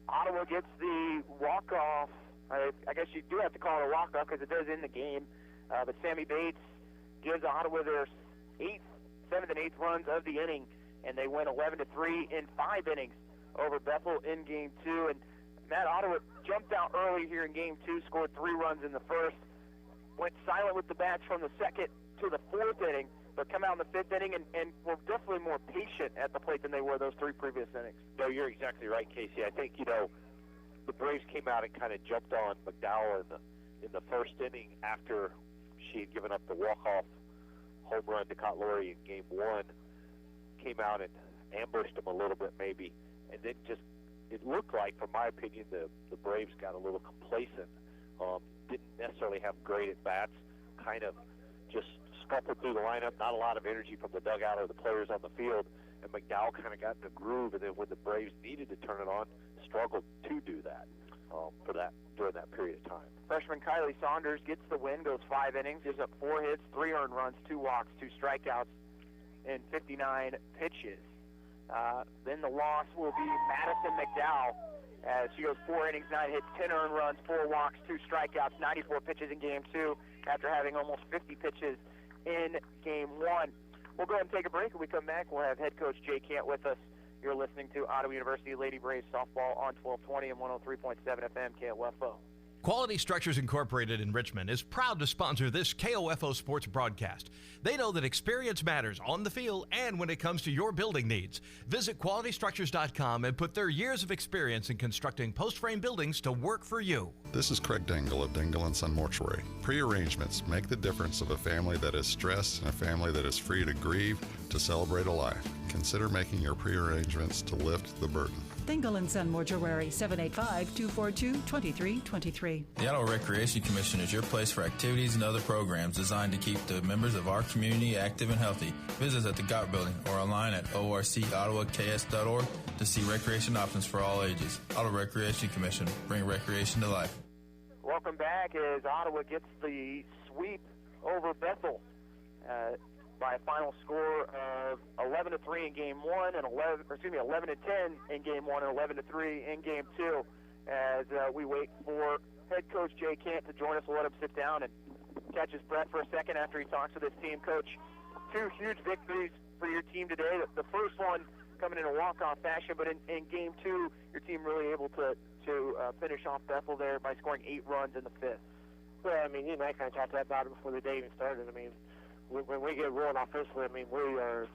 Ottawa gets the walk-off. I guess you do have to call it a walk-off because it does end the game. But Sammy Bates gives Ottawa their 7th and 8th runs of the inning, and they win 11-3 in 5 innings over Bethel in Game 2. And Matt, Ottawa jumped out early here in Game 2, scored 3 runs in the first, went silent with the bats from the 2nd to the 4th inning, but come out in the 5th inning and were definitely more patient at the plate than they were those 3 previous innings. No, you're exactly right, Casey. I think, the Braves came out and kind of jumped on McDowell in the first inning after she had given up the walk-off home run to Cottlori in Game 1, came out and ambushed him a little bit maybe, and then it looked like, from my opinion, the Braves got a little complacent, didn't necessarily have great at-bats, kind of just scuffled through the lineup, not a lot of energy from the dugout or the players on the field, and McDowell kind of got in the groove, and then when the Braves needed to turn it on, struggled to do that during that period of time. Freshman Kylie Saunders gets the win, goes 5 innings, gives up 4 hits, 3 earned runs, 2 walks, 2 strikeouts, and 59 pitches. Then the loss will be Madison McDowell, as she goes 4 innings, 9 hits, 10 earned runs, 4 walks, 2 strikeouts, 94 pitches in Game 2 after having almost 50 pitches in Game 1. We'll go ahead and take a break. When we come back, we'll have head coach Jay Cant with us. You're listening to Ottawa University Lady Braves softball on 1220 and 103.7 FM KOFO. Quality Structures Incorporated in Richmond is proud to sponsor this KOFO sports broadcast. They know that experience matters on the field and when it comes to your building needs. Visit qualitystructures.com and put their years of experience in constructing post-frame buildings to work for you. This is Craig Dingle of Dingle & Son Mortuary. Pre-arrangements make the difference of a family that is stressed and a family that is free to grieve, to celebrate a life. Consider making your pre-arrangements to lift the burden. Dingle & Son Mortuary, 785-242-2323. The Ottawa Recreation Commission is your place for activities and other programs designed to keep the members of our community active and healthy. Visit us at the GOT Building or online at orcottawaks.org to see recreation options for all ages. Ottawa Recreation Commission, bring recreation to life. Welcome back as Ottawa gets the sweep over Bethel by a final score of 11-3 in Game 1 and 11-10 in Game 1 and 11-3 in Game 2. As we wait for head coach Jay Cant to join us, we'll let him sit down and catch his breath for a second after he talks with his team. Coach, 2 huge victories for your team today. The first one coming in a walk-off fashion, but in Game 2, your team really able to finish off Bethel there by scoring 8 runs in the 5th. Well, I mean, you and I kind of talked about it before the day even started. I mean, when we get rolling offensively, I mean, we are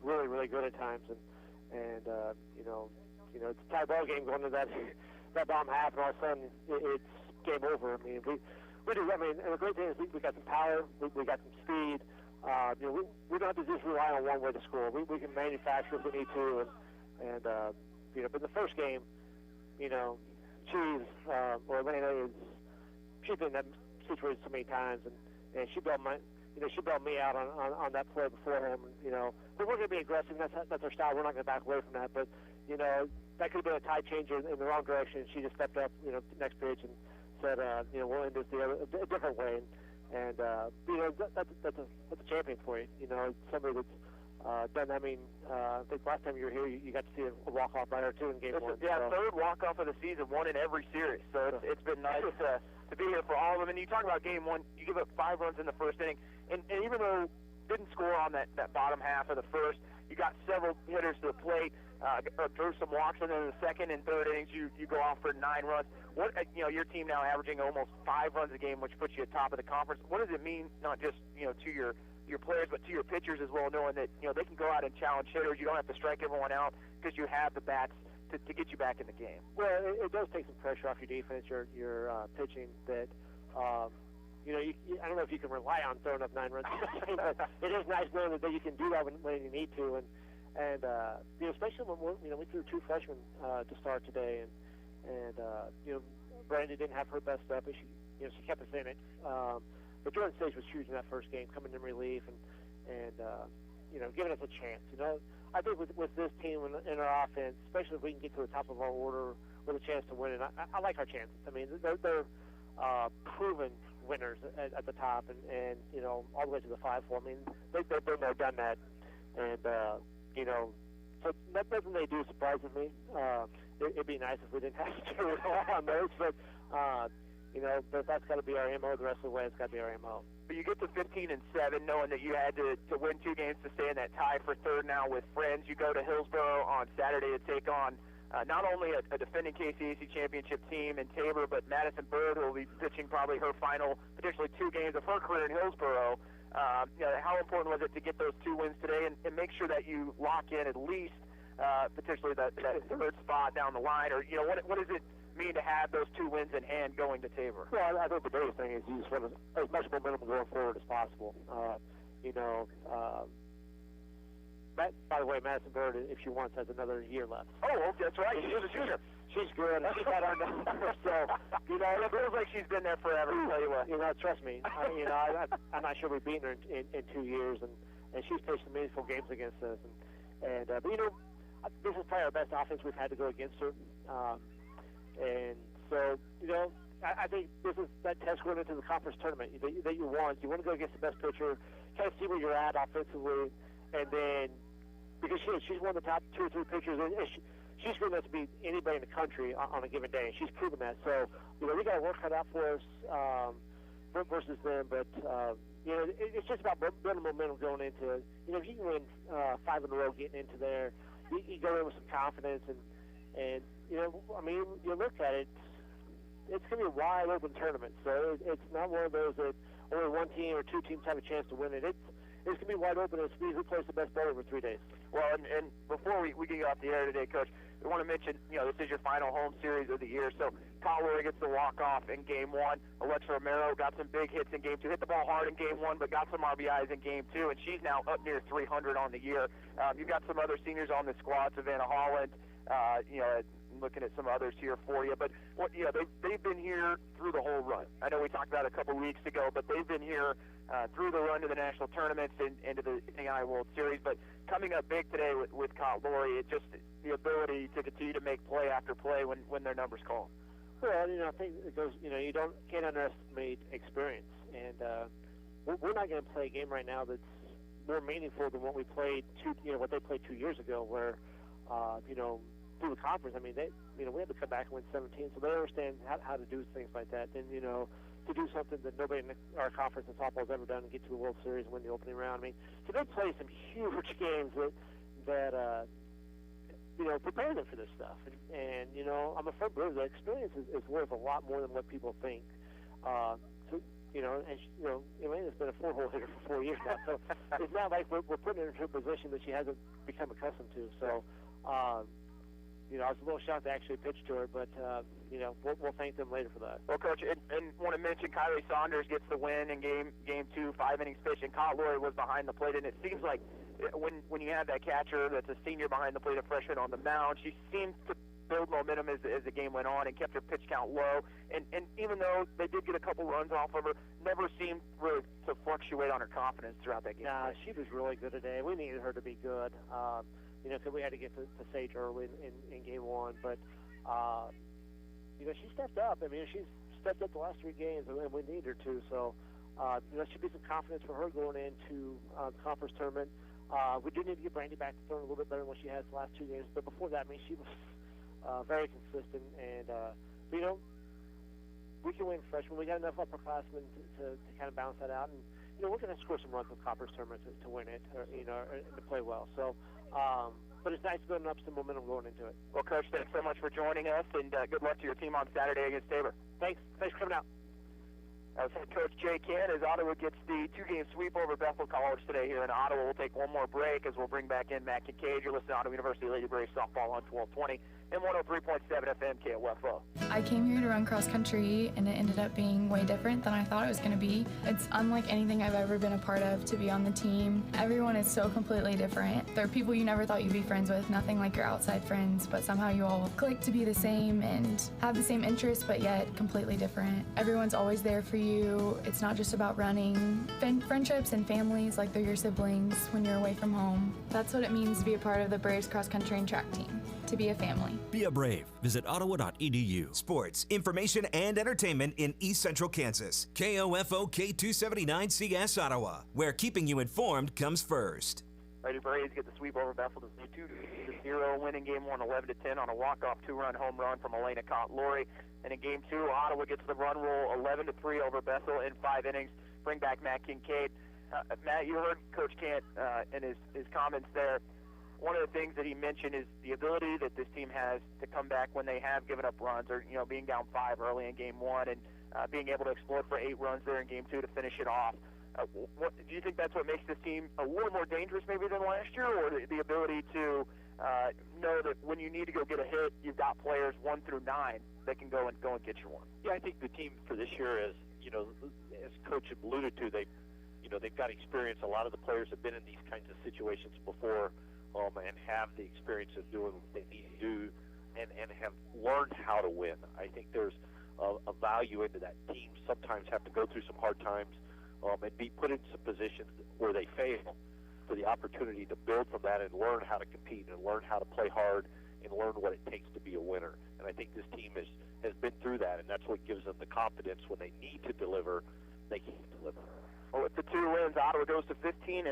really, really good at times, and it's a tie ball game going to that bottom half, and all of a sudden it's game over. I mean, we do. I mean, and the great thing is we got some power, we got some speed. We don't have to just rely on one way to score. We can manufacture if we need to, but in the first game, Elena she's been in that situation so many times, and she bailed me out on that play before him. But we're going to be aggressive. That's our style. We're not going to back away from that. But that could have been a tide changer in the wrong direction. She just stepped up, next pitch and said, we'll end this a different way. And that's a champion for you. Somebody that's done. I mean, I think last time you were here, you got to see a walk-off by her too in Game 1. Yeah, third walk-off of the season, one in every series. So it's been nice to be here for all of them. And you talk about Game 1, you give up 5 runs in the first inning. And even though didn't score on that bottom half of the first, you got several hitters to the plate, drew some walks, and then in the second and third innings you go off for 9 runs. What your team now averaging almost 5 runs a game, which puts you at top of the conference. What does it mean, not just to your players, but to your pitchers as well, knowing that they can go out and challenge hitters. You don't have to strike everyone out because you have the bats to get you back in the game. Well, it does take some pressure off your defense, your pitching. That I don't know if you can rely on throwing up 9 runs. It is nice knowing that you can do that when you need to, and especially when we threw 2 freshmen to start today, and Brandy didn't have her best up, but she kept us in it. But Jordan Sage was huge in that first game, coming in relief and giving us a chance. I think with this team and our offense, especially if we can get to the top of our order with a chance to win, and I like our chances. I mean, they're proven winners at the top, and all the way to the 5-4. I mean, they've been there, done that, and so nothing they do surprises me. It'd be nice if we didn't have to rely on those, but but that's got to be our MO. The rest of the way, it's got to be our MO. But you get to 15-7, knowing that you had to win 2 games to stay in that tie for third now with Friends. You go to Hillsboro on Saturday to take on not only a defending KCAC championship team in Tabor, but Madison Bird, who will be pitching probably her final, potentially 2 games of her career in Hillsboro. How important was it to get those 2 wins today and make sure that you lock in at least potentially that third spot down the line? Or what does it mean to have those 2 wins in hand going to Tabor? Well, I think the biggest thing is you just want as much momentum going forward as possible. By the way, Madison Bird, if she wants, has another year left. Oh, that's right. She's a junior. She's good. She's got our number. So, it feels like she's been there forever. I'll tell you what. Trust me. I'm not sure we've beaten her in 2 years, and she's pitched some meaningful games against us. But this is probably our best offense we've had to go against her. And so, I think this is that test going into the conference tournament that you want. You want to go against the best pitcher, kind of see where you're at offensively, and then because she's one of the top 2 or 3 pitchers, and she's good enough to beat anybody in the country on a given day, and she's proven that. So, we got to work cut out for us versus them, but it's just about building momentum going into it. If you can win 5 in a row getting into there, you go in with some confidence, and you look at it, it's going to be a wide open tournament. So it's not one of those that only 1 team or 2 teams have a chance to win it. It's going to be wide open. It's going to be who plays the best ball over 3 days. Well, and before we get off the air today, Coach, we want to mention, this is your final home series of the year. So Kyle Lowry gets the walk-off in Game 1. Alexa Romero got some big hits in Game 2. Hit the ball hard in Game 1, but got some RBIs in Game 2, and she's now up near 300 on the year. You've got some other seniors on the squad, Savannah Holland, looking at some others here for you, but they've been here through the whole run. I know we talked about it a couple weeks ago, but they've been here through the run to the national tournaments and into the AI World Series. But coming up big today with Kyle Lowry, it's just the ability to continue to make play after play when their numbers call. Well, I think it goes. You can't underestimate experience, and we're not going to play a game right now that's more meaningful than what we played what they played 2 years ago, where through the conference, we had to come back and win 17, so they understand how to do things like that. And to do something that nobody in our conference in softball has ever done, and get to the World Series and win the opening round. So they play some huge games that prepare them for this stuff. And I'm a firm believer that experience is worth a lot more than what people think. Elena's been a 4-hole hitter for 4 years now, so it's not like we're putting her into a position that she hasn't become accustomed to. So. I was a little shocked to actually pitch to her, but, we'll thank them later for that. Well, Coach, and want to mention Kylie Saunders gets the win in Game 2, 5 innings pitched, and Kyle Lowry was behind the plate, and it seems like when you have that catcher that's a senior behind the plate, a freshman on the mound, she seems to build momentum as the game went on and kept her pitch count low, and even though they did get a couple runs off of her, never seemed really to fluctuate on her confidence throughout that game. Nah, she was really good today. We needed her to be good. Because we had to get to Sage early in Game 1. But, she stepped up. She's stepped up the last 3 games, and we need her to. So, should be some confidence for her going into the conference tournament. We do need to get Brandy back to throwing a little bit better than what she has the last 2 games. But before that, she was very consistent. And, we can win freshmen. We got enough upperclassmen to kind of balance that out. And, we're going to score some runs with Copper's tournament to win it, or to play well. So, but it's nice building up some momentum going into it. Well, Coach, thanks so much for joining us, and good luck to your team on Saturday against Tabor. Thanks for coming out. As head coach Jay Cann, as Ottawa gets the 2-game sweep over Bethel College today here in Ottawa. We'll take one more break as we'll bring back in Matt Kincaid. You're listening to Ottawa University Lady Braves softball on 1220 and 103.7 FM KOFO. I came here to run cross country, and it ended up being way different than I thought it was going to be. It's unlike anything I've ever been a part of to be on the team. Everyone is so completely different. There are people you never thought you'd be friends with, nothing like your outside friends, but somehow you all click to be the same and have the same interests, but yet completely different. Everyone's always there for you. It's not just about running. Friendships and families, like they're your siblings when you're away from home. That's what it means to be a part of the Braves cross country and track team, to be a family. Be a Brave. Visit ottawa.edu. Sports, information, and entertainment in East Central Kansas. KOFO K279CS Ottawa, where keeping you informed comes first. Lady Braves get the sweep over Bethel to 2-0, winning game 1 11-10 on a walk-off 2-run home run from Elena Cott-Lori. And in game 2, Ottawa gets the run rule 11-3 over Bethel in 5 innings. Bring back Matt Kincaid. Matt, you heard Coach Kent in his comments there. One of the things that he mentioned is the ability that this team has to come back when they have given up runs, or being down 5 early in game 1 and being able to explode for 8 runs there in game 2 to finish it off. What do you think that's what makes this team a little more dangerous maybe than last year, or the ability to know that when you need to go get a hit, you've got players 1 through 9 that can go and get you one? Yeah, I think the team for this year is, as Coach alluded to, they've got experience. A lot of the players have been in these kinds of situations before. And have the experience of doing what they need to do and have learned how to win. I think there's a value into that. Teams sometimes have to go through some hard times and be put in some positions where they fail for the opportunity to build from that and learn how to compete and learn how to play hard and learn what it takes to be a winner. And I think this team has been through that, and that's what gives them the confidence when they need to deliver, they can deliver. Well, with the 2 wins, Ottawa goes to 15-7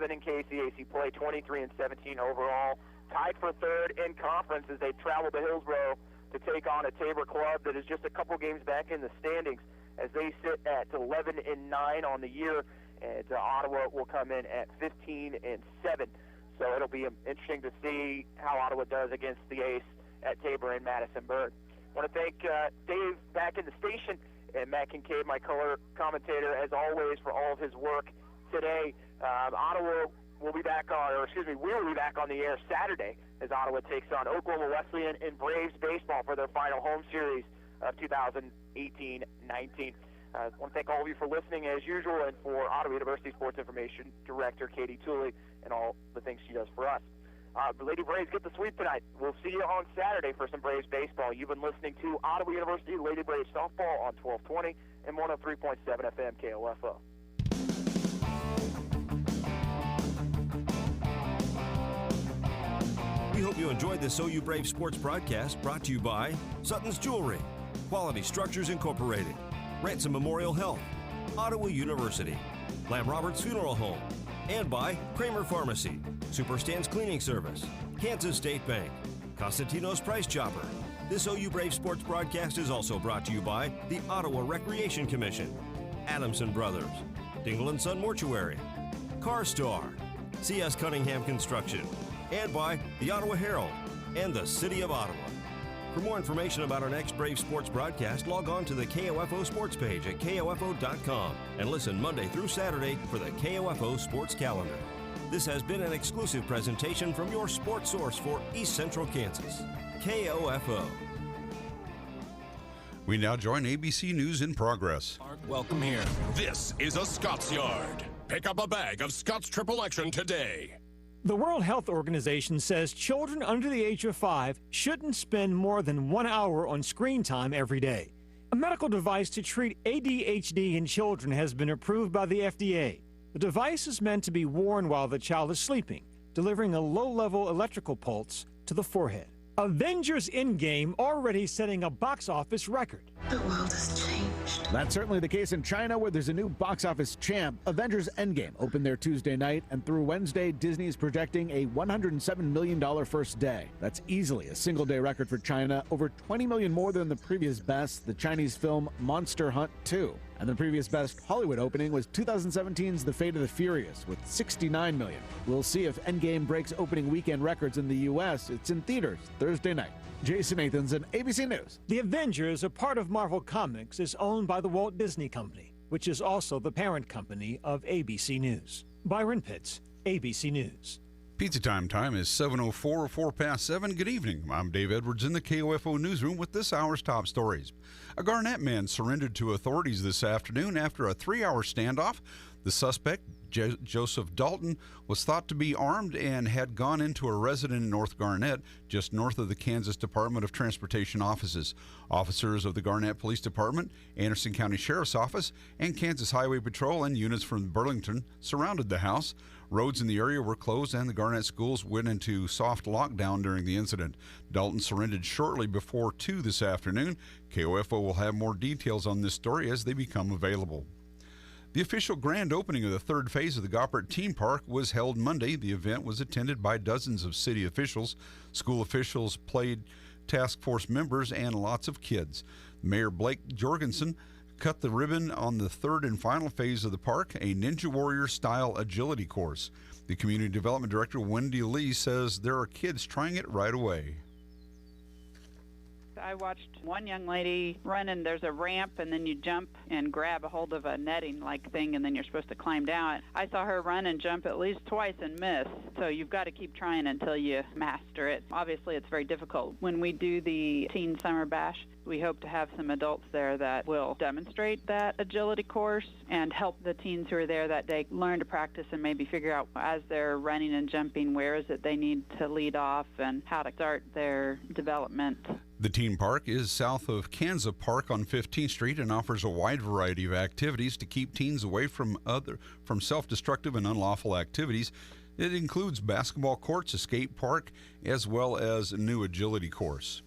in KCAC play, 23-17 overall. Tied for 3rd in conference as they travel to Hillsborough to take on a Tabor club that is just a couple games back in the standings as they sit at 11-9 on the year, and Ottawa will come in at 15-7. So it'll be interesting to see how Ottawa does against the ace at Tabor and Madisonburg. I want to thank Dave back in the station, and Matt Kincaid, my color commentator, as always, for all of his work today. Ottawa will be back we will be back on the air Saturday as Ottawa takes on Oklahoma Wesleyan in Braves baseball for their final home series of 2018-19. I want to thank all of you for listening as usual, and for Ottawa University Sports Information Director Katie Tooley and all the things she does for us. The Lady Braves get the sweep tonight. We'll see you on Saturday for some Braves baseball. You've been listening to Ottawa University Lady Braves softball on 1220 and 103.7 FM KOFO. We hope you enjoyed this OU Brave Sports broadcast, brought to you by Sutton's Jewelry, Quality Structures Incorporated, Ransom Memorial Health, Ottawa University, Lamb Roberts Funeral Home, and by Kramer Pharmacy, Superstand's Cleaning Service, Kansas State Bank, Costantino's Price Chopper. This OU Brave Sports broadcast is also brought to you by the Ottawa Recreation Commission, Adamson Brothers, Dingle & Son Mortuary, CarStar, C.S. Cunningham Construction, and by the Ottawa Herald and the City of Ottawa. For more information about our next Brave Sports broadcast, log on to the KOFO Sports page at KOFO.com and listen Monday through Saturday for the KOFO Sports Calendar. This has been an exclusive presentation from your sports source for East Central Kansas, KOFO. We now join ABC News in Progress. Welcome here. This is a Scott's Yard. Pick up a bag of Scott's Triple Action today. The World Health Organization says children under the age of 5 shouldn't spend more than 1 hour on screen time every day. A medical device to treat ADHD in children has been approved by the FDA. The device is meant to be worn while the child is sleeping, delivering a low-level electrical pulse to the forehead. Avengers Endgame already setting a box office record. The world has changed. That's certainly the case in China, where there's a new box office champ. Avengers Endgame opened there Tuesday night, and through Wednesday, Disney is projecting a $107 million first day. That's easily a single-day record for China, over $20 million more than the previous best, the Chinese film Monster Hunt 2. And the previous best Hollywood opening was 2017's The Fate of the Furious with $69 million. We'll see if Endgame breaks opening weekend records in the U.S. It's in theaters Thursday night. Jason Nathanson, ABC News. The Avengers, a part of Marvel Comics, is owned by the Walt Disney Company, which is also the parent company of ABC News. Byron Pitts, ABC News. Pizza time is 7:04, 7:04. Good evening. I'm Dave Edwards in the KOFO newsroom with this hour's top stories. A Garnett man surrendered to authorities this afternoon after a 3-hour standoff. The suspect, Joseph Dalton, was thought to be armed and had gone into a residence in North Garnett, just north of the Kansas Department of Transportation offices. Officers of the Garnett Police Department, Anderson County Sheriff's Office, and Kansas Highway Patrol and units from Burlington surrounded the house. Roads in the area were closed and the Garnett schools went into soft lockdown during the incident. Dalton surrendered shortly before 2 this afternoon. KOFO will have more details on this story as they become available. The official grand opening of the third phase of the Goppert Teen Park was held Monday. The event was attended by dozens of city officials, school officials, played task force members, and lots of kids. Mayor Blake Jorgensen cut the ribbon on the third and final phase of the park, a Ninja Warrior-style agility course. The Community Development Director, Wendy Lee, says there are kids trying it right away. I watched one young lady run, and there's a ramp, and then you jump and grab a hold of a netting-like thing, and then you're supposed to climb down. I saw her run and jump at least twice and miss, so you've got to keep trying until you master it. Obviously, it's very difficult. When we do the Teen Summer Bash, we hope to have some adults there that will demonstrate that agility course and help the teens who are there that day learn to practice and maybe figure out as they're running and jumping where is it they need to lead off and how to start their development. The Teen Park is south of Kansas Park on 15th Street and offers a wide variety of activities to keep teens away from self-destructive and unlawful activities. It includes basketball courts, a skate park, as well as a new agility course.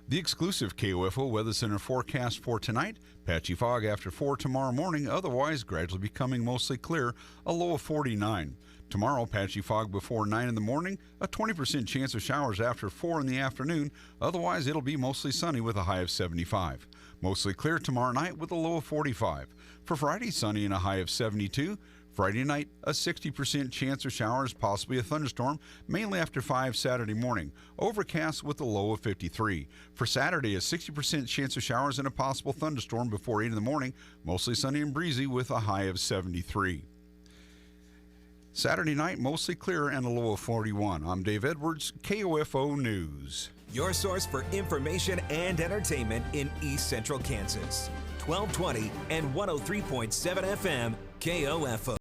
The exclusive KOFO Weather Center forecast for tonight: patchy fog after 4 tomorrow morning, otherwise gradually becoming mostly clear, a low of 49. Tomorrow, patchy fog before 9 in the morning, a 20% chance of showers after 4 in the afternoon, otherwise it'll be mostly sunny with a high of 75. Mostly clear tomorrow night with a low of 45. For Friday, sunny and a high of 72. Friday night, a 60% chance of showers, possibly a thunderstorm, mainly after 5 Saturday morning. Overcast with a low of 53. For Saturday, a 60% chance of showers and a possible thunderstorm before 8 in the morning, mostly sunny and breezy with a high of 73. Saturday night, mostly clear and a low of 41. I'm Dave Edwards, KOFO News. Your source for information and entertainment in East Central Kansas. 1220 and 103.7 FM, KOFO.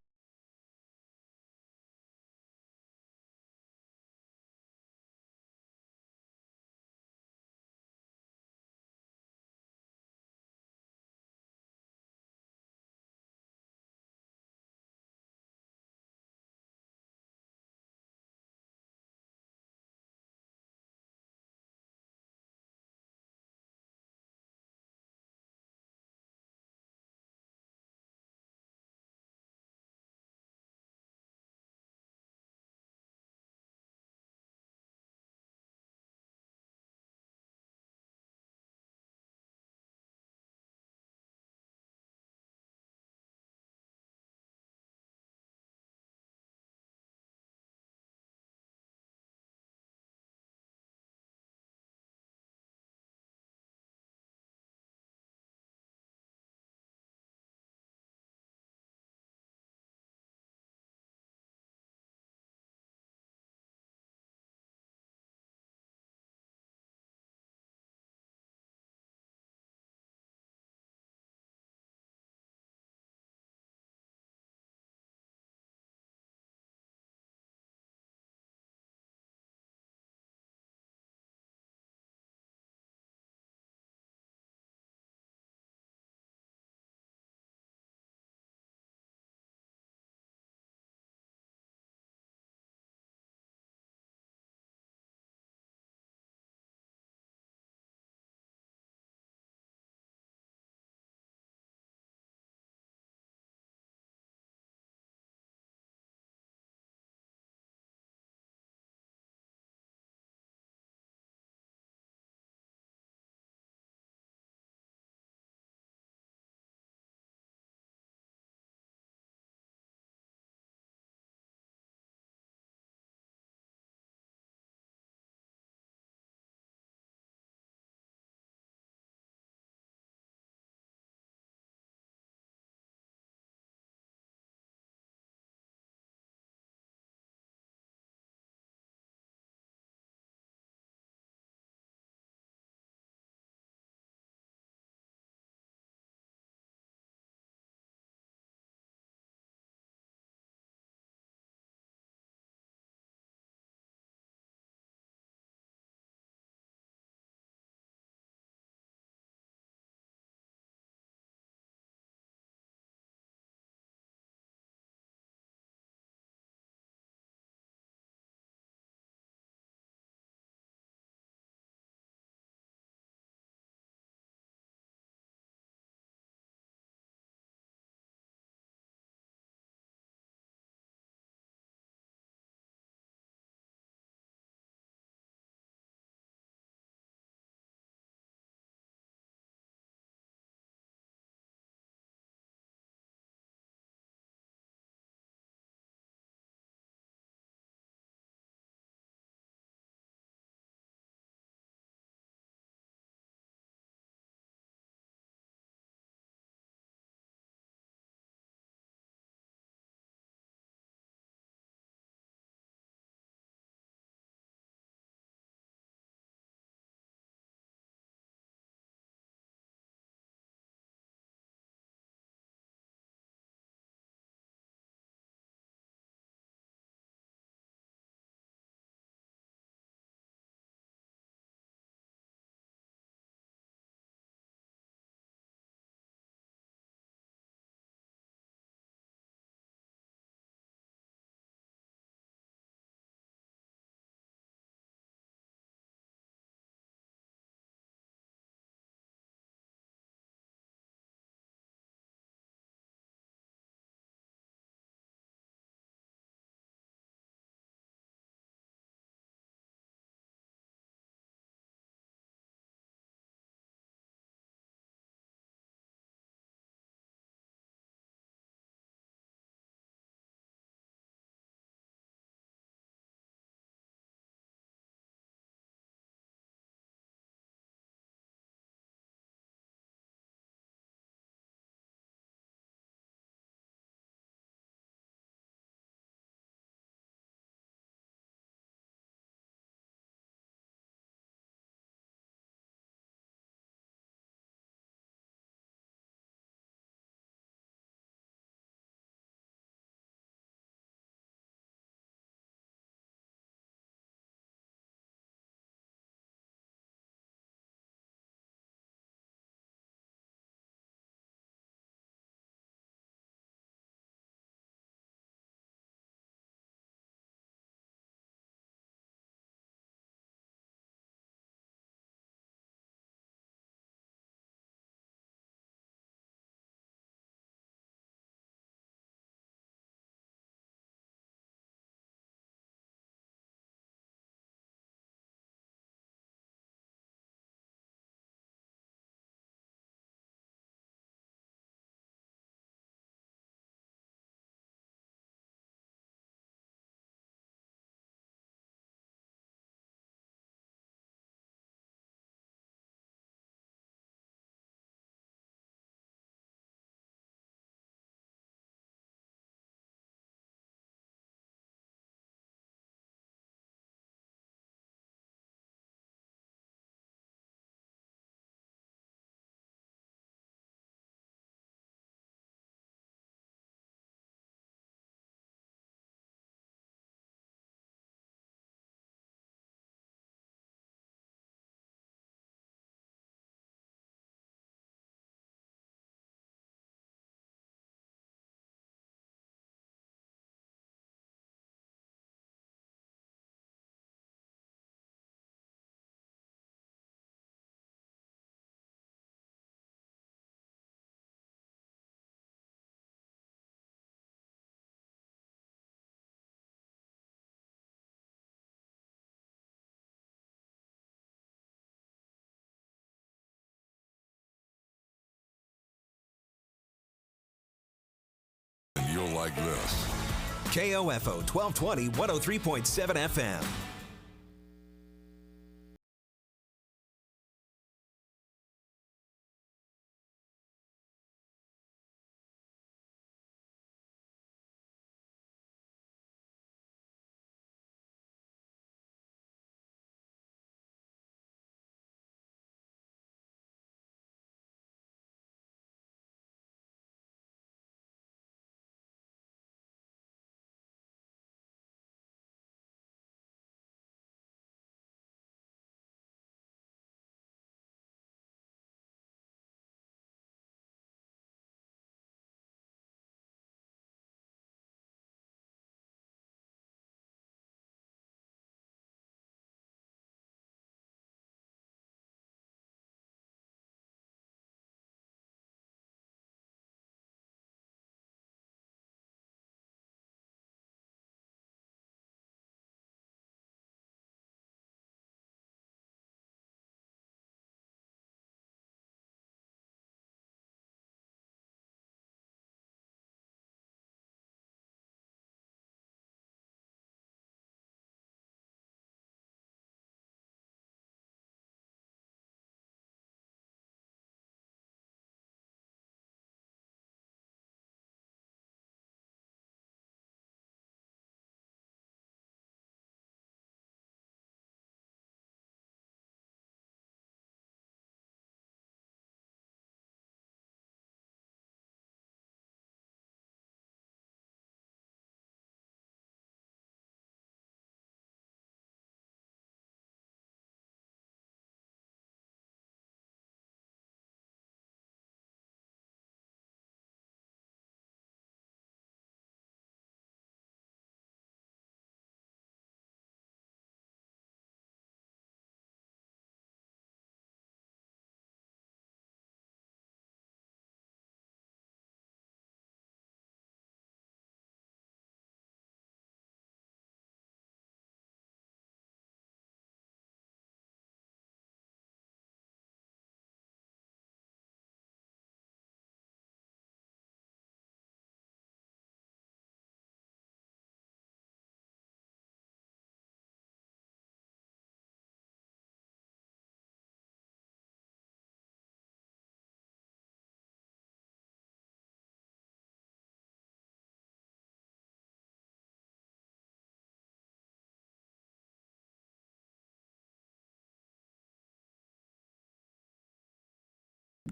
like this. KOFO 1220, 103.7 FM.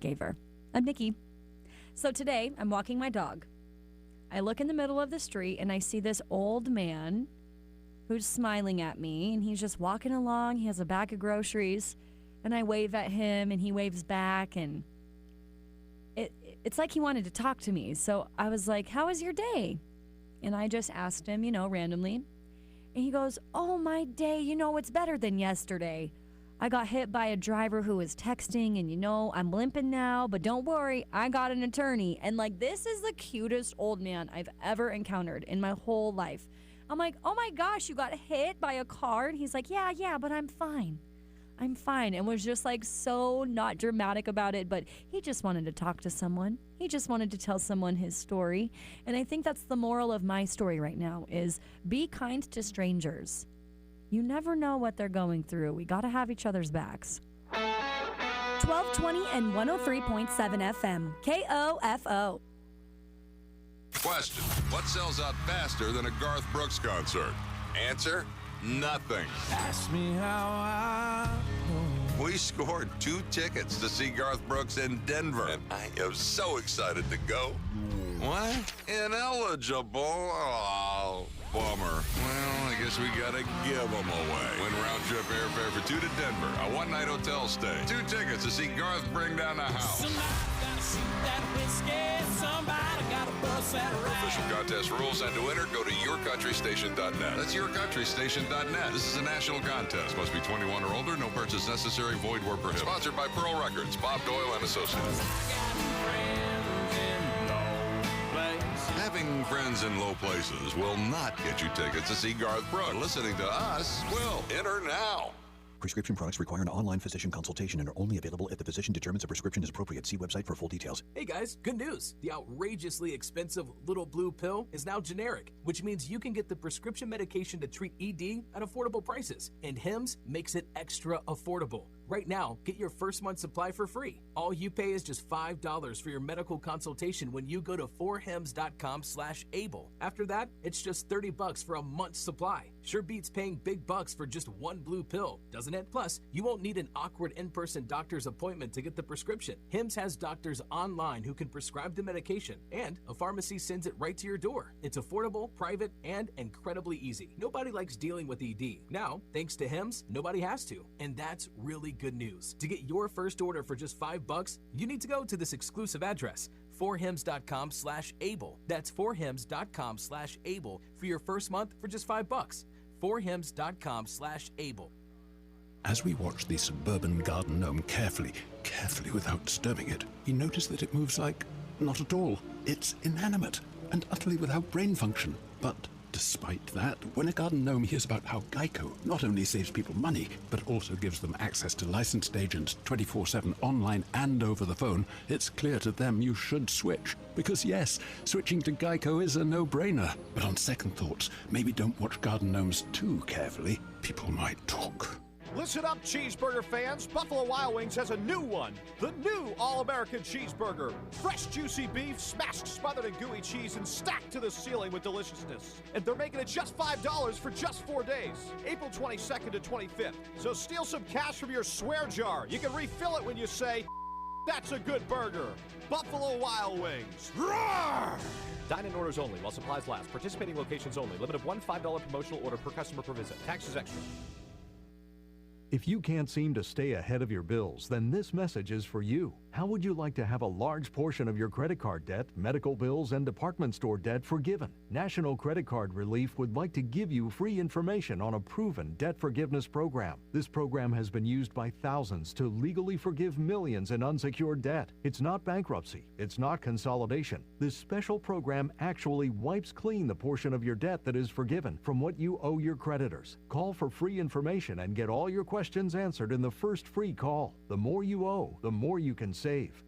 Gave her. I'm Nikki. So today, I'm walking my dog. I look in the middle of the street and I see this old man who's smiling at me, and he's just walking along. He has a bag of groceries, and I wave at him and he waves back, and it's like he wanted to talk to me. So I was like, "How was your day?" And I just asked him, randomly. And he goes, "Oh, my day, it's better than yesterday. I got hit by a driver who was texting, and I'm limping now, but don't worry, I got an attorney." And this is the cutest old man I've ever encountered in my whole life. I'm like, "Oh my gosh, you got hit by a car?" And he's like, yeah, but I'm fine. I'm fine. And was just so not dramatic about it, but he just wanted to talk to someone. He just wanted to tell someone his story. And I think that's the moral of my story right now is be kind to strangers. You never know what they're going through. We got to have each other's backs. 1220 and 103.7 FM. KOFO. Question: what sells out faster than a Garth Brooks concert? Answer: nothing. Ask me how I know. We scored 2 tickets to see Garth Brooks in Denver, and I am so excited to go. What? Ineligible? Oh, bummer. Well, I guess we gotta give them away. Win round-trip airfare for 2 to Denver, a one-night hotel stay, 2 tickets to see Garth bring down the house. Somebody gotta shoot that whiskey. Somebody gotta bust that For rag. official contest rules and to enter, go to yourcountrystation.net. That's yourcountrystation.net. This is a national contest. Must be 21 or older. No purchase necessary. Void where prohibited. Sponsored by Pearl Records. Bob Doyle and Associates. Having friends in low places will not get you tickets to see Garth Brooks. Listening to us will. Enter now. Prescription products require an online physician consultation and are only available if the physician determines a prescription is appropriate. See website for full details. Hey guys, good news! The outrageously expensive Little Blue pill is now generic, which means you can get the prescription medication to treat ED at affordable prices. And Hims makes it extra affordable. Right now, get your first month supply for free. All you pay is just $5 for your medical consultation when you go to 4hims.com/able. After that, it's just $30 for a month's supply. Sure beats paying big bucks for just one blue pill, doesn't it? Plus, you won't need an awkward in-person doctor's appointment to get the prescription. Hims has doctors online who can prescribe the medication, and a pharmacy sends it right to your door. It's affordable, private, and incredibly easy. Nobody likes dealing with ED. Now, thanks to Hims, nobody has to. And that's really good news. To get your first order for just $5, you need to go to this exclusive address, 4hims.com/able. That's 4hims.com/able for your first month for just $5. 4hims.com/able. As we watch the suburban garden gnome carefully without disturbing it, we notice that it moves like not at all. It's inanimate and utterly without brain function. But despite that, when a garden gnome hears about how Geico not only saves people money, but also gives them access to licensed agents 24/7 online and over the phone, it's clear to them you should switch. Because yes, switching to Geico is a no-brainer. But on second thoughts, maybe don't watch garden gnomes too carefully. People might talk. Listen up, cheeseburger fans. Buffalo Wild Wings has a new one. The new All-American Cheeseburger. Fresh, juicy beef, smashed, smothered in gooey cheese, and stacked to the ceiling with deliciousness. And they're making it just $5 for just 4 days. April 22nd to 25th. So steal some cash from your swear jar. You can refill it when you say, "That's a good burger." Buffalo Wild Wings. Roar! Dine-in orders only while supplies last. Participating locations only. Limit of one $5 promotional order per customer per visit. Taxes extra. If you can't seem to stay ahead of your bills, then this message is for you. How would you like to have a large portion of your credit card debt, medical bills, and department store debt forgiven? National Credit Card Relief would like to give you free information on a proven debt forgiveness program. This program has been used by thousands to legally forgive millions in unsecured debt. It's not bankruptcy. It's not consolidation. This special program actually wipes clean the portion of your debt that is forgiven from what you owe your creditors. Call for free information and get all your questions answered in the first free call. The more you owe, the more you can save.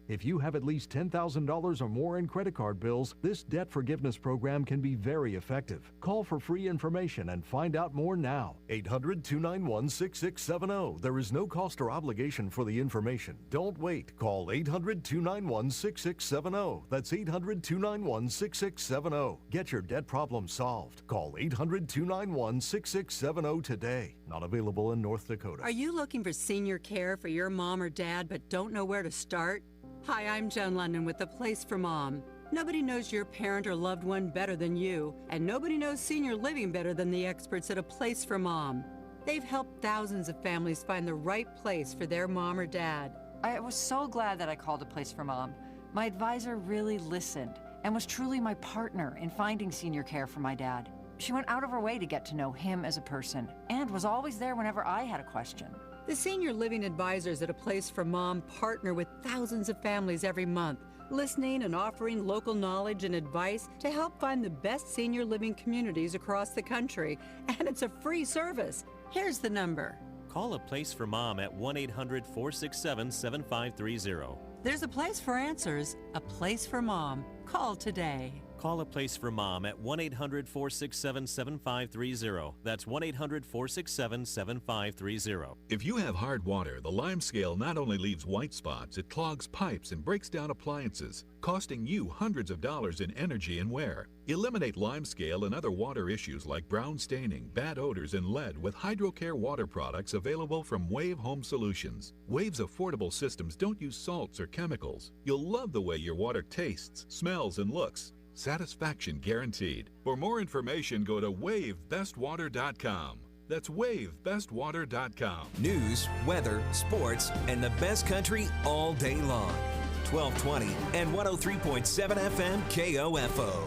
If you have at least $10,000 or more in credit card bills, this debt forgiveness program can be very effective. Call for free information and find out more now. 800-291-6670. There is no cost or obligation for the information. Don't wait. Call 800-291-6670. That's 800-291-6670. Get your debt problem solved. Call 800-291-6670 today. Not available in North Dakota. Are you looking for senior care for your mom or dad but don't know where to start? Hi, I'm Joan London with The Place for Mom. Nobody knows your parent or loved one better than you, and nobody knows senior living better than the experts at A Place for Mom. They've helped thousands of families find the right place for their mom or dad. I was so glad that I called A Place for Mom. My advisor really listened and was truly my partner in finding senior care for my dad. She went out of her way to get to know him as a person and was always there whenever I had a question. The senior living advisors at A Place for Mom partner with thousands of families every month, listening and offering local knowledge and advice to help find the best senior living communities across the country. And it's a free service. Here's the number. Call A Place for Mom at 1-800-467-7530. There's a place for answers, a place for mom. Call today. Call A Place for Mom at 1-800-467-7530. That's 1-800-467-7530. If you have hard water, the lime scale not only leaves white spots, it clogs pipes and breaks down appliances, costing you hundreds of dollars in energy and wear. Eliminate lime scale and other water issues like brown staining, bad odors, and lead with HydroCare water products available from Wave Home Solutions. Wave's affordable systems don't use salts or chemicals. You'll love the way your water tastes, smells, and looks. Satisfaction guaranteed. For more information, go to wavebestwater.com. That's wavebestwater.com. News, weather, sports, and the best country all day long. 1220 and 103.7 FM KOFO.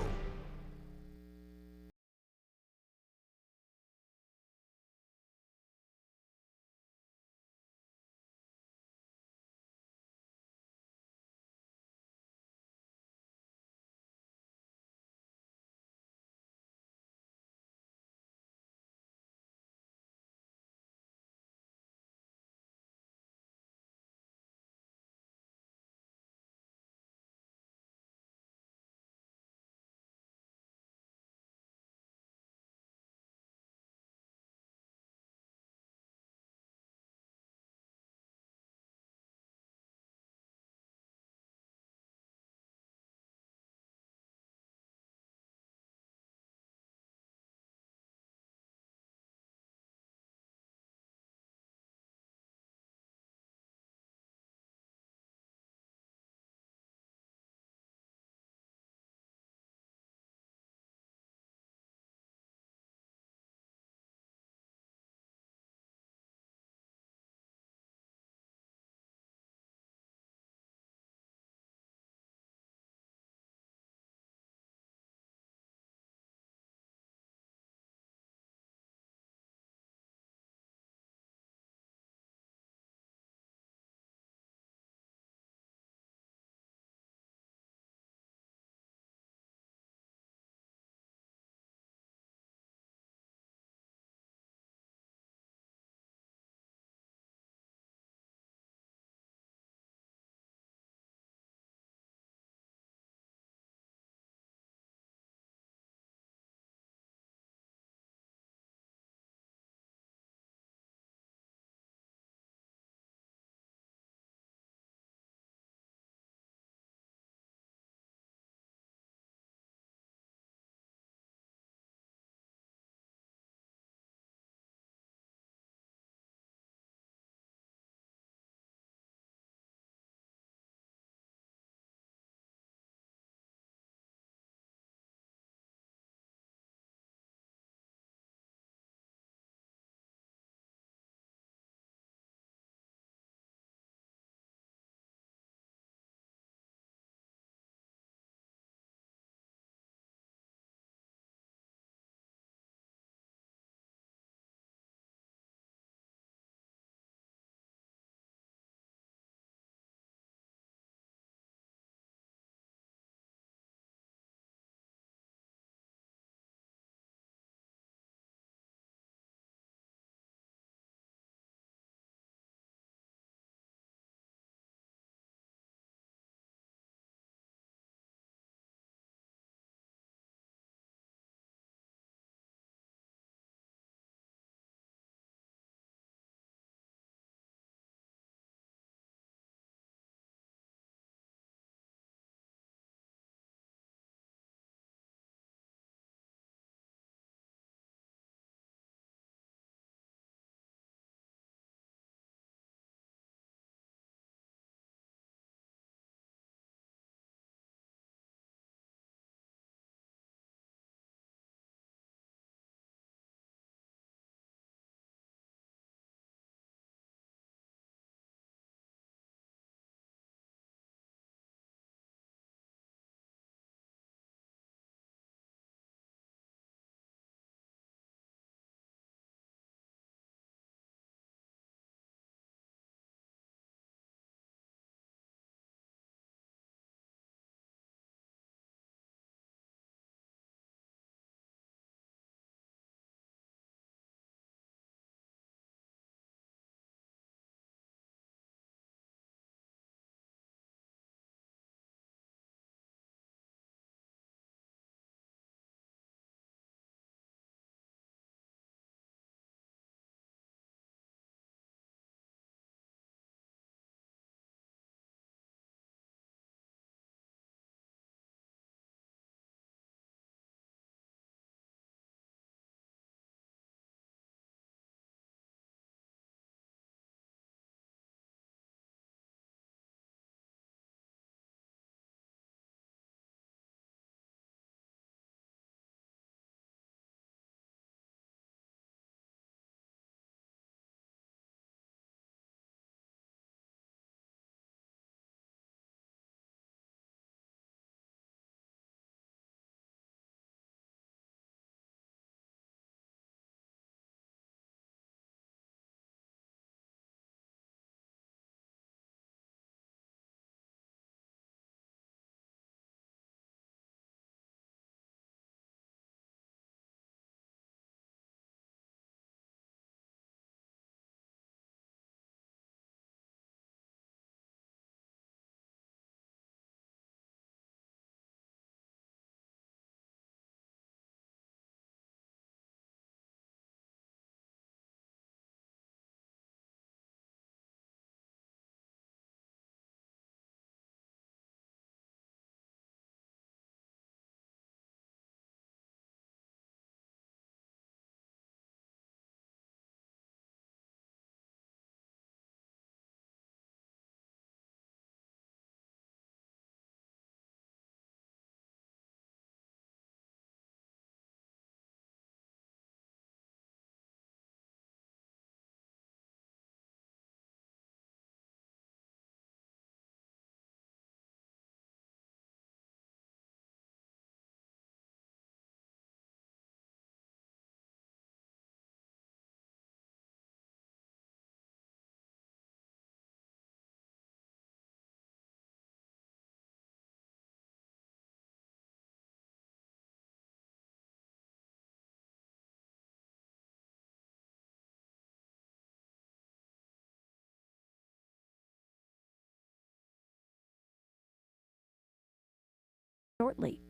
shortly.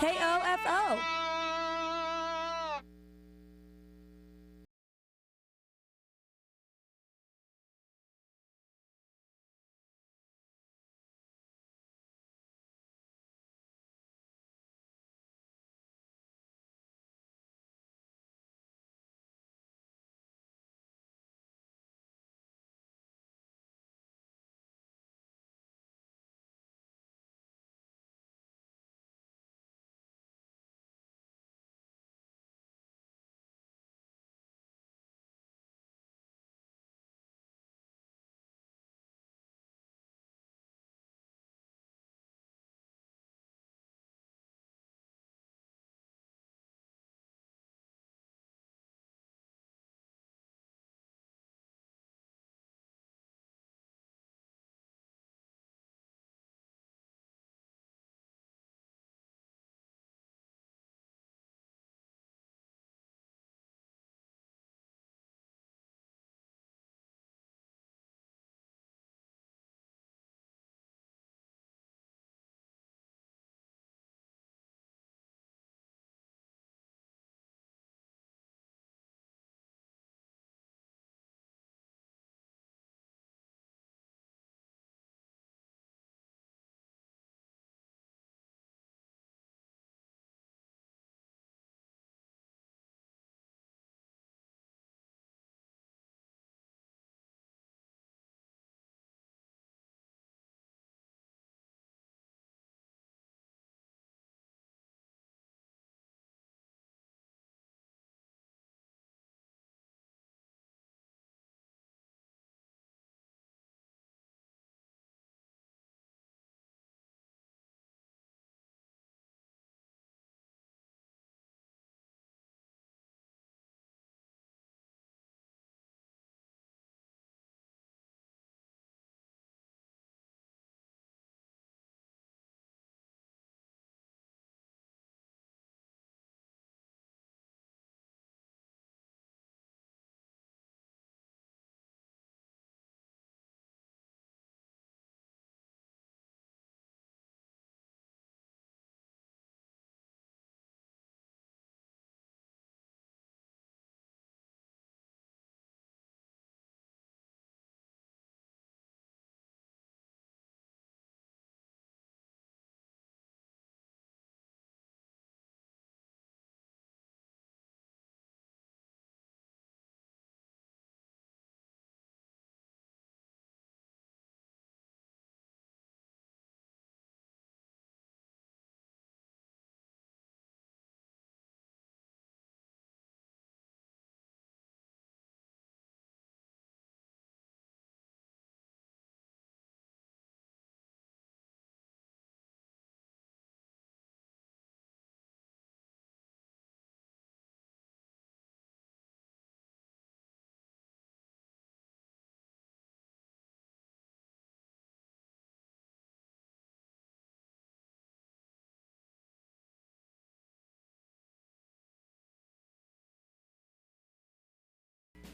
KOFO.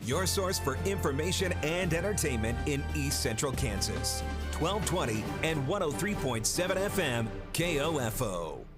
Your source for information and entertainment in East Central Kansas. 1220 and 103.7 FM, KOFO.